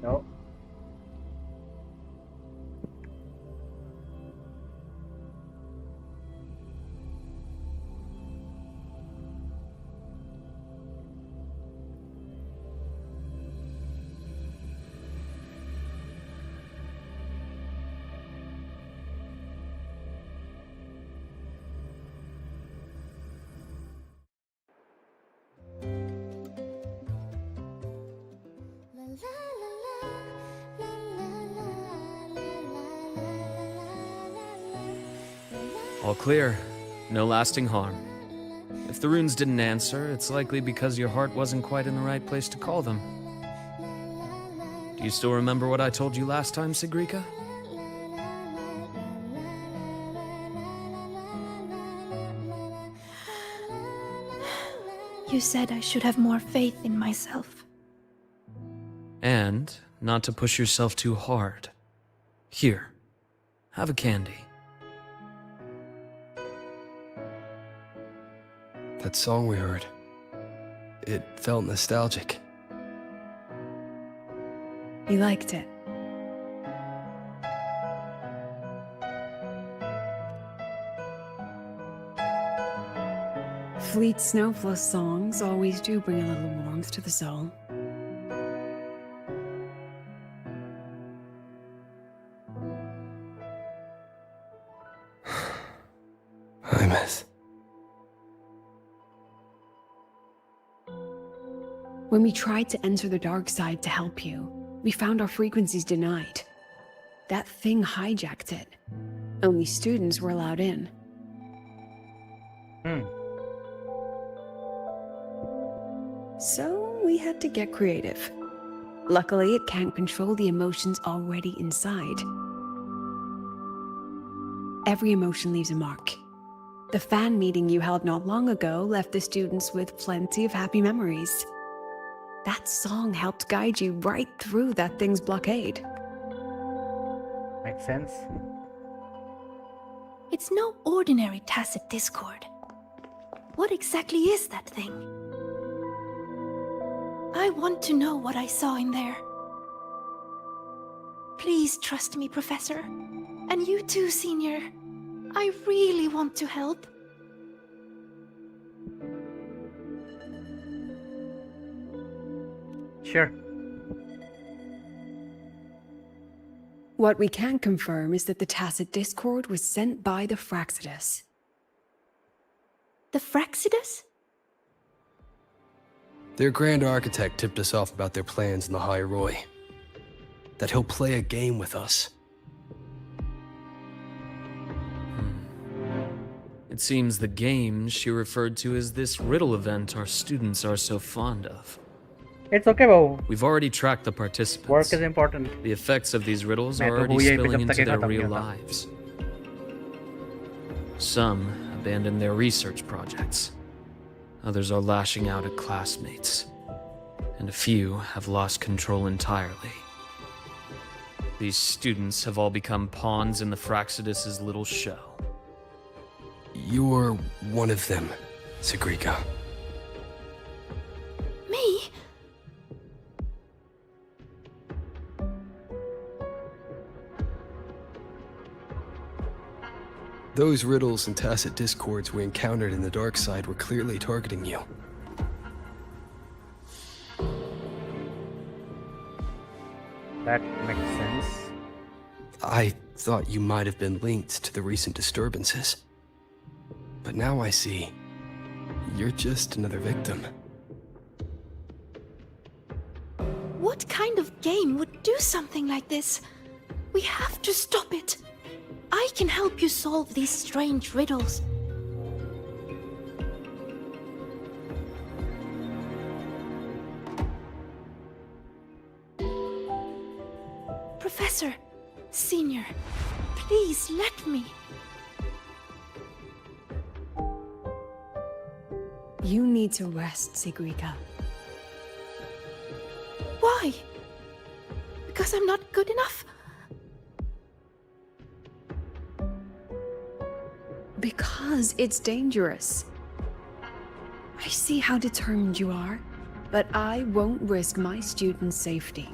[SPEAKER 1] No.
[SPEAKER 8] All clear. No lasting harm. If the runes didn't answer, it's likely because your heart wasn't quite in the right place to call them. Do you still remember what I told you last time, Sigrika?
[SPEAKER 6] You said I should have more faith in myself.
[SPEAKER 8] And not to push yourself too hard. Here, have a candy.
[SPEAKER 9] That song we heard, it felt nostalgic.
[SPEAKER 12] You liked it. Fleet Snowflow songs always do bring a little warmth to the soul.
[SPEAKER 9] I miss.
[SPEAKER 12] When we tried to enter the dark side to help you, we found our frequencies denied. That thing hijacked it. Only students were allowed in. So we had to get creative. Luckily, it can't control the emotions already inside. Every emotion leaves a mark. The fan meeting you held not long ago left the students with plenty of happy memories. That song helped guide you right through that thing's blockade.
[SPEAKER 1] Makes sense.
[SPEAKER 6] It's no ordinary tacit discord. What exactly is that thing? I want to know what I saw in there. Please trust me, Professor. And you too, Senior. I really want to help.
[SPEAKER 1] Sure.
[SPEAKER 12] What we can confirm is that the tacit discord was sent by the Fraxidus.
[SPEAKER 6] The Fraxidus?
[SPEAKER 9] Their Grand Architect tipped us off about their plans in Lahai Roi. That he'll play a game with us.
[SPEAKER 8] It seems the game she referred to as this riddle event our students are so fond of.
[SPEAKER 1] It's okay, bro.
[SPEAKER 8] We've already tracked the participants.
[SPEAKER 1] Work is important.
[SPEAKER 8] The effects of these riddles
[SPEAKER 1] मैं
[SPEAKER 8] are
[SPEAKER 1] तो
[SPEAKER 8] already
[SPEAKER 1] हुई है
[SPEAKER 8] spilling
[SPEAKER 1] जब तक
[SPEAKER 8] into
[SPEAKER 1] ये
[SPEAKER 8] their
[SPEAKER 1] खत्म
[SPEAKER 8] real
[SPEAKER 1] नहीं होता।
[SPEAKER 8] lives. Some abandoned their research projects. Others are lashing out at classmates. And a few have lost control entirely. These students have all become pawns in the Fraxidus' little show.
[SPEAKER 9] You're one of them, Sigrika.
[SPEAKER 6] Me?
[SPEAKER 9] Those riddles and tacit discords we encountered in the dark side were clearly targeting you.
[SPEAKER 1] That makes sense.
[SPEAKER 9] I thought you might have been linked to the recent disturbances. But now I see, you're just another victim.
[SPEAKER 6] What kind of game would do something like this? We have to stop it. I can help you solve these strange riddles. Professor, Senior, please let me.
[SPEAKER 12] You need to rest, Sigrika.
[SPEAKER 6] Why? Because I'm not good enough?
[SPEAKER 12] Because it's dangerous. I see how determined you are, but I won't risk my students' safety.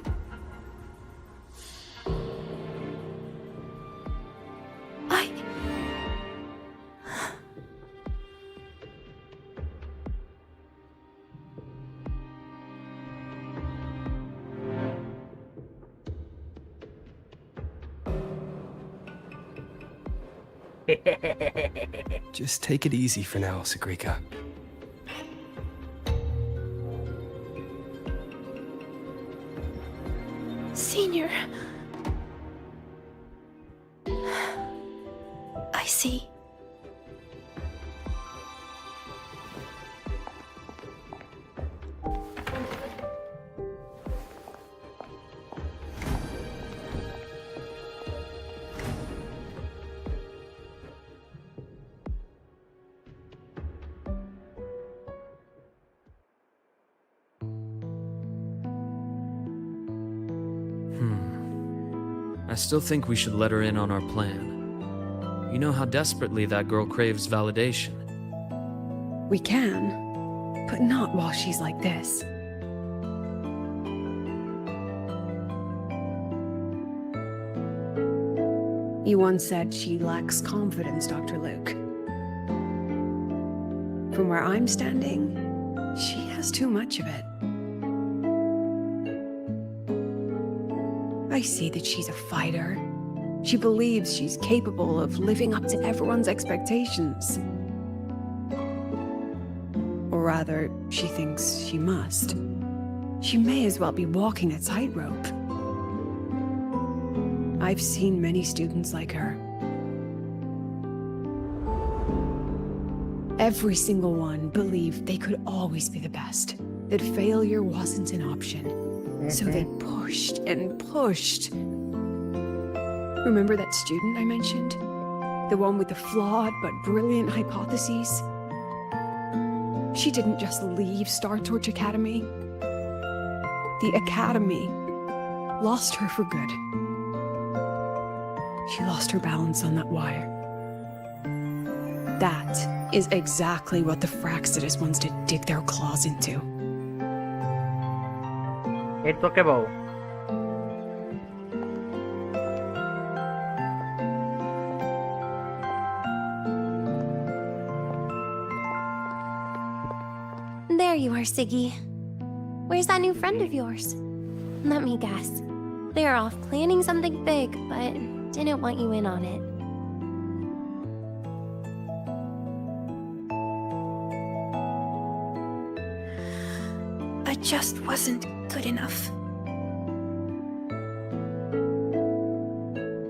[SPEAKER 9] Just take it easy for now, Sigrika.
[SPEAKER 6] Senior. I see.
[SPEAKER 8] I still think we should let her in on our plan. You know how desperately that girl craves validation.
[SPEAKER 12] We can, but not while she's like this. You once said she lacks confidence, Dr. Luke. From where I'm standing, she has too much of it. I see that she's a fighter. She believes she's capable of living up to everyone's expectations. Or rather, she thinks she must. She may as well be walking a tightrope. I've seen many students like her. Every single one believed they could always be the best, that failure wasn't an option. So they pushed and pushed. Remember that student I mentioned? The one with the flawed but brilliant hypotheses? She didn't just leave Star Torch Academy. The Academy lost her for good. She lost her balance on that wire. That is exactly what the Fractsidus wants to dig their claws into.
[SPEAKER 1] It's okay, Bo.
[SPEAKER 21] There you are, Siggy. Where's that new friend of yours? Let me guess. They're off planning something big, but didn't want you in on it.
[SPEAKER 4] I just wasn't good enough.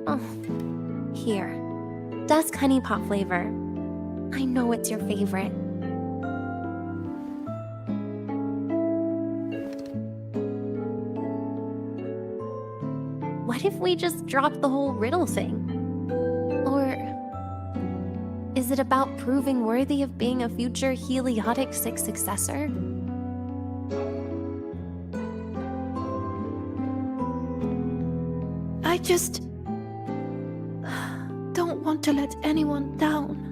[SPEAKER 21] Oh, here. Dusk honey pot flavor. I know it's your favorite. What if we just drop the whole riddle thing? Or is it about proving worthy of being a future Heliotic 6 successor?
[SPEAKER 6] I just don't want to let anyone down.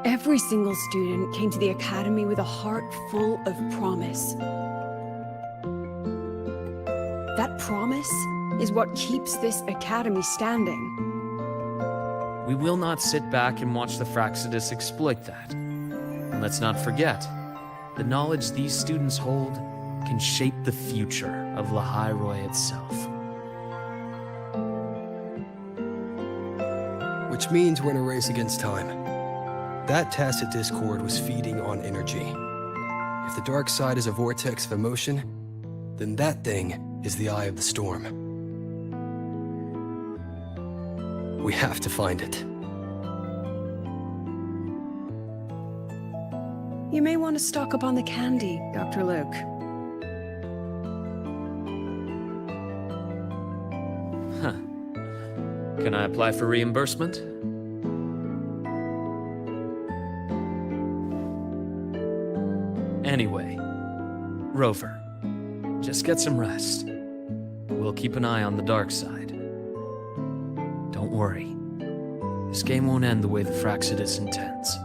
[SPEAKER 12] Every single student came to the Academy with a heart full of promise. That promise is what keeps this Academy standing.
[SPEAKER 8] We will not sit back and watch the Fractsidus exploit that. And let's not forget, the knowledge these students hold can shape the future of Lahai Roi itself.
[SPEAKER 9] Which means we're in a race against time. That tacit discord was feeding on energy. If the dark side is a vortex of emotion, then that thing is the eye of the storm. We have to find it.
[SPEAKER 12] You may want to stock up on the candy, Dr. Luke.
[SPEAKER 8] Huh. Can I apply for reimbursement? Anyway, Rover, just get some rest. We'll keep an eye on the dark side. Don't worry. This game won't end the way the Fractsidus intends.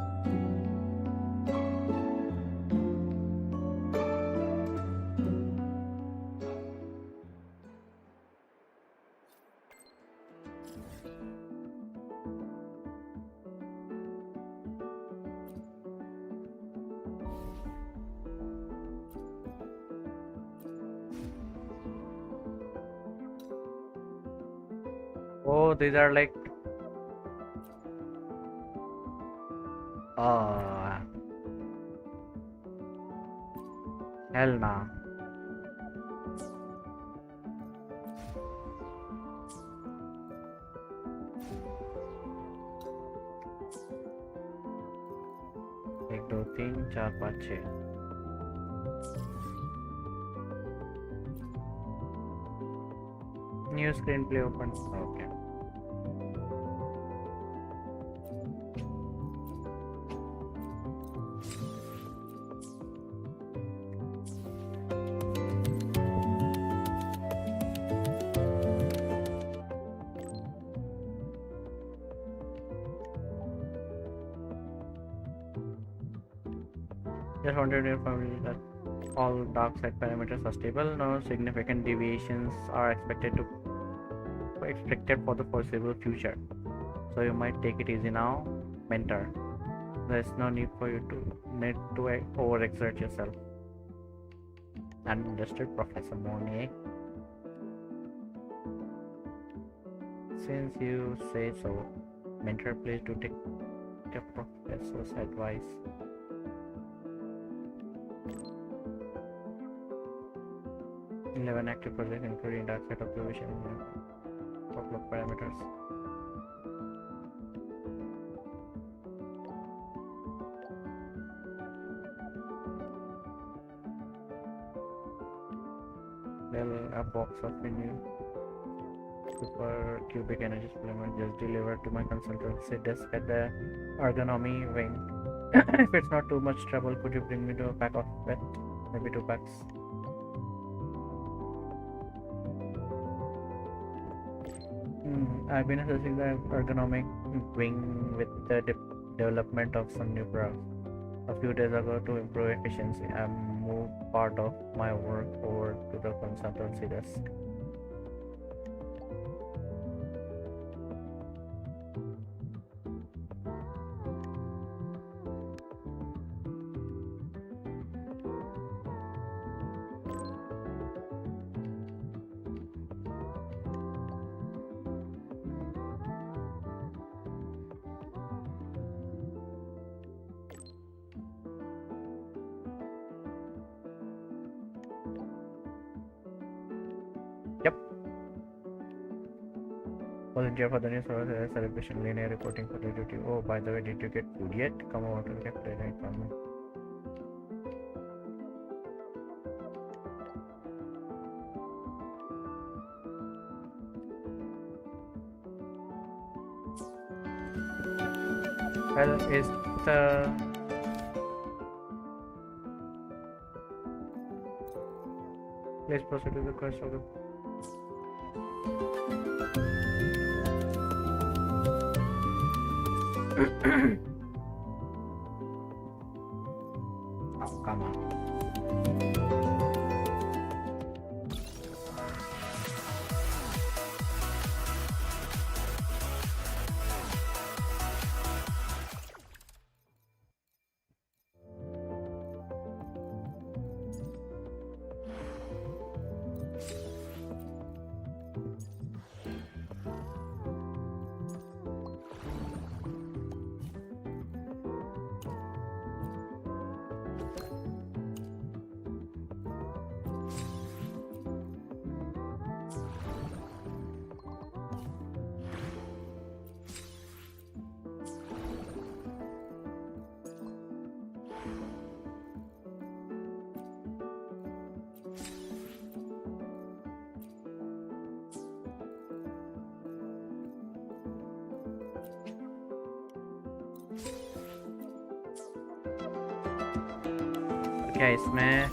[SPEAKER 1] Oh, these are like hell nah. एक दो तीन चार पाँच छः new screenplay open. Okay. Just wanted to inform you that all dark side parameters are stable. No significant deviations are expected for the foreseeable future. So you might take it easy now, mentor. There's no need for you to overexert yourself. Understood, Professor Monet. Since you say so, mentor, please do take the professor's advice. Active projects including dark side observation and couple of parameters. Well, a box of new super cubic energy supplement just delivered to my consultancy desk at the ergonomy wing. If it's not too much trouble, could you bring me to a pack of it? Maybe 2 packs. I've been assessing the ergonomic wing with the development of some new products. A few days ago, to improve efficiency, I moved part of my work over to the consultancy desk. Volunteer for the new service celebration, linear reporting for the duty. Oh, by the way, did you get food yet? Come over to the cafeteria and inform me. Well, is the please proceed to the quest of the oh, come on. क्या है इसमें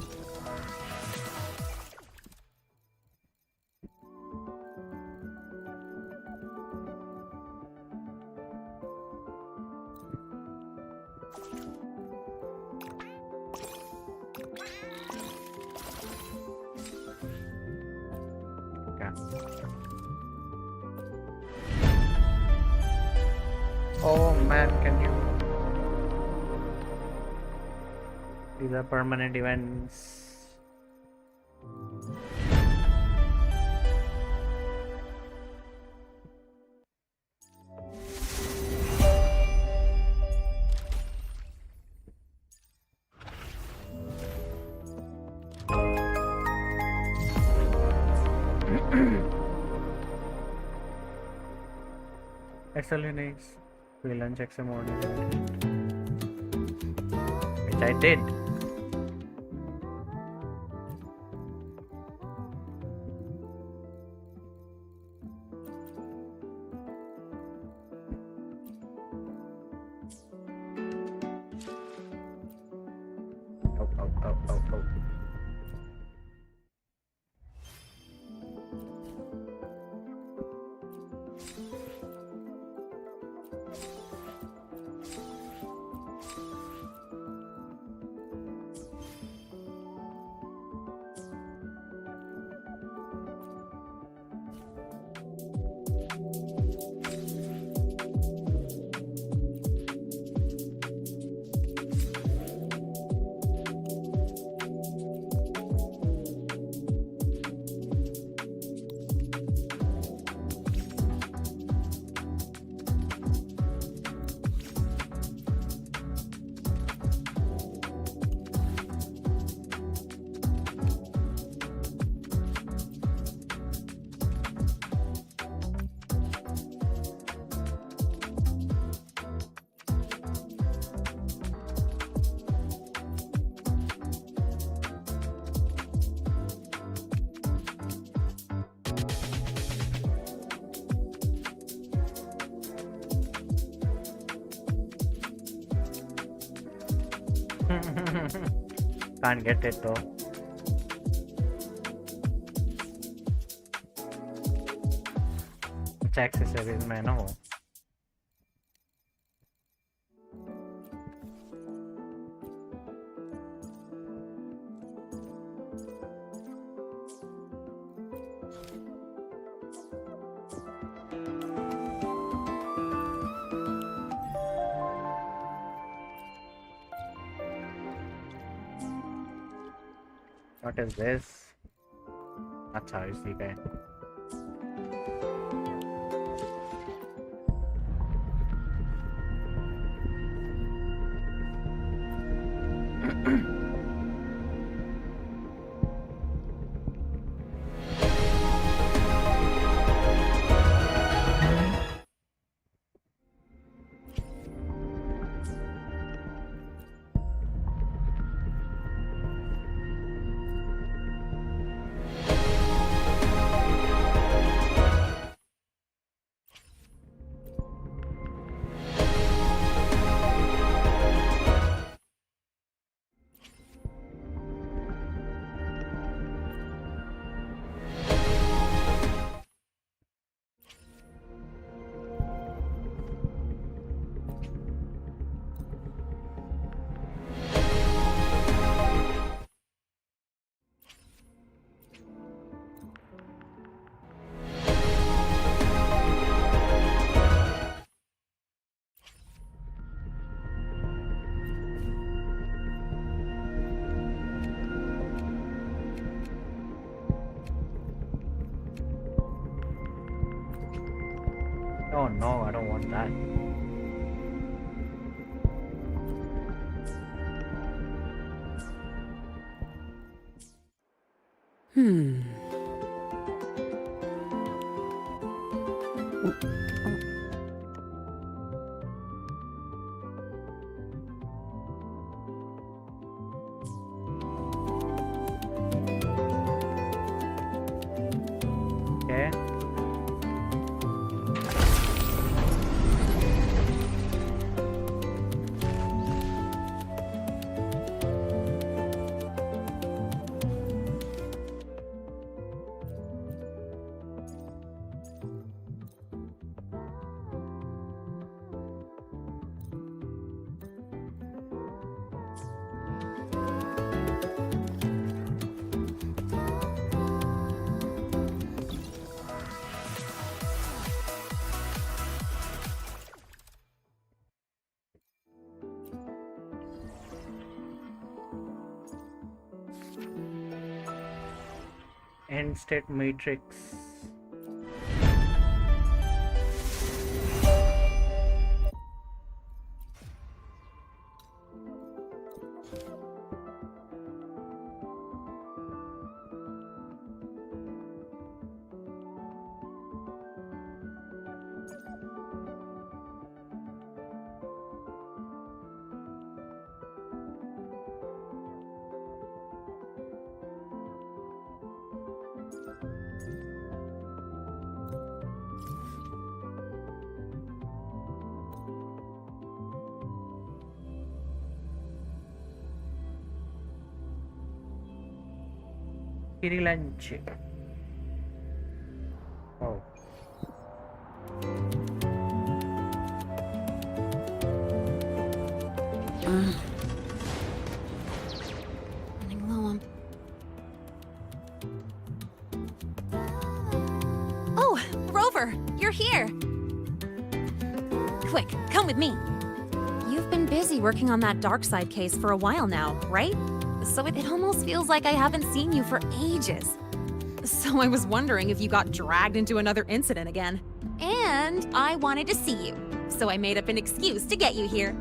[SPEAKER 1] Oh man, can you? These are permanent events. Excellent needs. Free lunch extra morning. Which I did. Oh. Can't get it though. अच्छा accessories में है ना वो. What is this? अच्छा इसी का है. Oh no, I don't want that. Okay. End state matrix. Lunch. Oh.
[SPEAKER 20] Running low on... Oh, Rover, you're here. Quick, come with me. You've been busy working on that dark side case for a while now, right? So it almost feels like I haven't seen you for ages. So I was wondering if you got dragged into another incident again. And I wanted to see you, so I made up an excuse to get you here.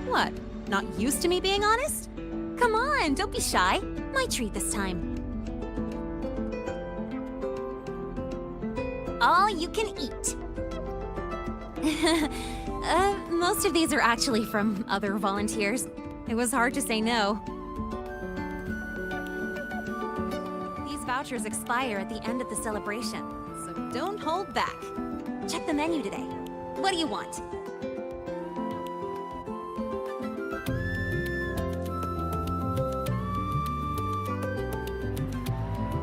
[SPEAKER 20] What? Not used to me being honest? Come on, don't be shy. My treat this time. All you can eat. Most of these are actually from other volunteers. It was hard to say no. These vouchers expire at the end of the celebration, so don't hold back. Check the menu today. What do you want?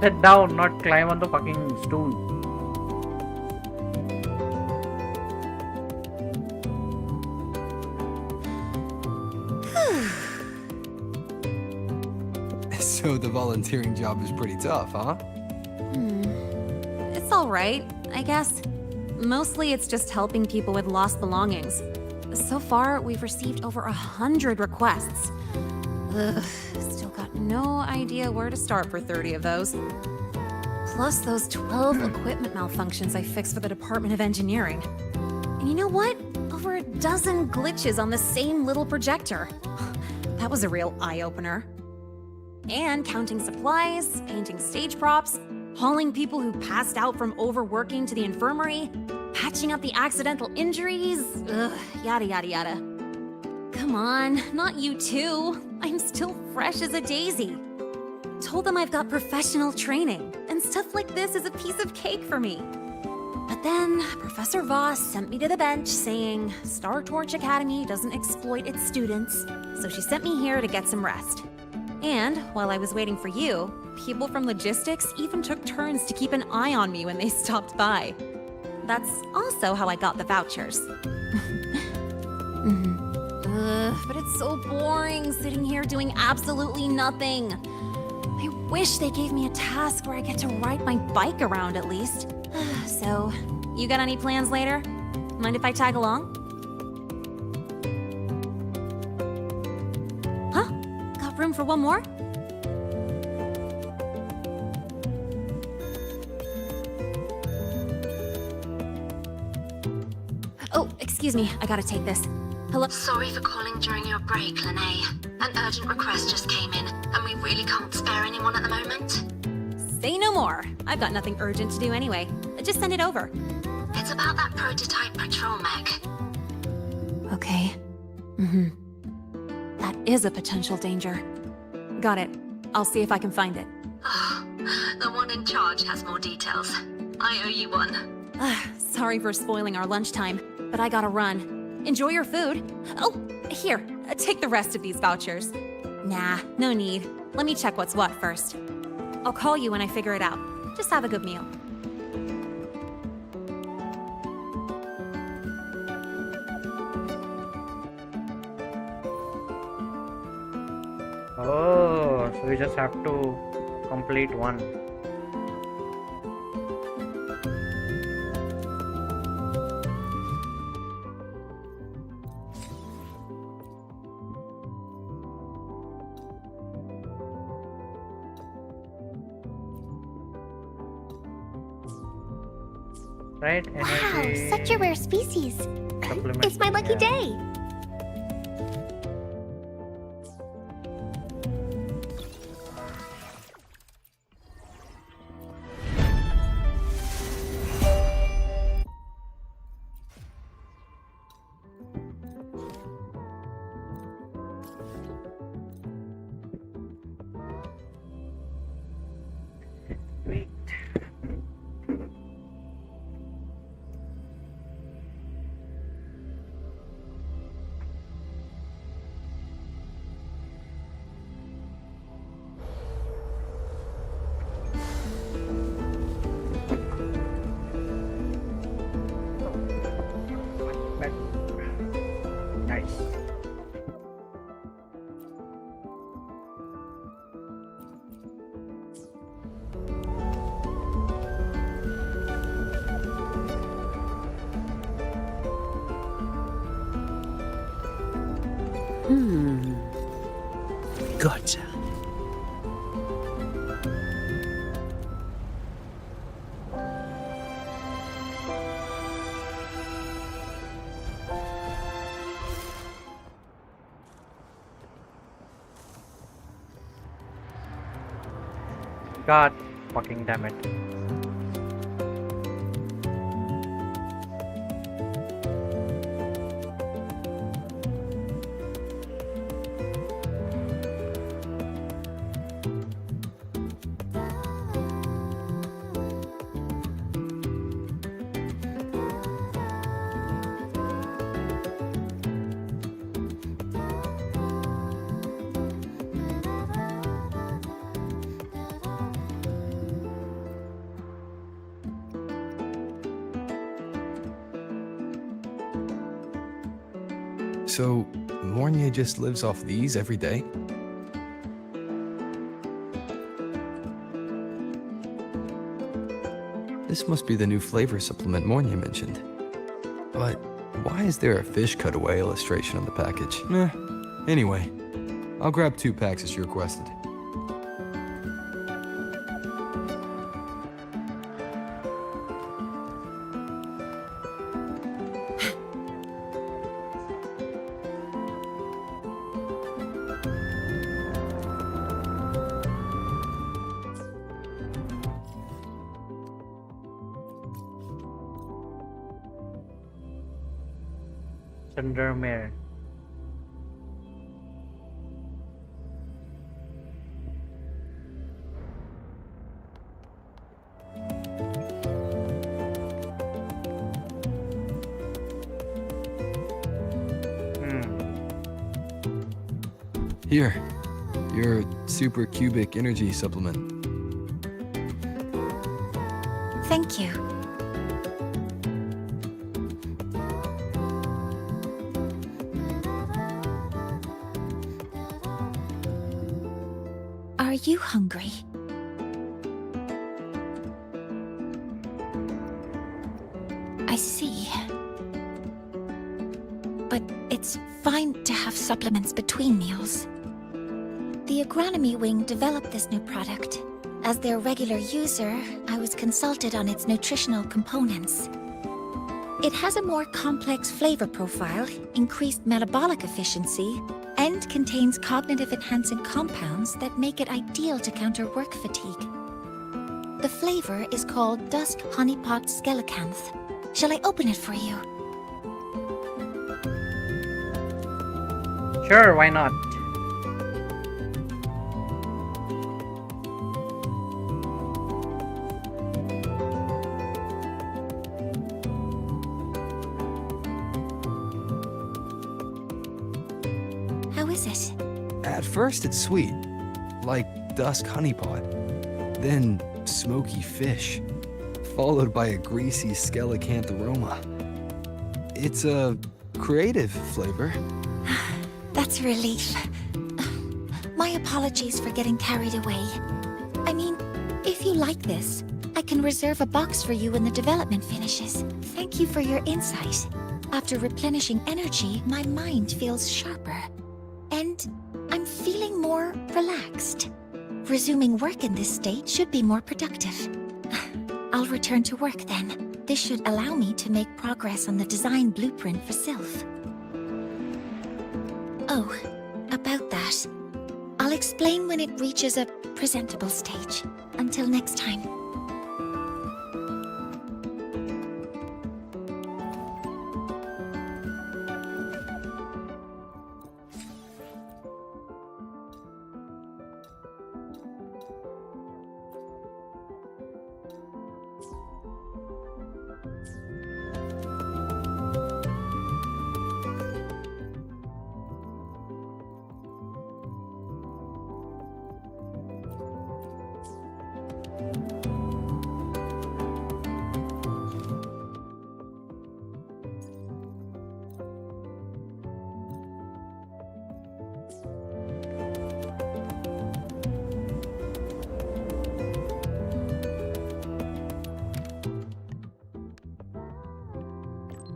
[SPEAKER 1] Sit down, not climb on the fucking stool.
[SPEAKER 9] So the volunteering job is pretty tough, huh?
[SPEAKER 20] It's alright, I guess. Mostly it's just helping people with lost belongings. So far, we've received over 100 requests. Ugh, still got no idea where to start for 30 of those. Plus those 12 equipment malfunctions I fixed for the Department of Engineering. And you know what? Over a dozen glitches on the same little projector. That was a real eye-opener. And counting supplies, painting stage props, hauling people who passed out from overworking to the infirmary, patching up the accidental injuries, ugh, yada yada yada. Come on, not you too. I'm still fresh as a daisy. Told them I've got professional training, and stuff like this is a piece of cake for me. But then, Professor Voss sent me to the bench saying Star Torch Academy doesn't exploit its students, so she sent me here to get some rest. And while I was waiting for you, people from logistics even took turns to keep an eye on me when they stopped by. That's also how I got the vouchers. But it's so boring sitting here doing absolutely nothing. I wish they gave me a task where I get to ride my bike around at least. So, you got any plans later? Mind if I tag along? Huh? Got room for one more? Oh, excuse me, I gotta take this. Hello?
[SPEAKER 10] Sorry for calling during your break, Lene. An urgent request just came in, and we really can't spare anyone at the moment.
[SPEAKER 20] Say no more. I've got nothing urgent to do anyway. Just send it over.
[SPEAKER 10] It's about that prototype patrol mech.
[SPEAKER 20] Okay. That is a potential danger. Got it. I'll see if I can find it.
[SPEAKER 10] Oh, the one in charge has more details. I owe you one.
[SPEAKER 20] Sorry for spoiling our lunchtime, but I gotta run. Enjoy your food. Oh, here, take the rest of these vouchers. Nah, no need. Let me check what's what first. I'll call you when I figure it out. Just have a good meal.
[SPEAKER 1] Oh, so we just have to complete one. Right? Energy.
[SPEAKER 7] Wow, such a rare species.
[SPEAKER 1] Supplement,
[SPEAKER 7] It's my lucky
[SPEAKER 1] yeah.
[SPEAKER 7] day.
[SPEAKER 1] Wait. Nice.
[SPEAKER 5] Good.
[SPEAKER 1] God fucking damn it.
[SPEAKER 3] So, Mornia just lives off these every day? This must be the new flavor supplement Mornia mentioned. But why is there a fish cutaway illustration on the package? Anyway, I'll grab 2 packs as you requested.
[SPEAKER 1] Chandramer.
[SPEAKER 3] Here, your super cubic energy supplement.
[SPEAKER 4] Thank you. Are you hungry? I see. But it's fine to have supplements between meals. The agronomy wing developed this new product. As their regular user, I was consulted on its nutritional components. It has a more complex flavor profile, increased metabolic efficiency, and contains cognitive-enhancing compounds that make it ideal to counter work fatigue. The flavor is called Dusk Honeypot Skelecanth. Shall I open it for you?
[SPEAKER 1] Sure, why not?
[SPEAKER 4] How is it?
[SPEAKER 3] At first it's sweet, like dusk honeypot. Then smoky fish, followed by a greasy skelecanth aroma. It's a creative flavor.
[SPEAKER 4] That's a relief. My apologies for getting carried away. I mean, if you like this, I can reserve a box for you when the development finishes. Thank you for your insight. After replenishing energy, my mind feels sharper. And I'm feeling more relaxed. Resuming work in this state should be more productive. I'll return to work then. This should allow me to make progress on the design blueprint for Sylph. Oh, about that. I'll explain when it reaches a presentable stage. Until next time.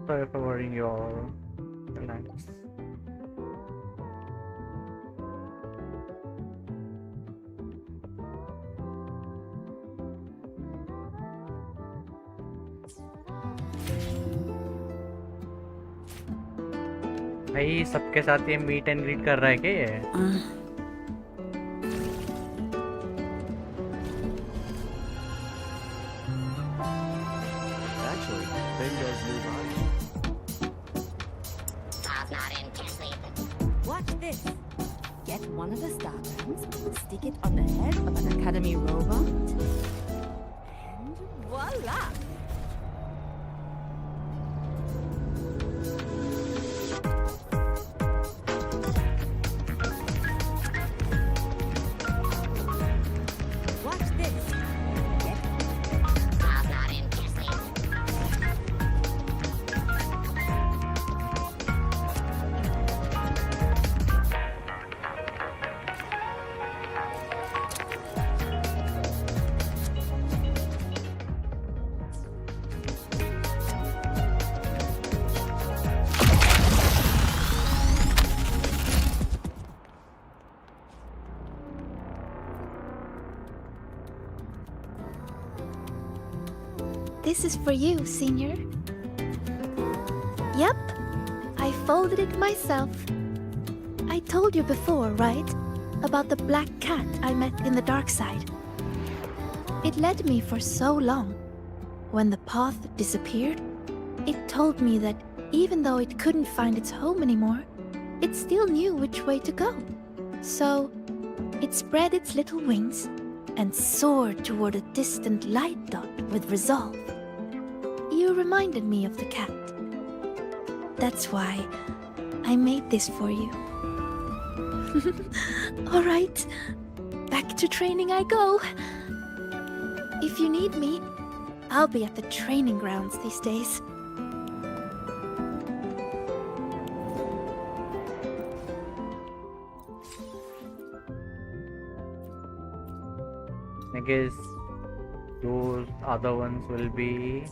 [SPEAKER 1] Sorry for worrying you all. Relax. भाई सबके साथ ये meet and greet कर रहा है क्या ये?
[SPEAKER 13] Actually, Bingo's new body.
[SPEAKER 5] Watch this. Get one of the star guns, stick it on the head of an academy robot, and voila! Watch this.
[SPEAKER 6] This is for you, Senior. Yep, I folded it myself. I told you before, right? About the black cat I met in the dark side. It led me for so long. When the path disappeared, it told me that even though it couldn't find its home anymore, it still knew which way to go. So, it spread its little wings and soared toward a distant light dot with resolve. You reminded me of the cat. That's why I made this for you. All right, back to training I go. If you need me, I'll be at the training grounds these days.
[SPEAKER 1] I guess those other ones will be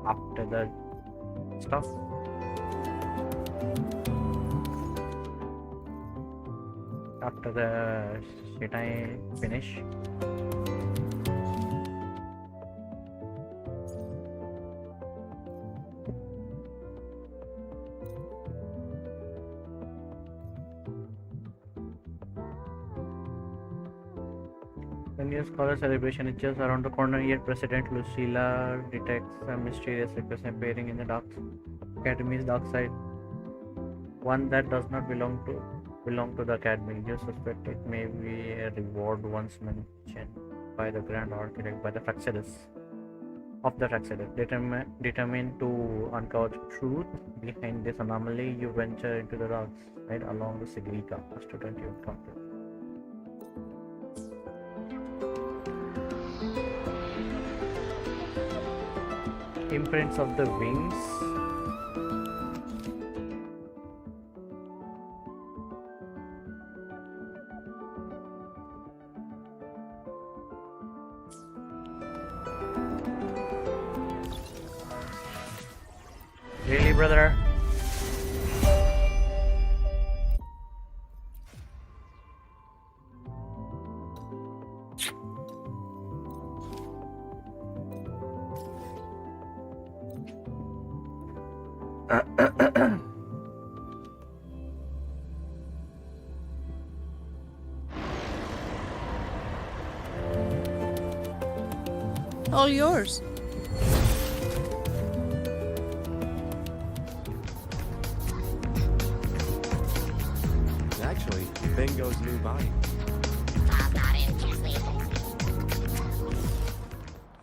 [SPEAKER 1] after the stuff. After the shit I finish. The new scholar celebration is just around the corner, yet President Lucilla detects a mysterious request appearing in the dark Academy's dark side. One that does not belong to the Academy. You suspect it may be a reward once mentioned by the Grand Architect by the Fraxidus of the Fraxidus. Determined to uncover the truth behind this anomaly, you venture into the dark side along with Sigrika, a student you encounter. Imprints of the wings. Really, brother?
[SPEAKER 11] All yours.
[SPEAKER 18] Actually, Bingo's new body.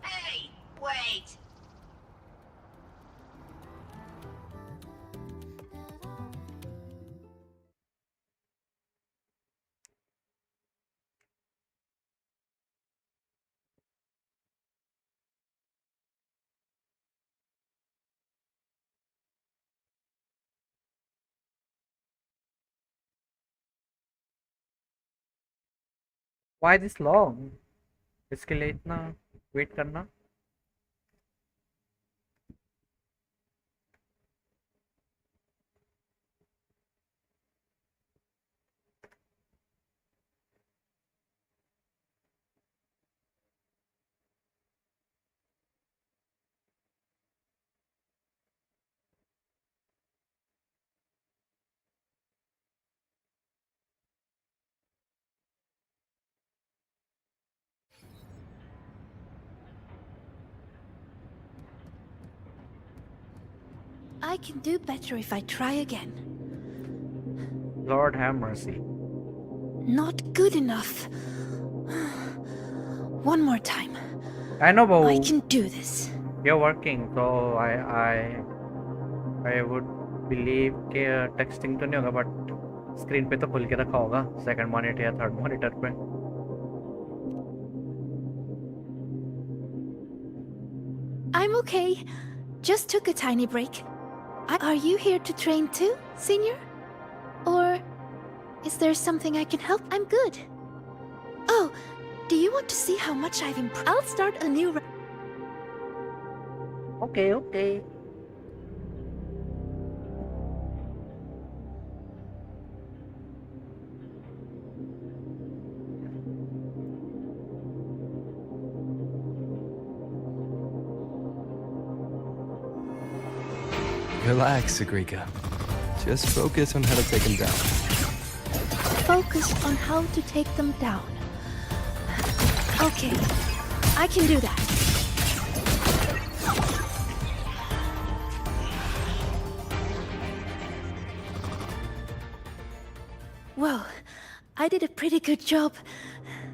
[SPEAKER 15] Hey, wait!
[SPEAKER 1] Why this long? इसके लिए इतना wait करना?
[SPEAKER 6] I can do better if I try again.
[SPEAKER 1] Lord have mercy.
[SPEAKER 6] Not good enough. One more time.
[SPEAKER 1] I know, but
[SPEAKER 6] I can do this.
[SPEAKER 1] you're working, so I would believe कि texting तो नहीं होगा, but screen पे तो खुल के रखा होगा second monitor या third monitor पे.
[SPEAKER 6] I'm okay. Just took a tiny break. Are you here to train too, Senior? Or is there something I can help? I'm good. Oh, do you want to see how much I've improved? I'll start a new...
[SPEAKER 1] Okay.
[SPEAKER 9] Relax, Sagrika. Just focus on how to take him down.
[SPEAKER 6] Focus on how to take them down. Okay, I can do that. Well, I did a pretty good job.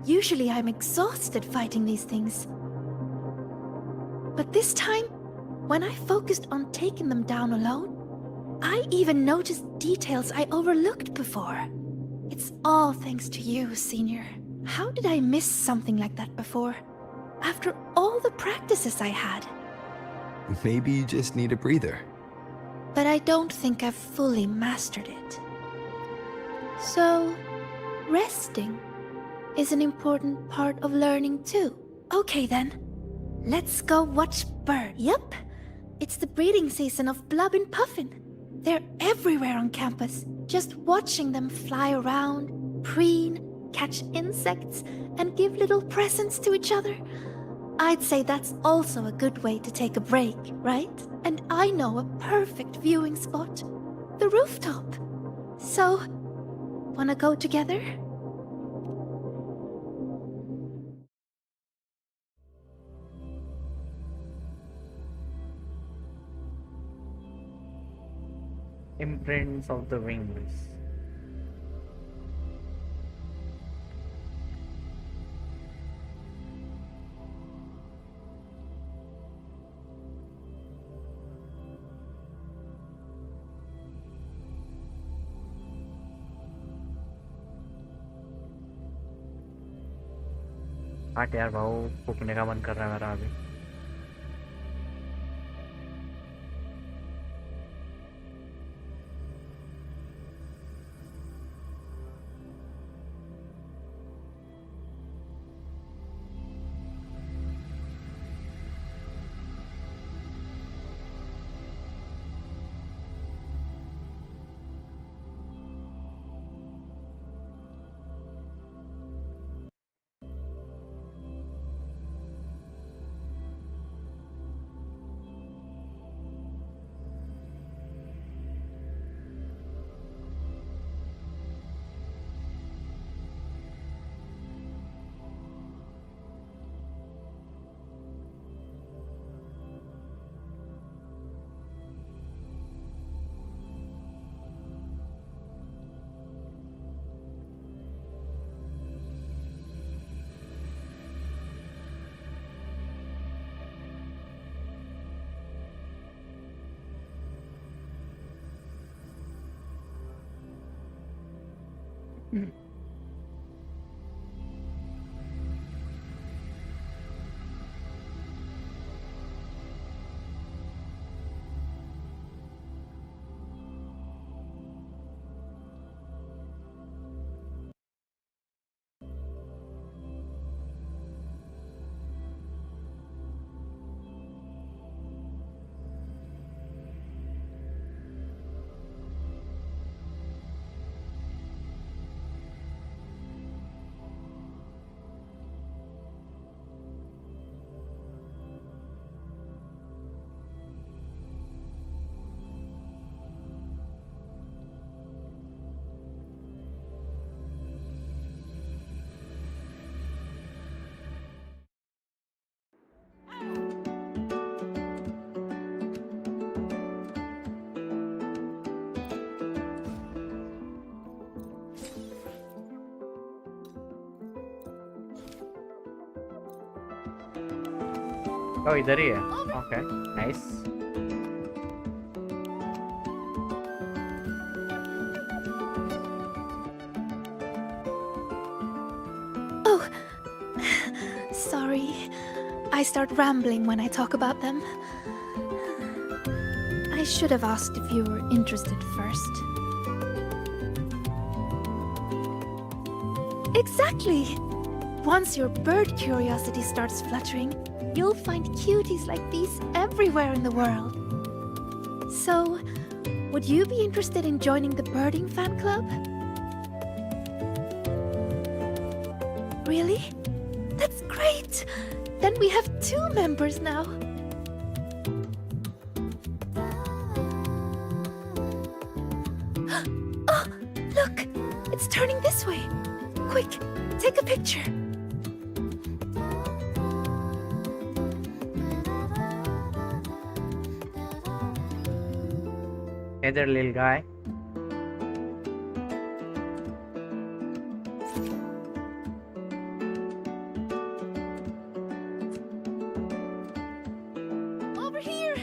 [SPEAKER 6] Usually I'm exhausted fighting these things. But this time, when I focused on taking them down alone, I even noticed details I overlooked before. It's all thanks to you, Senior. How did I miss something like that before? After all the practices I had.
[SPEAKER 9] Maybe you just need a breather.
[SPEAKER 6] But I don't think I've fully mastered it. So, resting is an important part of learning too. Okay then, let's go watch birds. Yep, it's the breeding season of Blub and Puffin. They're everywhere on campus. Just watching them fly around, preen, catch insects, and give little presents to each other. I'd say that's also a good way to take a break, right? And I know a perfect viewing spot. The rooftop. So, wanna go together?
[SPEAKER 1] Imprints of the wings. हट यार भाऊ फूकने का मन कर रहा है मेरा अभी Oh, इधर ही है. Okay, nice.
[SPEAKER 6] Oh, sorry. I start rambling when I talk about them. I should have asked if you were interested first. Exactly! Once your bird curiosity starts fluttering, you'll find cuties like these everywhere in the world. So, would you be interested in joining the birding fan club? Really? That's great! Then we have 2 members now. turning this way. Quick, take a picture.
[SPEAKER 1] Hey there, little guy.
[SPEAKER 6] Over here!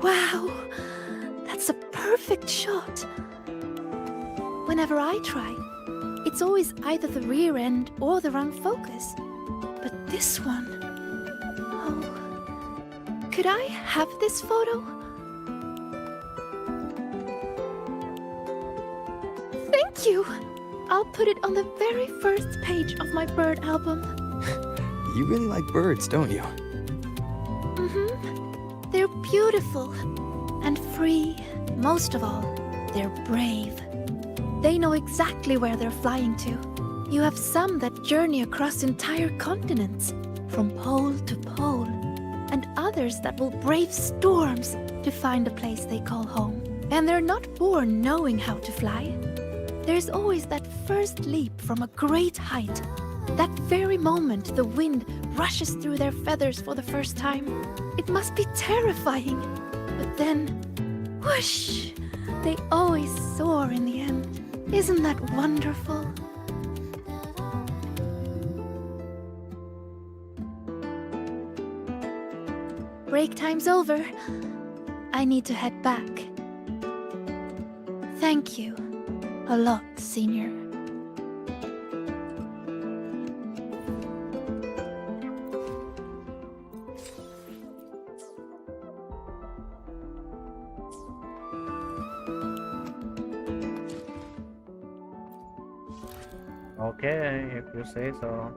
[SPEAKER 6] Wow, that's a perfect shot. Whenever I try, it's always either the rear end or the wrong focus. But this one... Oh, could I have this photo? Thank you! I'll put it on the very first page of my bird album.
[SPEAKER 3] You really like birds, don't you?
[SPEAKER 6] Mm-hmm. They're beautiful and free. Most of all, they're brave. They know exactly where they're flying to. You have some that journey across entire continents, from pole to pole, and others that will brave storms to find a place they call home. And they're not born knowing how to fly. There's always that first leap from a great height. That very moment the wind rushes through their feathers for the first time. It must be terrifying. But then, whoosh! They always soar in the end. Isn't that wonderful? Break time's over. I need to head back. Thank you a lot, Senior.
[SPEAKER 1] Okay, if you say so.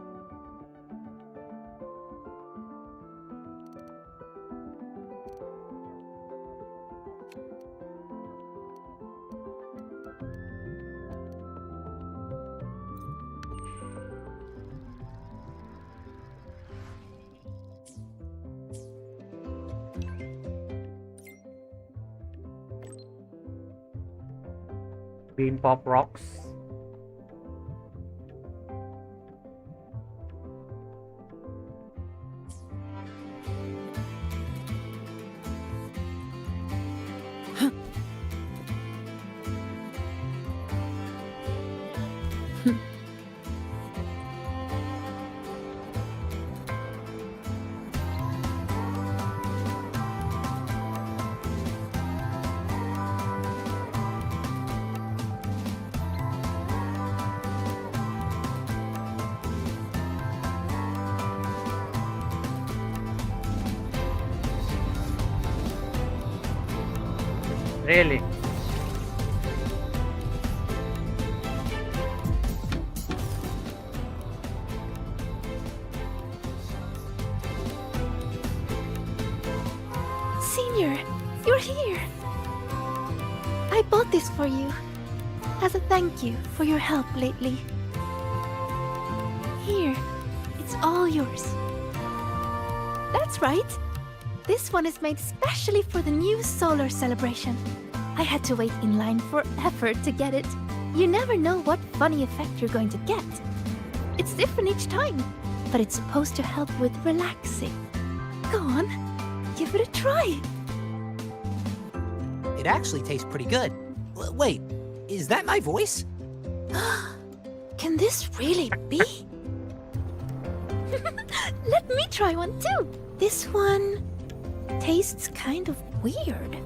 [SPEAKER 1] Bean Pop Rocks. Really?
[SPEAKER 6] Senior, you're here. I bought this for you as a thank you for your help lately. Here, it's all yours. That's right. This one is made specially for the new solar celebration. I had to wait in line forever to get it. You never know what funny effect you're going to get. It's different each time, but it's supposed to help with relaxing. Go on, give it a try.
[SPEAKER 16] It actually tastes pretty good. Wait, is that my voice?
[SPEAKER 6] Can this really be? Let me try one too. This one tastes kind of weird.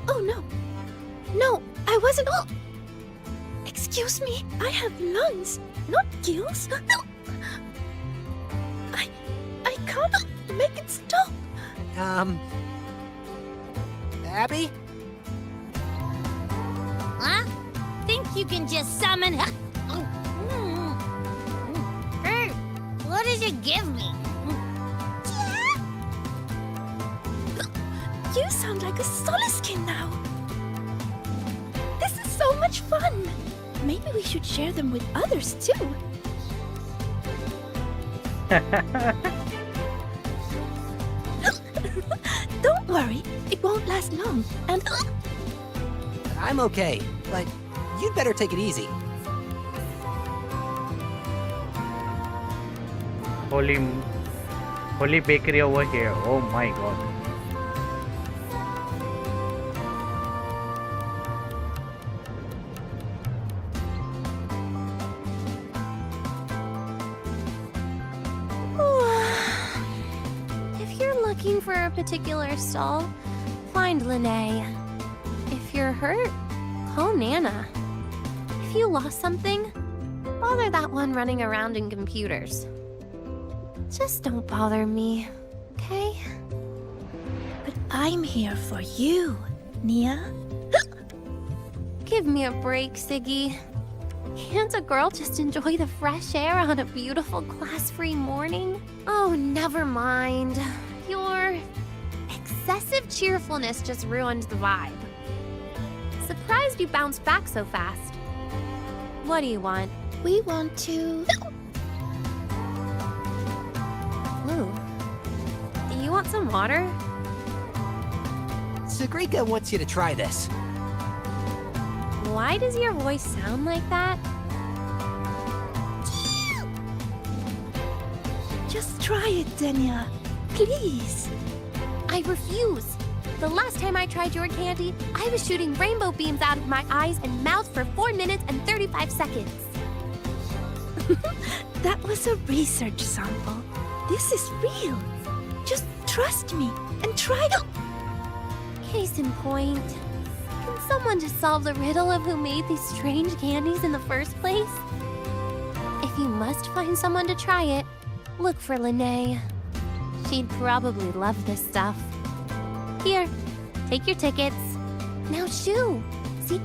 [SPEAKER 6] Oh no. No, I wasn't. Excuse me, I have lungs, not gills. I can't make it stop.
[SPEAKER 16] Abby?
[SPEAKER 15] Huh? Think you can just summon... Hey, what does it give me?
[SPEAKER 6] You sound like a Soliskin now. This is so much fun. Maybe we should share them with others too. Don't worry, it won't last long. And
[SPEAKER 16] I'm okay, but you'd better take it easy.
[SPEAKER 1] Holy bakery over here. Oh my god.
[SPEAKER 21] If you're looking for a particular stall, find Lene. If you're hurt, call Nana. If you lost something, bother that one running around in computers. Just don't bother me, okay?
[SPEAKER 6] But I'm here for you, Nia.
[SPEAKER 21] Give me a break, Siggy. Can't a girl just enjoy the fresh air on a beautiful class-free morning? Oh, never mind. Your excessive cheerfulness just ruined the vibe. Surprised you bounced back so fast. What do you want?
[SPEAKER 6] We want to...
[SPEAKER 21] Ooh. Do you want some water?
[SPEAKER 16] Sagrika wants you to try this.
[SPEAKER 21] Why does your voice sound like that?
[SPEAKER 6] Just try it, Denya. Please.
[SPEAKER 21] I refuse. The last time I tried your candy, I was shooting rainbow beams out of my eyes and mouth for 4 minutes and 35 seconds.
[SPEAKER 6] That was a research sample. This is real. Just trust me and try to...
[SPEAKER 21] Case in point. Can someone just solve the riddle of who made these strange candies in the first place? If you must find someone to try it, look for Lene. She'd probably love this stuff. Here, take your tickets. Now shoo! See?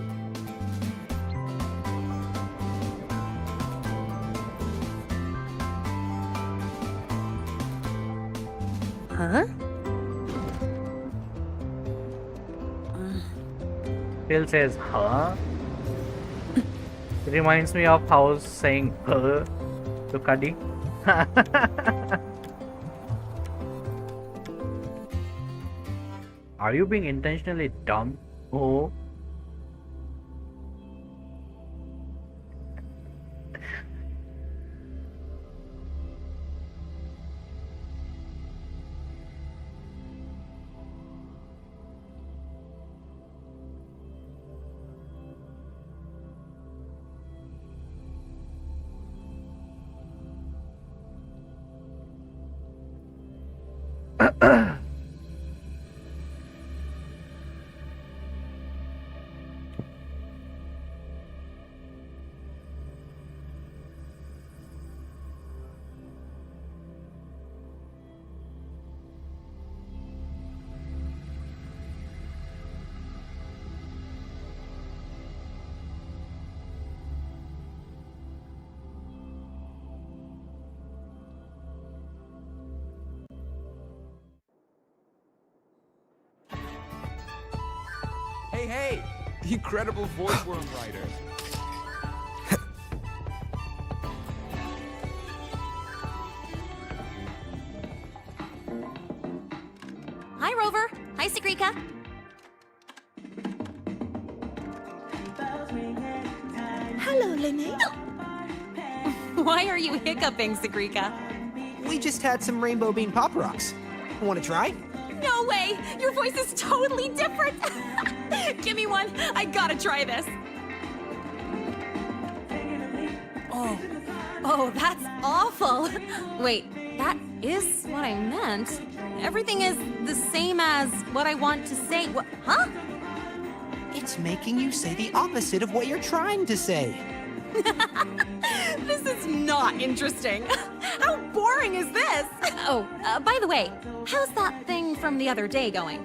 [SPEAKER 21] Huh?
[SPEAKER 1] Phil says, huh? It reminds me of House saying, huh, to Cuddy. Are you being intentionally dumb? Oh.
[SPEAKER 2] Hey, the incredible voice worm writer.
[SPEAKER 20] Hi, Rover. Hi, Sagrika.
[SPEAKER 6] Hello, Lene.
[SPEAKER 20] Why are you hiccuping, Sagrika?
[SPEAKER 16] We just had some rainbow bean pop rocks. Want to try?
[SPEAKER 20] No way! Your voice is totally different! Give me one! I gotta try this! Oh, that's awful! Wait, that is what I meant. Everything is the same as what I want to say. What, huh?
[SPEAKER 16] It's making you say the opposite of what you're trying to say.
[SPEAKER 20] This is not interesting. How boring is this? Oh, by the way, how's that thing from the other day going?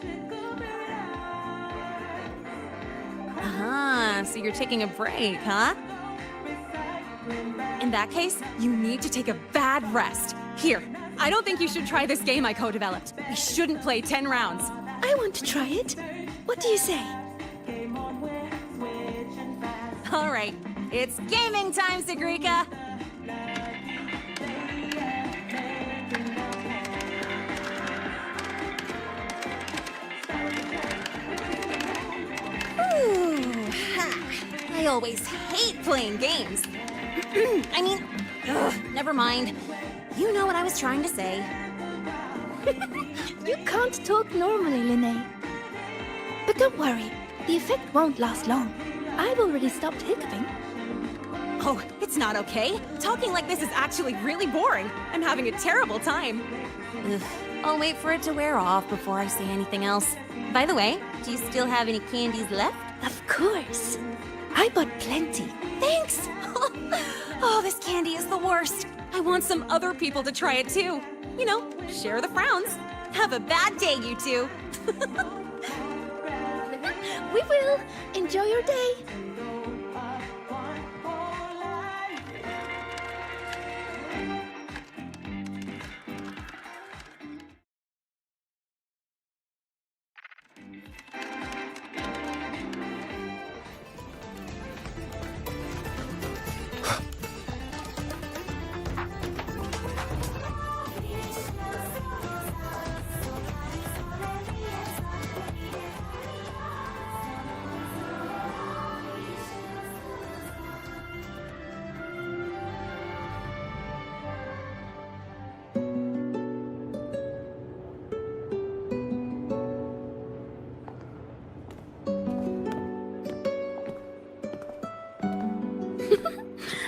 [SPEAKER 20] So you're taking a break, huh? In that case, you need to take a bad rest. Here, I don't think you should try this game I co-developed. We shouldn't play 10 rounds.
[SPEAKER 6] I want to try it. What do you say?
[SPEAKER 20] All right, it's gaming time, Sagrika! always hate playing games. I mean, never mind. You know what I was trying to say.
[SPEAKER 6] You can't talk normally, Linnae. But don't worry, the effect won't last long. I've already stopped hiccuping.
[SPEAKER 20] Oh, it's not okay. Talking like this is actually really boring. I'm having a terrible time. Ugh, I'll wait for it to wear off before I say anything else. By the way, do you still have any candies left?
[SPEAKER 6] Of course. I bought plenty.
[SPEAKER 20] Thanks! Oh, this candy is the worst. I want some other people to try it too. You know, share the frowns. Have a bad day, you two.
[SPEAKER 6] We will. Enjoy your day.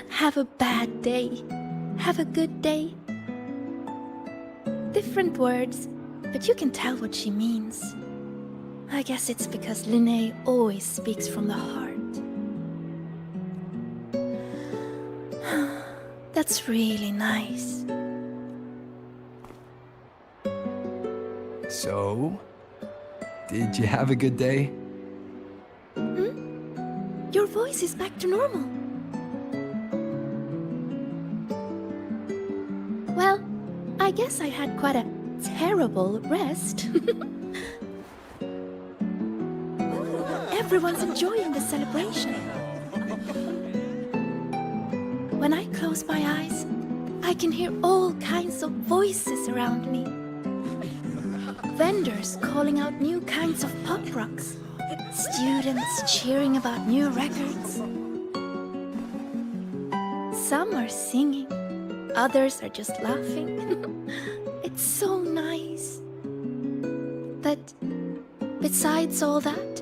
[SPEAKER 6] Have a bad day. Have a good day. Different words, but you can tell what she means. I guess it's because Linnae always speaks from the heart. That's really nice.
[SPEAKER 9] So, did you have a good day?
[SPEAKER 6] Your voice is back to normal. Well, I guess I had quite a terrible rest. Everyone's enjoying the celebration. When I close my eyes, I can hear all kinds of voices around me. Vendors calling out new kinds of pop rocks. Students cheering about new records. Some are singing. Others are just laughing. It's so nice. But besides all that,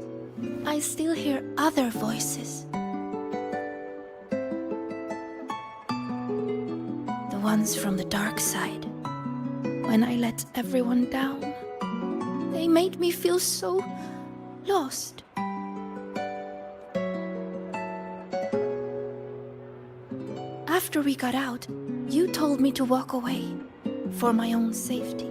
[SPEAKER 6] I still hear other voices. The ones from the dark side. When I let everyone down, they made me feel so lost. After we got out, you told me to walk away for my own safety.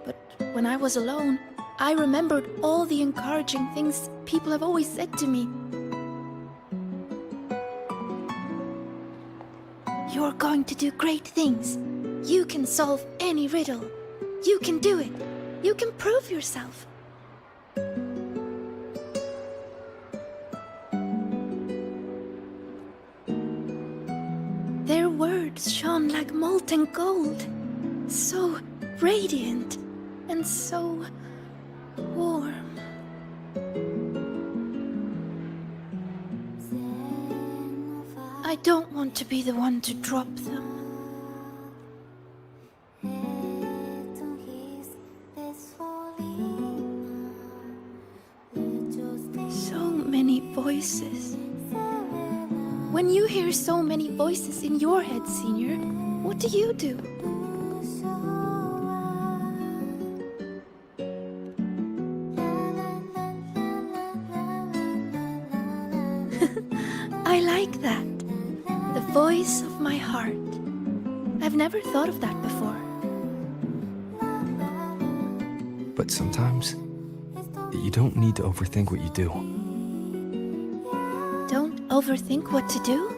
[SPEAKER 6] But when I was alone, I remembered all the encouraging things people have always said to me. You're going to do great things. You can solve any riddle. You can do it. You can prove yourself. Their words shone like molten gold, so radiant and so warm. I don't want to be the one to drop them. So many voices. When you hear so many voices in your head, Senior, what do you do? I like that. The voice of my heart. I've never thought of that before.
[SPEAKER 9] But sometimes, you don't need to overthink what you do.
[SPEAKER 6] Don't overthink what to do?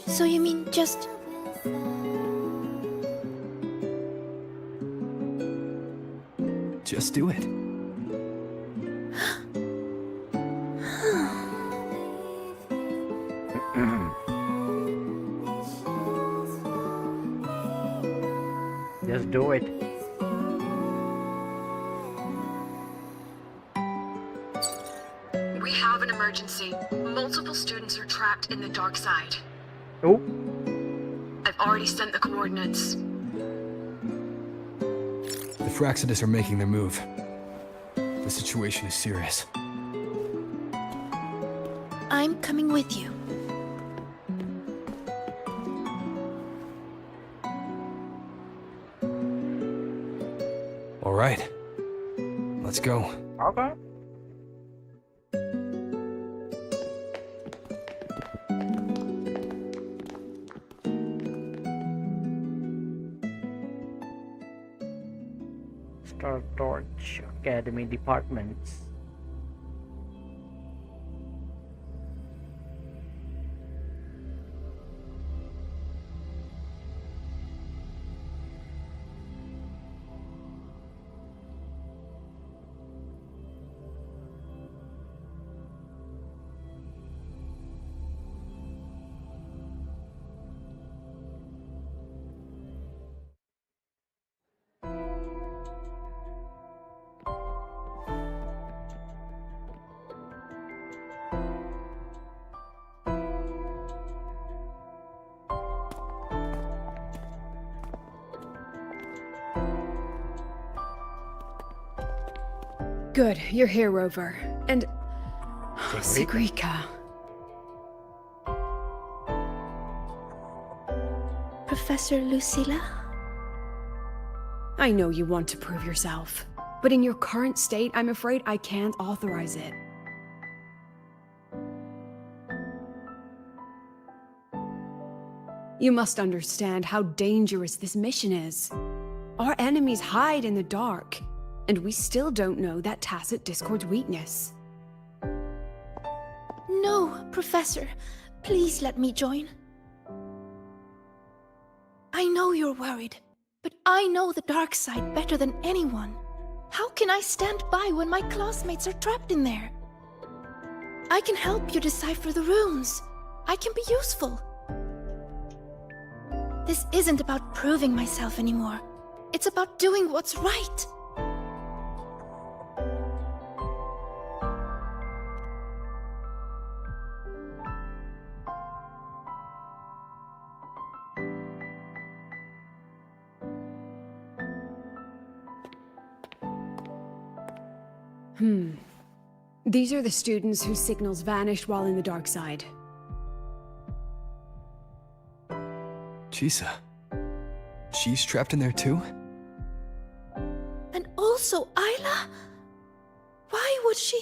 [SPEAKER 6] So you mean just...
[SPEAKER 9] Just do it.
[SPEAKER 1] Just do it.
[SPEAKER 10] emergency. Multiple students are trapped in the dark side.
[SPEAKER 1] Oh.
[SPEAKER 10] I've already sent the coordinates.
[SPEAKER 9] The Fraxidus are making their move. The situation is serious.
[SPEAKER 6] I'm coming with you.
[SPEAKER 9] All right. Let's go.
[SPEAKER 1] Okay. Star Torch Academy departments.
[SPEAKER 12] Good, you're here, Rover. And... Sigrika.
[SPEAKER 6] Professor Lucilla?
[SPEAKER 12] I know you want to prove yourself, but in your current state, I'm afraid I can't authorize it. You must understand how dangerous this mission is. Our enemies hide in the dark, and we still don't know that tacit Discord's weakness.
[SPEAKER 6] No, Professor. Please let me join. I know you're worried, but I know the dark side better than anyone. How can I stand by when my classmates are trapped in there? I can help you decipher the runes. I can be useful. This isn't about proving myself anymore. It's about doing what's right.
[SPEAKER 12] These are the students whose signals vanished while in the dark side.
[SPEAKER 9] Chisa. She's trapped in there too?
[SPEAKER 6] And also Isla? Why would she...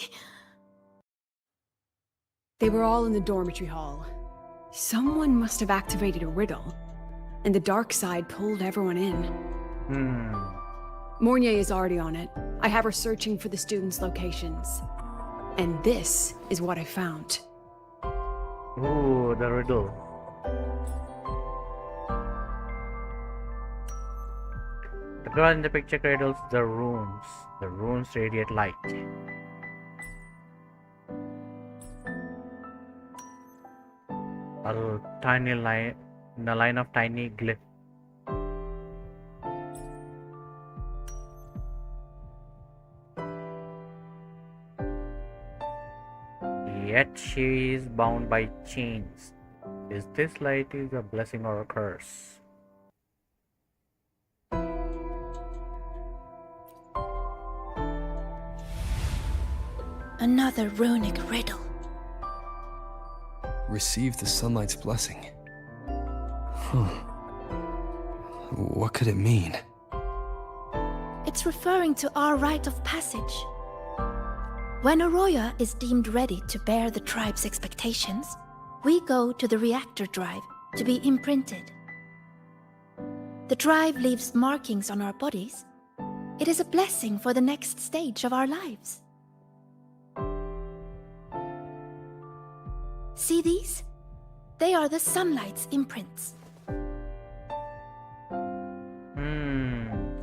[SPEAKER 12] They were all in the dormitory hall. Someone must have activated a riddle, and the dark side pulled everyone in. Mornier is already on it. I have her searching for the students' locations. And this is what I found.
[SPEAKER 1] Ooh, the riddle. The girl in the picture cradles the runes. The runes radiate light. A tiny line, in a line of tiny glyphs. Yet she is bound by chains. Is this light a blessing or a curse?
[SPEAKER 6] Another runic riddle.
[SPEAKER 9] Receive the sunlight's blessing. What could it mean?
[SPEAKER 6] It's referring to our rite of passage. When a Roya is deemed ready to bear the tribe's expectations, we go to the reactor drive to be imprinted. The drive leaves markings on our bodies. It is a blessing for the next stage of our lives. See these? They are the sunlight's imprints.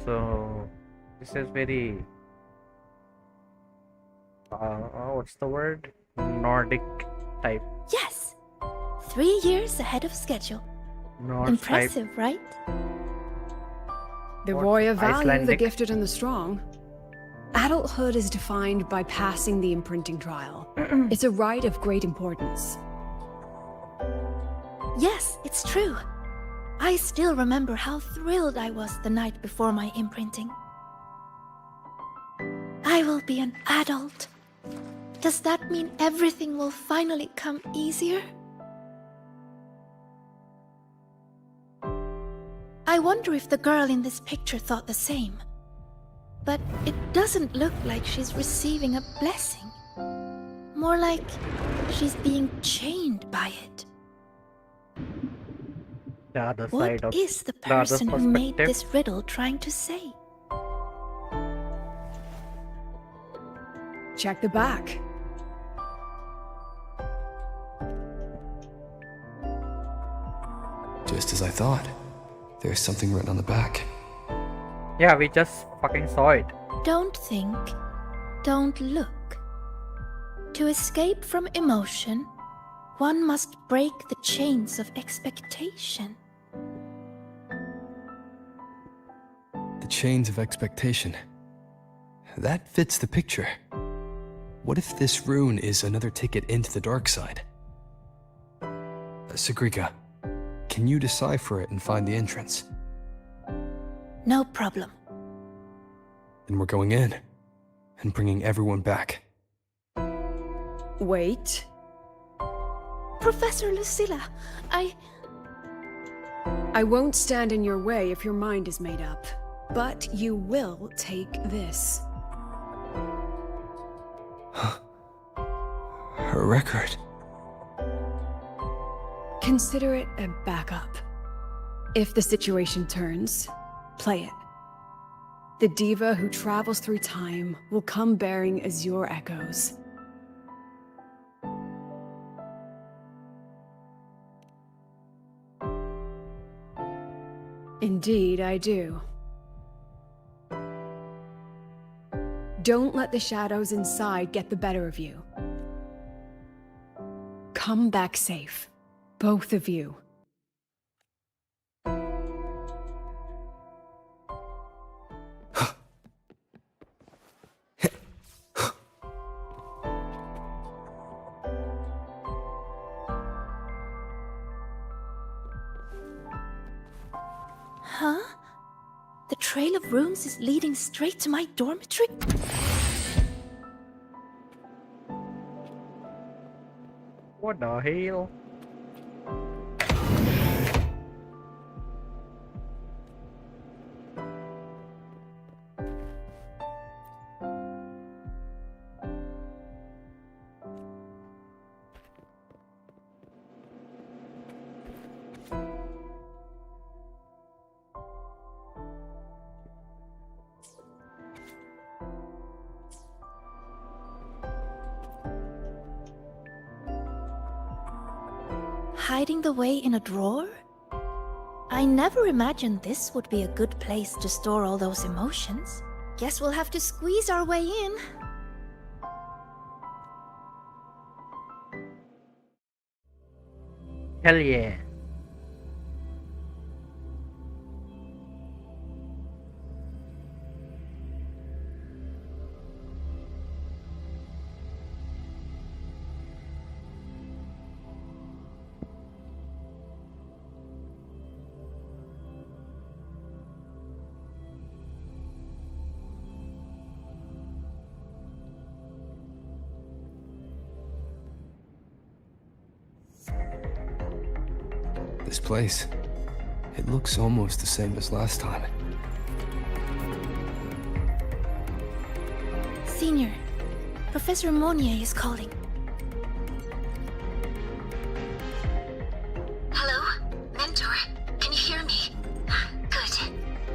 [SPEAKER 1] So this is very what's the word? Nordic type.
[SPEAKER 6] Yes! 3 years ahead of schedule.
[SPEAKER 1] Norse
[SPEAKER 6] Impressive,
[SPEAKER 1] type.
[SPEAKER 6] right?
[SPEAKER 12] The Roya value the
[SPEAKER 1] Icelandic?
[SPEAKER 12] gifted and the strong. Adulthood is defined by passing the imprinting trial. It's a rite of great importance.
[SPEAKER 6] Yes, it's true. I still remember how thrilled I was the night before my imprinting. I will be an adult. Does that mean everything will finally come easier? I wonder if the girl in this picture thought the same. But it doesn't look like she's receiving a blessing. More like she's being chained by it.
[SPEAKER 1] The other
[SPEAKER 6] What
[SPEAKER 1] side of
[SPEAKER 6] is the
[SPEAKER 1] the other
[SPEAKER 6] person who made
[SPEAKER 1] perspective.
[SPEAKER 6] this riddle trying to say?
[SPEAKER 12] Check the back.
[SPEAKER 9] Just as I thought. There's something written on the back.
[SPEAKER 1] Yeah, we just fucking saw it.
[SPEAKER 6] Don't think, don't look. To escape from emotion, one must break the chains of expectation.
[SPEAKER 9] The chains of expectation. That fits the picture. What if this rune is another ticket into the dark side? Sigrika, can you decipher it and find the entrance?
[SPEAKER 6] No problem.
[SPEAKER 9] And we're going in and bringing everyone back.
[SPEAKER 12] Wait.
[SPEAKER 6] Professor Lucilla,
[SPEAKER 12] I won't stand in your way if your mind is made up, but you will take this.
[SPEAKER 9] Her record.
[SPEAKER 12] Consider it a backup. If the situation turns, play it. The diva who travels through time will come bearing azure echoes. Indeed, I do. Don't let the shadows inside get the better of you. Come back safe, both of you.
[SPEAKER 6] Huh? The trail of runes is leading straight to my dormitory?
[SPEAKER 1] What the hell?
[SPEAKER 6] Hiding the way in a drawer? I never imagined this would be a good place to store all those emotions. Guess we'll have to squeeze our way in.
[SPEAKER 1] Hell yeah.
[SPEAKER 9] This place. It looks almost the same as last time.
[SPEAKER 6] Senior, Professor Monnier is calling.
[SPEAKER 10] Hello? Mentor? Can you hear me? Good.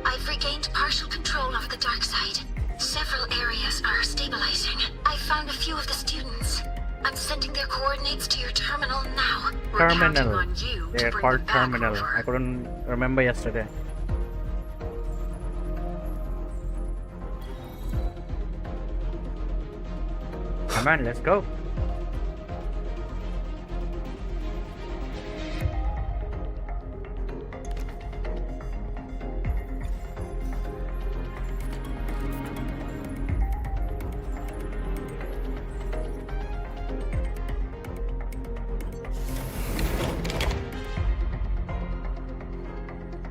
[SPEAKER 10] I've regained partial control of the dark side. Several areas are stabilizing. I found a few of the students. I'm sending their coordinates to your terminal now. We're counting
[SPEAKER 1] Terminal.
[SPEAKER 10] on you to
[SPEAKER 1] They're
[SPEAKER 10] bring
[SPEAKER 1] called
[SPEAKER 10] them back
[SPEAKER 1] terminal.
[SPEAKER 10] over.
[SPEAKER 1] I couldn't remember yesterday. Come on, let's go.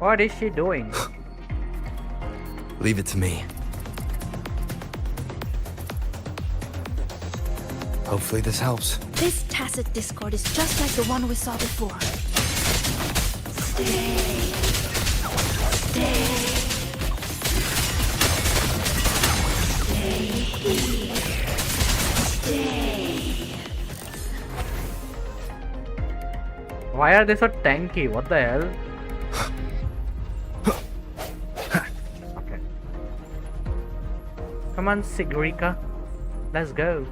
[SPEAKER 1] What is she doing?
[SPEAKER 3] Leave it to me. Hopefully this helps.
[SPEAKER 6] This tacit discord is just like the one we saw before. Stay. Stay. Stay here. Stay.
[SPEAKER 1] Why are they so tanky? What the hell? Okay. Come on, Sigrika. Let's go.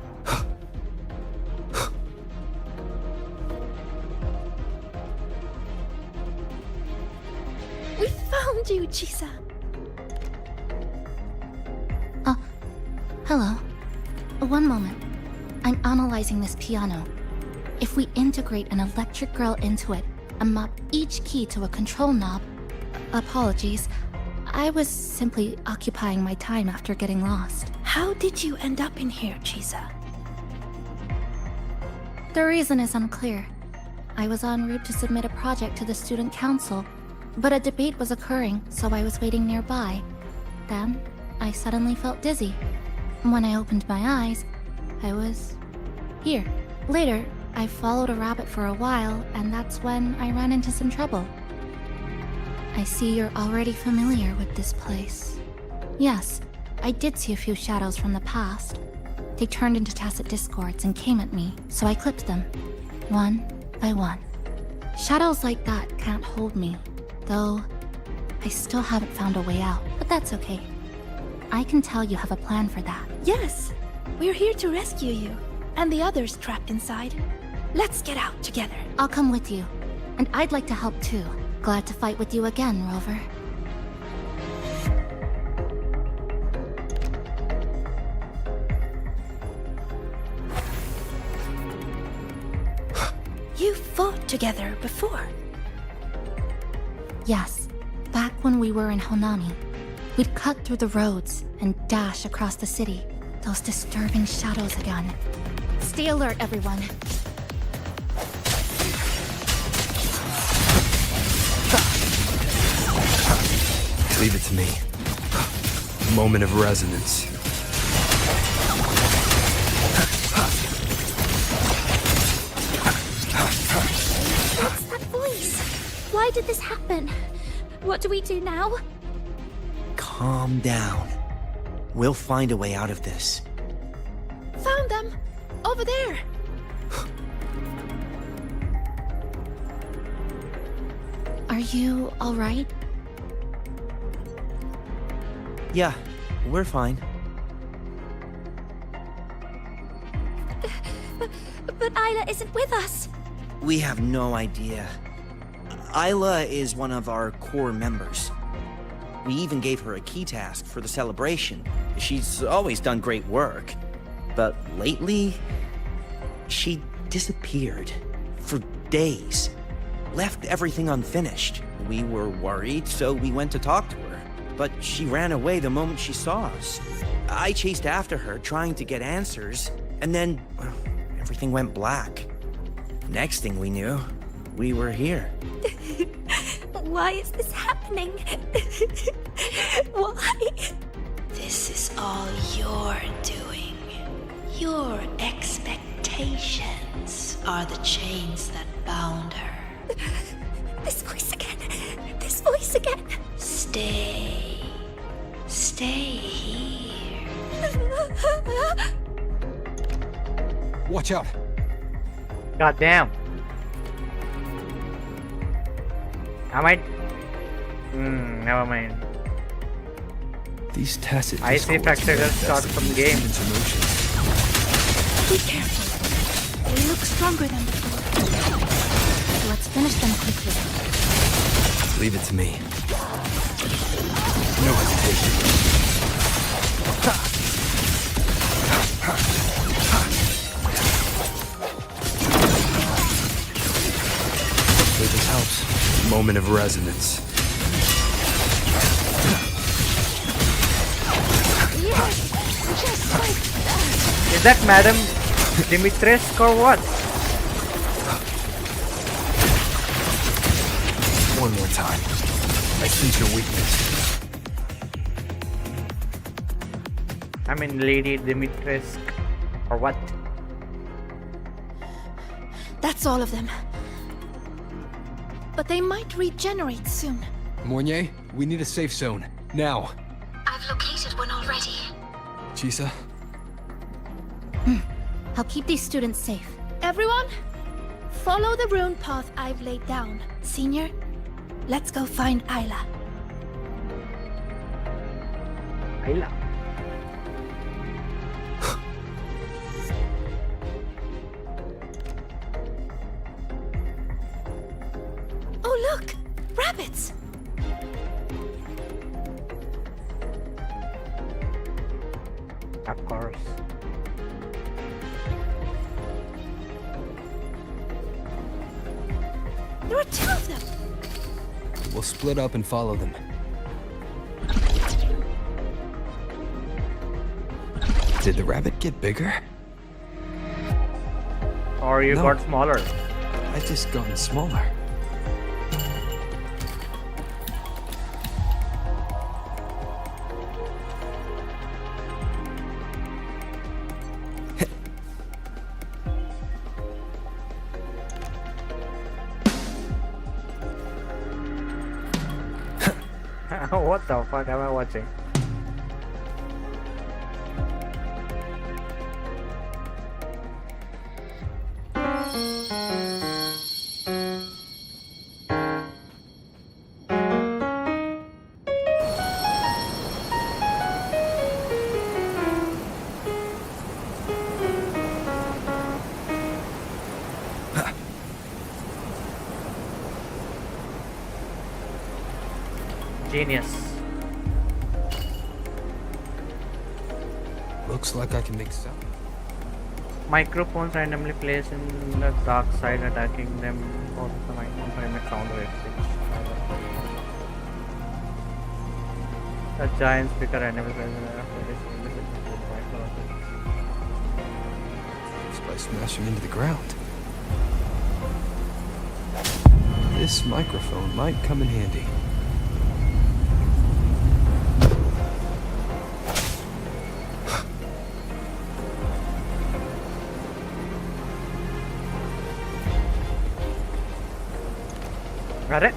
[SPEAKER 6] We found you, Chisa.
[SPEAKER 7] Hello. One moment. I'm analyzing this piano. If we integrate an electric girl into it and map each key to a control knob... Apologies. I was simply occupying my time after getting lost.
[SPEAKER 6] How did you end up in here, Chisa?
[SPEAKER 7] The reason is unclear. I was en route to submit a project to the student council, but a debate was occurring, so I was waiting nearby. Then, I suddenly felt dizzy. When I opened my eyes, I was... here. Later, I followed a rabbit for a while, and that's when I ran into some trouble. I see you're already familiar with this place. Yes, I did see a few shadows from the past. They turned into tacit discords and came at me, so I clipped them, one by one. Shadows like that can't hold me, though I still haven't found a way out, but that's okay. I can tell you have a plan for that.
[SPEAKER 6] Yes, we're here to rescue you, and the others trapped inside. Let's get out together.
[SPEAKER 7] I'll come with you, and I'd like to help too. Glad to fight with you again, Rover.
[SPEAKER 6] You fought together before.
[SPEAKER 7] Yes, back when we were in Honami. We'd cut through the roads and dash across the city. Those disturbing shadows again. Stay alert, everyone.
[SPEAKER 3] Leave it to me. Moment of resonance.
[SPEAKER 7] What's that voice? Why did this happen? What do we do now?
[SPEAKER 16] Calm down. We'll find a way out of this.
[SPEAKER 6] Found them! Over there!
[SPEAKER 7] Are you alright?
[SPEAKER 16] Yeah, we're fine.
[SPEAKER 7] But Isla isn't with us!
[SPEAKER 16] We have no idea. Isla is one of our core members. We even gave her a key task for the celebration. She's always done great work. But lately, she disappeared. For days. Left everything unfinished. We were worried, so we went to talk to her. But she ran away the moment she saw us. I chased after her, trying to get answers, and then everything went black. Next thing we knew, we were here.
[SPEAKER 7] Why is this happening? Why?
[SPEAKER 11] This is all your doing. Your expectations are the chains that bound her.
[SPEAKER 7] This voice again. This voice again.
[SPEAKER 11] Stay. Stay here.
[SPEAKER 18] Watch out.
[SPEAKER 1] God damn. I might... never mind.
[SPEAKER 3] These tacit
[SPEAKER 1] I see practical start from the game.
[SPEAKER 6] Be careful. They look stronger than before.
[SPEAKER 7] Let's finish them quickly.
[SPEAKER 3] Leave it to me. No hesitation. Hopefully this helps. Moment of resonance.
[SPEAKER 1] Is that Madam Dimitrescu or what?
[SPEAKER 3] One more time. I sense your weakness.
[SPEAKER 1] I mean, Lady Dimitrescu, or what?
[SPEAKER 6] That's all of them. But they might regenerate soon.
[SPEAKER 9] Mornier, we need a safe zone. Now.
[SPEAKER 10] I've located one already.
[SPEAKER 9] Chisa?
[SPEAKER 6] I'll keep these students safe. Everyone, follow the rune path I've laid down. Senior, let's go find Ayla.
[SPEAKER 1] Ayla.
[SPEAKER 6] Oh, look! Rabbits!
[SPEAKER 1] Of course.
[SPEAKER 6] There are two of them!
[SPEAKER 9] We'll split up and follow them. Did the rabbit get bigger?
[SPEAKER 1] Or you
[SPEAKER 9] No.
[SPEAKER 1] got smaller.
[SPEAKER 9] I just gotten smaller.
[SPEAKER 1] What the fuck am I watching? Genius.
[SPEAKER 9] Looks like I can make sound.
[SPEAKER 1] Microphones randomly placed in the dark side, attacking them. Also, the microphones emit sound waves. The giant speaker randomly placed in the
[SPEAKER 9] Just by smashing into the ground. This microphone might come in handy.
[SPEAKER 1] Got it?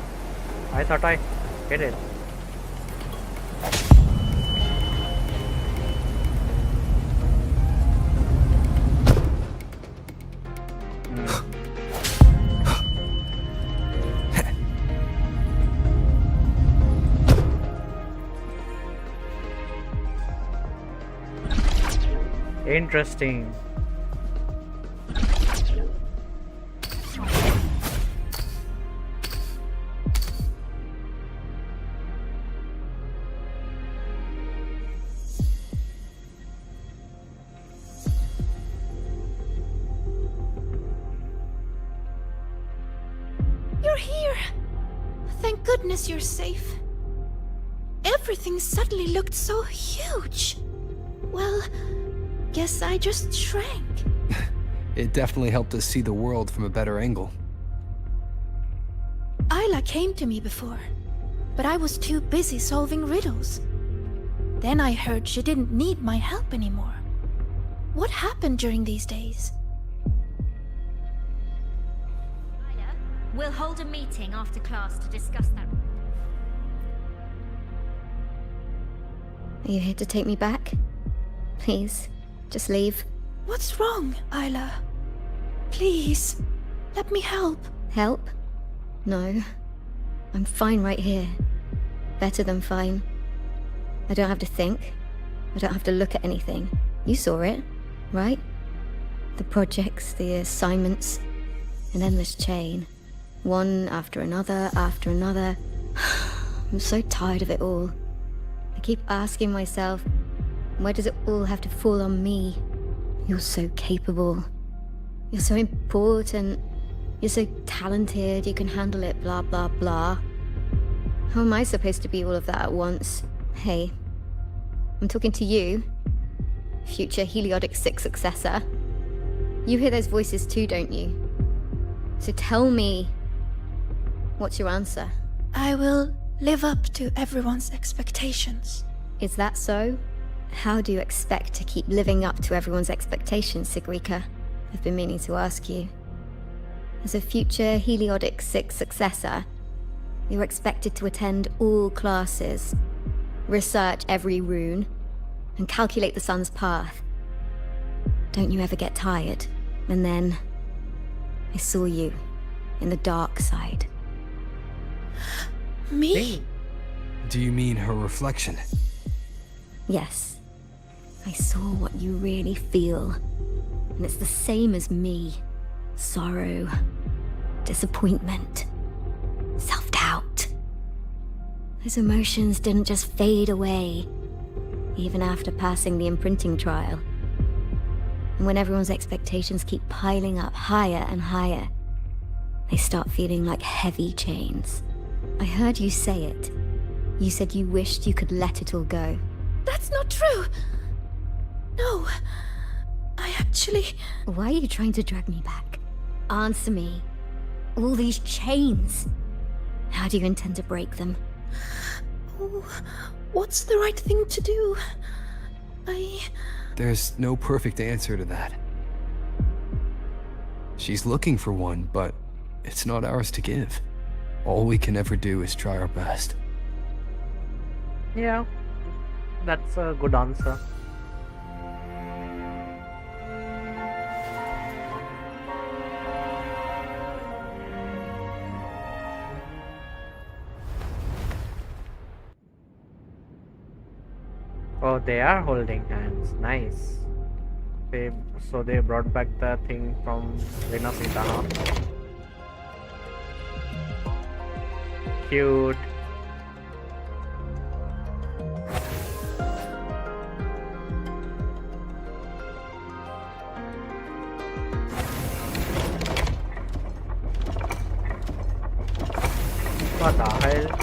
[SPEAKER 1] I thought I hit it. Interesting.
[SPEAKER 6] You're here! Thank goodness you're safe. Everything suddenly looked so huge. Well, guess I just shrank.
[SPEAKER 9] It definitely helped us see the world from a better angle.
[SPEAKER 6] Ayla came to me before, but I was too busy solving riddles. Then I heard she didn't need my help anymore. What happened during these days?
[SPEAKER 17] We'll hold a meeting after class to discuss that.
[SPEAKER 19] Are you here to take me back? Please, just leave.
[SPEAKER 6] What's wrong, Ayla? Please, let me help.
[SPEAKER 19] Help? No. I'm fine right here. Better than fine. I don't have to think. I don't have to look at anything. You saw it, right? The projects, the assignments, an endless chain. One after another, after another. I'm so tired of it all. I keep asking myself, why does it all have to fall on me? You're so capable. You're so important. You're so talented, you can handle it, blah, blah, blah. How am I supposed to be all of that at once? Hey, I'm talking to you, future Heliodic 6 successor. You hear those voices too, don't you? So tell me, what's your answer?
[SPEAKER 6] I will live up to everyone's expectations.
[SPEAKER 19] Is that so? How do you expect to keep living up to everyone's expectations, Sigrika? I've been meaning to ask you. As a future Heliodic 6 successor, you're expected to attend all classes, research every rune, and calculate the sun's path. Don't you ever get tired? And then I saw you in the dark side.
[SPEAKER 6] Me?
[SPEAKER 9] Do you mean her reflection?
[SPEAKER 19] Yes. I saw what you really feel. And it's the same as me. Sorrow, disappointment, self-doubt. Those emotions didn't just fade away, even after passing the imprinting trial. And when everyone's expectations keep piling up higher and higher, they start feeling like heavy chains. I heard you say it. You said you wished you could let it all go.
[SPEAKER 6] That's not true! No. I actually...
[SPEAKER 19] Why are you trying to drag me back? Answer me. All these chains. How do you intend to break them?
[SPEAKER 6] Oh, what's the right thing to do?
[SPEAKER 9] There's no perfect answer to that. She's looking for one, but it's not ours to give. All we can ever do is try our best.
[SPEAKER 1] Yeah, that's a good answer. Oh, they are holding hands. Nice. So they brought back the thing from Renasita, huh? Cute. What the hell?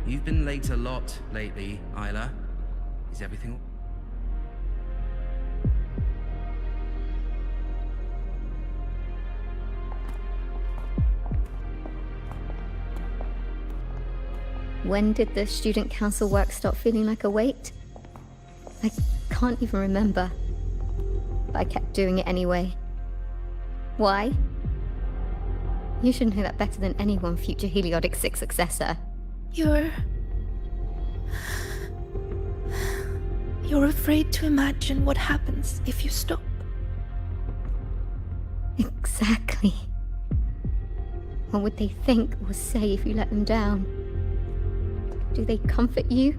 [SPEAKER 14] You've been late a lot lately, Isla. Is everything...
[SPEAKER 19] When did the student council work stop feeling like a weight? I can't even remember. But I kept doing it anyway. Why? You should know that better than anyone, future Heliodic 6 successor.
[SPEAKER 6] You're afraid to imagine what happens if you stop.
[SPEAKER 19] Exactly. What would they think or say if you let them down? Do they comfort you?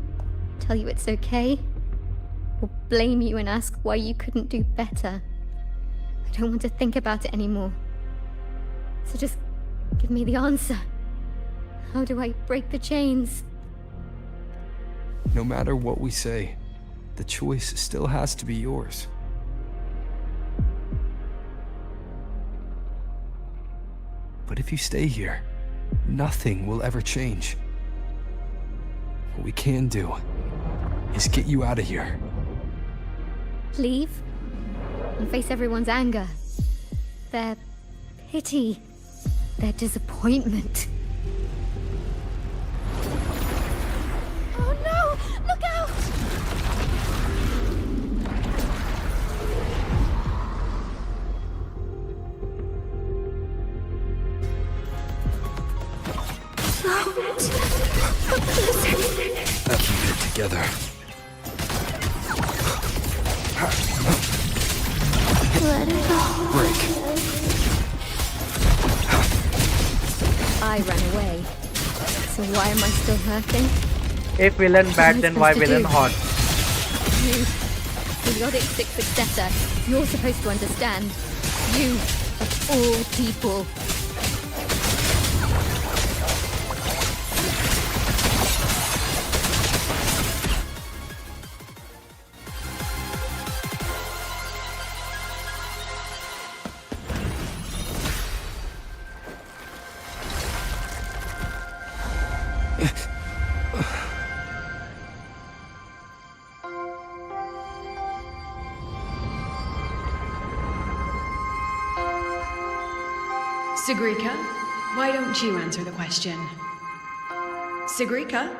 [SPEAKER 19] Tell you it's okay? Or blame you and ask why you couldn't do better? I don't want to think about it anymore. So just give me the answer. How do I break the chains?
[SPEAKER 9] No matter what we say, the choice still has to be yours. But if you stay here, nothing will ever change. What we can do is get you out of here.
[SPEAKER 19] Leave? And face everyone's anger. Their pity. Their disappointment.
[SPEAKER 6] Oh no! Look out!
[SPEAKER 9] Keep it together.
[SPEAKER 6] Let it go.
[SPEAKER 9] Break.
[SPEAKER 19] I ran away. So why am I still hurting?
[SPEAKER 1] If villain bad, then why villain hot?
[SPEAKER 19] You, Heliodic 6 successor, you're supposed to understand. You, of all people.
[SPEAKER 12] Sigrika, why don't you answer the question? Sigrika?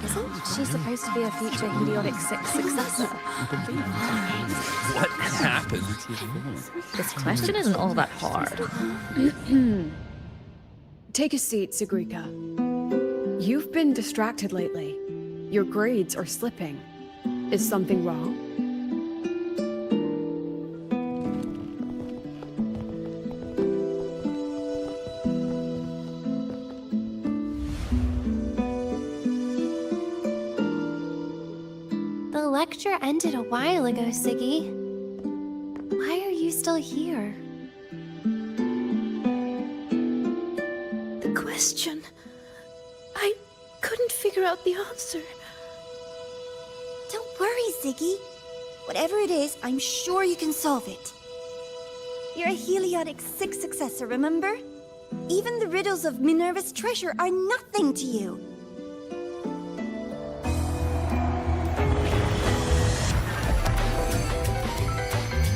[SPEAKER 6] Isn't she supposed to be a future Heliotic 6 successor?
[SPEAKER 13] What happened?
[SPEAKER 17] This question isn't all that hard.
[SPEAKER 12] Take a seat, Sigrika. You've been distracted lately. Your grades are slipping. Is something wrong?
[SPEAKER 21] The lecture ended a while ago, Siggy. Why are you still here?
[SPEAKER 6] The question. I couldn't figure out the answer.
[SPEAKER 4] Don't worry, Ziggy. Whatever it is, I'm sure you can solve it. You're a Heliotic 6 successor, remember? Even the riddles of Minerva's treasure are nothing to you.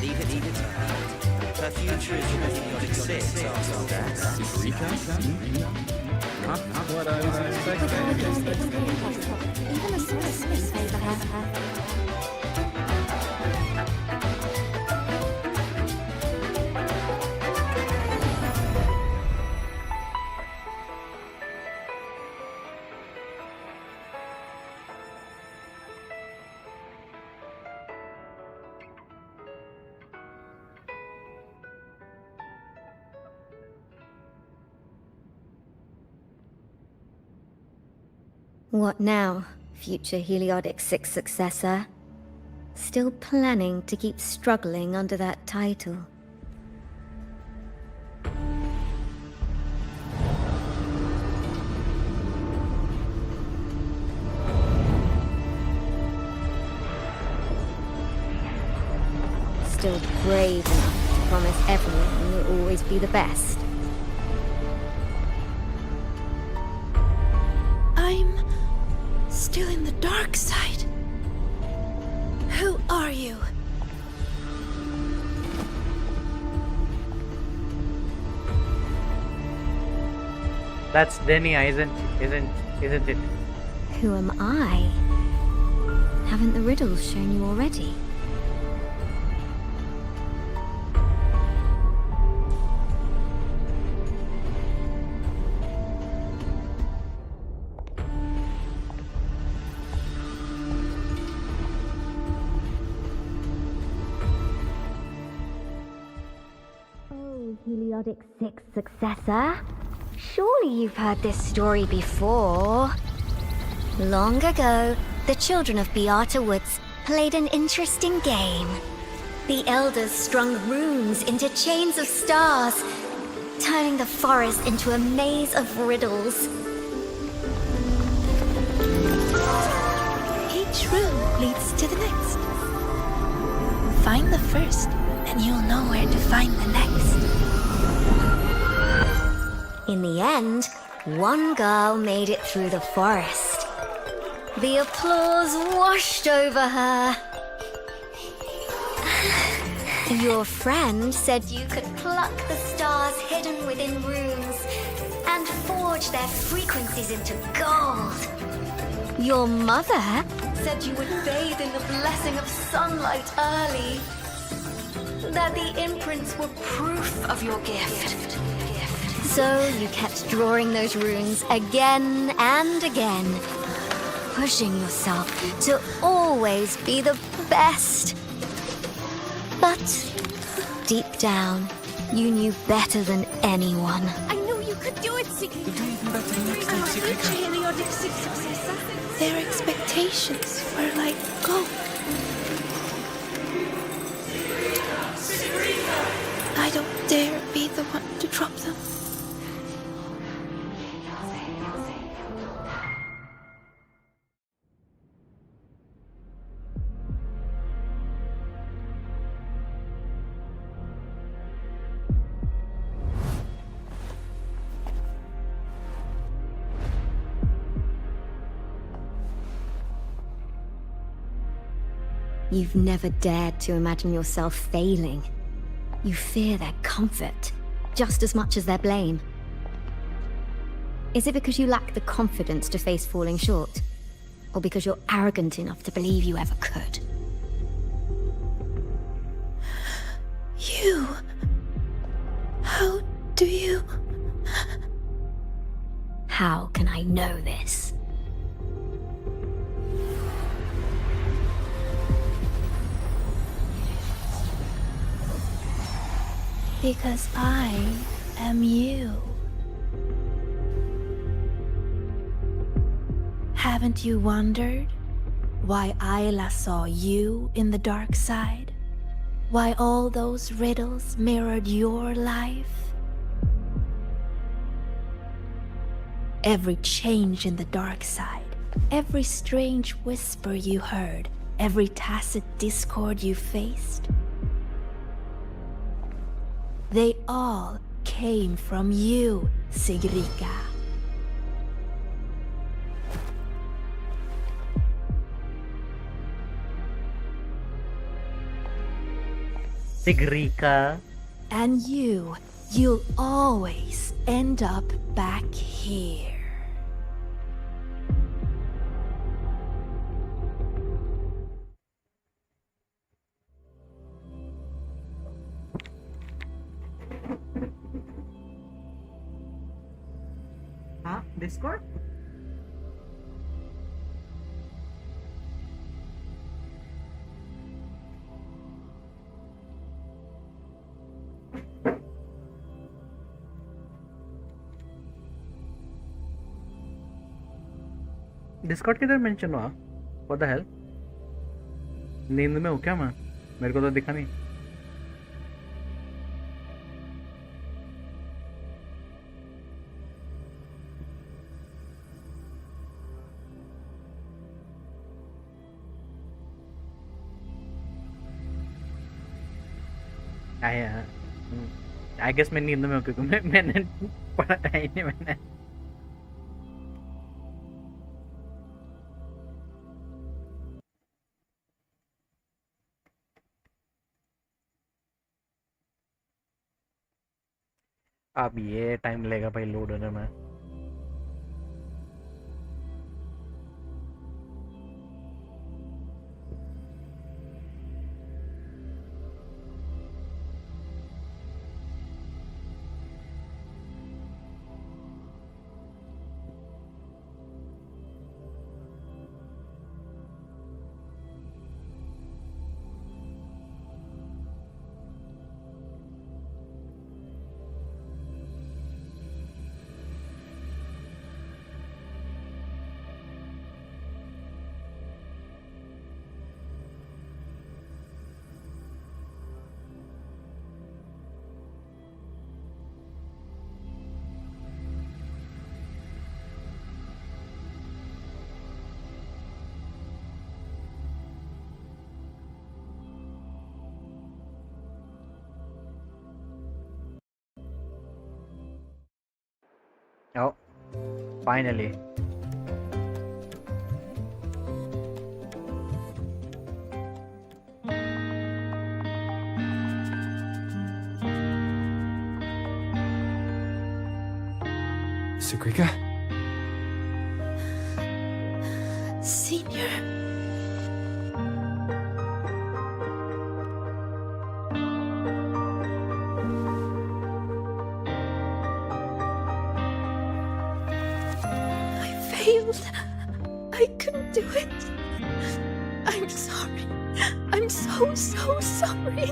[SPEAKER 16] Leave it. Her future is in the Heliotic 6 after that.
[SPEAKER 13] Eureka? Not what I was expecting.
[SPEAKER 21] Even a source is favor her.
[SPEAKER 19] What now, future Heliotic 6 successor? Still planning to keep struggling under that title? Still brave enough to promise everyone you'll always be the best?
[SPEAKER 6] I'm still in the dark side. Who are you?
[SPEAKER 1] That's Denia, isn't it?
[SPEAKER 19] Who am I? Haven't the riddles shown you already? Oh, Heliotic 6 successor? Surely you've heard this story before. Long ago, the children of Beata Woods played an interesting game. The elders strung runes into chains of stars, turning the forest into a maze of riddles.
[SPEAKER 6] Each room leads to the next. Find the first, and you'll know where to find the next.
[SPEAKER 19] In the end, one girl made it through the forest. The applause washed over her. Your friend said you could pluck the stars hidden within runes and forge their frequencies into gold. Your mother said you would bathe in the blessing of sunlight early. That the imprints were proof of your gift. So you kept drawing those runes again and again, pushing yourself to always be the best. But deep down, you knew better than anyone.
[SPEAKER 6] I knew you could do it, Siggy.
[SPEAKER 13] You'll do even better next time,
[SPEAKER 6] I'm a future
[SPEAKER 13] Sigrika.
[SPEAKER 6] Heliotic 6 successor. Their expectations were like gold. I don't dare be the one to drop them.
[SPEAKER 19] You've never dared to imagine yourself failing. You fear their comfort, just as much as their blame. Is it because you lack the confidence to face falling short? Or because you're arrogant enough to believe you ever could?
[SPEAKER 6] You... How do you...
[SPEAKER 19] How can I know this?
[SPEAKER 6] Because I am you. Haven't you wondered why Ayla saw you in the dark side? Why all those riddles mirrored your life? Every change in the dark side, every strange whisper you heard, every tacit discord you faced, they all came from you, Sigrika.
[SPEAKER 1] Sigrika.
[SPEAKER 6] And you'll always end up back here.
[SPEAKER 1] Huh? Discord? Discord किधर mention हुआ? What the hell? नींद में हूँ क्या मैं? मेरे को तो दिखा नहीं. I guess मैं नींद में हूँ क्योंकि मैंने पढ़ा ही नहीं मैंने. अब ये टाइम लेगा भाई लोड होने में. Oh, finally.
[SPEAKER 9] Sigrika?
[SPEAKER 6] Senior. I couldn't do it. I'm sorry. I'm so sorry.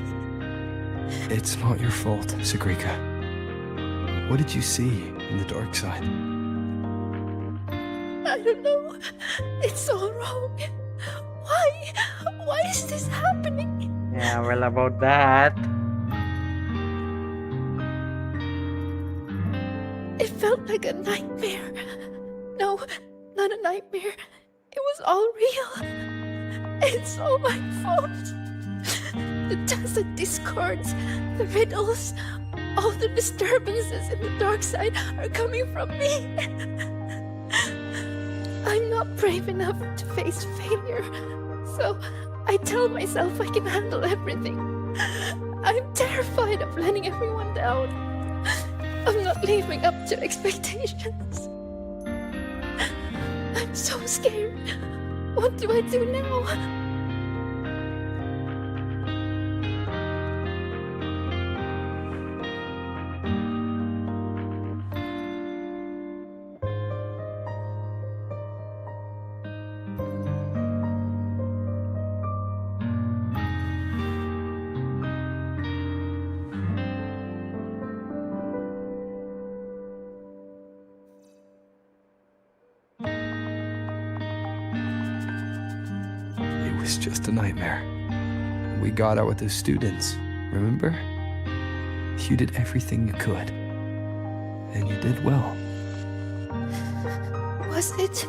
[SPEAKER 9] It's not your fault, Sigrika. What did you see in the dark side?
[SPEAKER 6] I don't know. It's all wrong. Why is this happening?
[SPEAKER 1] Yeah, well, about that.
[SPEAKER 6] It felt like a nightmare. No, not a nightmare. It was all real. It's all my fault. The tacit discords, the riddles, all the disturbances in the dark side are coming from me. I'm not brave enough to face failure, so I tell myself I can handle everything. I'm terrified of letting everyone down. I'm not living up to expectations. I'm so scared. What do I do now?
[SPEAKER 9] It was just a nightmare. We got out with the students, remember? You did everything you could. And you did well.
[SPEAKER 6] Was it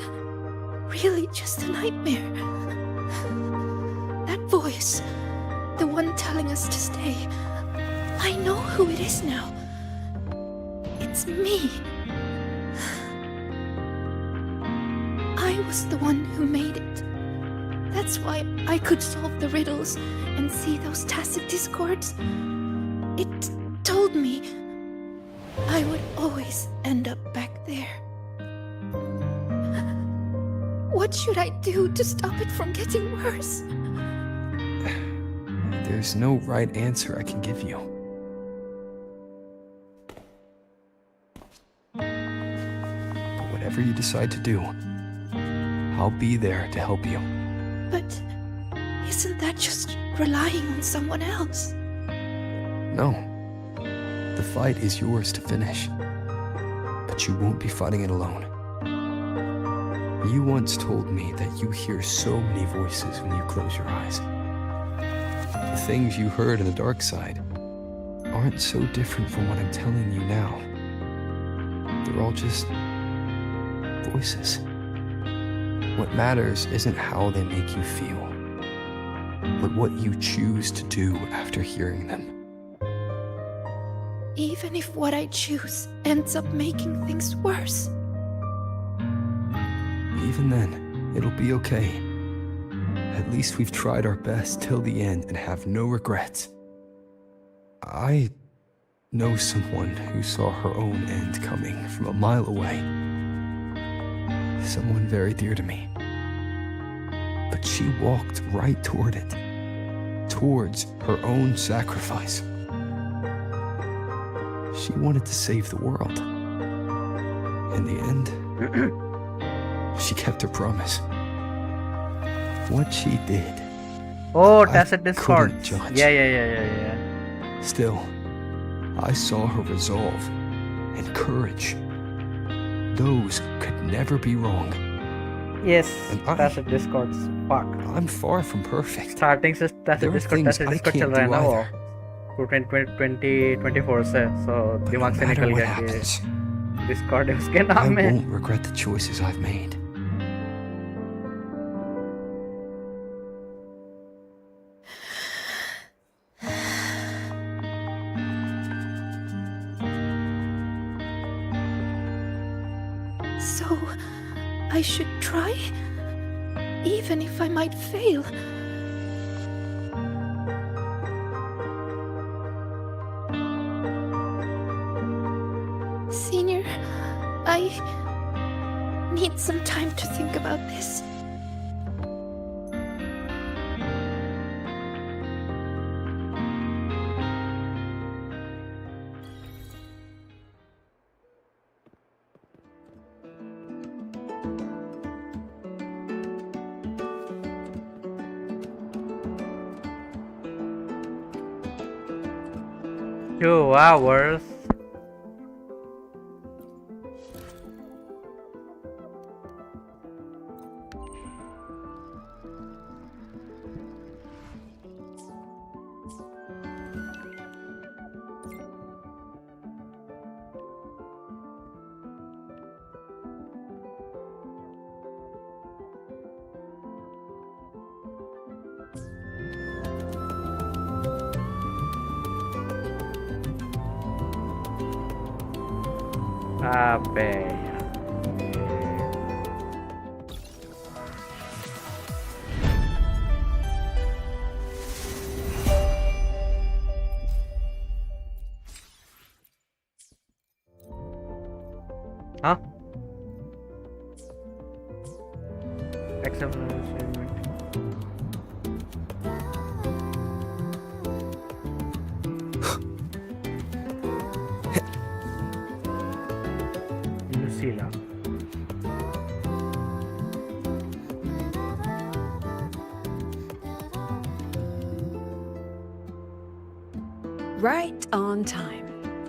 [SPEAKER 6] really just a nightmare? That voice, the one telling us to stay, I know who it is now. It's me. I was the one who made it. That's why I could solve the riddles and see those tacit discords. It told me I would always end up back there. What should I do to stop it from getting worse?
[SPEAKER 9] There's no right answer I can give you. But whatever you decide to do, I'll be there to help you.
[SPEAKER 6] But isn't that just relying on someone else?
[SPEAKER 9] No. The fight is yours to finish. But you won't be fighting it alone. You once told me that you hear so many voices when you close your eyes. The things you heard in the dark side aren't so different from what I'm telling you now. They're all just voices. What matters isn't how they make you feel, but what you choose to do after hearing them.
[SPEAKER 6] Even if what I choose ends up making things worse.
[SPEAKER 9] Even then, it'll be okay. At least we've tried our best till the end and have no regrets. I know someone who saw her own end coming from a mile away. Someone very dear to me. But she walked right toward it. Towards her own sacrifice. She wanted to save the world. In the end, she kept her promise. What she did,
[SPEAKER 1] Oh, tacit discord.
[SPEAKER 9] couldn't judge.
[SPEAKER 1] Yeah.
[SPEAKER 9] Still, I saw her resolve and courage. Those could never be wrong.
[SPEAKER 1] Yes,
[SPEAKER 9] And
[SPEAKER 1] tacit discords. Fuck.
[SPEAKER 9] I'm far from perfect.
[SPEAKER 1] Starting से
[SPEAKER 9] There
[SPEAKER 1] tacit
[SPEAKER 9] are
[SPEAKER 1] discord
[SPEAKER 9] things I
[SPEAKER 1] चल
[SPEAKER 9] can't
[SPEAKER 1] रहा है
[SPEAKER 9] do
[SPEAKER 1] ना वो
[SPEAKER 9] either.
[SPEAKER 1] 2024 से, so दिमाग से
[SPEAKER 9] matter
[SPEAKER 1] निकल
[SPEAKER 9] what
[SPEAKER 1] गया
[SPEAKER 9] happens,
[SPEAKER 1] कि discord है उसके
[SPEAKER 9] I
[SPEAKER 1] नाम में.
[SPEAKER 9] won't regret the choices I've made.
[SPEAKER 6] So, I should try? Even if I might fail. Senior, I need some time to think about this.
[SPEAKER 1] Two hours. अबे यार. Huh? Except assignment. Lucilla.
[SPEAKER 12] Right on time.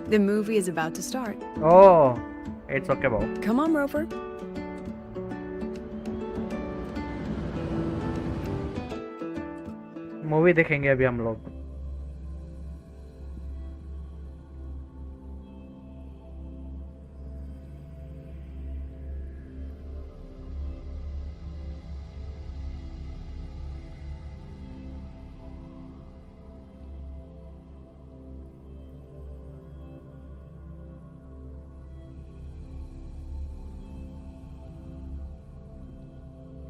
[SPEAKER 12] The movie is about to start.
[SPEAKER 1] Oh, it's okay, Bob.
[SPEAKER 12] Come on, Rover.
[SPEAKER 1] Movie देखेंगे अभी हम लोग.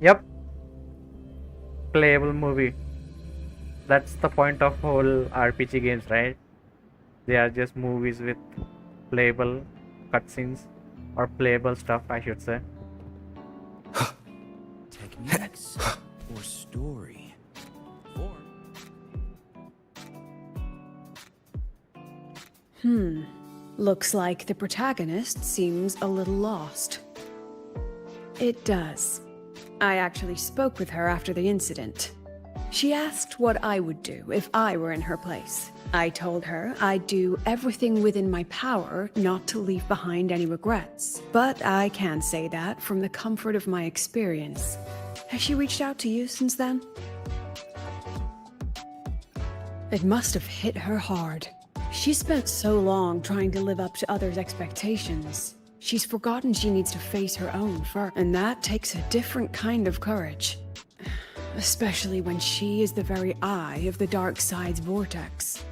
[SPEAKER 1] Yep. Playable movie. That's the point of whole RPG games, right? They are just movies with playable cutscenes or playable stuff, I should say.
[SPEAKER 16] Techniques or story?
[SPEAKER 12] Looks like the protagonist seems a little lost. It does. I actually spoke with her after the incident. She asked what I would do if I were in her place. I told her I'd do everything within my power not to leave behind any regrets. But I can say that from the comfort of my experience. Has she reached out to you since then? It must have hit her hard. She spent so long trying to live up to others' expectations. She's forgotten she needs to face her own first, and that takes a different kind of courage. Especially when she is the very eye of the dark side's vortex.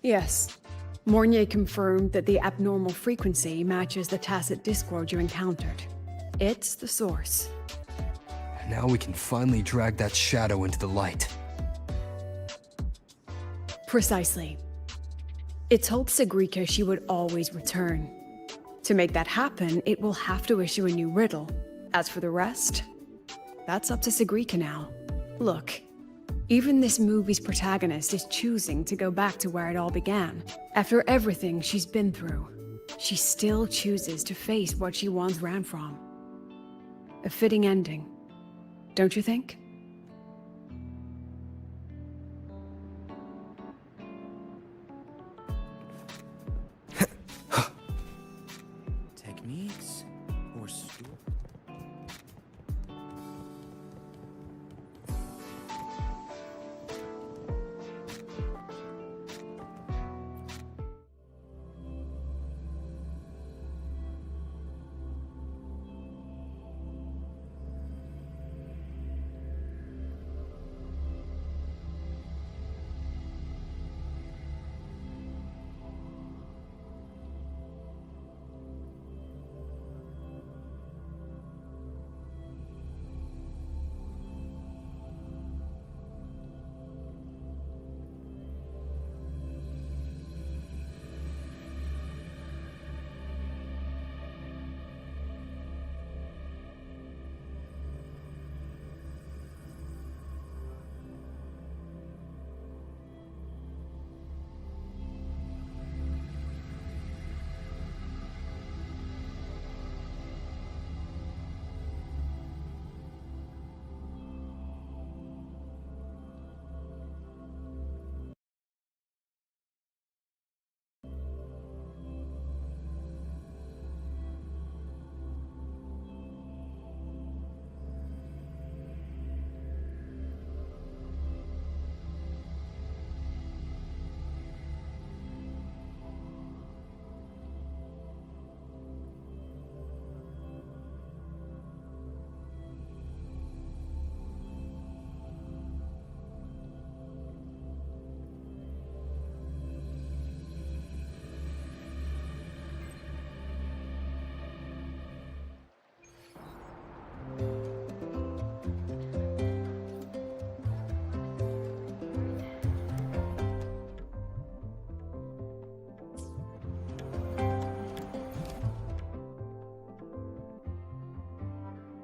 [SPEAKER 12] Yes, Mornier confirmed that the abnormal frequency matches the tacit discord you encountered. It's the source.
[SPEAKER 9] Now we can finally drag that shadow into the light.
[SPEAKER 12] Precisely. It told Sigrika she would always return. To make that happen, it will have to issue a new riddle. As for the rest, that's up to Sigrika now. Look, even this movie's protagonist is choosing to go back to where it all began. After everything she's been through, she still chooses to face what she once ran from. A fitting ending, don't you think?
[SPEAKER 16] Techniques or story?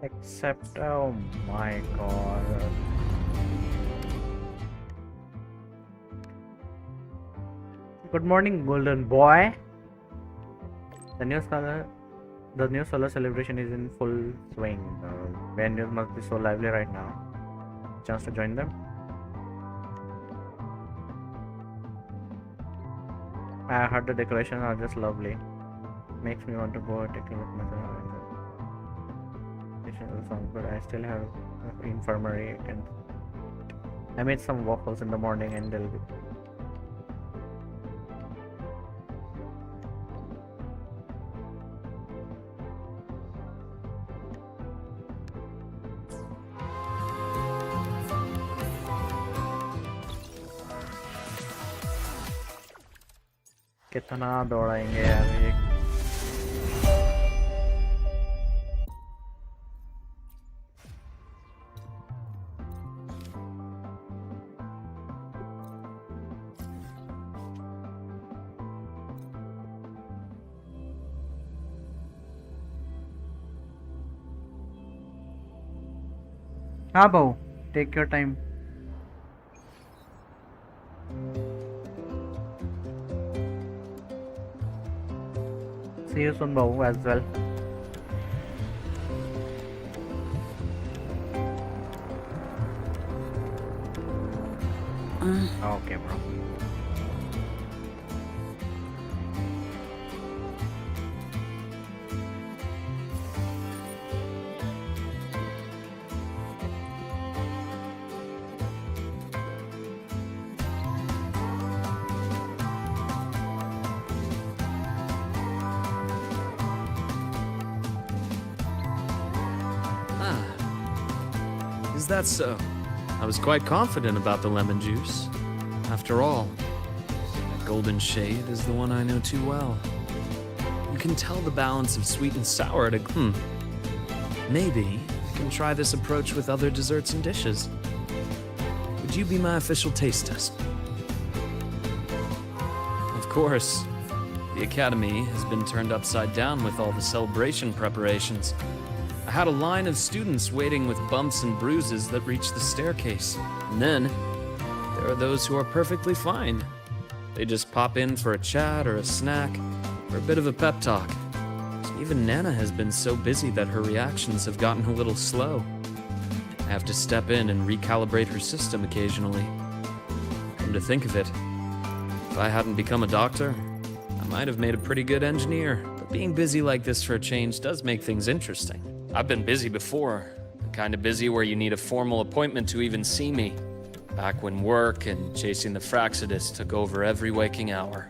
[SPEAKER 1] Except, oh my god. Good morning, golden boy. The new solar celebration is in full swing. Venues must be so lively right now. Chance to join them? I heard the decorations are just lovely. Makes me want to go take a look myself. It sounds good. I still have infirmary and I made some waffles in the morning and they'll be कितना दौड़ाएंगे यार ये हाँ भाऊ take your time. See you soon, Babu, as well. Okay, bro.
[SPEAKER 8] Is that so? I was quite confident about the lemon juice. After all, that golden shade is the one I know too well. You can tell the balance of sweet and sour at a Maybe I can try this approach with other desserts and dishes. Would you be my official taste test? Of course. The Academy has been turned upside down with all the celebration preparations. I had a line of students waiting with bumps and bruises that reached the staircase. And then, there are those who are perfectly fine. They just pop in for a chat or a snack, or a bit of a pep talk. Even Nana has been so busy that her reactions have gotten a little slow. I have to step in and recalibrate her system occasionally. Come to think of it, if I hadn't become a doctor, I might have made a pretty good engineer. But being busy like this for a change does make things interesting. I've been busy before, the kind of busy where you need a formal appointment to even see me. Back when work and chasing the Fraxidus took over every waking hour.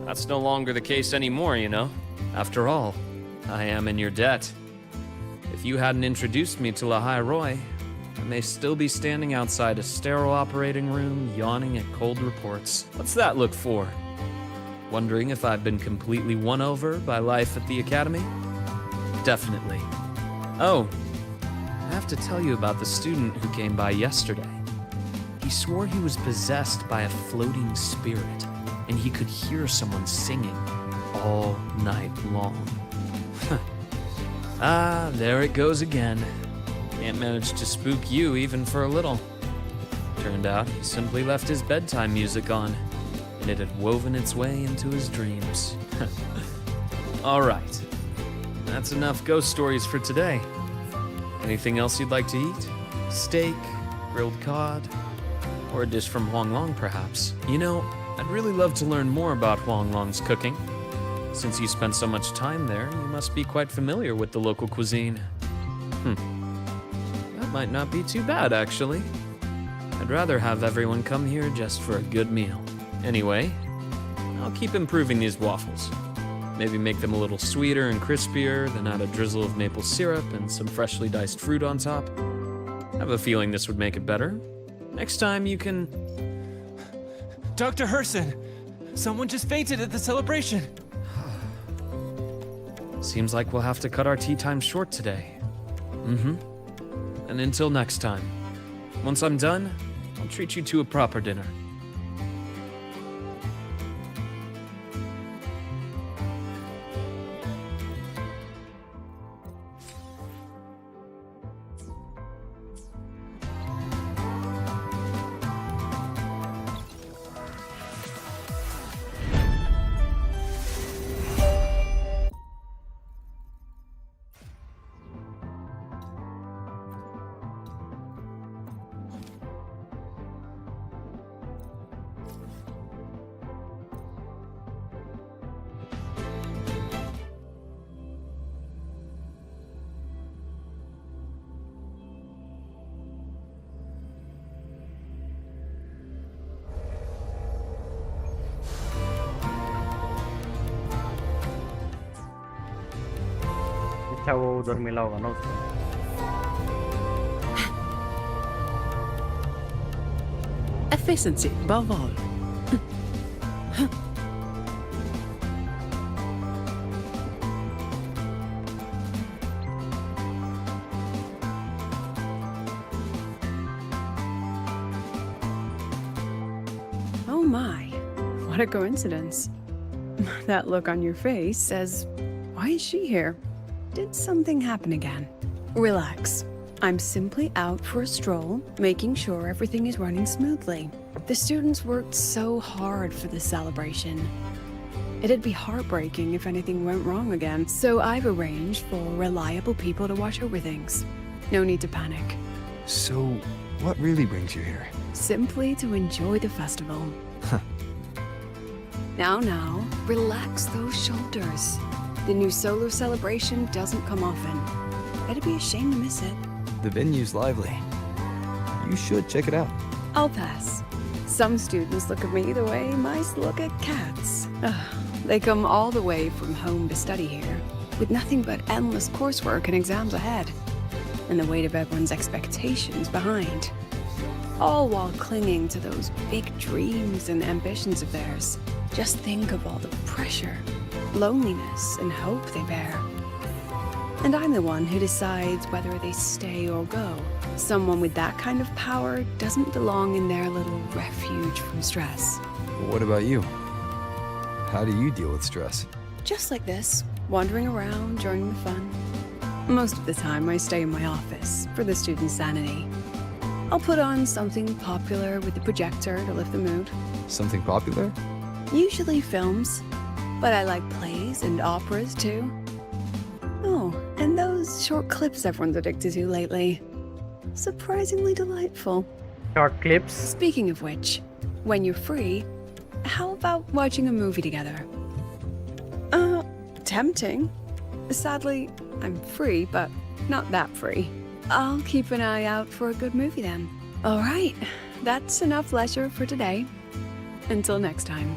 [SPEAKER 8] That's no longer the case anymore, you know. After all, I am in your debt. If you hadn't introduced me to Lahai Roi, I may still be standing outside a sterile operating room, yawning at cold reports. What's that look for? Wondering if I've been completely won over by life at the Academy? Definitely. Oh, I have to tell you about the student who came by yesterday. He swore he was possessed by a floating spirit, and he could hear someone singing all night long. Ah, there it goes again. Can't manage to spook you even for a little. Turned out he simply left his bedtime music on, and it had woven its way into his dreams. All right. That's enough ghost stories for today. Anything else you'd like to eat? Steak, grilled cod, or a dish from Huang Long, perhaps? You know, I'd really love to learn more about Huang Long's cooking. Since you spent so much time there, you must be quite familiar with the local cuisine. That might not be too bad, actually. I'd rather have everyone come here just for a good meal. Anyway, I'll keep improving these waffles. Maybe make them a little sweeter and crispier, then add a drizzle of maple syrup and some freshly diced fruit on top. I have a feeling this would make it better. Next time you can...
[SPEAKER 22] Dr. Herson! Someone just fainted at the celebration!
[SPEAKER 8] Seems like we'll have to cut our tea time short today. And until next time. Once I'm done, I'll treat you to a proper dinner.
[SPEAKER 1] अच्छा वो उधर मिला होगा ना उसको.
[SPEAKER 5] Efficiency above all.
[SPEAKER 12] Oh my, what a coincidence. That look on your face says, why is she here? Did something happen again? Relax. I'm simply out for a stroll, making sure everything is running smoothly. The students worked so hard for this celebration. It'd be heartbreaking if anything went wrong again, so I've arranged for reliable people to watch over things. No need to panic.
[SPEAKER 3] So, what really brings you here?
[SPEAKER 12] Simply to enjoy the festival. Now, relax those shoulders. The new solo celebration doesn't come often. It'd be a shame to miss it.
[SPEAKER 3] The venue's lively. You should check it out.
[SPEAKER 12] I'll pass. Some students look at me the way mice look at cats. They come all the way from home to study here, with nothing but endless coursework and exams ahead, and the weight of everyone's expectations behind. All while clinging to those big dreams and ambitions of theirs. Just think of all the pressure, loneliness, and hope they bear. And I'm the one who decides whether they stay or go. Someone with that kind of power doesn't belong in their little refuge from stress.
[SPEAKER 3] What about you? How do you deal with stress?
[SPEAKER 12] Just like this, wandering around during the fun. Most of the time I stay in my office for the students' sanity. I'll put on something popular with the projector to lift the mood.
[SPEAKER 3] Something popular?
[SPEAKER 12] Usually films, but I like plays and operas too. Oh, and those short clips everyone's addicted to lately. Surprisingly delightful.
[SPEAKER 1] Short clips?
[SPEAKER 12] Speaking of which, when you're free, how about watching a movie together? Tempting. Sadly, I'm free, but not that free. I'll keep an eye out for a good movie then. All right, that's enough leisure for today. Until next time.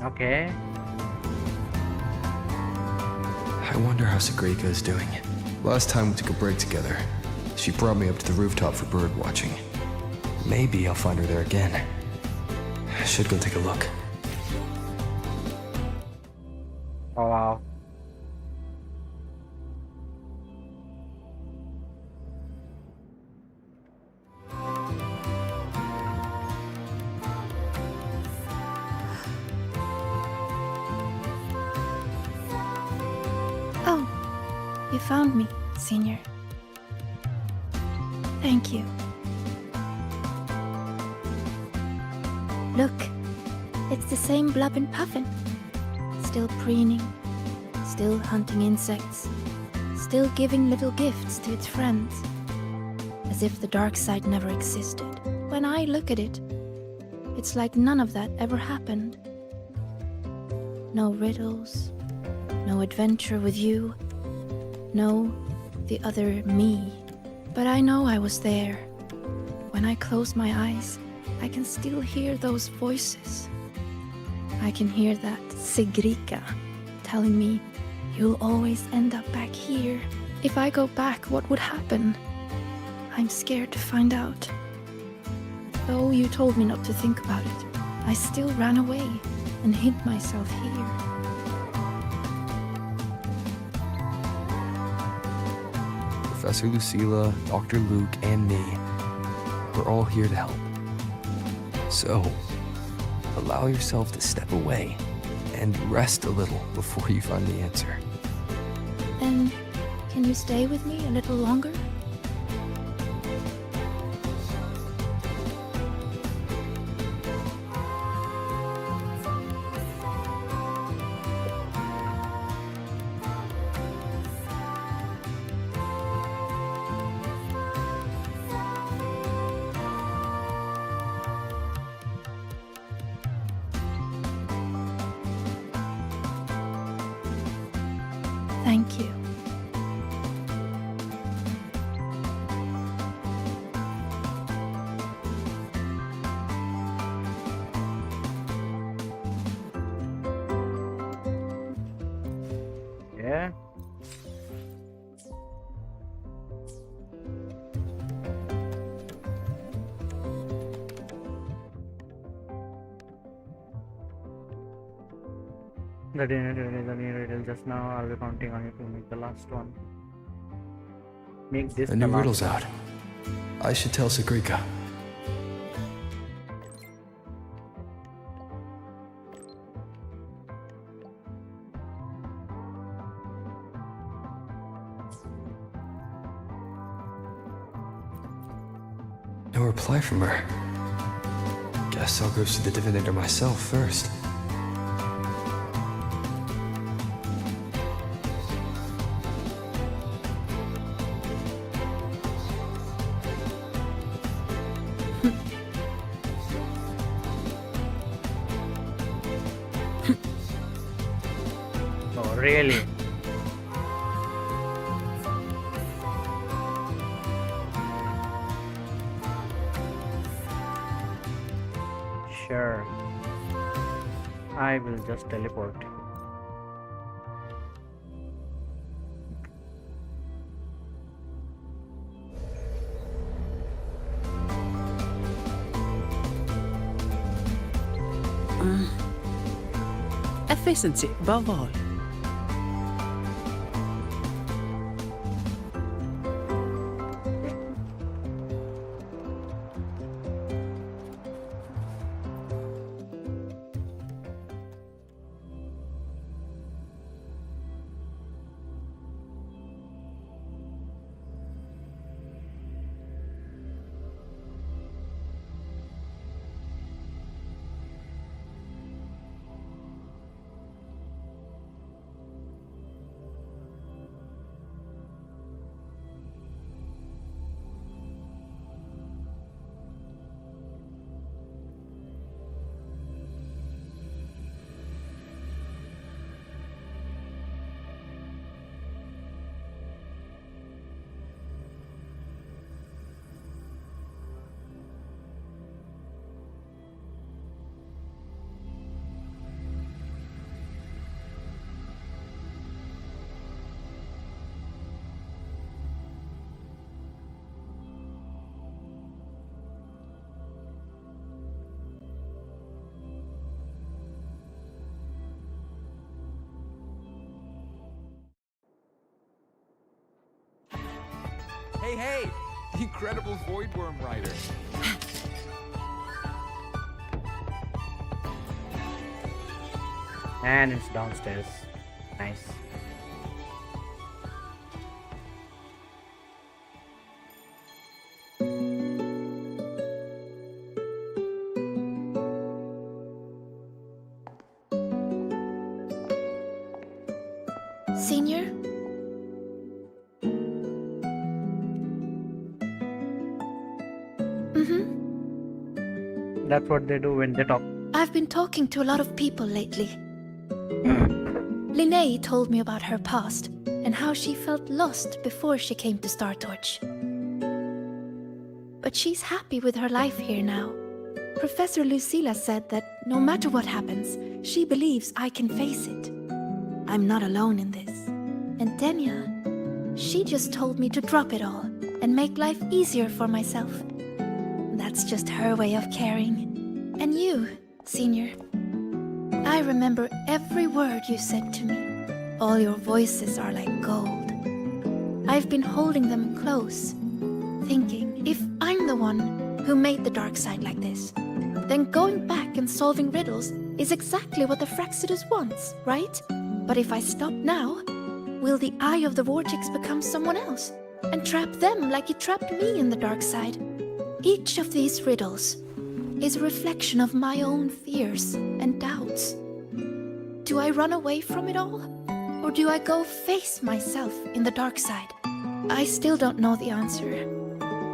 [SPEAKER 1] Okay.
[SPEAKER 3] I wonder how Sagrika is doing. Last time we took a break together, she brought me up to the rooftop for bird watching. Maybe I'll find her there again. I should go take a look.
[SPEAKER 1] Oh wow.
[SPEAKER 6] Oh, you found me, Senior. Thank you. Look, it's the same Blub and Puffin. Still preening, still hunting insects, still giving little gifts to its friends. As if the dark side never existed. When I look at it, it's like none of that ever happened. No riddles, no adventure with you, no the other me. But I know I was there. When I close my eyes, I can still hear those voices. I can hear that Sigrika telling me, you'll always end up back here. If I go back, what would happen? I'm scared to find out. Though you told me not to think about it, I still ran away and hid myself here.
[SPEAKER 3] Professor Lucilla, Dr. Luke, and me, we're all here to help. So, allow yourself to step away and rest a little before you find the answer.
[SPEAKER 6] Then, can you stay with me a little longer? Thank you.
[SPEAKER 1] Yeah. The new riddle just now. I'll be counting on you to make the last one. Make this
[SPEAKER 3] A
[SPEAKER 1] the
[SPEAKER 3] new
[SPEAKER 1] last
[SPEAKER 3] riddle's
[SPEAKER 1] one.
[SPEAKER 3] out. I should tell Sagrika. No reply from her. Guess I'll go see the divinator myself first.
[SPEAKER 1] Oh, really? Sure. I will just teleport.
[SPEAKER 5] Efficiency above all.
[SPEAKER 22] Hey, hey! The incredible Voidworm Rider.
[SPEAKER 1] And it's downstairs. Nice.
[SPEAKER 6] Senior?
[SPEAKER 1] That's what they do when they talk.
[SPEAKER 6] I've been talking to a lot of people lately. Linnea told me about her past and how she felt lost before she came to Startorch. But she's happy with her life here now. Professor Lucilla said that no matter what happens, she believes I can face it. I'm not alone in this. And Denya, she just told me to drop it all and make life easier for myself. That's just her way of caring. And you, Senior. I remember every word you said to me. All your voices are like gold. I've been holding them close, thinking if I'm the one who made the dark side like this, then going back and solving riddles is exactly what the Fraxidus wants, right? But if I stop now, will the Eye of the Vortex become someone else and trap them like it trapped me in the dark side? Each of these riddles is a reflection of my own fears and doubts. Do I run away from it all? Or do I go face myself in the dark side? I still don't know the answer,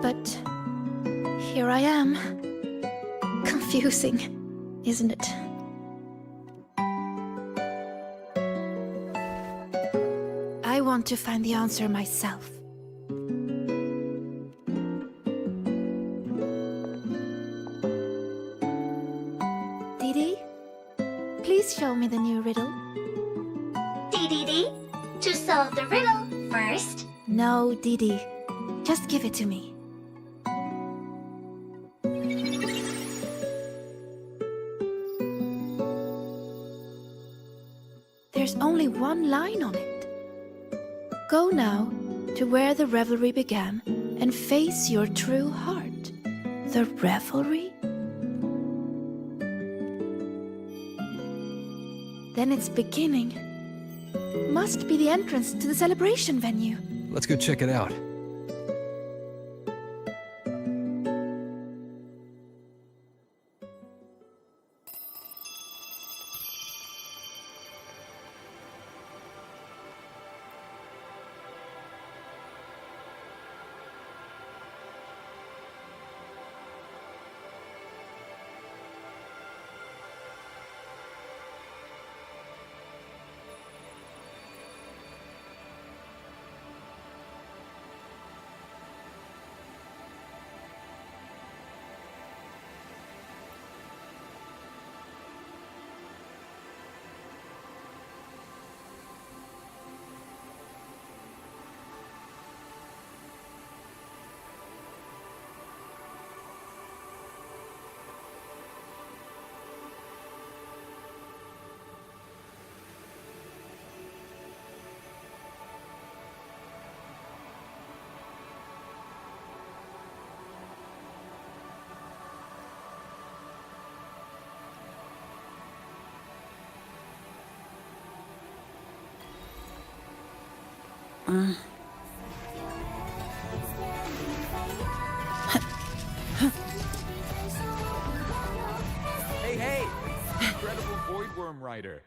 [SPEAKER 6] but here I am. Confusing, isn't it? want to find the answer myself. Didi, please show me the new riddle.
[SPEAKER 7] DDD, to solve the riddle first.
[SPEAKER 6] No, Didi. Just give it to me. There's only one line on it. Go now to where the revelry began and face your true heart. The revelry? Then it's beginning. Must be the entrance to the celebration venue.
[SPEAKER 9] Let's go check it out.
[SPEAKER 22] Hey! Incredible Voidworm Rider.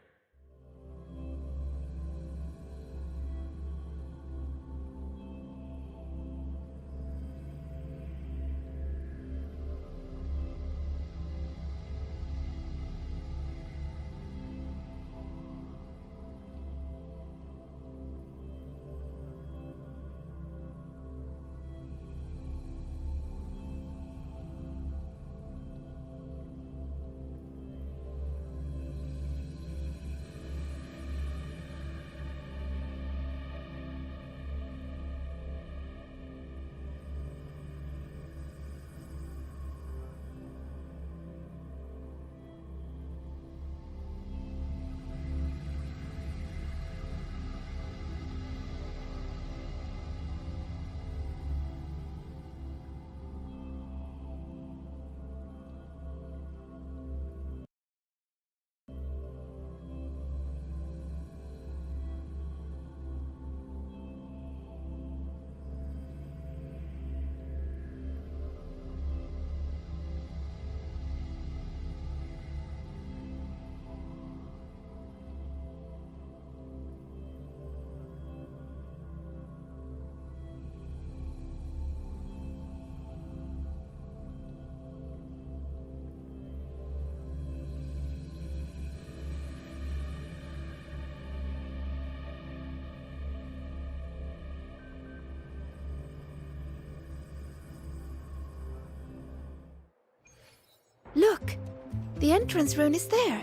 [SPEAKER 6] Look! The entrance rune is there.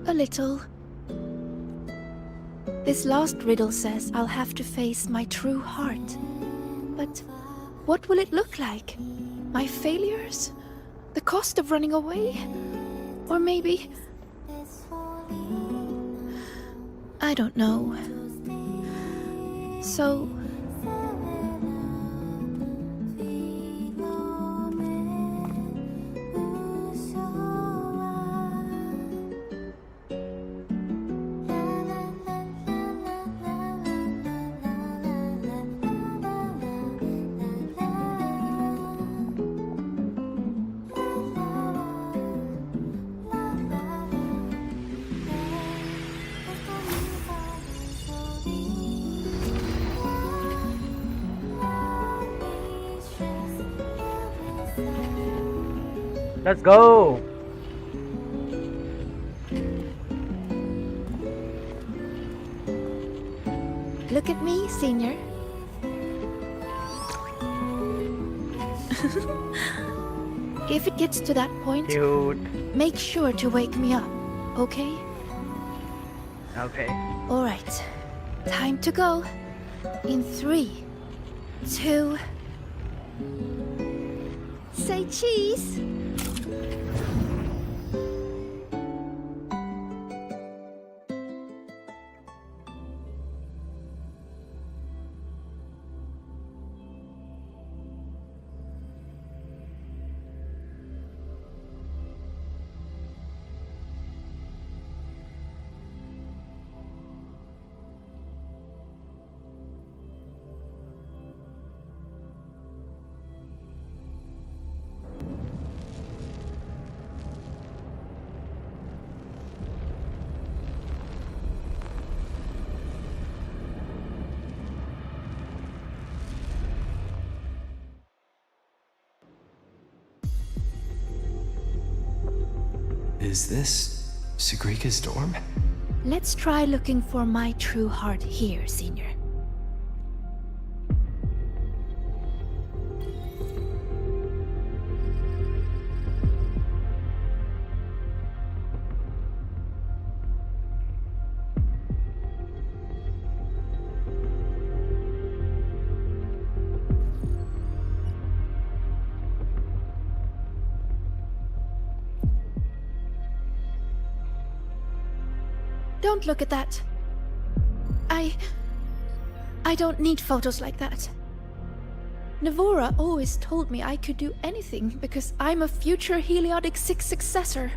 [SPEAKER 6] A little. This last riddle says I'll have to face my true heart. But what will it look like? My failures? The cost of running away? Or maybe... I don't know. So...
[SPEAKER 1] Let's go!
[SPEAKER 6] Look at me, Senior. If it gets to that point,
[SPEAKER 1] Cute.
[SPEAKER 6] make sure to wake me up, okay?
[SPEAKER 1] Okay.
[SPEAKER 6] Alright, time to go. In 3, 2... Say cheese!
[SPEAKER 9] Is this Sagrika's dorm?
[SPEAKER 6] Let's try looking for my true heart here, Senior. Don't look at that. I don't need photos like that. Navora always told me I could do anything because I'm a future Heliodic 6 successor.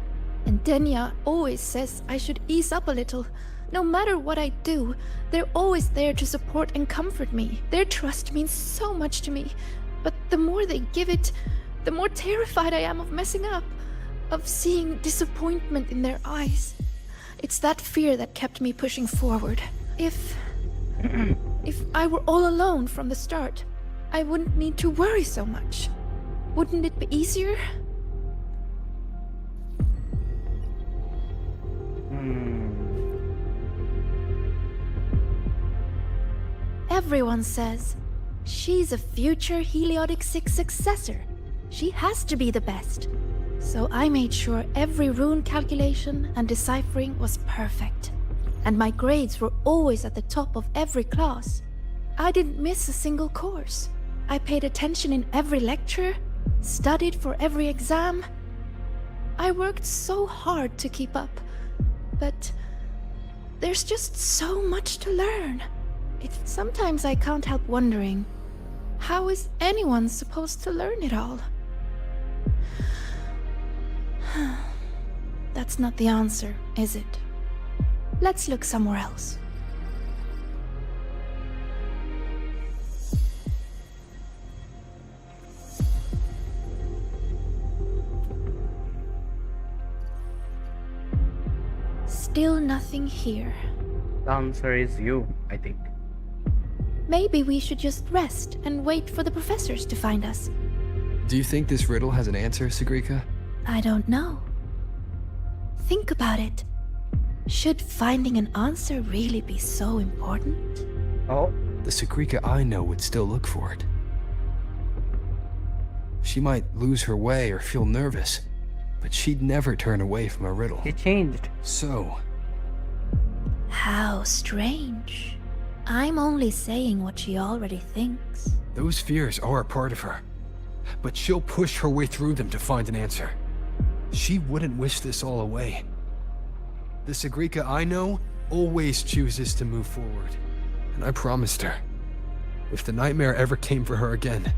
[SPEAKER 6] And Denya always says I should ease up a little. No matter what I do, they're always there to support and comfort me. Their trust means so much to me. But the more they give it, the more terrified I am of messing up, of seeing disappointment in their eyes. It's that fear that kept me pushing forward. If I were all alone from the start, I wouldn't need to worry so much. Wouldn't it be easier? Everyone says she's a future Heliodic 6 successor. She has to be the best. So I made sure every rune calculation and deciphering was perfect. And my grades were always at the top of every class. I didn't miss a single course. I paid attention in every lecture, studied for every exam. I worked so hard to keep up. But there's just so much to learn. Sometimes I can't help wondering, how is anyone supposed to learn it all? That's not the answer, is it? Let's look somewhere else. Still nothing here.
[SPEAKER 1] The answer is you, I think.
[SPEAKER 6] Maybe we should just rest and wait for the professors to find us.
[SPEAKER 9] Do you think this riddle has an answer, Sagrika?
[SPEAKER 6] I don't know. Think about it. Should finding an answer really be so important?
[SPEAKER 1] Oh.
[SPEAKER 9] The Sagrika I know would still look for it. She might lose her way or feel nervous, but she'd never turn away from a riddle.
[SPEAKER 1] She changed.
[SPEAKER 9] So...
[SPEAKER 6] How strange. I'm only saying what she already thinks.
[SPEAKER 9] Those fears are a part of her, but she'll push her way through them to find an answer. She wouldn't wish this all away. The Sagrika I know always chooses to move forward. And I promised her, if the nightmare ever came for her again,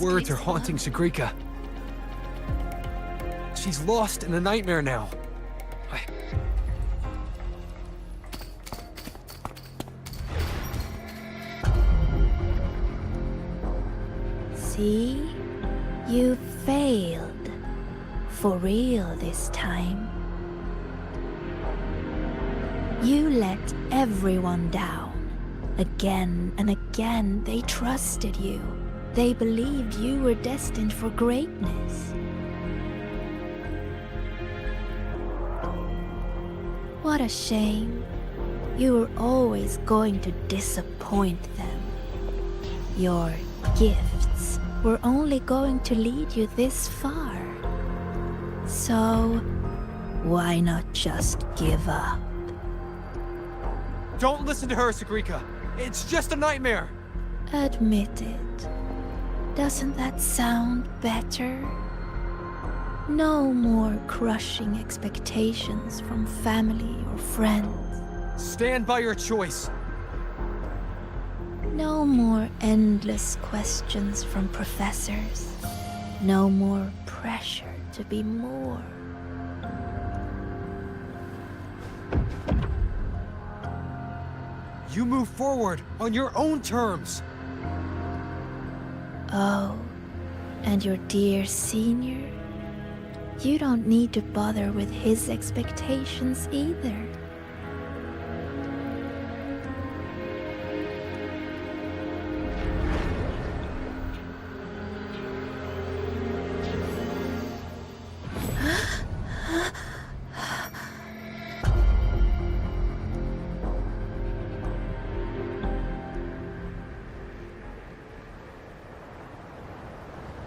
[SPEAKER 9] words are haunting Sigrika. She's lost in a nightmare now.
[SPEAKER 6] See? You failed. For real this time. You let everyone down. Again and again, they trusted you. They believed you were destined for greatness. What a shame. You were always going to disappoint them. Your gifts were only going to lead you this far. So, why not just give up?
[SPEAKER 9] Don't listen to her, Sigrika. It's just a nightmare.
[SPEAKER 6] Admit it. Doesn't that sound better? No more crushing expectations from family or friends.
[SPEAKER 9] Stand by your choice.
[SPEAKER 6] No more endless questions from professors. No more pressure to be more.
[SPEAKER 9] You move forward on your own terms.
[SPEAKER 6] Oh, and your dear senior? You don't need to bother with his expectations either.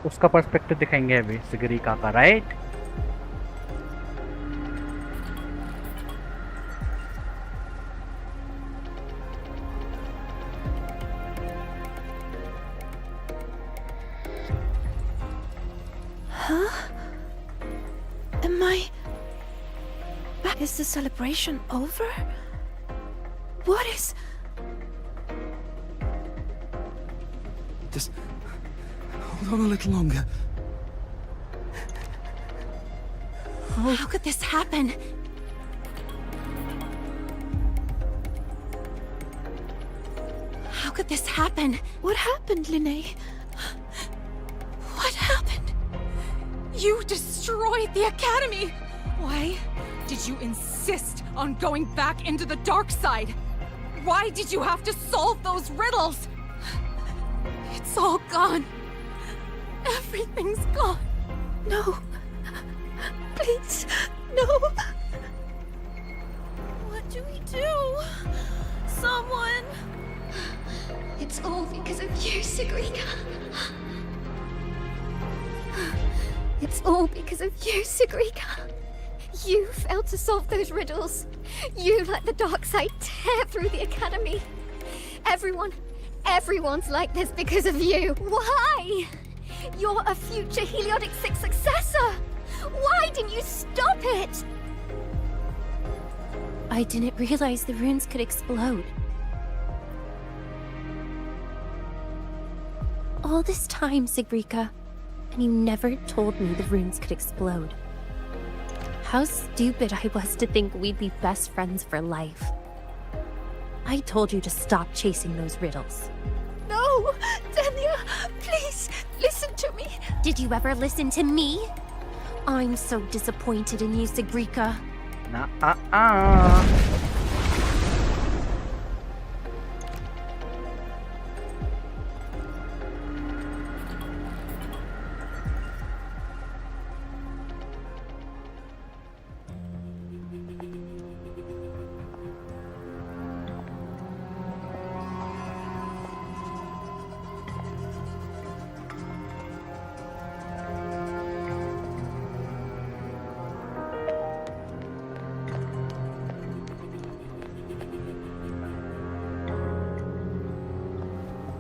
[SPEAKER 1] उसका perspective दिखाएंगे अभी सिगरिका का, right?
[SPEAKER 6] Huh? Am I... Is the celebration over? What is...
[SPEAKER 9] Just hold on a little longer.
[SPEAKER 20] How could this happen? How could this happen?
[SPEAKER 6] What happened, Linnae? What happened?
[SPEAKER 20] You destroyed the Academy! Why did you insist on going back into the dark side? Why did you have to solve those riddles? It's all gone. Everything's gone.
[SPEAKER 6] No. Please, no.
[SPEAKER 11] What do we do? Someone... It's all because of you, Sigrika. It's all because of you, Sigrika. You failed to solve those riddles. You let the dark side tear through the Academy. Everyone's like this because of you. Why? You're a future Heliotic 6 successor. Why didn't you stop it?
[SPEAKER 21] I didn't realize the runes could explode. All this time, Sigrika, and you never told me the runes could explode. How stupid I was to think we'd be best friends for life. I told you to stop chasing those riddles.
[SPEAKER 11] No! Denia, please, listen to me.
[SPEAKER 21] Did you ever listen to me? I'm so disappointed in you, Sigrika.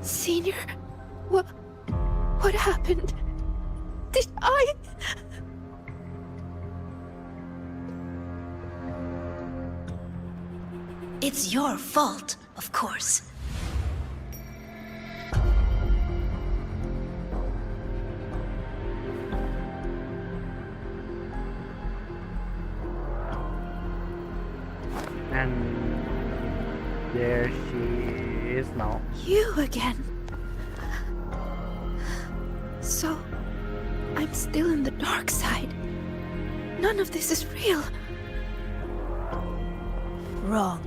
[SPEAKER 6] Senior, what happened? Did I...
[SPEAKER 11] It's your fault, of course.
[SPEAKER 1] And there she is now.
[SPEAKER 6] You again. So, I'm still in the dark side. None of this is real. Wrong.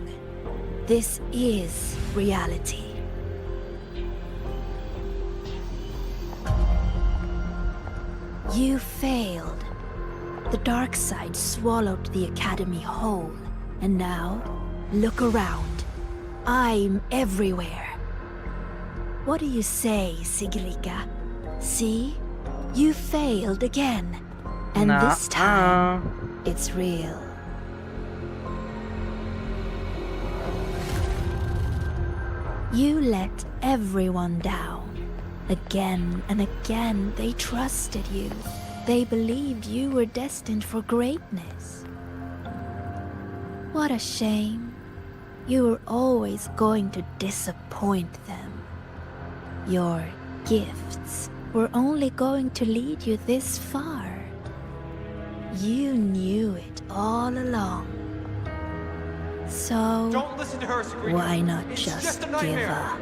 [SPEAKER 6] This is reality. You failed. The dark side swallowed the Academy whole. And now, look around. I'm everywhere. What do you say, Sigrika? See? You failed again. And this time, it's real. You let everyone down. Again and again, they trusted you. They believed you were destined for greatness. What a shame. You were always going to disappoint them. Your gifts were only going to lead you this far. You knew it all along. So,
[SPEAKER 22] Don't listen to her, Sagrika.
[SPEAKER 6] why not
[SPEAKER 22] It's
[SPEAKER 6] just
[SPEAKER 22] a
[SPEAKER 6] give
[SPEAKER 22] nightmare.
[SPEAKER 6] up?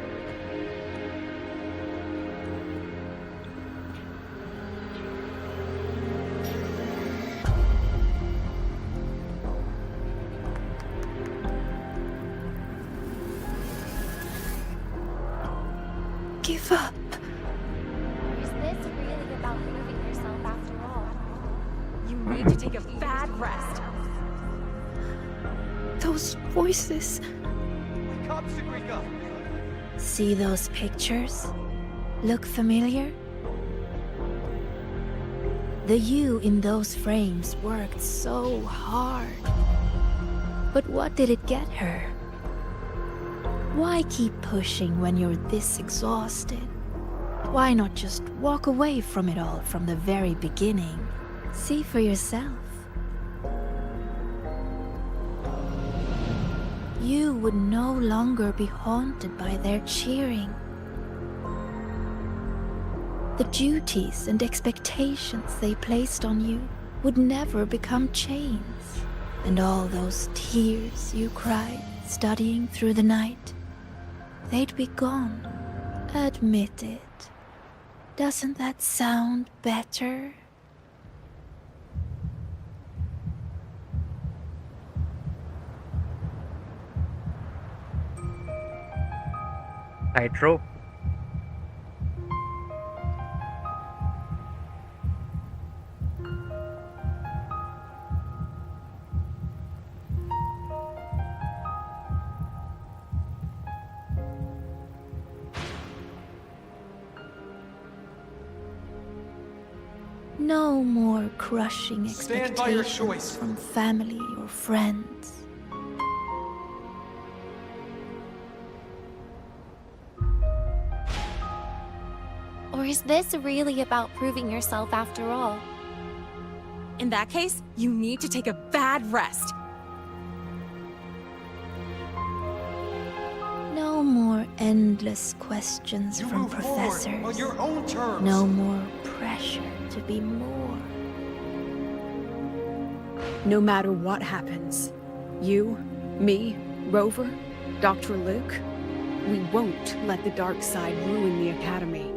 [SPEAKER 6] Give up.
[SPEAKER 21] Is this really about proving yourself after all?
[SPEAKER 20] You need to take a bad rest.
[SPEAKER 6] Those voices.
[SPEAKER 22] Wake up, Sagrika.
[SPEAKER 6] See those pictures? Look familiar? The you in those frames worked so hard. But what did it get her? Why keep pushing when you're this exhausted? Why not just walk away from it all from the very beginning? See for yourself. You would no longer be haunted by their cheering. The duties and expectations they placed on you would never become chains. And all those tears you cried studying through the night, they'd be gone. Admit it. Doesn't that sound better?
[SPEAKER 1] Tightrope.
[SPEAKER 6] No more crushing
[SPEAKER 22] Stand by your
[SPEAKER 6] expectations
[SPEAKER 22] choice.
[SPEAKER 6] from family or friends.
[SPEAKER 21] Or is this really about proving yourself after all?
[SPEAKER 20] In that case, you need to take a bad rest.
[SPEAKER 6] No more endless questions
[SPEAKER 22] You
[SPEAKER 6] from
[SPEAKER 22] move forward
[SPEAKER 6] professors.
[SPEAKER 22] on your own terms.
[SPEAKER 6] No more pressure to be more.
[SPEAKER 12] No matter what happens, you, me, Rover, Dr. Luke, we won't let the dark side ruin the Academy.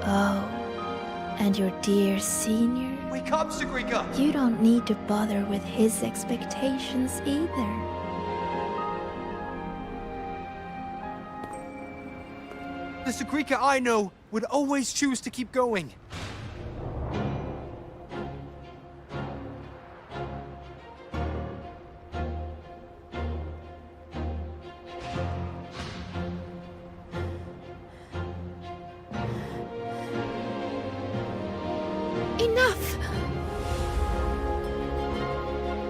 [SPEAKER 6] Oh, and your dear senior?
[SPEAKER 22] Wake up, Sagrika.
[SPEAKER 6] You don't need to bother with his expectations either.
[SPEAKER 18] The Sagrika I know would always choose to keep going.
[SPEAKER 6] Enough!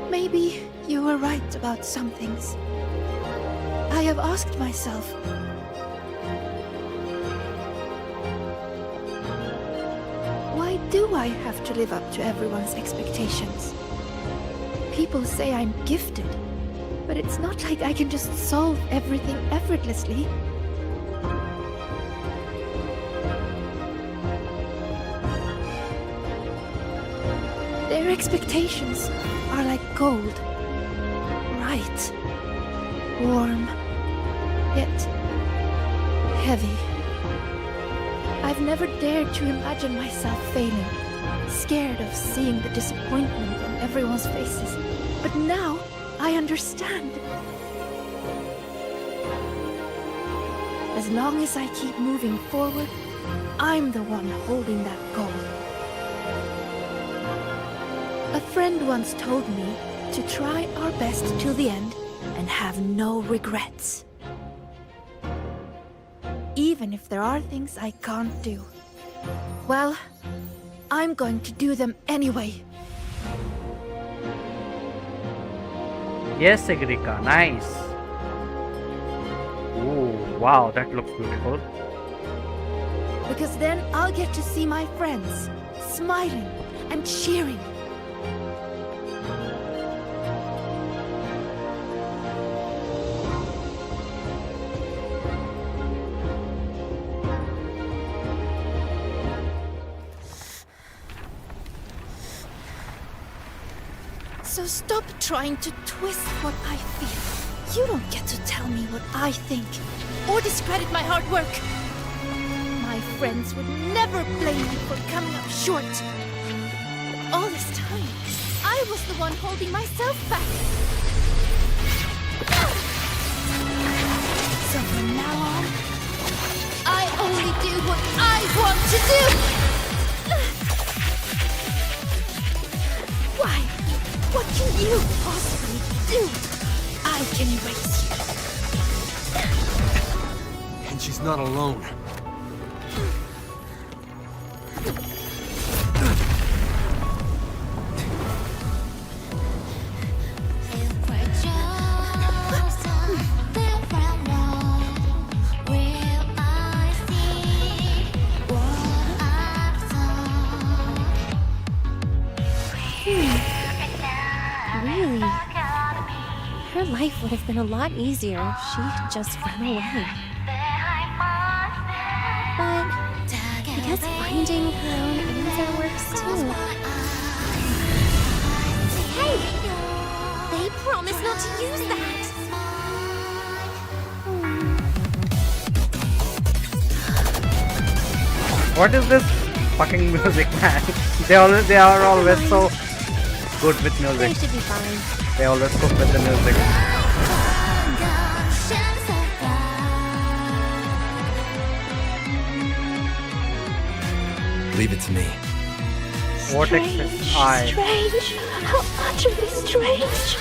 [SPEAKER 6] Maybe you were right about some things. I have asked myself, why do I have to live up to everyone's expectations? People say I'm gifted, but it's not like I can just solve everything effortlessly. Their expectations are like gold. Bright, warm, yet heavy. I've never dared to imagine myself failing, scared of seeing the disappointment on everyone's faces. But now, I understand. As long as I keep moving forward, I'm the one holding that goal. A friend once told me to try our best till the end and have no regrets. Even if there are things I can't do. Well, I'm going to do them anyway.
[SPEAKER 1] Yes, Sigrika, nice. Ooh, wow, that looks beautiful.
[SPEAKER 6] Because then I'll get to see my friends, smiling and cheering. So stop trying to twist what I feel. You don't get to tell me what I think, or discredit my hard work. My friends would never blame me for coming up short. All this time, I was the one holding myself back. So from now on, I only do what I want to do! Why? What can you possibly do? I can erase you.
[SPEAKER 18] And she's not alone.
[SPEAKER 21] Really? Her life would have been a lot easier if she had just run away. But I guess finding her own answer works too. Hey! They promised not to use that!
[SPEAKER 1] What is this fucking music, man? They are always so good with music.
[SPEAKER 21] They should be fine.
[SPEAKER 1] They always cook with the music.
[SPEAKER 3] Leave it to me.
[SPEAKER 1] What expects I?
[SPEAKER 11] Strange. How utterly strange.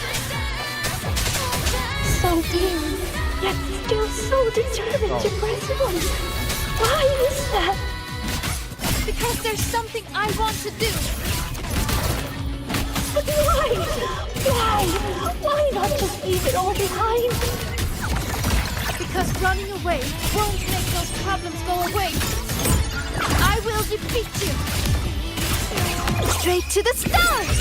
[SPEAKER 11] So dear, yet still so determined to press on. Why is that?
[SPEAKER 6] Because there's something I want to do.
[SPEAKER 11] But why? Why? Why not just leave it all behind?
[SPEAKER 6] Because running away won't make those problems go away. I will defeat you. Straight to the stars.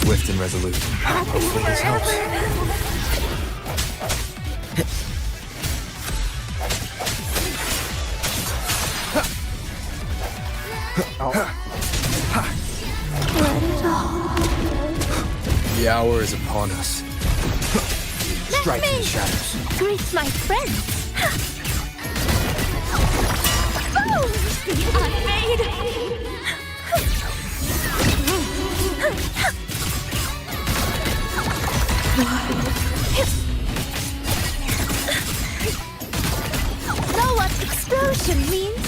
[SPEAKER 3] Swift and resolute. Hopefully this helps. The hour is upon us. Strike in the shadows.
[SPEAKER 21] Greet my friends.
[SPEAKER 11] Boom! The unmade!
[SPEAKER 6] Know what explosion means?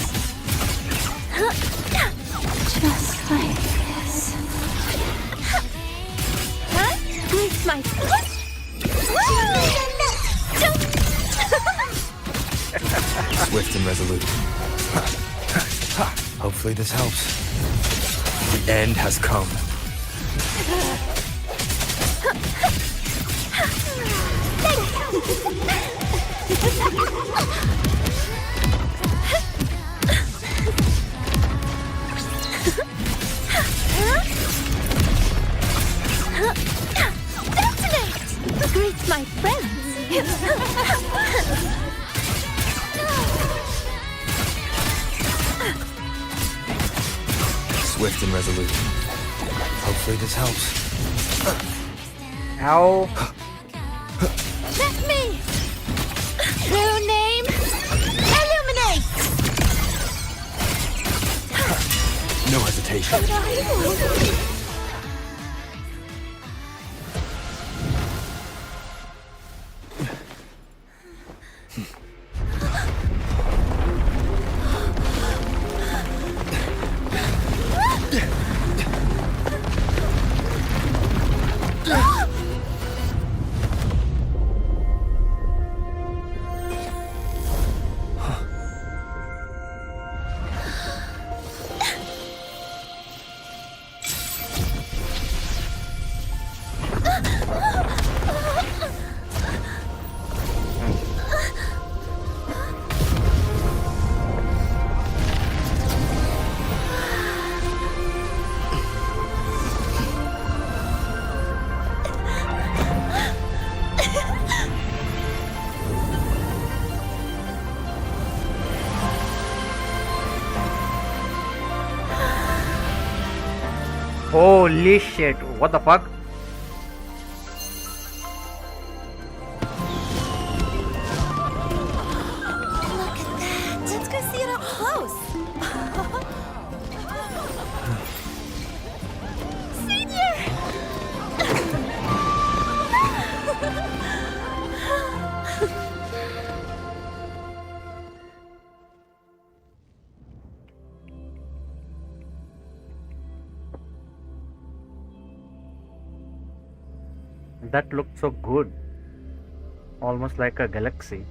[SPEAKER 11] Just like this.
[SPEAKER 6] Huh? Greet my friends.
[SPEAKER 3] Swift and resolute. Hopefully this helps. The end has come.
[SPEAKER 6] Detonate! Greet my friends.
[SPEAKER 3] swift and resolute. Hopefully this helps.
[SPEAKER 1] Ow.
[SPEAKER 11] Let me! True name, Illuminate!
[SPEAKER 3] No hesitation.
[SPEAKER 11] But I won't.
[SPEAKER 1] Holy shit, what the fuck?
[SPEAKER 11] Let's go see it up close.
[SPEAKER 1] That looked so good. Almost like a galaxy.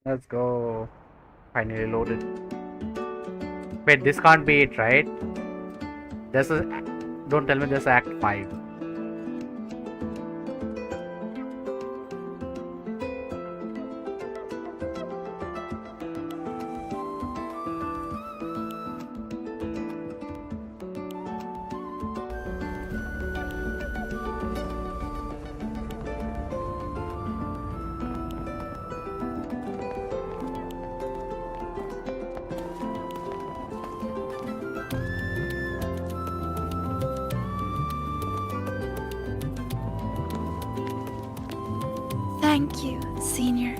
[SPEAKER 1] Let's go. Finally loaded. Wait, this can't be it, right? This is. Don't tell me this is Act 5.
[SPEAKER 6] Thank you, Senior.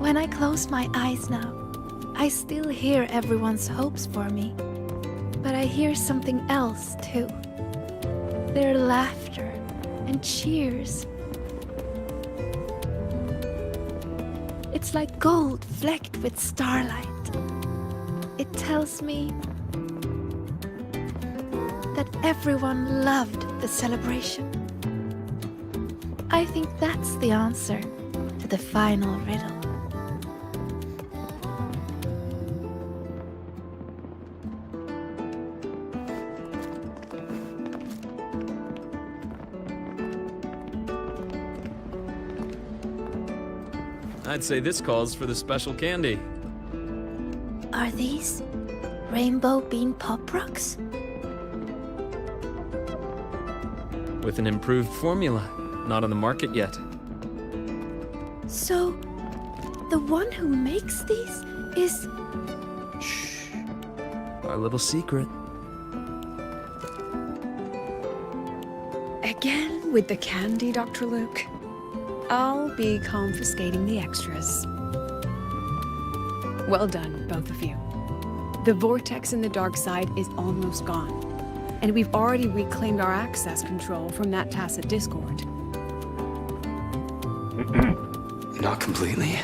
[SPEAKER 6] When I close my eyes now, I still hear everyone's hopes for me. But I hear something else too. Their laughter and cheers. It's like gold flecked with starlight. It tells me that everyone loved the celebration. I think that's the answer to the final riddle.
[SPEAKER 8] I'd say this calls for the special candy.
[SPEAKER 6] Are these Rainbow bean pop rocks?
[SPEAKER 8] With an improved formula, not on the market yet.
[SPEAKER 6] So, the one who makes these is...
[SPEAKER 8] Our little secret.
[SPEAKER 12] Again with the candy, Dr. Luke. I'll be confiscating the extras. Well done, both of you. The vortex in the dark side is almost gone, and we've already reclaimed our access control from that tacit discord.
[SPEAKER 9] Not completely.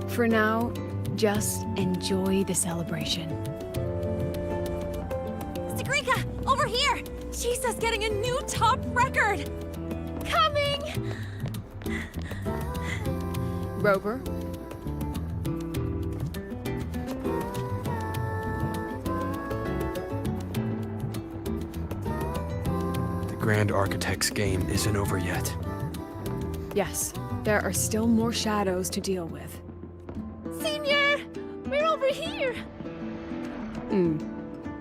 [SPEAKER 12] For now, just enjoy the celebration.
[SPEAKER 20] Sagrika, over here! Chisa's getting a new top record!
[SPEAKER 6] Coming!
[SPEAKER 12] Rover?
[SPEAKER 9] The Grand Architect's game isn't over yet.
[SPEAKER 12] Yes, there are still more shadows to deal with.
[SPEAKER 6] Senior! We're over here!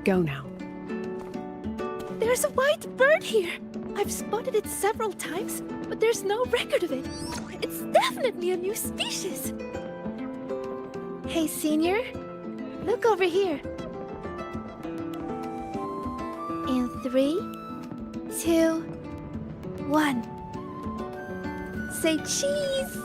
[SPEAKER 12] Go now.
[SPEAKER 6] There's a white bird here! I've spotted it several times, but there's no record of it. It's definitely a new species. Hey, Senior. Look over here. In 3, 2, 1. Say cheese!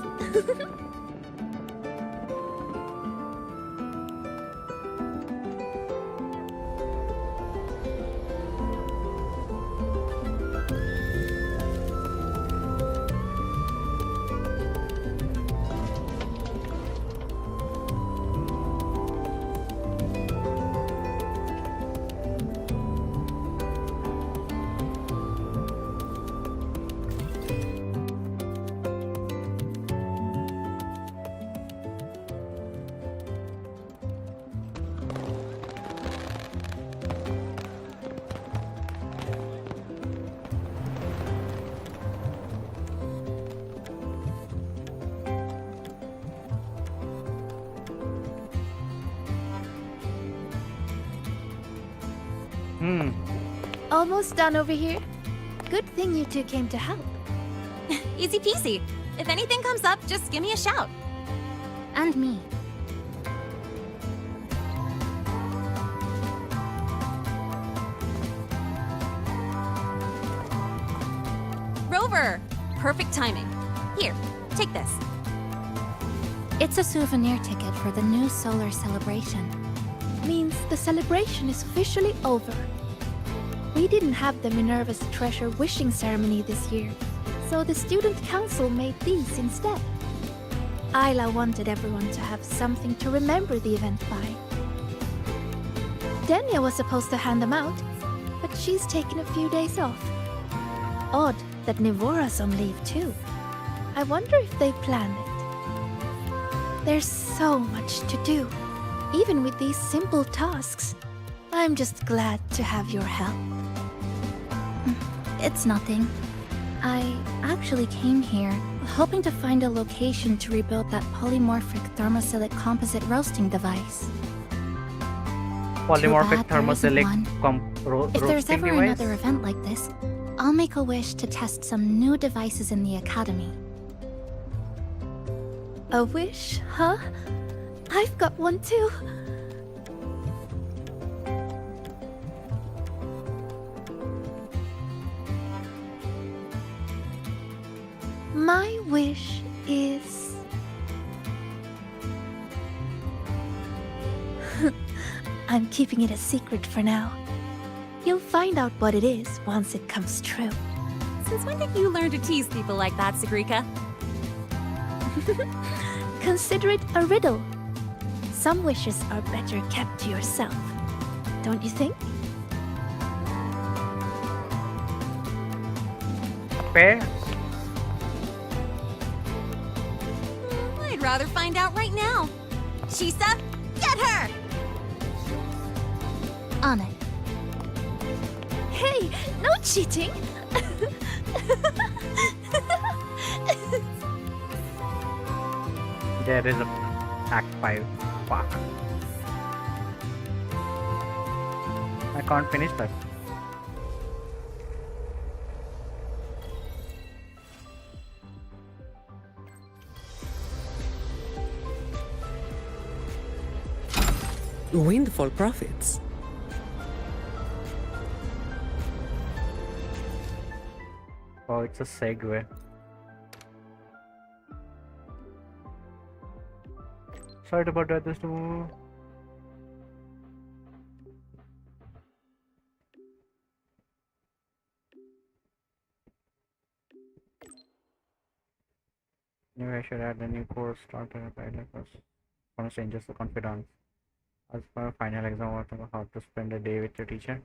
[SPEAKER 6] Almost done over here. Good thing you two came to help.
[SPEAKER 20] Easy peasy. If anything comes up, just give me a shout.
[SPEAKER 11] And me.
[SPEAKER 20] Rover! Perfect timing. Here, take this.
[SPEAKER 11] It's a souvenir ticket for the new solar celebration.
[SPEAKER 6] Means the celebration is officially over. We didn't have the Minerva's Treasure wishing ceremony this year, so the student council made these instead. Isla wanted everyone to have something to remember the event by. Denia was supposed to hand them out, but she's taken a few days off. Odd that Nivora's on leave too. I wonder if they planned it. There's so much to do, even with these simple tasks. I'm just glad to have your help.
[SPEAKER 11] It's nothing. I actually came here hoping to find a location to rebuild that polymorphic thermosillic composite roasting device.
[SPEAKER 1] Polymorphic
[SPEAKER 11] Too bad there isn't
[SPEAKER 1] thermosillic
[SPEAKER 11] If there's
[SPEAKER 1] roasting
[SPEAKER 11] ever
[SPEAKER 1] device?
[SPEAKER 11] another event like this, I'll make a wish to test some new devices in the academy.
[SPEAKER 6] A wish, huh? I've got one too. My wish is... I'm keeping it a secret for now. You'll find out what it is once it comes true.
[SPEAKER 20] Since when did you learn to tease people like that, Sagrika?
[SPEAKER 6] Consider it a riddle. Some wishes are better kept to yourself. Don't you think?
[SPEAKER 1] Fair.
[SPEAKER 20] I'd rather find out right now. Chisa, get her!
[SPEAKER 11] On it.
[SPEAKER 6] Hey, no cheating!
[SPEAKER 1] There is a Act 5 park. can't finish that.
[SPEAKER 5] Windfall profits.
[SPEAKER 1] Oh, it's a segue. Sorry about that, this too. Maybe I should add a new course starter guide like this. Want to change the confidence. As for final exam, what about how to spend a day with your teacher?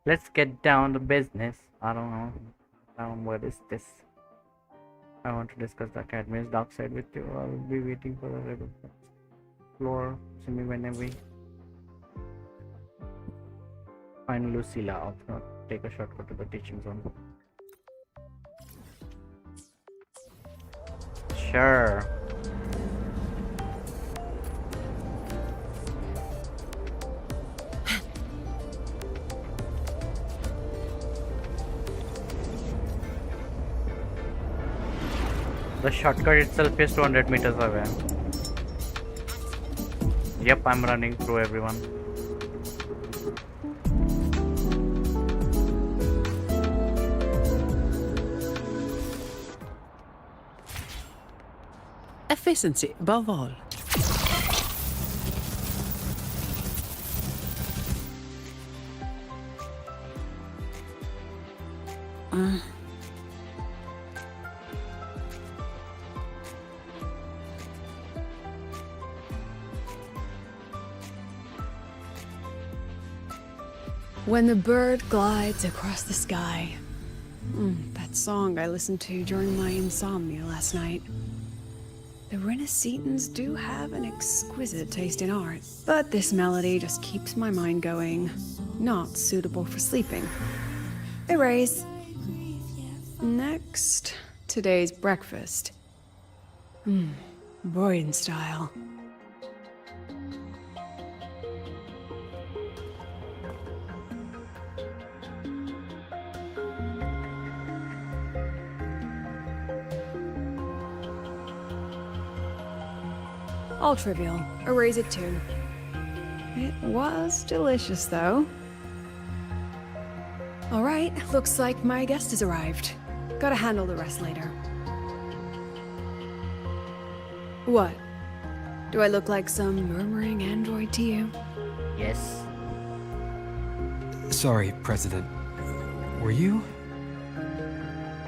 [SPEAKER 1] Let's get down to business. I don't know. What is this? I want to discuss the academy's dark side with you. I'll be waiting for the rebel floor. See me whenever we find Lucilla. I'll not take a shortcut to the teaching zone. Sure. The shortcut itself is 200 meters away. Yep, I'm running through everyone.
[SPEAKER 5] Efficiency above all.
[SPEAKER 12] When the bird glides across the sky. That song I listened to during my insomnia last night. The Renaissance do have an exquisite taste in art, but this melody just keeps my mind going. Not suitable for sleeping. Erase. Next, today's breakfast. Royan style. All trivial. Erase it too. It was delicious, though. All right, looks like my guest has arrived. Gotta handle the rest later. What? Do I look like some murmuring android to you?
[SPEAKER 1] Yes.
[SPEAKER 9] Sorry, President. Were you?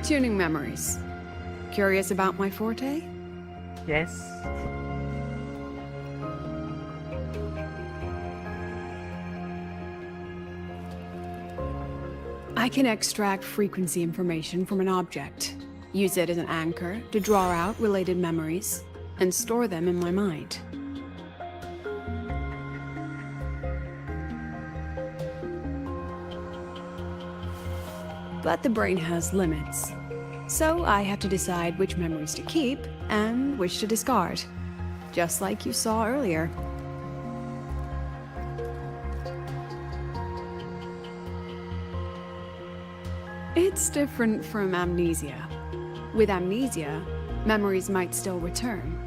[SPEAKER 12] Tuning memories. Curious about my forte?
[SPEAKER 1] Yes.
[SPEAKER 12] I can extract frequency information from an object, use it as an anchor to draw out related memories, and store them in my mind. But the brain has limits, so I have to decide which memories to keep and which to discard, just like you saw earlier. It's different from amnesia. With amnesia, memories might still return.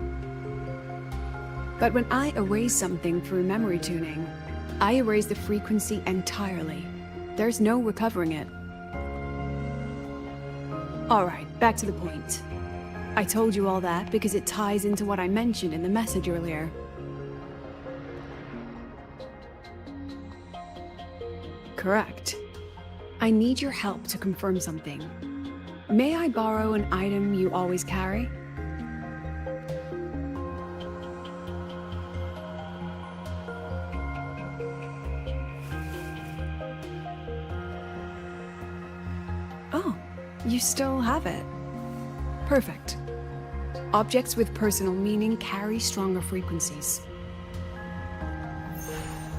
[SPEAKER 12] But when I erase something through memory tuning, I erase the frequency entirely. There's no recovering it. Alright, back to the point. I told you all that because it ties into what I mentioned in the message earlier. Correct. I need your help to confirm something. May I borrow an item you always carry? Oh, you still have it. Perfect. Objects with personal meaning carry stronger frequencies.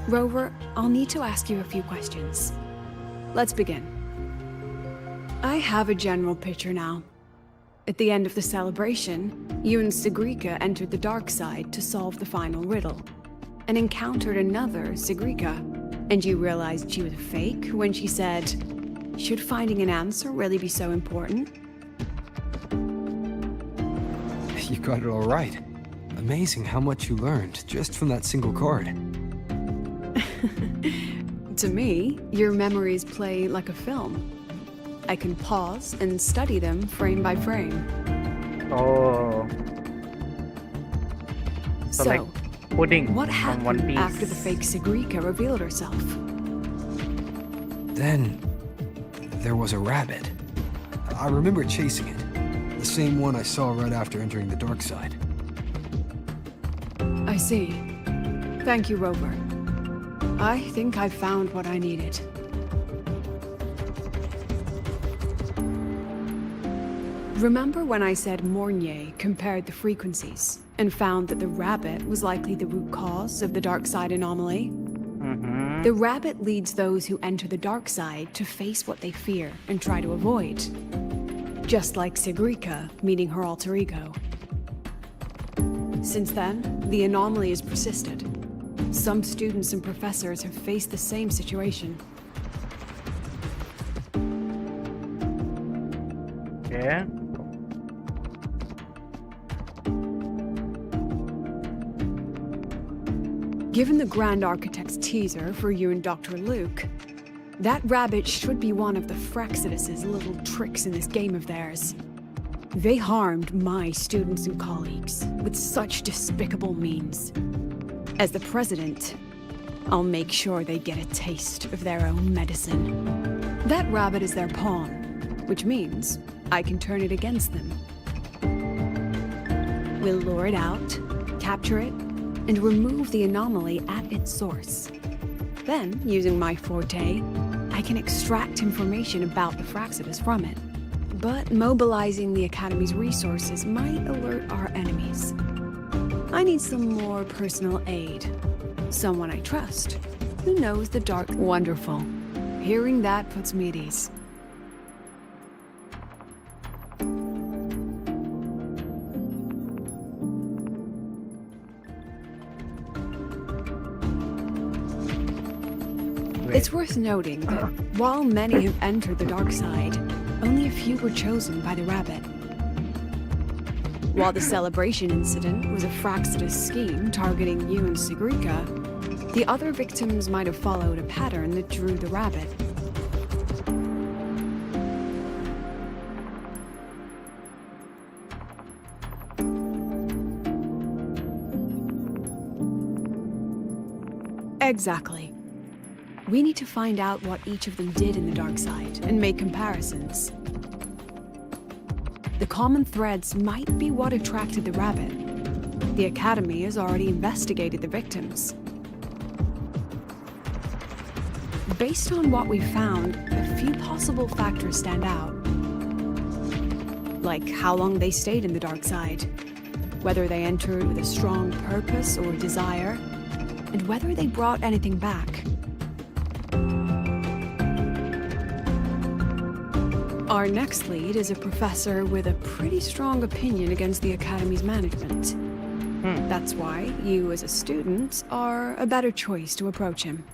[SPEAKER 12] Rover, I'll need to ask you a few questions. Let's begin. I have a general picture now. At the end of the celebration, you and Sigrika entered the dark side to solve the final riddle, and encountered another Sigrika, and you realized she was a fake when she said, "Should finding an answer really be so important?"
[SPEAKER 9] You got it all right. Amazing how much you learned just from that single card.
[SPEAKER 12] To me, your memories play like a film. I can pause and study them frame by frame.
[SPEAKER 1] Oh. So like pudding
[SPEAKER 12] what
[SPEAKER 1] from One
[SPEAKER 12] happened
[SPEAKER 1] Piece.
[SPEAKER 12] after the fake Sigrika revealed herself?
[SPEAKER 9] Then, there was a rabbit. I remember chasing it. The same one I saw right after entering the dark side.
[SPEAKER 12] I see. Thank you, Rover. I think I've found what I needed. Remember when I said Mornier compared the frequencies and found that the rabbit was likely the root cause of the dark side anomaly? The rabbit leads those who enter the dark side to face what they fear and try to avoid. Just like Sigrika meeting her alter ego. Since then, the anomaly has persisted. Some students and professors have faced the same situation.
[SPEAKER 1] Yeah.
[SPEAKER 12] Given the Grand Architect's teaser for you and Dr. Luke, that rabbit should be one of the Fraxidus' little tricks in this game of theirs. They harmed my students and colleagues with such despicable means. As the president, I'll make sure they get a taste of their own medicine. That rabbit is their pawn, which means I can turn it against them. We'll lure it out, capture it, and remove the anomaly at its source. Then, using my forte, I can extract information about the Fraxidus from it. But mobilizing the Academy's resources might alert our enemies. I need some more personal aid. Someone I trust, who knows the dark. Wonderful. Hearing that puts me at ease. It's worth noting that while many have entered the dark side, only a few were chosen by the rabbit. While the celebration incident was a Fraxidus scheme targeting you and Sigrika, the other victims might have followed a pattern that drew the rabbit. Exactly. We need to find out what each of them did in the dark side and make comparisons. The common threads might be what attracted the rabbit. The Academy has already investigated the victims. Based on what we found, a few possible factors stand out. Like how long they stayed in the dark side, whether they entered with a strong purpose or desire, and whether they brought anything back. Our next lead is a professor with a pretty strong opinion against the Academy's management. That's why you, as a student, are a better choice to approach him.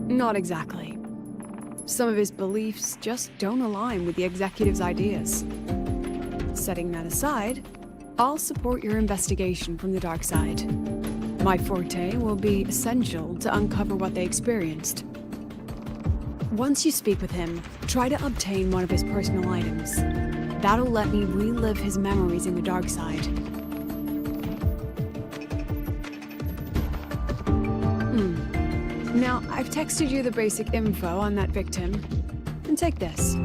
[SPEAKER 12] Not exactly. Some of his beliefs just don't align with the executive's ideas. Setting that aside, I'll support your investigation from the dark side. My forte will be essential to uncover what they experienced. Once you speak with him, try to obtain one of his personal items. That'll let me relive his memories in the dark side. Now, I've texted you the basic info on that victim. And take this.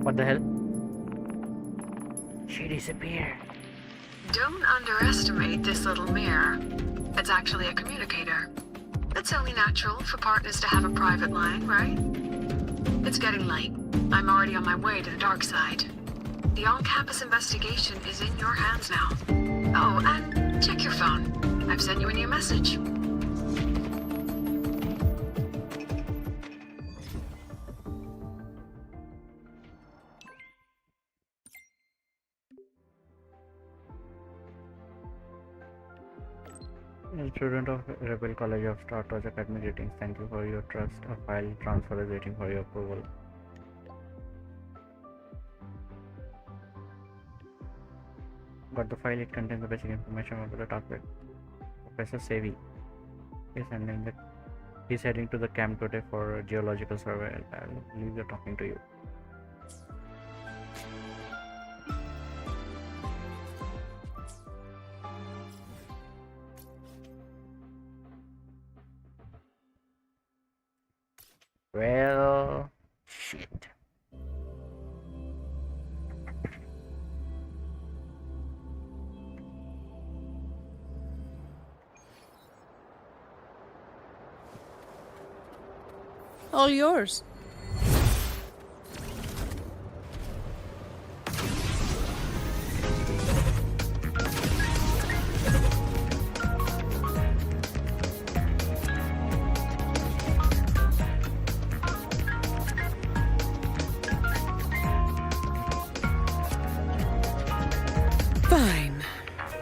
[SPEAKER 1] What the hell? She disappeared.
[SPEAKER 10] Don't underestimate this little mirror. It's actually a communicator. It's only natural for partners to have a private line, right? It's getting late. I'm already on my way to the dark side. The on-campus investigation is in your hands now. Oh, and check your phone. I've sent you a new message.
[SPEAKER 1] Student of Rebel College of Star Wars Academy, greetings. Thank you for your trust. A file transfer is waiting for your approval. Got the file. It contains the basic information about the target. Professor Sevi is heading to the camp today for a geological survey. I'll leave you talking to you. Well, shit.
[SPEAKER 5] All yours. Fine.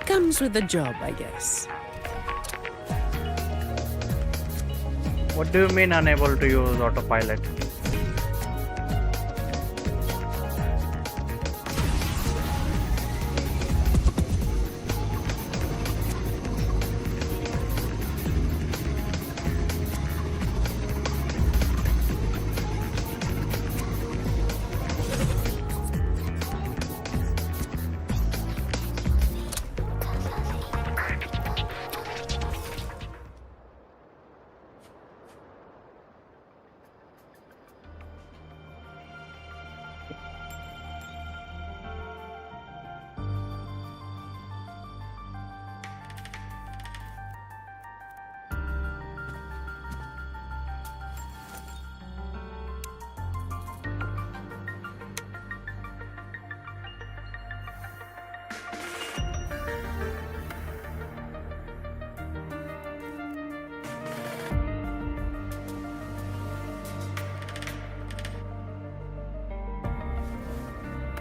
[SPEAKER 5] Comes with the job, I guess.
[SPEAKER 1] What do you mean unable to use autopilot?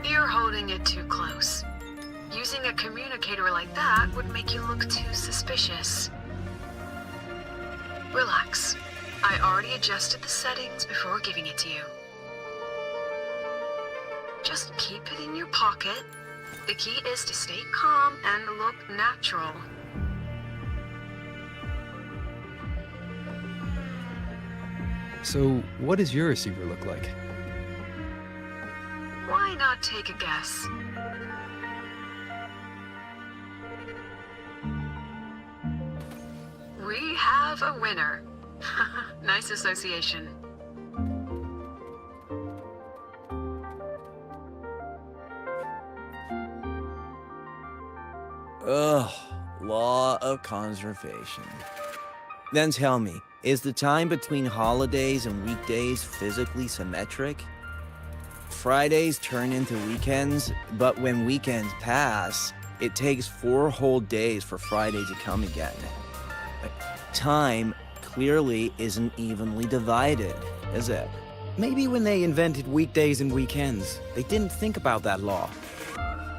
[SPEAKER 10] You're holding it too close. Using a communicator like that would make you look too suspicious. Relax. I already adjusted the settings before giving it to you. Just keep it in your pocket. The key is to stay calm and look natural.
[SPEAKER 3] So, what does your receiver look like?
[SPEAKER 10] Why not take a guess? We have a winner. Nice association.
[SPEAKER 16] Ugh, law of conservation. Then tell me, is the time between holidays and weekdays physically symmetric? Fridays turn into weekends, but when weekends pass, it takes 4 whole days for Friday to come again. Time clearly isn't evenly divided, is it?
[SPEAKER 2] Maybe when they invented weekdays and weekends, they didn't think about that law.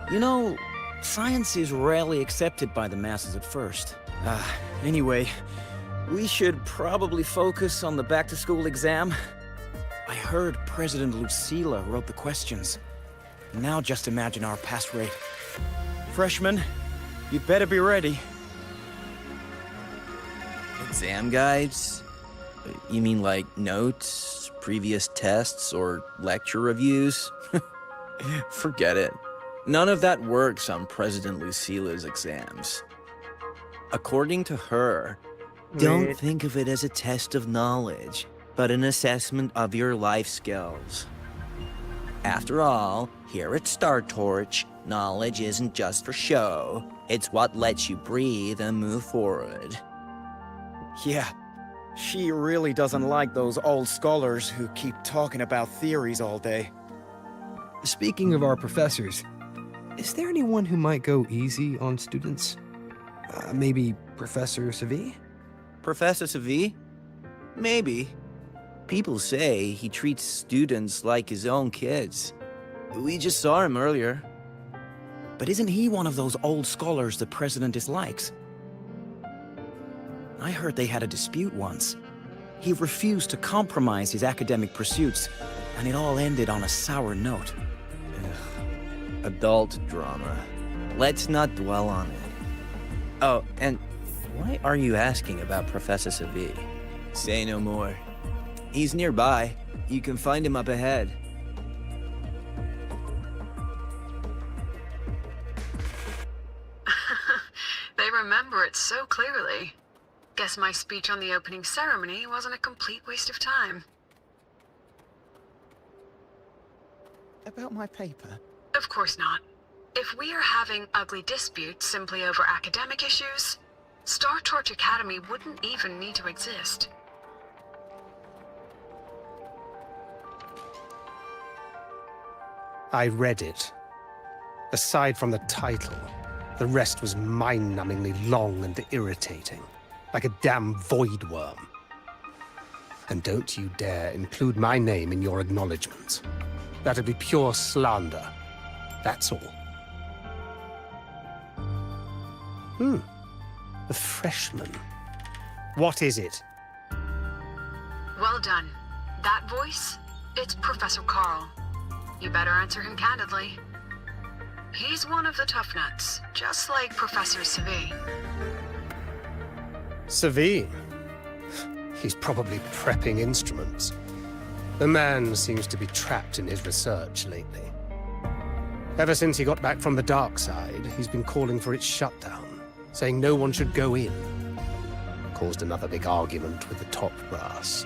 [SPEAKER 2] You know, science is rarely accepted by the masses at first. Anyway, we should probably focus on the back-to-school exam. I heard President Lucilla wrote the questions. Now just imagine our pass rate. Freshmen, you'd better be ready.
[SPEAKER 16] Exam guides? You mean like notes, previous tests, or lecture reviews? Forget it. None of that works on President Lucilla's exams. According to her, don't think of it as a test of knowledge, but an assessment of your life skills. After all, here at Star Torch, knowledge isn't just for show. It's what lets you breathe and move forward.
[SPEAKER 2] Yeah, She really doesn't like those old scholars who keep talking about theories all day.
[SPEAKER 3] Speaking of our professors, is there anyone who might go easy on students? Maybe Professor Savi?
[SPEAKER 16] Professor Savi? Maybe. People say he treats students like his own kids. We just saw him earlier.
[SPEAKER 2] But isn't he one of those old scholars the president dislikes? I heard they had a dispute once. He refused to compromise his academic pursuits, and it all ended on a sour note.
[SPEAKER 16] Ugh. Adult drama. Let's not dwell on it. Oh, and why are you asking about Professor Savi? Say no more. He's nearby. You can find him up ahead.
[SPEAKER 10] They remember it so clearly. Guess my speech on the opening ceremony wasn't a complete waste of time.
[SPEAKER 18] About my paper?
[SPEAKER 10] Of course not. If we are having ugly disputes simply over academic issues, Star Torch Academy wouldn't even need to exist.
[SPEAKER 18] I read it. Aside from the title, the rest was mind-numbingly long and irritating, like a damn void worm. And don't you dare include my name in your acknowledgements. That'd be pure slander. That's all. A freshman. What is it?
[SPEAKER 10] Well done. That voice? It's Professor Carl. You better answer him candidly. He's one of the tough nuts, just like Professor Savi.
[SPEAKER 18] Savi? He's probably prepping instruments. The man seems to be trapped in his research lately. Ever since he got back from the dark side, he's been calling for its shutdown, saying no one should go in. Caused another big argument with the top brass.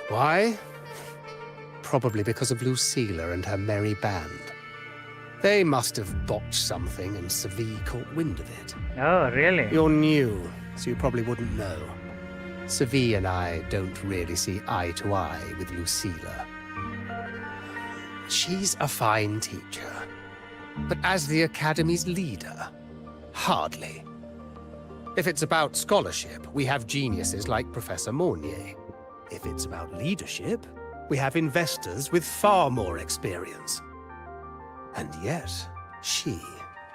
[SPEAKER 18] Why? Probably because of Lucilla and her merry band. They must have botched something and Savi caught wind of it.
[SPEAKER 1] Oh, really?
[SPEAKER 18] You're new, so you probably wouldn't know. Savi and I don't really see eye to eye with Lucilla. She's a fine teacher, but as the Academy's leader, hardly. If it's about scholarship, we have geniuses like Professor Mornier. If it's about leadership, we have investors with far more experience. And yet, she,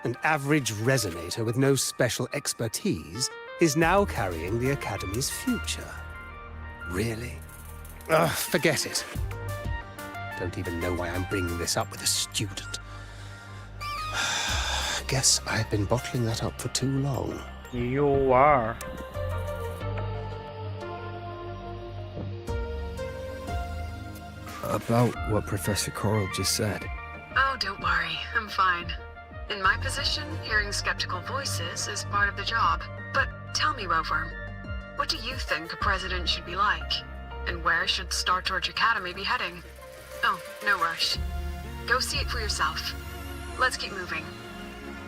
[SPEAKER 18] an average resonator with no special expertise, is now carrying the Academy's future. Really? Ugh, forget it. Don't even know why I'm bringing this up with a student. Guess I've been bottling that up for too long.
[SPEAKER 1] You are.
[SPEAKER 3] About what Professor Carl just said.
[SPEAKER 10] Oh, don't worry. I'm fine. In my position, hearing skeptical voices is part of the job. But tell me, Rover, what do you think a president should be like? And where should Star Torch Academy be heading? Oh, no rush. Go see it for yourself. Let's keep moving.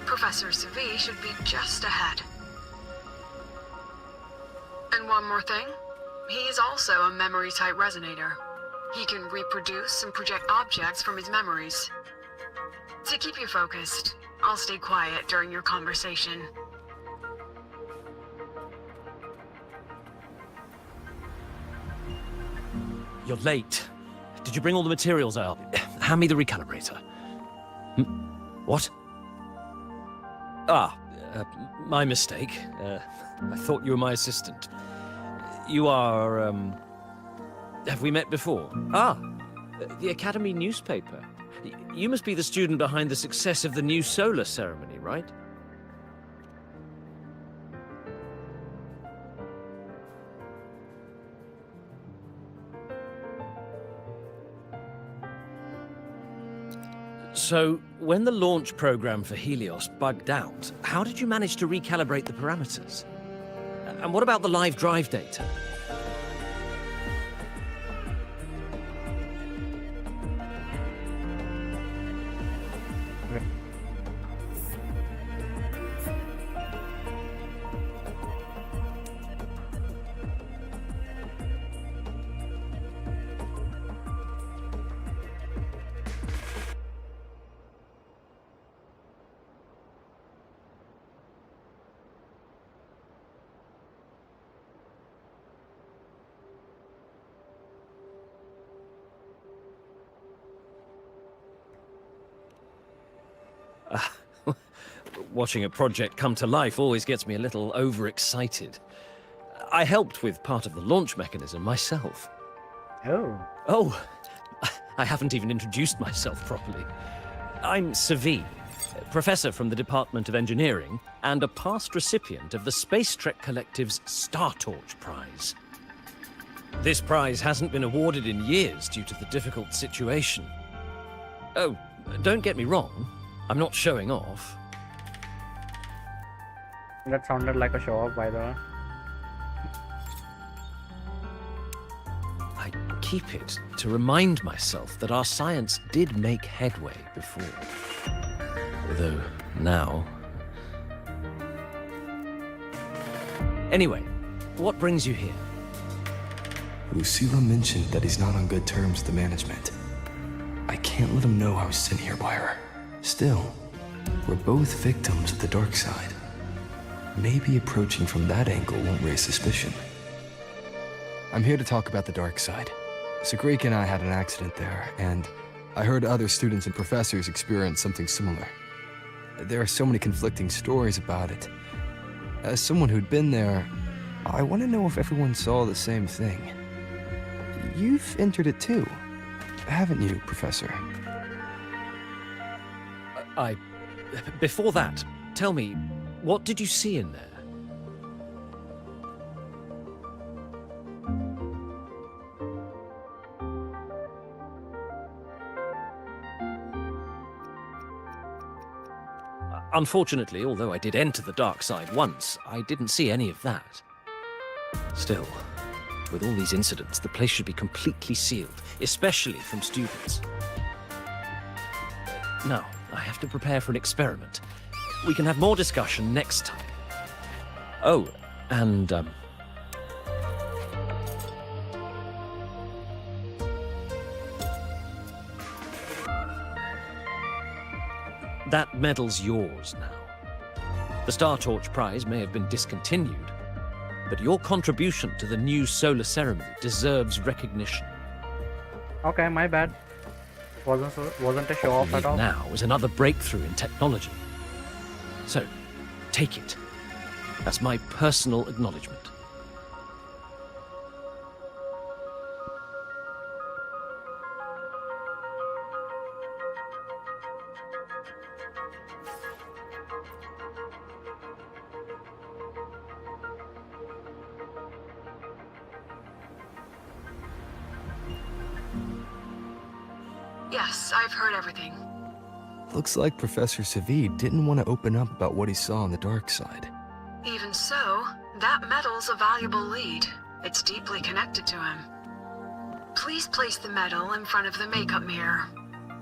[SPEAKER 10] Professor Savi should be just ahead. And one more thing. He's also a memory-type resonator. He can reproduce and project objects from his memories. To keep you focused, I'll stay quiet during your conversation.
[SPEAKER 14] You're late. Did you bring all the materials out? Hand me the recalibrator. What? My mistake. I thought you were my assistant. You are, Have we met before? The Academy newspaper. You must be the student behind the success of the new solar ceremony, right? So, when the launch program for Helios bugged out, how did you manage to recalibrate the parameters? And what about the live drive data? Watching a project come to life always gets me a little overexcited. I helped with part of the launch mechanism myself.
[SPEAKER 1] Oh.
[SPEAKER 14] Oh, I haven't even introduced myself properly. I'm Savi, professor from the Department of Engineering and a past recipient of the Space Trek Collective's Star Torch Prize. This prize hasn't been awarded in years due to the difficult situation. Oh, don't get me wrong, I'm not showing off.
[SPEAKER 1] That sounded like a show off, by the way.
[SPEAKER 14] I keep it to remind myself that our science did make headway before. Although, now... Anyway, what brings you here?
[SPEAKER 9] Lucilla mentioned that he's not on good terms with the management. I can't let him know I was sent here by her. Still, we're both victims of the dark side. Maybe approaching from that angle won't raise suspicion. I'm here to talk about the dark side. Sagrika and I had an accident there, and I heard other students and professors experience something similar. There are so many conflicting stories about it. As someone who'd been there, I want to know if everyone saw the same thing. You've entered it too, haven't you, Professor?
[SPEAKER 14] Before that, tell me, what did you see in there? Unfortunately, although I did enter the dark side once, I didn't see any of that. Still, with all these incidents, the place should be completely sealed, especially from students. Now, I have to prepare for an experiment. We can have more discussion next time. Oh, and, that medal's yours now. The Star Torch Prize may have been discontinued, but your contribution to the new solar ceremony deserves recognition.
[SPEAKER 1] Okay, my bad. Wasn't a show off at all.
[SPEAKER 14] Now is another breakthrough in technology. So, take it. That's my personal acknowledgement.
[SPEAKER 10] Yes, I've heard everything.
[SPEAKER 9] Looks like Professor Savi didn't want to open up about what he saw on the dark side.
[SPEAKER 10] Even so, that medal's a valuable lead. It's deeply connected to him. Please place the medal in front of the makeup mirror.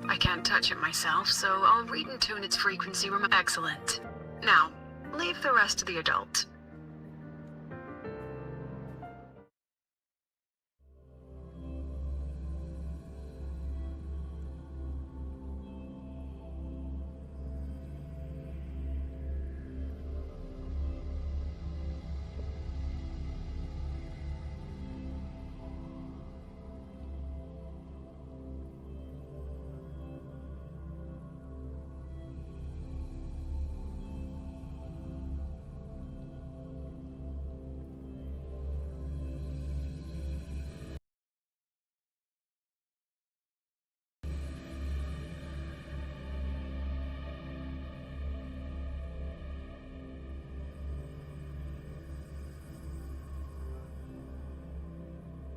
[SPEAKER 10] I can't touch it myself, so I'll read and tune its frequency. Excellent. Now, leave the rest to the adult.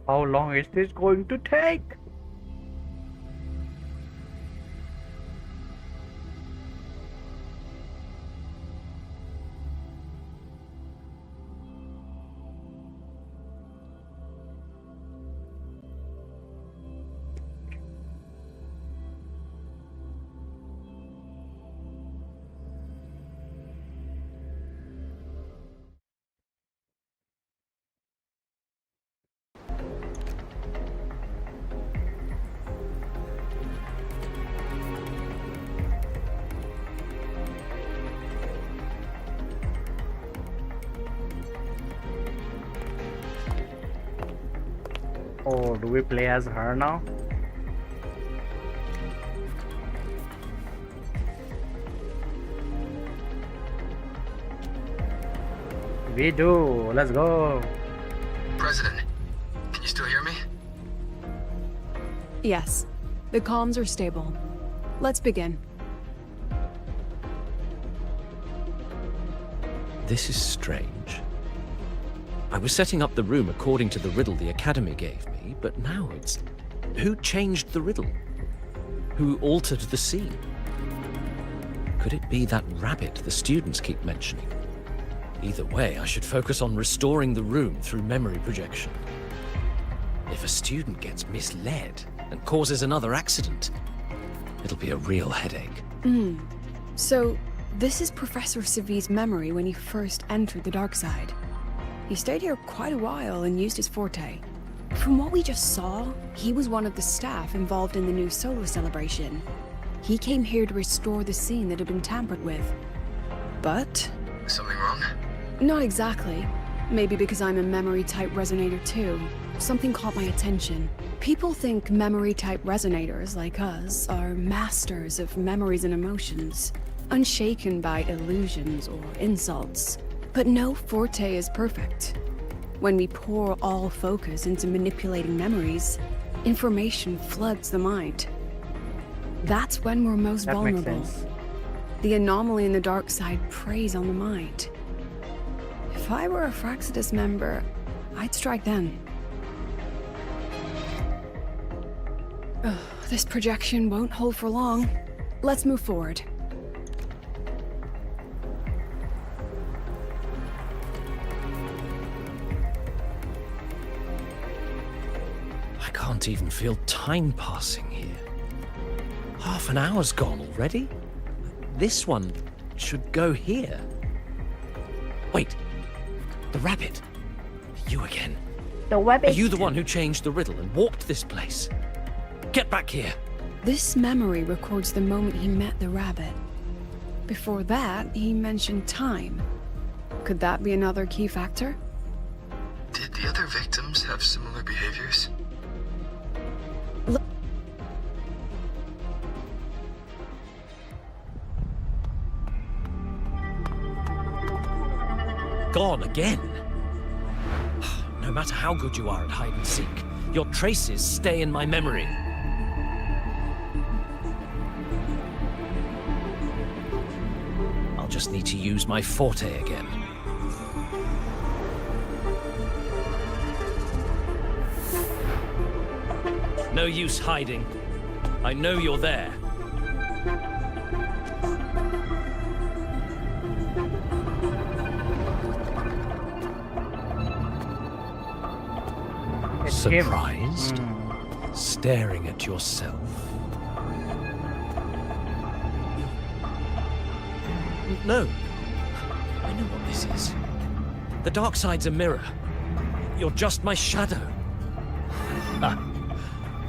[SPEAKER 1] How long is this going to take? Oh, do we play as her now? We do. Let's go.
[SPEAKER 3] President, can you still hear me?
[SPEAKER 12] Yes, the comms are stable. Let's begin.
[SPEAKER 14] This is strange. I was setting up the room according to the riddle the Academy gave me, but now it's... Who changed the riddle? Who altered the scene? Could it be that rabbit the students keep mentioning? Either way, I should focus on restoring the room through memory projection. If a student gets misled and causes another accident, it'll be a real headache.
[SPEAKER 12] So, this is Professor Savi's memory when he first entered the dark side. He stayed here quite a while and used his forte. From what we just saw, he was one of the staff involved in the new solar celebration. He came here to restore the scene that had been tampered with. But...
[SPEAKER 3] Something wrong?
[SPEAKER 12] Not exactly. Maybe because I'm a memory-type resonator too. Something caught my attention. People think memory-type resonators, like us, are masters of memories and emotions, unshaken by illusions or insults. But no forte is perfect. When we pour all focus into manipulating memories, information floods the mind. That's when we're most vulnerable.
[SPEAKER 1] Makes sense.
[SPEAKER 12] The anomaly in the dark side preys on the mind. If I were a Fraxidus member, I'd strike then. Ugh, this projection won't hold for long. Let's move forward.
[SPEAKER 14] I can't even feel time passing here. Half an hour's gone already? This one should go here. Wait, the rabbit. You again.
[SPEAKER 15] The rabbit.
[SPEAKER 14] Are you the one who changed the riddle and warped this place? Get back here.
[SPEAKER 12] This memory records the moment he met the rabbit. Before that, he mentioned time. Could that be another key factor?
[SPEAKER 3] Did the other victims have similar behaviors?
[SPEAKER 14] Gone again. No matter how good you are at hide and seek, your traces stay in my memory. I'll just need to use my forte again. No use hiding. I know you're there. Surprised? Staring at yourself? No. I know what this is. The dark side's a mirror. You're just my shadow.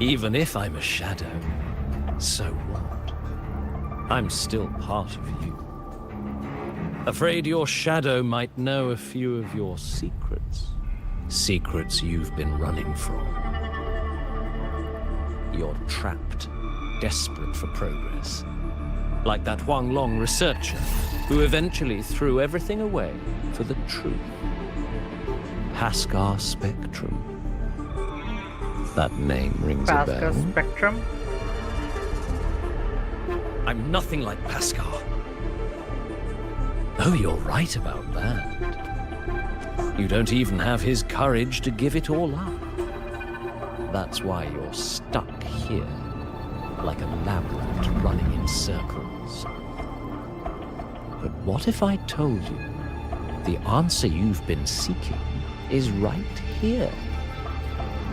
[SPEAKER 14] Even if I'm a shadow, so what? I'm still part of you. Afraid your shadow might know a few of your secrets. Secrets you've been running from. You're trapped, desperate for progress. Like that Huanglong researcher who eventually threw everything away for the truth. Paskar Spectrum. That name rings a bell.
[SPEAKER 1] Paskar Spectrum?
[SPEAKER 14] I'm nothing like Paskar. Oh, you're right about that. You don't even have his courage to give it all up. That's why you're stuck here, like a labyrinth running in circles. But what if I told you the answer you've been seeking is right here?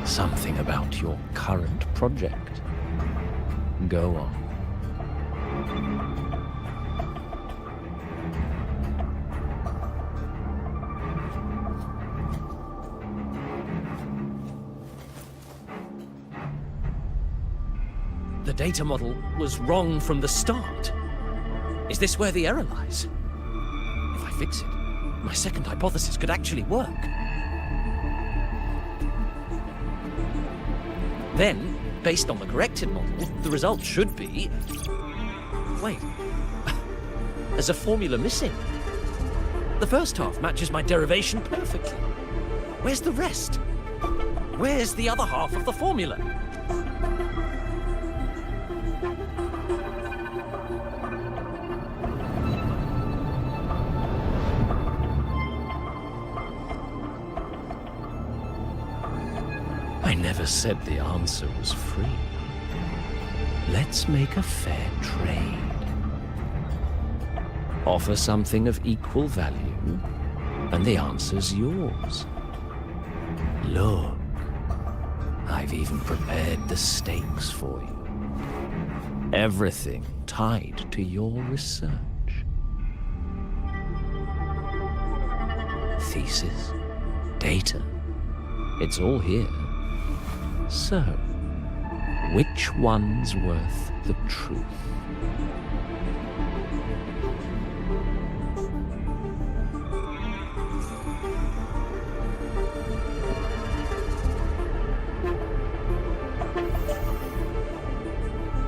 [SPEAKER 14] Something about your current project. Go on. The data model was wrong from the start. Is this where the error lies? If I fix it, my second hypothesis could actually work. Then, based on the corrected model, the result should be... Wait. There's a formula missing. The first half matches my derivation perfectly. Where's the rest? Where's the other half of the formula? I never said the answer was free. Let's make a fair trade. Offer something of equal value, and the answer's yours. Look, I've even prepared the stakes for you. Everything tied to your research. Thesis, data, it's all here. So, which one's worth the truth?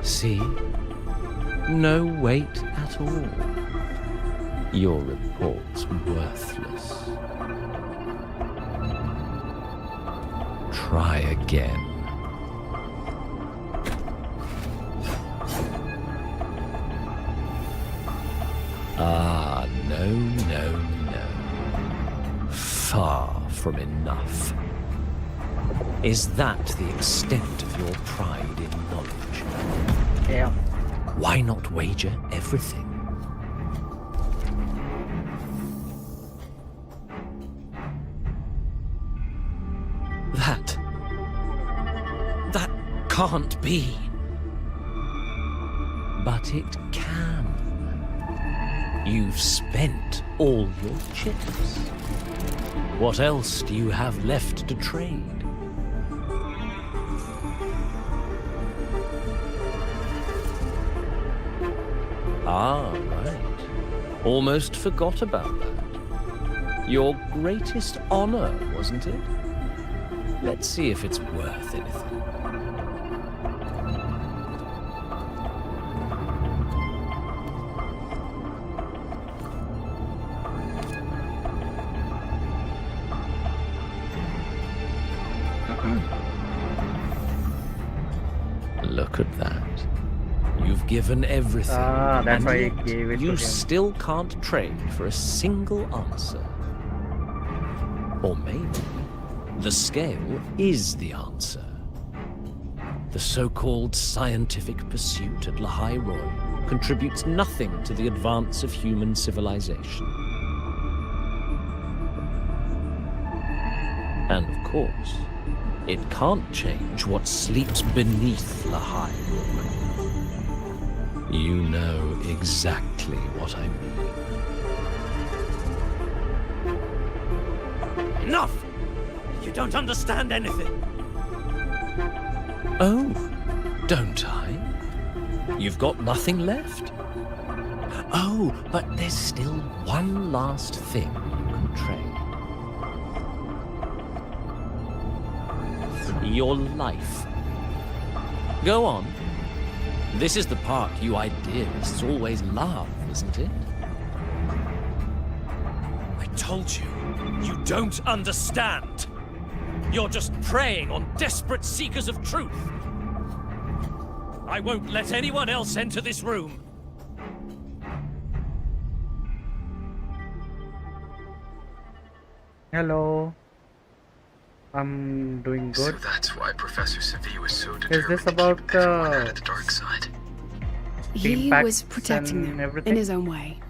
[SPEAKER 14] See? No weight at all. Your report's worthless. Try again. Ah, no, no, no. Far from enough. Is that the extent of your pride in knowledge?
[SPEAKER 1] Yeah.
[SPEAKER 14] Why not wager everything? That can't be. But it can. You've spent all your chips. What else do you have left to trade? Ah, right. Almost forgot about that. Your greatest honor, wasn't it? Let's see if it's worth anything. Look at that. You've given everything.
[SPEAKER 1] Ah, that's
[SPEAKER 14] and
[SPEAKER 1] why
[SPEAKER 14] yet
[SPEAKER 1] I gave it to
[SPEAKER 14] you
[SPEAKER 1] him.
[SPEAKER 14] still can't trade for a single answer. Or maybe the scale is the answer. The so-called scientific pursuit at Lahai Roi contributes nothing to the advance of human civilization. And of course, it can't change what sleeps beneath Lahai Roi. You know exactly what I mean. Enough! You don't understand anything. Oh, don't I? You've got nothing left? Oh, but there's still one last thing you can trade. Your life. Go on. This is the part you idealists always love, isn't it? I told you, you don't understand. You're just preying on desperate seekers of truth. I won't let anyone else enter this room.
[SPEAKER 1] Hello. I'm doing good.
[SPEAKER 15] So that's why Professor Savi was so
[SPEAKER 1] Is
[SPEAKER 15] determined
[SPEAKER 1] this
[SPEAKER 15] to
[SPEAKER 1] about
[SPEAKER 15] keep everyone out of the dark side.
[SPEAKER 12] He
[SPEAKER 1] packs
[SPEAKER 12] was protecting
[SPEAKER 1] and
[SPEAKER 12] them
[SPEAKER 1] everything?
[SPEAKER 12] in his own way.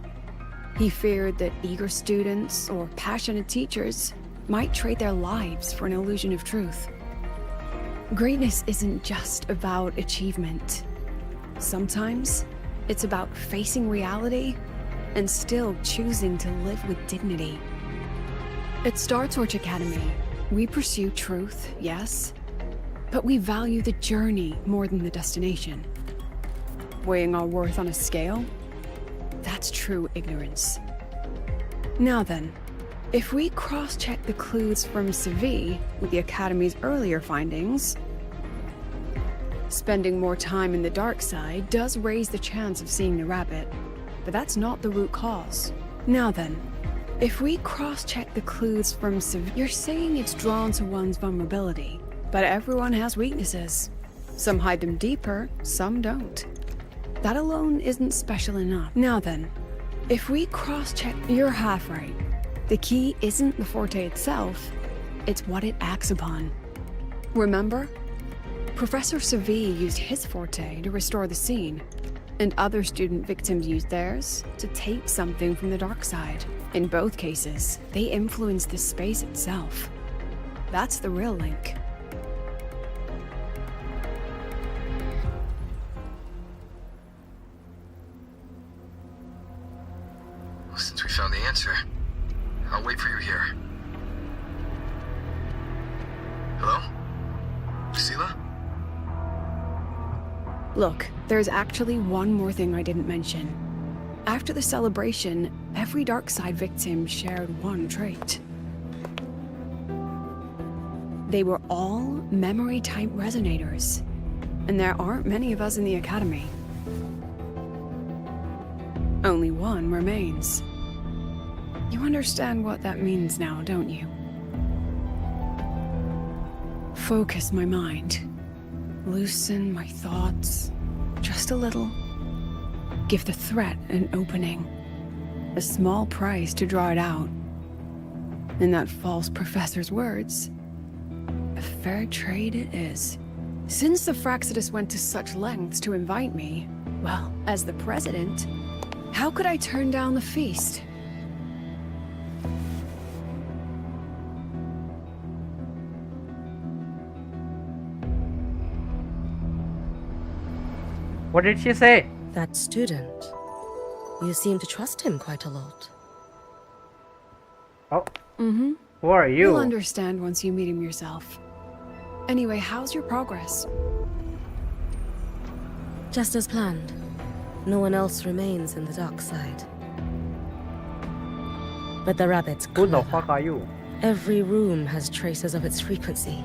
[SPEAKER 12] He feared that eager students or passionate teachers might trade their lives for an illusion of truth. Greatness isn't just about achievement. Sometimes it's about facing reality and still choosing to live with dignity. At Star Torch Academy, we pursue truth, yes, but we value the journey more than the destination. Weighing our worth on a scale? That's true ignorance. Now then, if we cross-check the clues from Savi with the Academy's earlier findings, spending more time in the dark side does raise the chance of seeing the rabbit, but that's not the root cause. Now then, If we cross-check the clues from you're saying it's drawn to one's vulnerability, but everyone has weaknesses. Some hide them deeper, some don't. That alone isn't special enough. Now then, if we cross-check, you're half right. The key isn't the forte itself, it's what it acts upon. Remember? Professor Savi used his forte to restore the scene, and other student victims used theirs to take something from the dark side. In both cases, they influenced the space itself. That's the real link.
[SPEAKER 15] Well, since we found the answer, I'll wait for you here. Hello? Priscilla?
[SPEAKER 12] Look, there's actually one more thing I didn't mention. After the celebration, every dark side victim shared one trait. They were all memory-type resonators, and there aren't many of us in the Academy. Only one remains. You understand what that means now, don't you? Focus my mind. Loosen my thoughts. Just a little. Give the threat an opening. A small price to draw it out. In that false professor's words, a fair trade it is. Since the Fraxidus went to such lengths to invite me, well, as the president, how could I turn down the feast?
[SPEAKER 1] What did she say?
[SPEAKER 4] That student. You seem to trust him quite a lot.
[SPEAKER 1] Oh.
[SPEAKER 12] Mm-hmm.
[SPEAKER 1] Who are you?
[SPEAKER 12] You'll understand once you meet him yourself. Anyway, how's your progress?
[SPEAKER 4] Just as planned. No one else remains in the dark side. But the rabbit's
[SPEAKER 1] Who the
[SPEAKER 4] clever.
[SPEAKER 1] fuck are you?
[SPEAKER 4] Every room has traces of its frequency.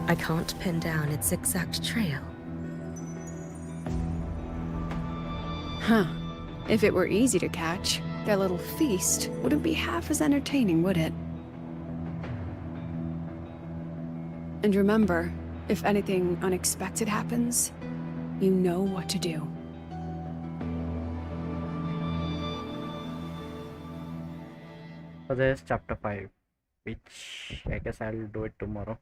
[SPEAKER 4] I can't pin down its exact trail.
[SPEAKER 12] Huh. If it were easy to catch, their little feast wouldn't be half as entertaining, would it? And remember, if anything unexpected happens, you know what to do.
[SPEAKER 1] So there's chapter 5, which I guess I'll do it tomorrow.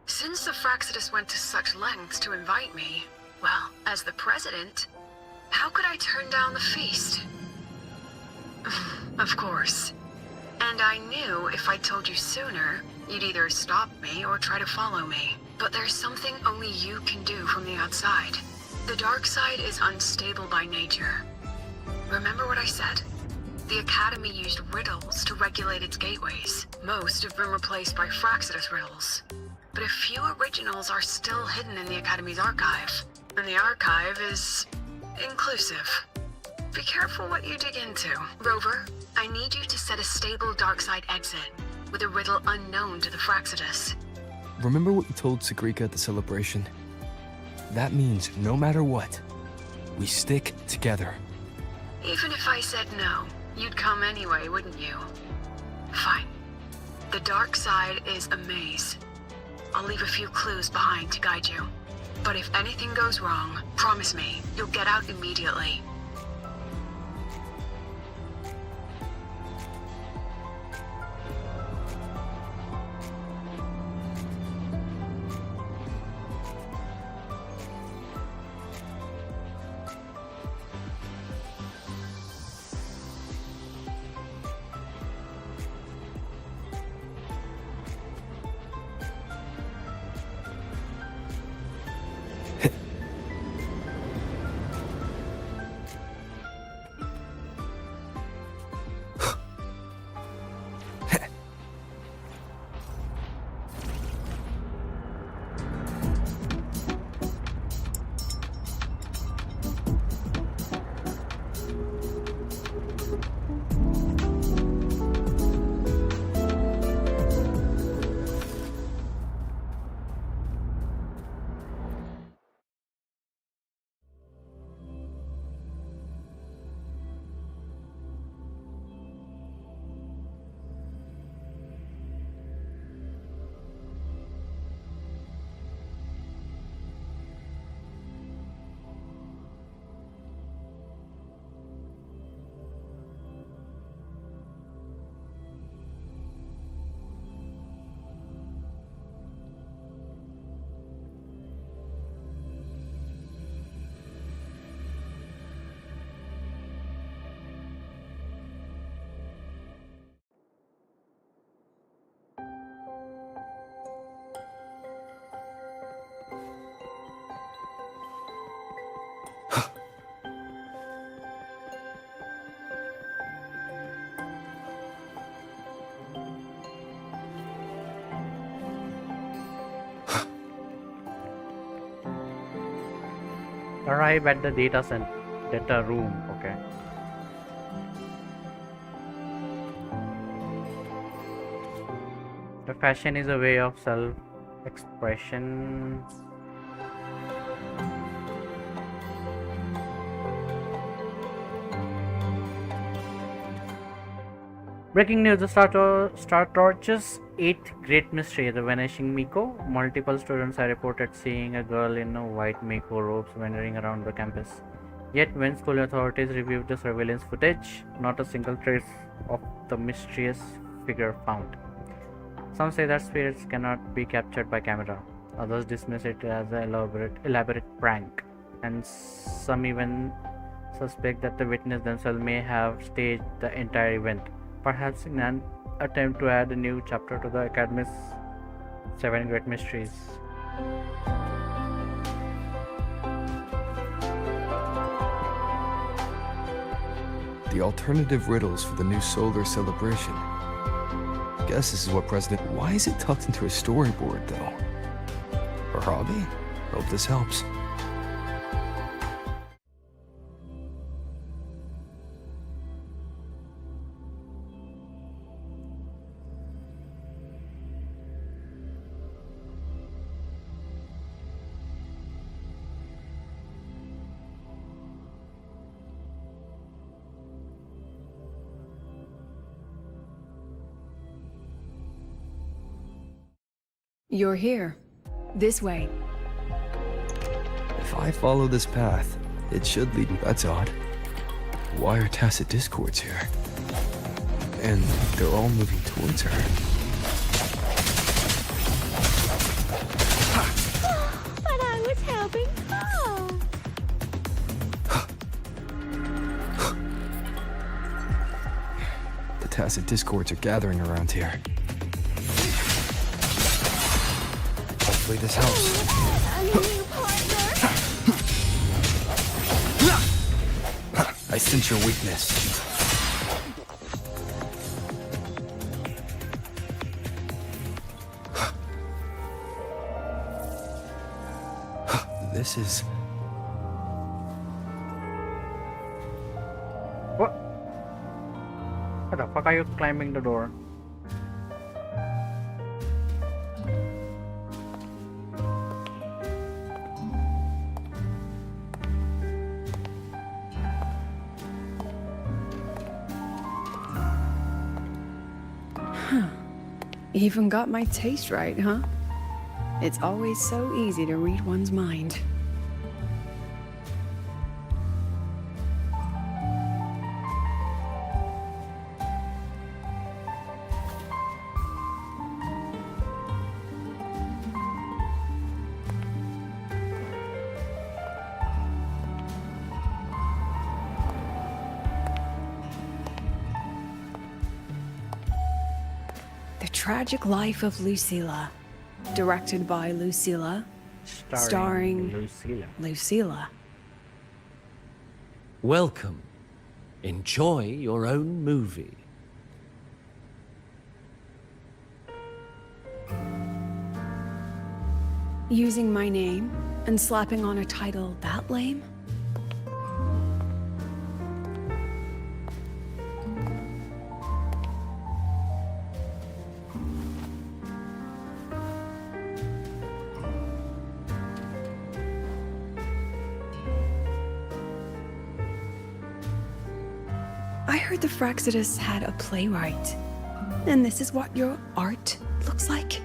[SPEAKER 10] Since the Fraxidus went to such lengths to invite me, well, as the president, how could I turn down the feast? Of course. And I knew if I told you sooner, you'd either stop me or try to follow me. But there's something only you can do from the outside. The dark side is unstable by nature. Remember what I said? The Academy used riddles to regulate its gateways. Most have been replaced by Fraxidus riddles. But a few originals are still hidden in the Academy's archive. And the archive is inclusive. Be careful what you dig into. Rover, I need you to set a stable darkside exit with a riddle unknown to the Fraxidus.
[SPEAKER 3] Remember what you told Sigrika at the celebration? That means no matter what, we stick together.
[SPEAKER 10] Even if I said no, you'd come anyway, wouldn't you? Fine. The dark side is a maze. I'll leave a few clues behind to guide you. But if anything goes wrong, promise me, you'll get out immediately.
[SPEAKER 1] Arrive at the data room, okay. The fashion is a way of self-expression. Breaking news, the Star Torch's 8th Great Mystery, the Vanishing Miko. Multiple students have reported seeing a girl in white Miko robes wandering around the campus. Yet when school authorities reviewed the surveillance footage, not a single trace of the mysterious figure found. Some say that spirits cannot be captured by camera. Others dismiss it as an elaborate prank. And some even suspect that the witnesses themselves may have staged the entire event, perhaps in an attempt to add a new chapter to the Academy's 7 Great Mysteries.
[SPEAKER 3] The alternative riddles for the new solar celebration. Guess this is what Why is it tucked into a storyboard, though? Her hobby? Hope this helps.
[SPEAKER 12] You're here. This way.
[SPEAKER 3] If I follow this path, it should lead me. That's odd. Why are tacit discords here? And they're all moving towards her.
[SPEAKER 11] But I was helping Paul.
[SPEAKER 3] The tacit discords are gathering around here. Hopefully this helps. I sense your weakness.
[SPEAKER 9] This is...
[SPEAKER 1] What? What the fuck are you climbing the door?
[SPEAKER 12] Even got my taste right, huh? It's always so easy to read one's mind. The Tragic Life of Lucilla, directed by Lucilla, starring Lucilla.
[SPEAKER 14] Welcome. Enjoy your own movie.
[SPEAKER 12] Using my name and slapping on a title that lame? I heard the Fraxidus had a playwright. And this is what your art looks like?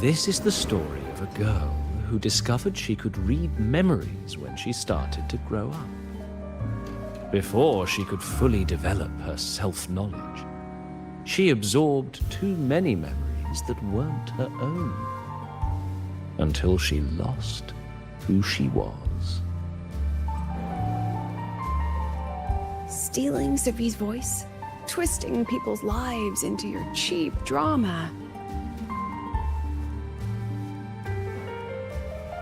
[SPEAKER 14] This is the story of a girl who discovered she could read memories when she started to grow up. Before she could fully develop her self-knowledge, she absorbed too many memories that weren't her own, until she lost who she was.
[SPEAKER 12] Stealing Sophie's voice? Twisting people's lives into your cheap drama?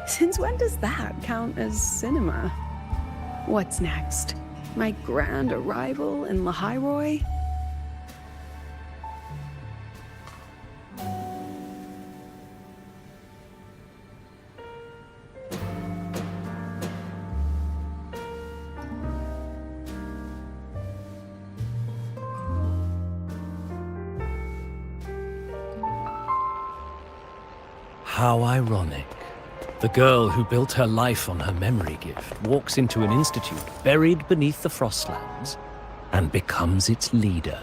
[SPEAKER 12] Since when does that count as cinema? What's next? My grand arrival in Lahai Roi?
[SPEAKER 14] How ironic. The girl who built her life on her memory gift walks into an institute buried beneath the Frostlands and becomes its leader.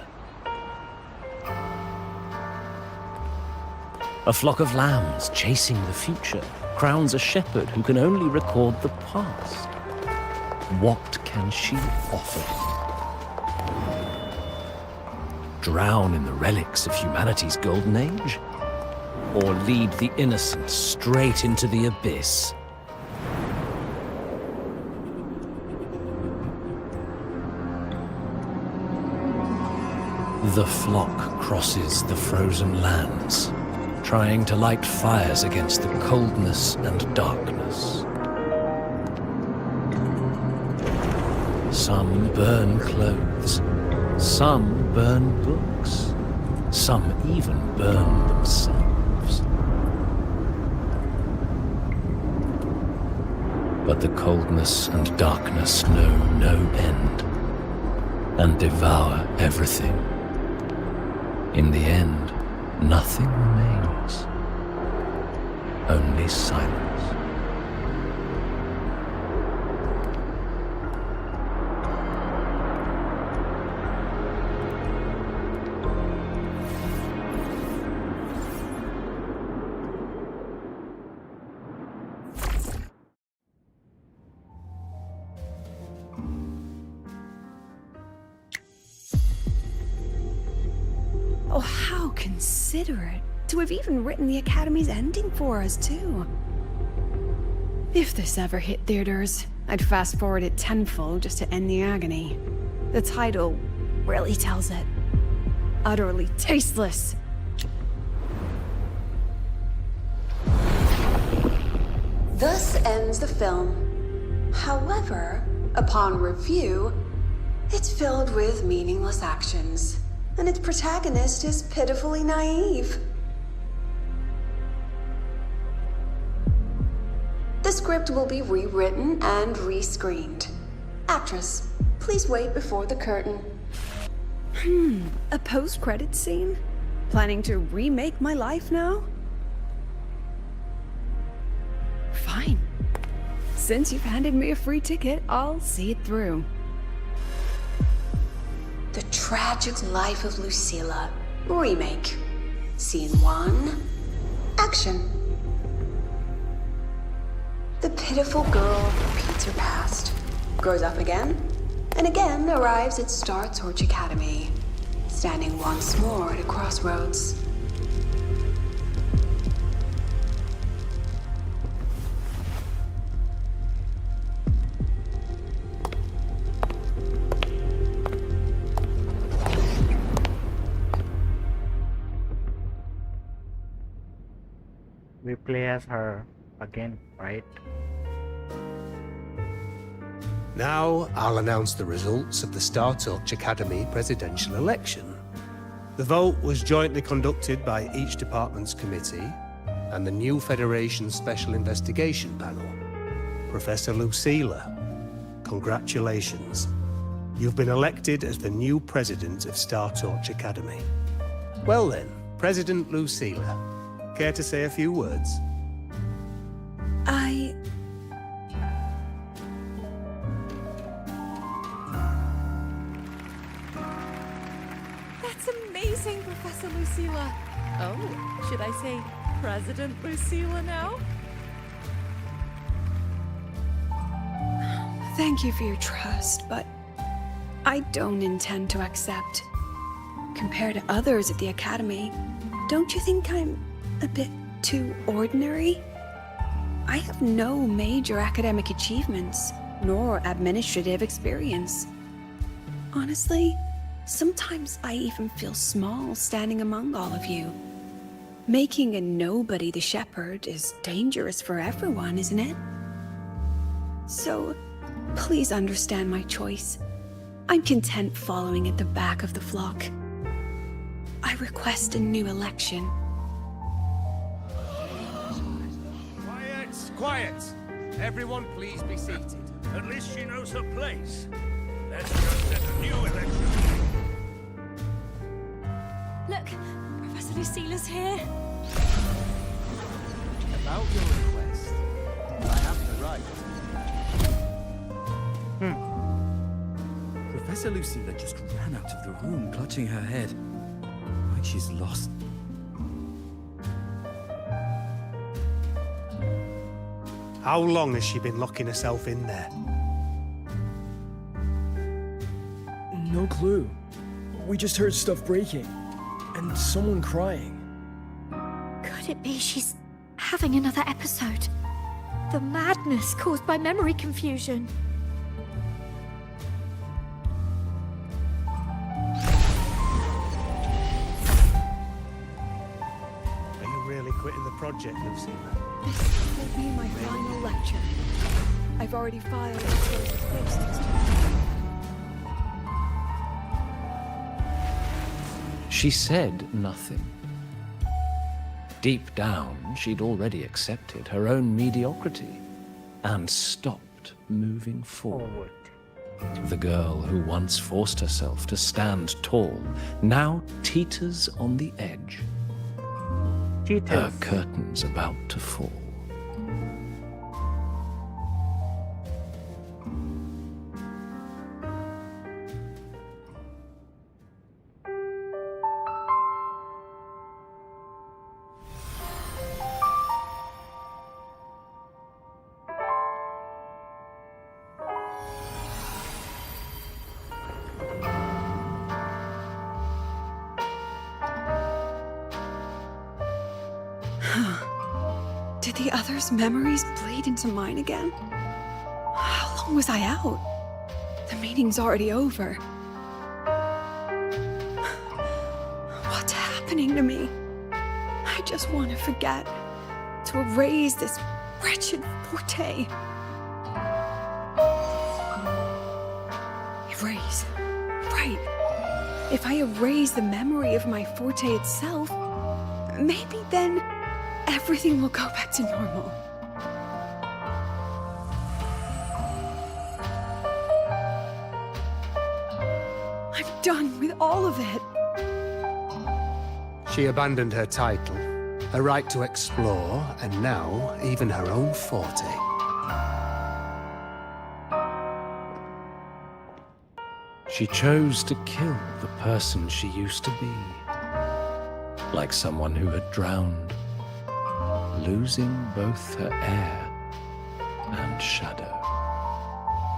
[SPEAKER 14] A flock of lambs chasing the future crowns a shepherd who can only record the past. What can she offer? Drown in the relics of humanity's golden age? Or lead the innocent straight into the abyss? The flock crosses the frozen lands, trying to light fires against the coldness and darkness. Some burn clothes, some burn books, some even burn themselves. But the coldness and darkness know no end, and devour everything. In the end, nothing remains, only silence.
[SPEAKER 12] Oh, how considerate to have even written the Academy's ending for us, too. If this ever hit theaters, I'd fast forward it tenfold just to end the agony. The title really tells it. Utterly tasteless. Thus ends the film. However, upon review, it's filled with meaningless actions, and its protagonist is pitifully naive. The script will be rewritten and rescreened. Actress, please wait before the curtain. A post-credit scene? Planning to remake my life now? Fine. Since you've handed me a free ticket, I'll see it through. The Tragic Life of Lucilla. Remake. Scene 1. Action. The pitiful girl repeats her past, grows up again, and again arrives at Star Torch Academy, standing once more at a crossroads.
[SPEAKER 1] We play as her again, right?
[SPEAKER 18] Now, I'll announce the results of the Star Torch Academy presidential election. The vote was jointly conducted by each department's committee and the new Federation's Special Investigation Panel. Professor Lucilla, congratulations. You've been elected as the new president of Star Torch Academy. Well then, President Lucilla, care to say a few words?
[SPEAKER 5] That's amazing, Professor Lucilla. Oh, should I say President Lucilla now?
[SPEAKER 12] Thank you for your trust, but I don't intend to accept. Compared to others at the Academy, don't you think I'm a bit too ordinary? I have no major academic achievements, nor administrative experience. Honestly, sometimes I even feel small standing among all of you. Making a nobody the shepherd is dangerous for everyone, isn't it? So, please understand my choice. I'm content following at the back of the flock. I request a new election.
[SPEAKER 13] Quiet! Everyone please be seated. At least she knows her place. Let's just set a new election.
[SPEAKER 5] Look, Professor Lucilla's here.
[SPEAKER 17] About your request, I have the right.
[SPEAKER 2] Professor Lucilla just ran out of the room, clutching her head. Like she's lost.
[SPEAKER 18] How long has she been locking herself in there?
[SPEAKER 23] No clue. We just heard stuff breaking. And someone crying.
[SPEAKER 11] Could it be she's having another episode? The madness caused by memory confusion.
[SPEAKER 18] Are you really quitting the project, Lucilla?
[SPEAKER 12] This will be my final lecture. I've already filed a close of case next week.
[SPEAKER 14] She said nothing. Deep down, she'd already accepted her own mediocrity and stopped moving forward. The girl who once forced herself to stand tall now teeters on the edge. Her curtain's about to fall.
[SPEAKER 12] Did the others' memories bleed into mine again? How long was I out? The meeting's already over. What's happening to me? I just want to forget, to erase this wretched forte. Erase. Right. If I erase the memory of my forte itself, maybe then everything will go back to normal. I'm done with all of it.
[SPEAKER 18] She abandoned her title, her right to explore, and now even her own forte.
[SPEAKER 14] She chose to kill the person she used to be. Like someone who had drowned, losing both her air and shadow.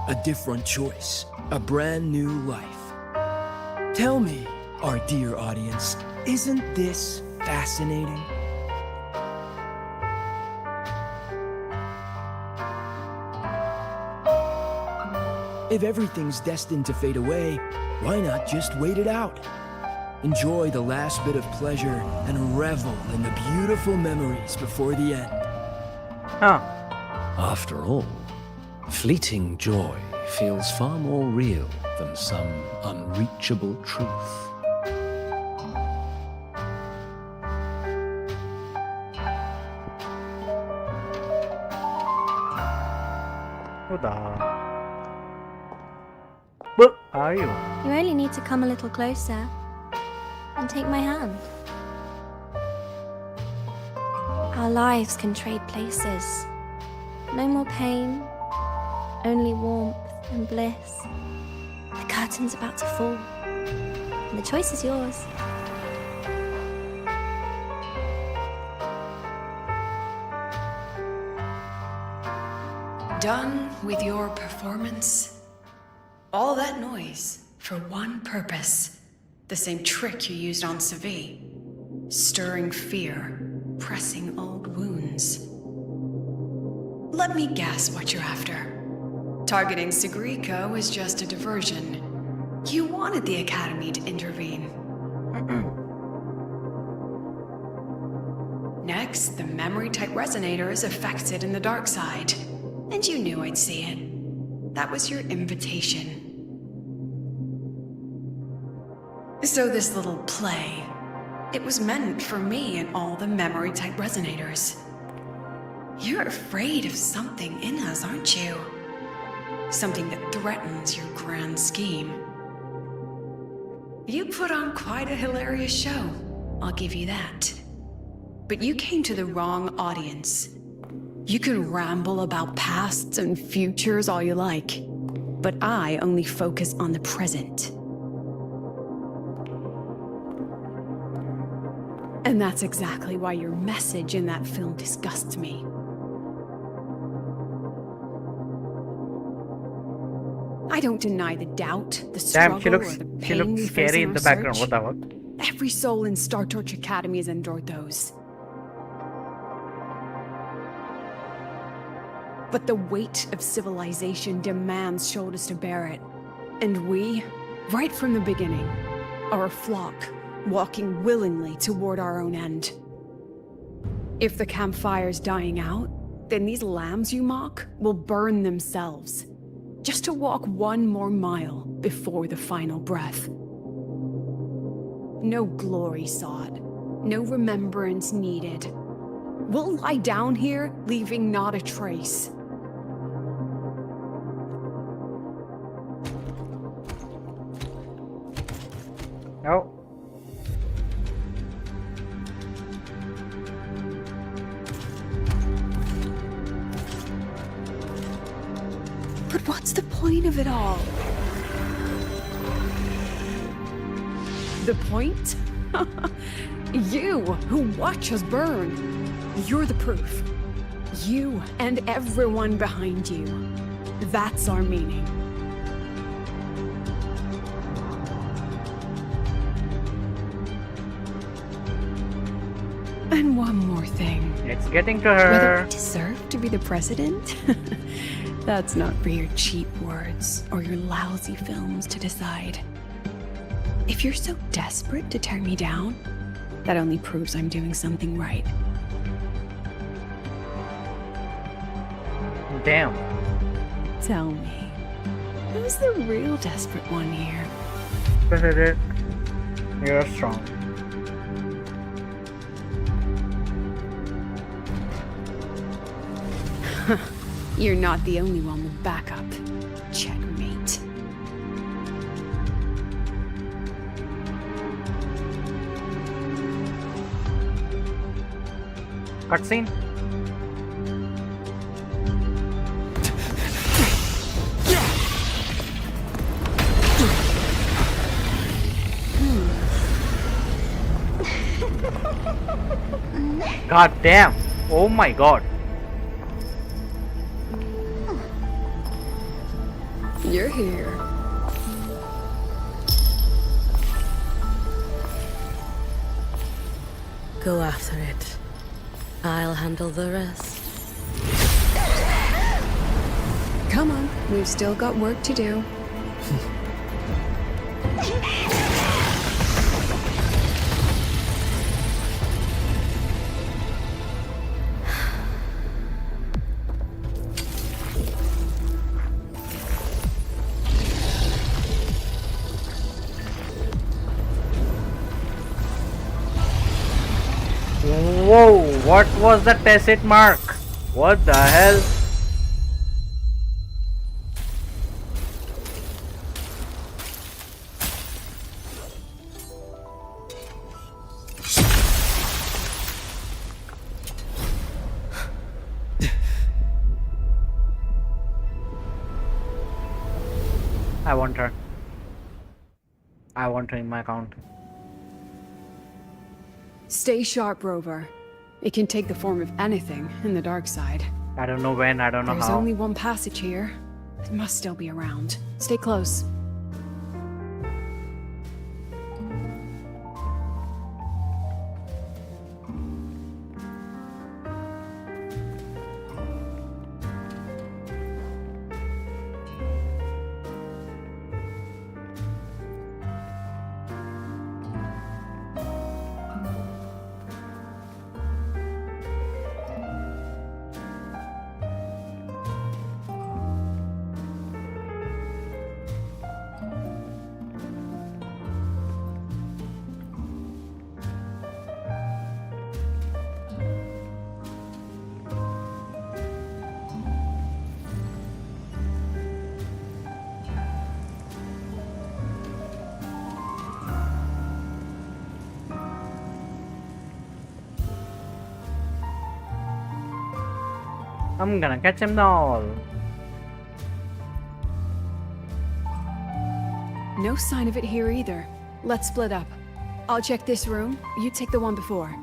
[SPEAKER 23] A different choice, a brand new life. Tell me, our dear audience, isn't this fascinating? If everything's destined to fade away, why not just wait it out? Enjoy the last bit of pleasure and revel in the beautiful memories before the end.
[SPEAKER 14] After all, fleeting joy feels far more real than some unreachable truth.
[SPEAKER 1] Where are you?
[SPEAKER 21] You only need to come a little closer and take my hand. Our lives can trade places. No more pain, only warmth and bliss. The curtain's about to fall, and the choice is yours.
[SPEAKER 12] Done with your performance? All that noise for one purpose. The same trick you used on Savi. Stirring fear, pressing old wounds. Let me guess what you're after. Targeting Sigrika was just a diversion. You wanted the Academy to intervene. Next, the memory-type resonator is affected in the dark side. And you knew I'd see it. That was your invitation. So this little play, it was meant for me and all the memory-type resonators. You're afraid of something in us, aren't you? Something that threatens your grand scheme. You put on quite a hilarious show, I'll give you that. But you came to the wrong audience. You can ramble about pasts and futures all you like, but I only focus on the present. And that's exactly why your message in that film disgusts me. I don't deny the doubt, the struggle,
[SPEAKER 1] Damn,
[SPEAKER 12] or the
[SPEAKER 1] she
[SPEAKER 12] pain
[SPEAKER 1] looks
[SPEAKER 12] we face
[SPEAKER 1] scary
[SPEAKER 12] in
[SPEAKER 1] in
[SPEAKER 12] our
[SPEAKER 1] the background.
[SPEAKER 12] search.
[SPEAKER 1] What the fuck?
[SPEAKER 12] Every soul in Star Torch Academy has endured those. But the weight of civilization demands shoulders to bear it. And we, right from the beginning, are a flock, walking willingly toward our own end. If the campfire's dying out, then these lambs you mock will burn themselves, just to walk one more mile before the final breath. No glory sought, no remembrance needed. We'll lie down here, leaving not a trace.
[SPEAKER 1] No.
[SPEAKER 12] But what's the point of it all? The point? You, who watch us burn. You're the proof. You and everyone behind you. That's our meaning. And one more thing.
[SPEAKER 1] It's getting to
[SPEAKER 12] Whether
[SPEAKER 1] her.
[SPEAKER 12] I deserve to be the president? That's not for your cheap words or your lousy films to decide. If you're so desperate to tear me down, that only proves I'm doing something right.
[SPEAKER 1] damn.
[SPEAKER 12] Tell me, who's the real desperate one here?
[SPEAKER 1] Spirit, you're strong.
[SPEAKER 12] You're not the only one with backup. Checkmate.
[SPEAKER 1] Cutscene. God damn. Oh my god.
[SPEAKER 12] You're here.
[SPEAKER 4] Go after it. I'll handle the rest.
[SPEAKER 12] Come on, we've still got work to do.
[SPEAKER 1] Whoa, what was the tacit mark? What the hell? I want her. I want her in my account.
[SPEAKER 12] Stay sharp, Rover. It can take the form of anything in the dark side.
[SPEAKER 1] I don't know when, I don't know
[SPEAKER 12] There's
[SPEAKER 1] how.
[SPEAKER 12] only one passage here. It must still be around. Stay close.
[SPEAKER 1] I'm gonna catch them all.
[SPEAKER 12] No sign of it here either. Let's split up. I'll check this room. You take the one before.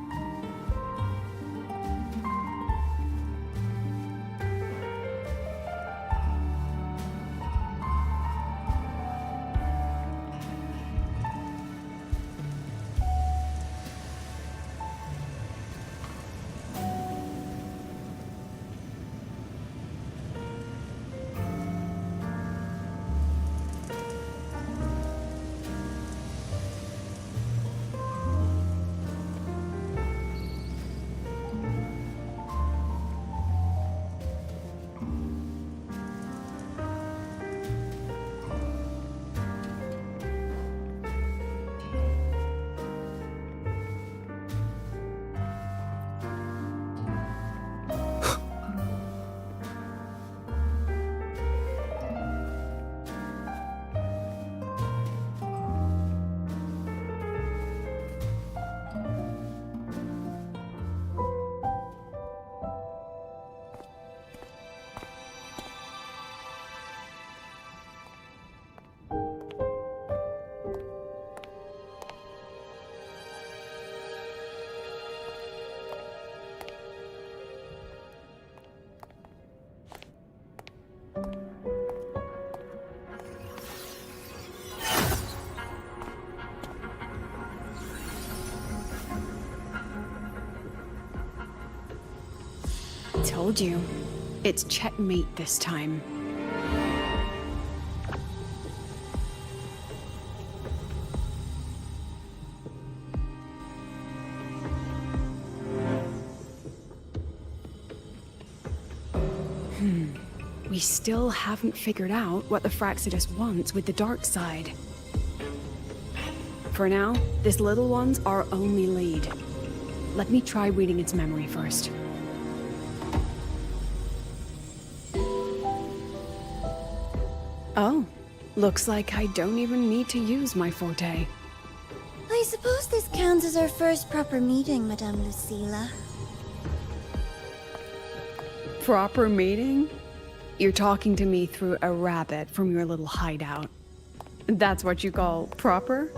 [SPEAKER 12] Told you. It's checkmate this time. we still haven't figured out what the Fraxidus wants with the dark side. For now, this little one's our only lead. Let me try reading its memory first. Oh, looks like I don't even need to use my forte.
[SPEAKER 11] I suppose this counts as our first proper meeting, Madame Lucilla.
[SPEAKER 12] Proper meeting? You're talking to me through a rabbit from your little hideout. That's what you call proper?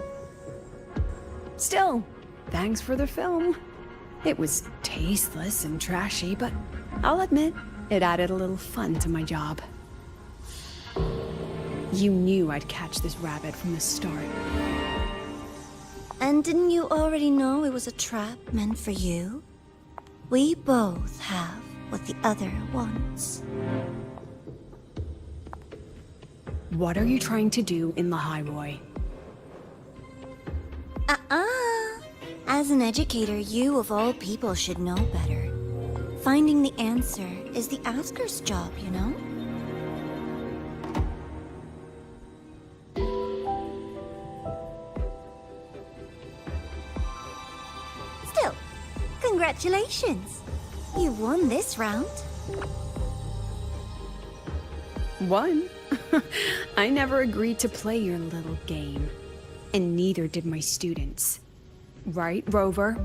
[SPEAKER 12] Still, thanks for the film. It was tasteless and trashy, but I'll admit, it added a little fun to my job. You knew I'd catch this rabbit from the start.
[SPEAKER 11] And didn't you already know it was a trap meant for you? We both have what the other wants.
[SPEAKER 12] What are you trying to do in Lahai Roi?
[SPEAKER 11] As an educator, you of all people should know better. Finding the answer is the asker's job, you know? Still, congratulations! You won this round.
[SPEAKER 12] Won? I never agreed to play your little game. And neither did my students. Right, Rover?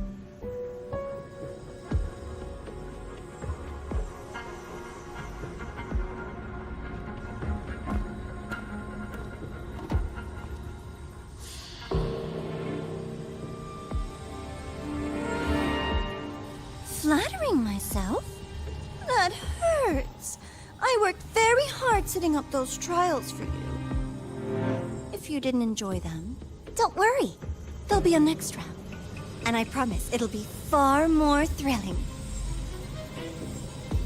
[SPEAKER 11] Flattering myself? That hurts. I worked very hard setting up those trials for you. If you didn't enjoy them, don't worry. There'll be a next round. And I promise it'll be far more thrilling.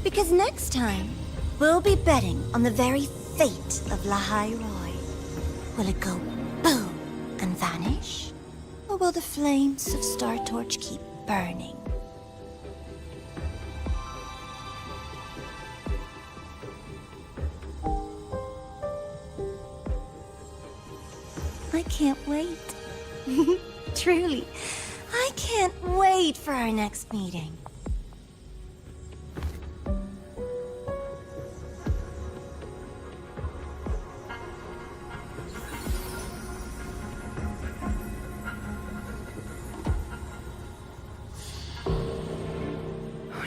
[SPEAKER 11] Because next time, we'll be betting on the very fate of Lahai Roi. Will it go boom and vanish? Or will the flames of Star Torch keep burning? I can't wait. Truly, I can't wait for our next meeting.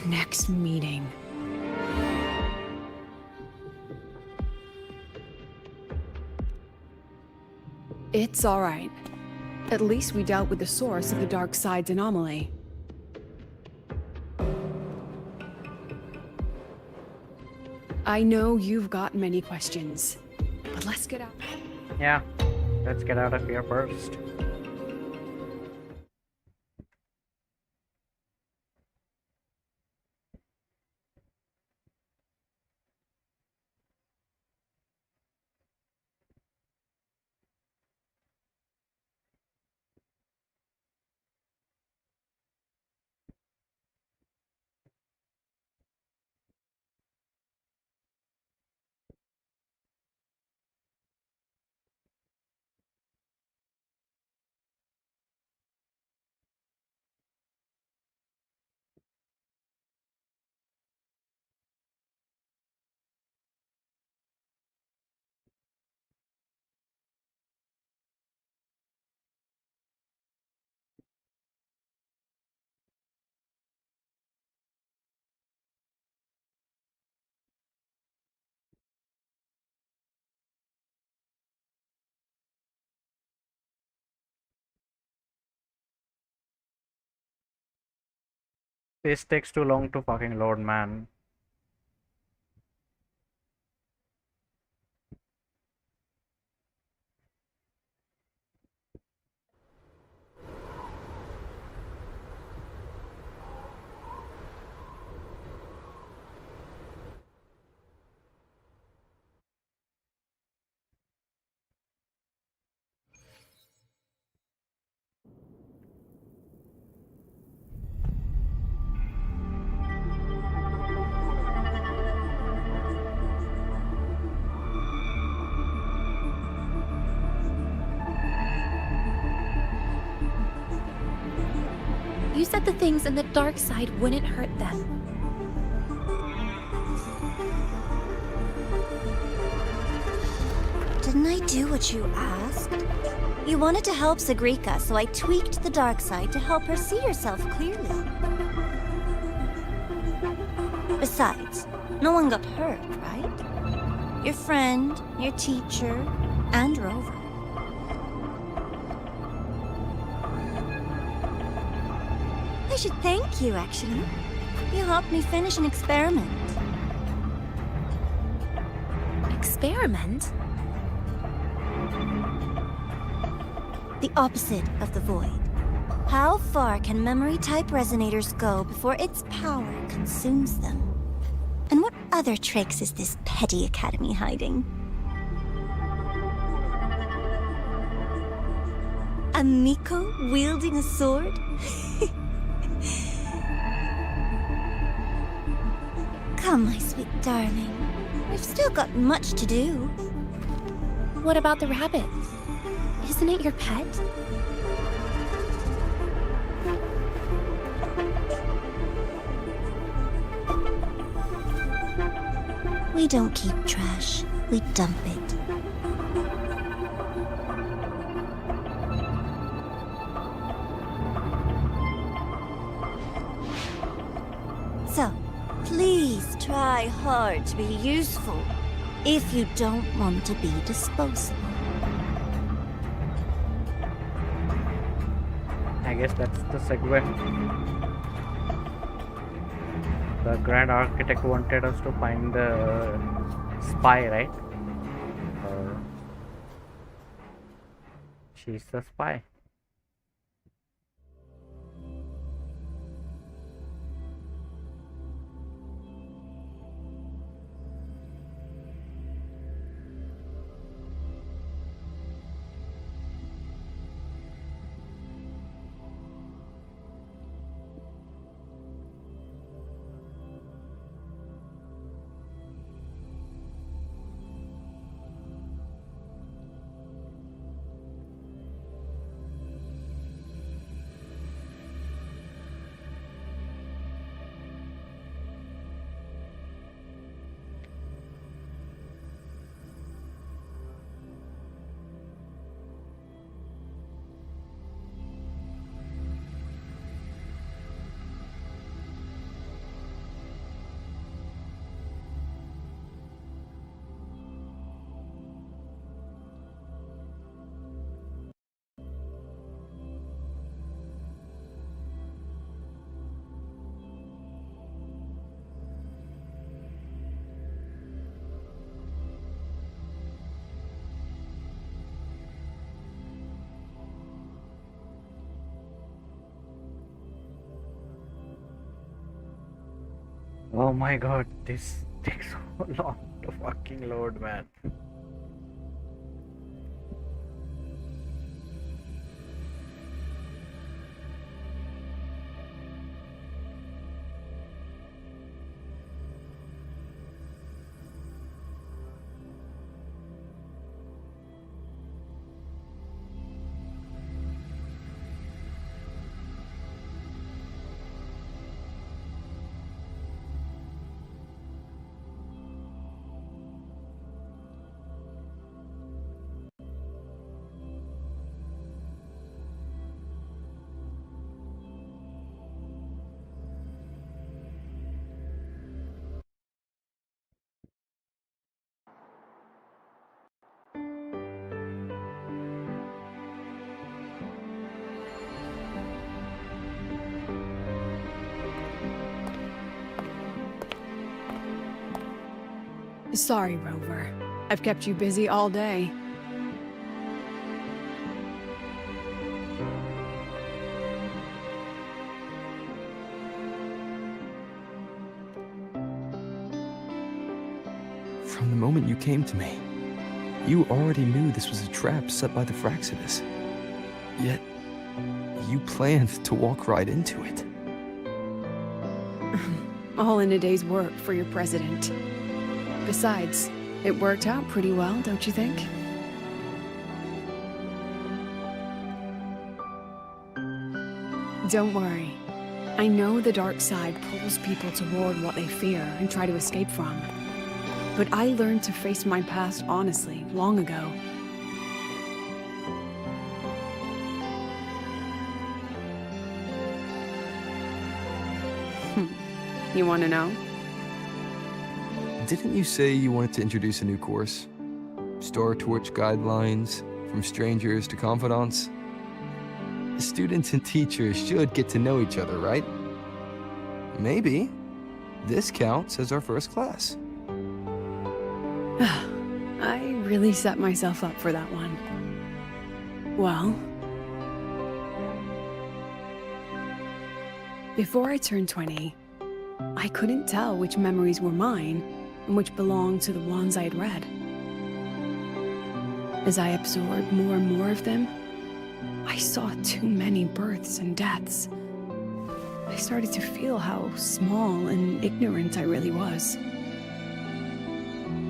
[SPEAKER 12] Next meeting. It's all right. At least we dealt with the source of the dark side's anomaly. I know you've got many questions, but let's get out.
[SPEAKER 1] Yeah, let's get out of here first. This takes too long to fucking load, man.
[SPEAKER 21] said the things in the dark side wouldn't hurt them.
[SPEAKER 11] Didn't I do what you asked? You wanted to help Sagrika, so I tweaked the dark side to help her see herself clearly. Besides, no one got hurt, right? Your friend, your teacher, and Rover. I should thank you, actually. You helped me finish an experiment.
[SPEAKER 21] Experiment?
[SPEAKER 11] The opposite of the void. How far can memory-type resonators go before its power consumes them? And what other tricks is this petty academy hiding? A Miko wielding a sword? Come, my sweet darling. We've still got much to do.
[SPEAKER 21] What about the rabbit? Isn't it your pet?
[SPEAKER 11] We don't keep trash. We dump it. So, please try hard to be useful if you don't want to be disposable.
[SPEAKER 1] I guess that's the segue. The Grand Architect wanted us to find the spy, right? Or she's the spy. Oh my god, this takes so long to fucking load, man.
[SPEAKER 12] Sorry, Rover. I've kept you busy all day.
[SPEAKER 3] From the moment you came to me, you already knew this was a trap set by the Fraxidus. Yet, you planned to walk right into it.
[SPEAKER 12] All in a day's work for your president. Besides, it worked out pretty well, don't you think? Don't worry. I know the dark side pulls people toward what they fear and try to escape from. But I learned to face my past honestly long ago. You want to know?
[SPEAKER 3] Didn't you say you wanted to introduce a new course? Star Torch guidelines, from strangers to confidants? Students and teachers should get to know each other, right? Maybe this counts as our first class.
[SPEAKER 12] I really set myself up for that one. Well, before I turned 20, I couldn't tell which memories were mine and which belonged to the ones I had read. As I absorbed more and more of them, I saw too many births and deaths. I started to feel how small and ignorant I really was.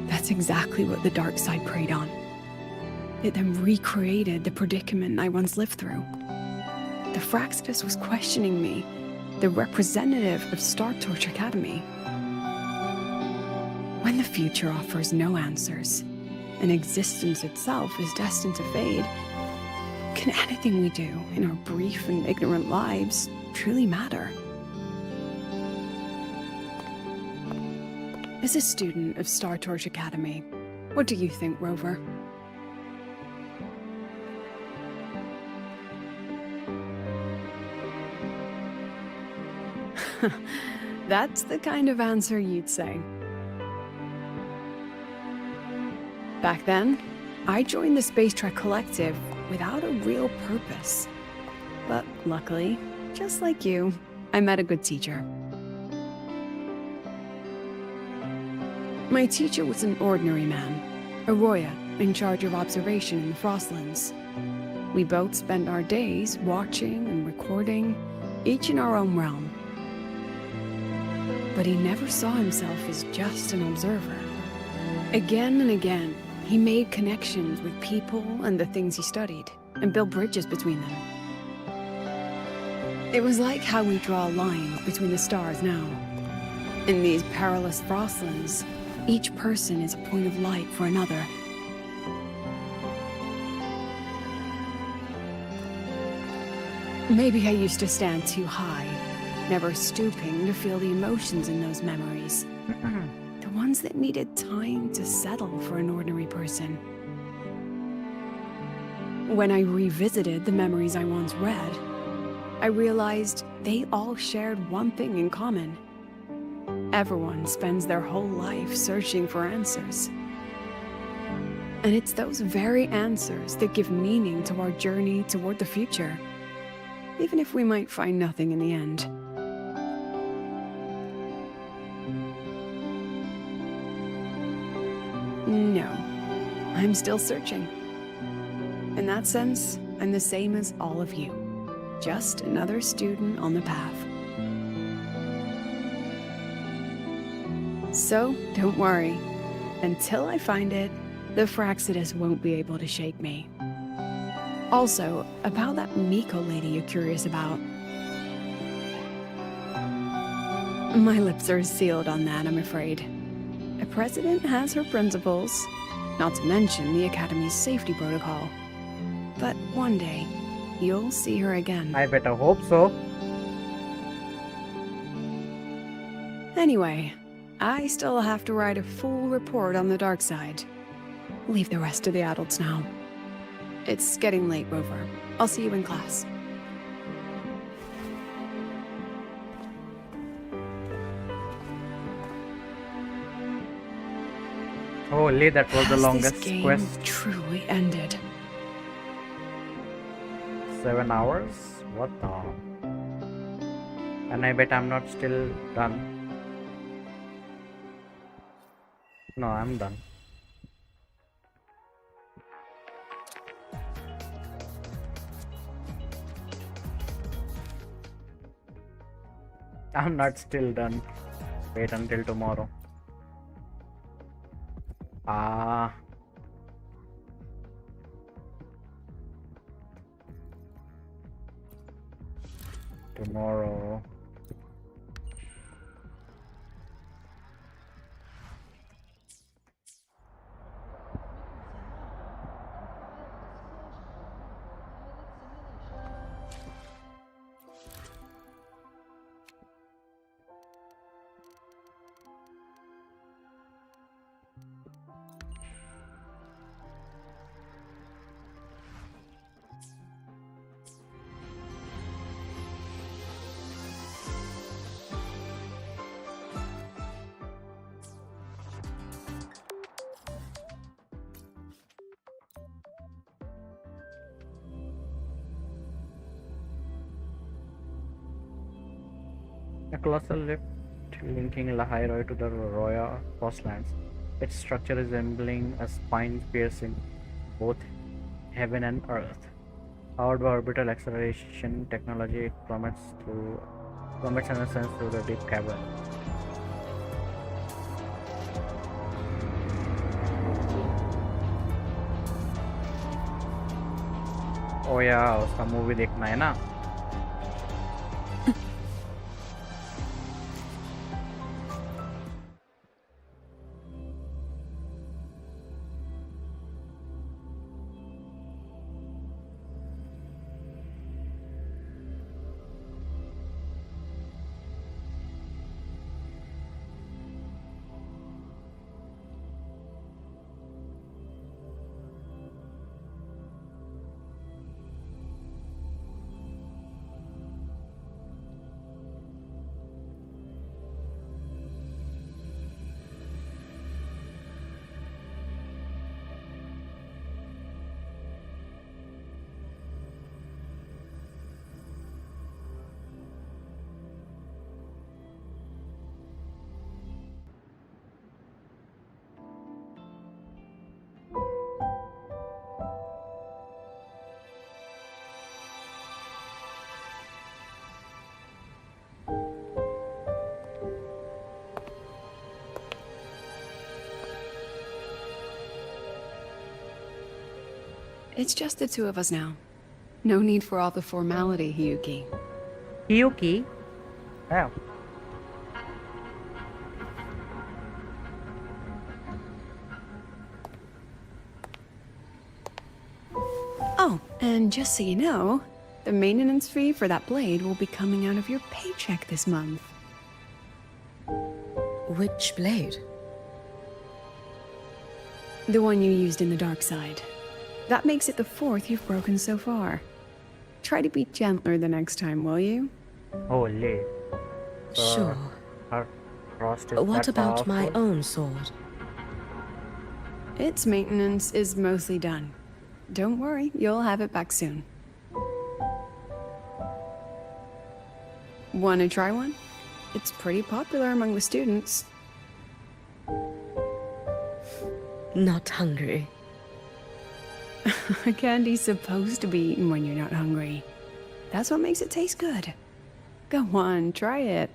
[SPEAKER 12] That's exactly what the dark side preyed on. It then recreated the predicament I once lived through. The Fraxidus was questioning me, the representative of Star Torch Academy. When the future offers no answers, and existence itself is destined to fade, can anything we do in our brief and ignorant lives truly matter? As a student of Star Torch Academy, what do you think, Rover? That's the kind of answer you'd say. Back then, I joined the Space Trek Collective without a real purpose. But luckily, just like you, I met a good teacher. My teacher was an ordinary man, a Roya in charge of observation in the Frostlands. We both spent our days watching and recording, each in our own realm. But he never saw himself as just an observer. Again and again, he made connections with people and the things he studied, and built bridges between them. It was like how we draw lines between the stars now. In these perilous Frostlands, each person is a point of light for another. Maybe I used to stand too high, never stooping to feel the emotions in those memories. The ones that needed time to settle for an ordinary person. When I revisited the memories I once read, I realized they all shared one thing in common. Everyone spends their whole life searching for answers. And it's those very answers that give meaning to our journey toward the future, even if we might find nothing in the end. No, I'm still searching. In that sense, I'm the same as all of you. Just another student on the path. So, don't worry. Until I find it, the Fraxidus won't be able to shake me. Also, about that Miko lady you're curious about. My lips are sealed on that, I'm afraid. A president has her principles, not to mention the Academy's safety protocol. But one day, you'll see her again.
[SPEAKER 1] I better hope so.
[SPEAKER 12] Anyway, I still have to write a full report on the dark side. Leave the rest to the adults now. It's getting late, Rover. I'll see you in class.
[SPEAKER 1] Holy, that was the
[SPEAKER 12] Has
[SPEAKER 1] longest
[SPEAKER 12] this game
[SPEAKER 1] quest.
[SPEAKER 12] truly ended?
[SPEAKER 1] 7 hours? What the? And I bet I'm not still done. No, I'm done. I'm not still done. Wait until tomorrow. Ah. Tomorrow. A colossal lift linking Lahai Roi to the Roya coastlands, its structure resembling a spine piercing both heaven and earth. Powered by orbital acceleration technology, it plummets and ascends through the deep cavern. ओ या उसका movie देखना है ना.
[SPEAKER 12] It's just the two of us now. No need for all the formality, Hiyuki.
[SPEAKER 1] Hiyuki? Yeah.
[SPEAKER 12] Oh, and just so you know, the maintenance fee for that blade will be coming out of your paycheck this month.
[SPEAKER 4] Which blade?
[SPEAKER 12] The one you used in the dark side. That makes it the 4th you've broken so far. Try to be gentler the next time, will you?
[SPEAKER 1] Holy.
[SPEAKER 4] Sure.
[SPEAKER 1] Her frost is
[SPEAKER 4] What
[SPEAKER 1] that
[SPEAKER 4] about my
[SPEAKER 1] powerful?
[SPEAKER 4] own sword?
[SPEAKER 12] Its maintenance is mostly done. Don't worry, you'll have it back soon. Wanna try one? It's pretty popular among the students.
[SPEAKER 4] Not hungry.
[SPEAKER 12] Candy's supposed to be eaten when you're not hungry. That's what makes it taste good. Go on, try it.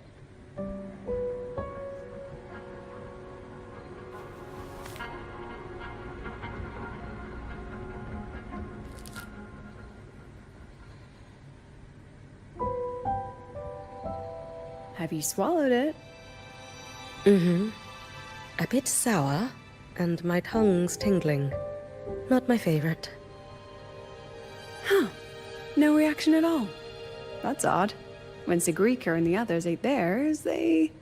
[SPEAKER 12] Have you swallowed it?
[SPEAKER 4] Mm-hmm. A bit sour, and my tongue's tingling. Not my favorite.
[SPEAKER 12] Huh. No reaction at all. That's odd. When Sigrika and the others ate theirs, they...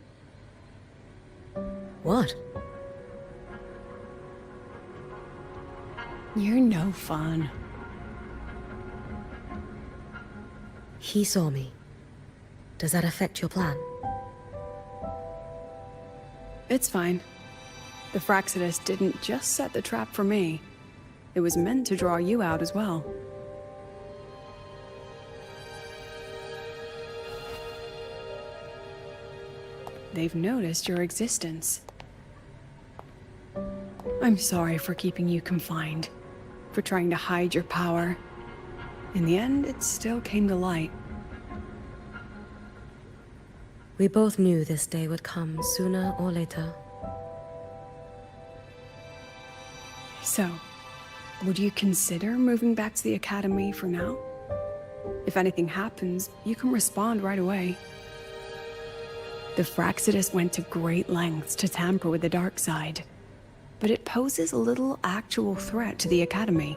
[SPEAKER 4] What?
[SPEAKER 12] You're no fun.
[SPEAKER 4] He saw me. Does that affect your plan?
[SPEAKER 12] It's fine. The Fraxidus didn't just set the trap for me. It was meant to draw you out as well. They've noticed your existence. I'm sorry for keeping you confined, for trying to hide your power. In the end, it still came to light.
[SPEAKER 4] We both knew this day would come sooner or later.
[SPEAKER 12] So, would you consider moving back to the Academy for now? If anything happens, you can respond right away. The Fraxidus went to great lengths to tamper with the dark side, but it poses a little actual threat to the Academy.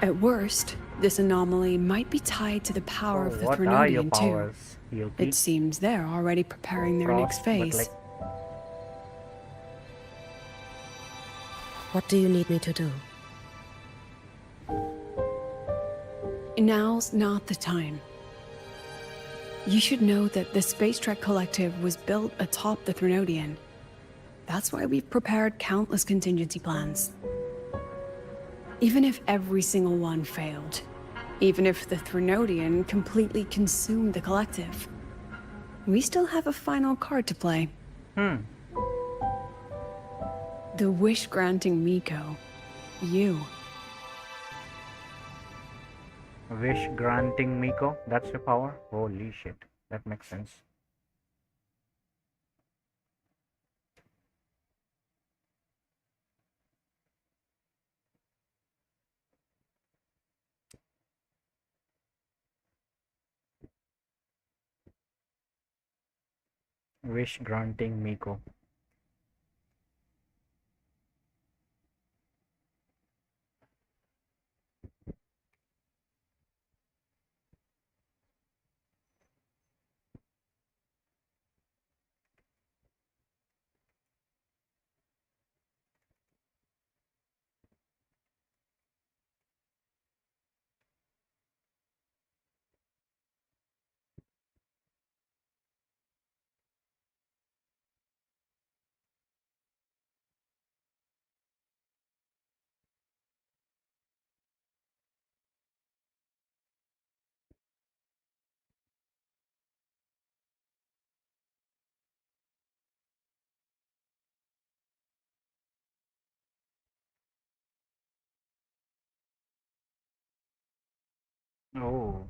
[SPEAKER 12] At worst, this anomaly might be tied to the power of the
[SPEAKER 1] What are your
[SPEAKER 12] Threnodian too.
[SPEAKER 1] powers, Yuki?
[SPEAKER 12] It seems they're already preparing their next
[SPEAKER 1] Frost, but
[SPEAKER 12] phase.
[SPEAKER 1] like
[SPEAKER 4] What do you need me to do?
[SPEAKER 12] Now's not the time. You should know that the Space Trek Collective was built atop the Threnodian. That's why we've prepared countless contingency plans. Even if every single one failed, Even if the Threnodian completely consumed the collective, we still have a final card to play. The wish-granting Miko. You.
[SPEAKER 1] Wish granting Miko? That's your power? Holy shit. That makes sense. Wish granting Miko. Oh.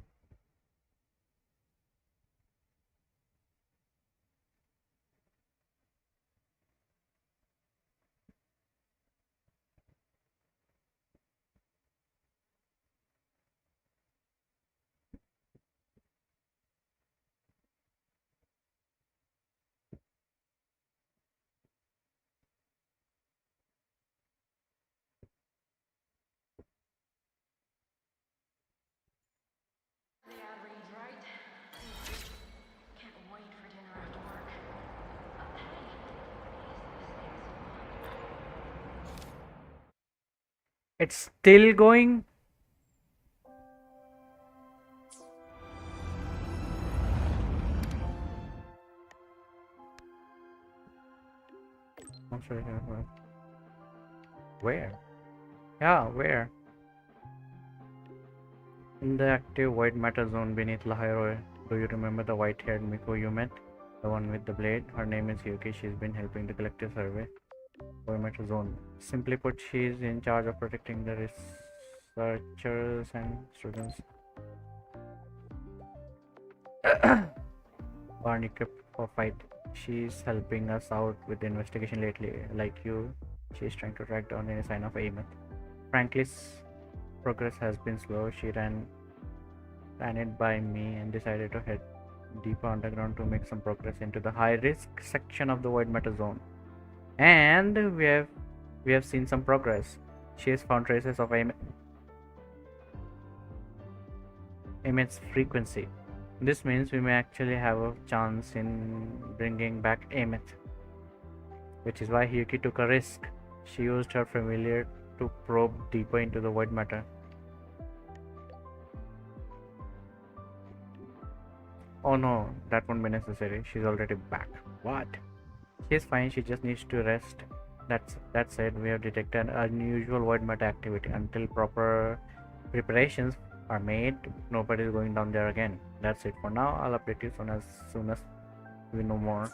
[SPEAKER 1] It's still going? I'm sorry. Where? Yeah, where? In the active white matter zone beneath Lahai Roi. Do you remember the white-haired Miko you met? The one with the blade? Her name is Yuki. She's been helping the collective survey. White matter zone. Simply put, she's in charge of protecting the researchers and students. Aren't equipped for fight. She's helping us out with the investigation lately. Like you, she's trying to track down any sign of Amos. Frankly, progress has been slow. She ran it by me and decided to head deeper underground to make some progress into the high risk section of the void matter zone. And we have seen some progress. She has found traces of Emmett's frequency. This means we may actually have a chance in bringing back Emmett, which is why Hyuki took a risk. She used her familiar to probe deeper into the void matter. Oh no, that won't be necessary. She's already back. What? She's fine. She just needs to rest. That said, we have detected unusual void matter activity. Until proper preparations are made, nobody is going down there again. That's it for now. I'll update you soon as we know more.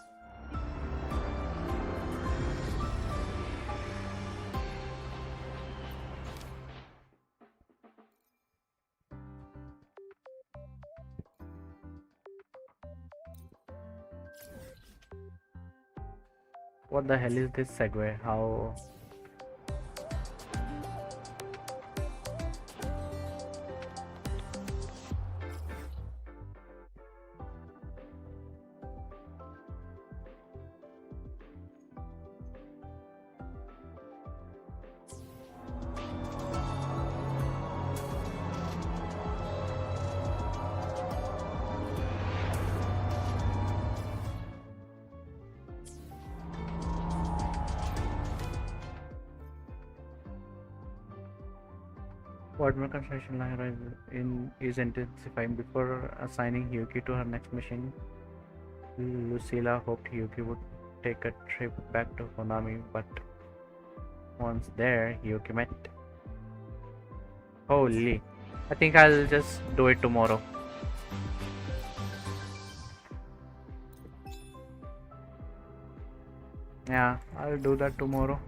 [SPEAKER 1] What the hell is this segue? How? Watermelon construction line is intensifying. Before assigning Hyuki to her next mission, Lucilla hoped Hyuki would take a trip back to Konami, but once there, Hyuki met. Holy. I think I'll just do it tomorrow. Yeah, I'll do that tomorrow.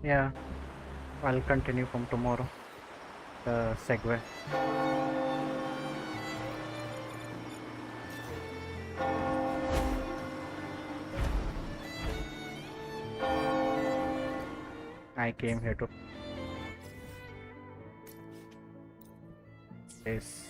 [SPEAKER 1] Yeah, I'll continue from tomorrow. The segue. I came here to this.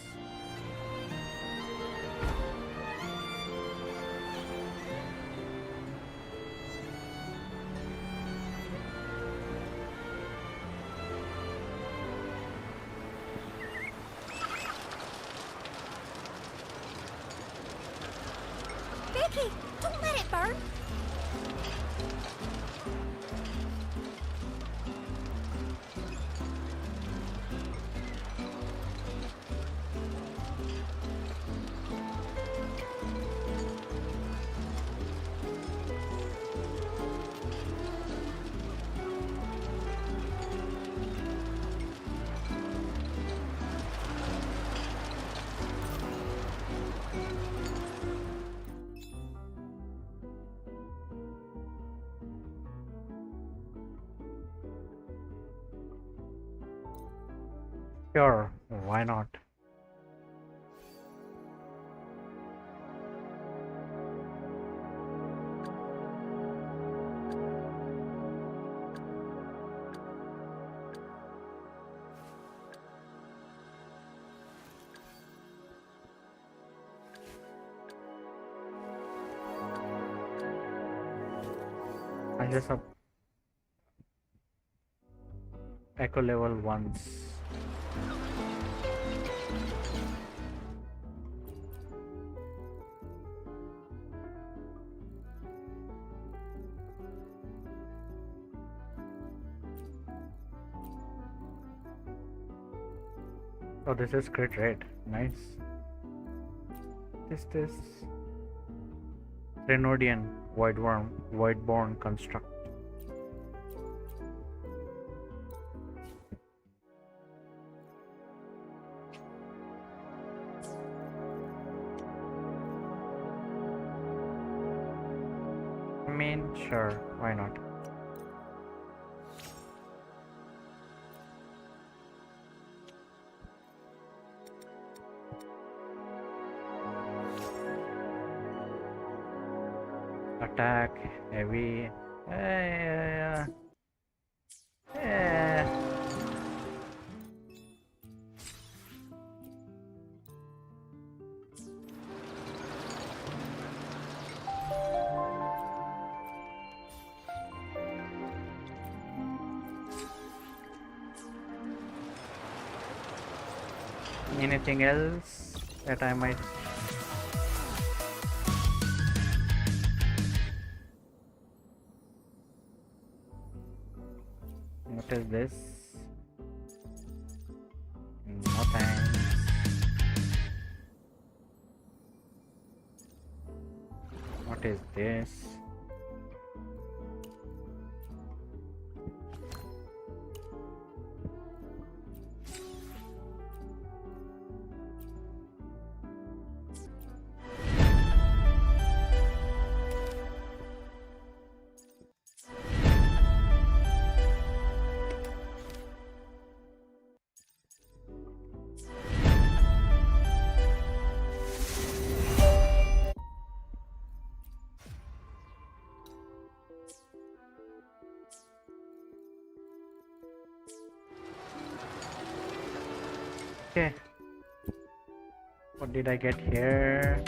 [SPEAKER 11] Vicky, don't let it burn.
[SPEAKER 1] Sure, why not? I just up echo level once. Oh, this is crit rate. Nice. This Renodian Voidborn construct. I mean, sure, why not? Attack, heavy. Yeah. Anything else that I might? What is this? No thanks. What is this? Okay. What did I get here?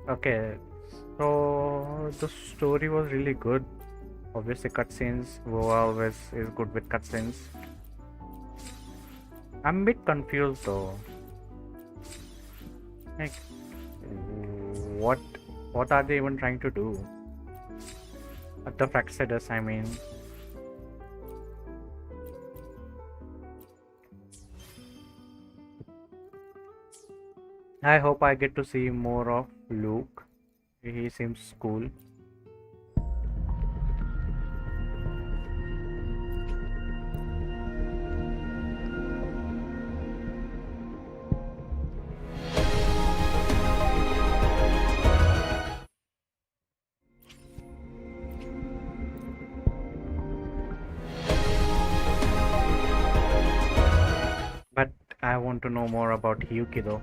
[SPEAKER 1] Okay, so the story was really good. Obviously, cutscenes were always is good with cutscenes. I'm a bit confused though. Like, what what are they even trying to do? At the Fraxidus, I mean. I hope I get to see more of Luke. He seems cool. But I want to know more about Hyuki though.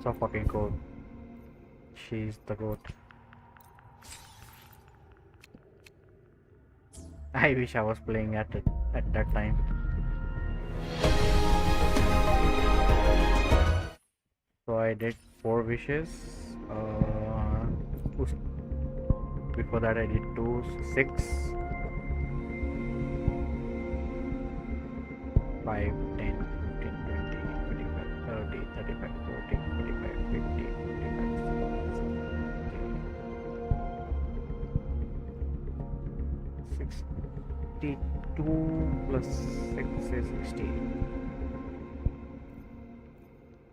[SPEAKER 1] So fucking cool. She's the goat. I wish I was playing at it at that time. So I did 4 wishes. Before that I did 2, 6, 5, 10, 15, 20, 25, 30, 35, 40, 45, 50, 55, 62 plus 6 is 60.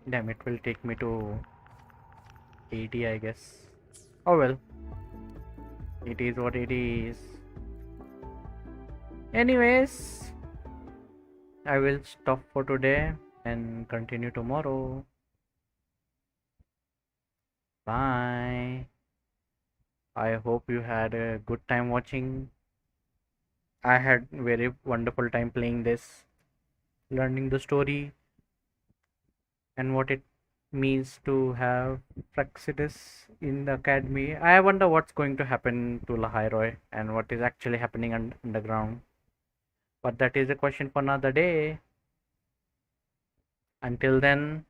[SPEAKER 1] Damn, it will take me to 80, I guess. Oh well. It is what it is. Anyways, I will stop for today and continue tomorrow. Bye. I hope you had a good time watching. I had very wonderful time playing this, learning the story and what it means to have Praxidus in the academy. I wonder what's going to happen to Lahai Roi and what is actually happening underground. But that is a question for another day. Until then,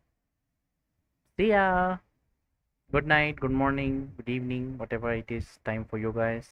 [SPEAKER 1] see ya. Good night, good morning, good evening, whatever it is time for you guys.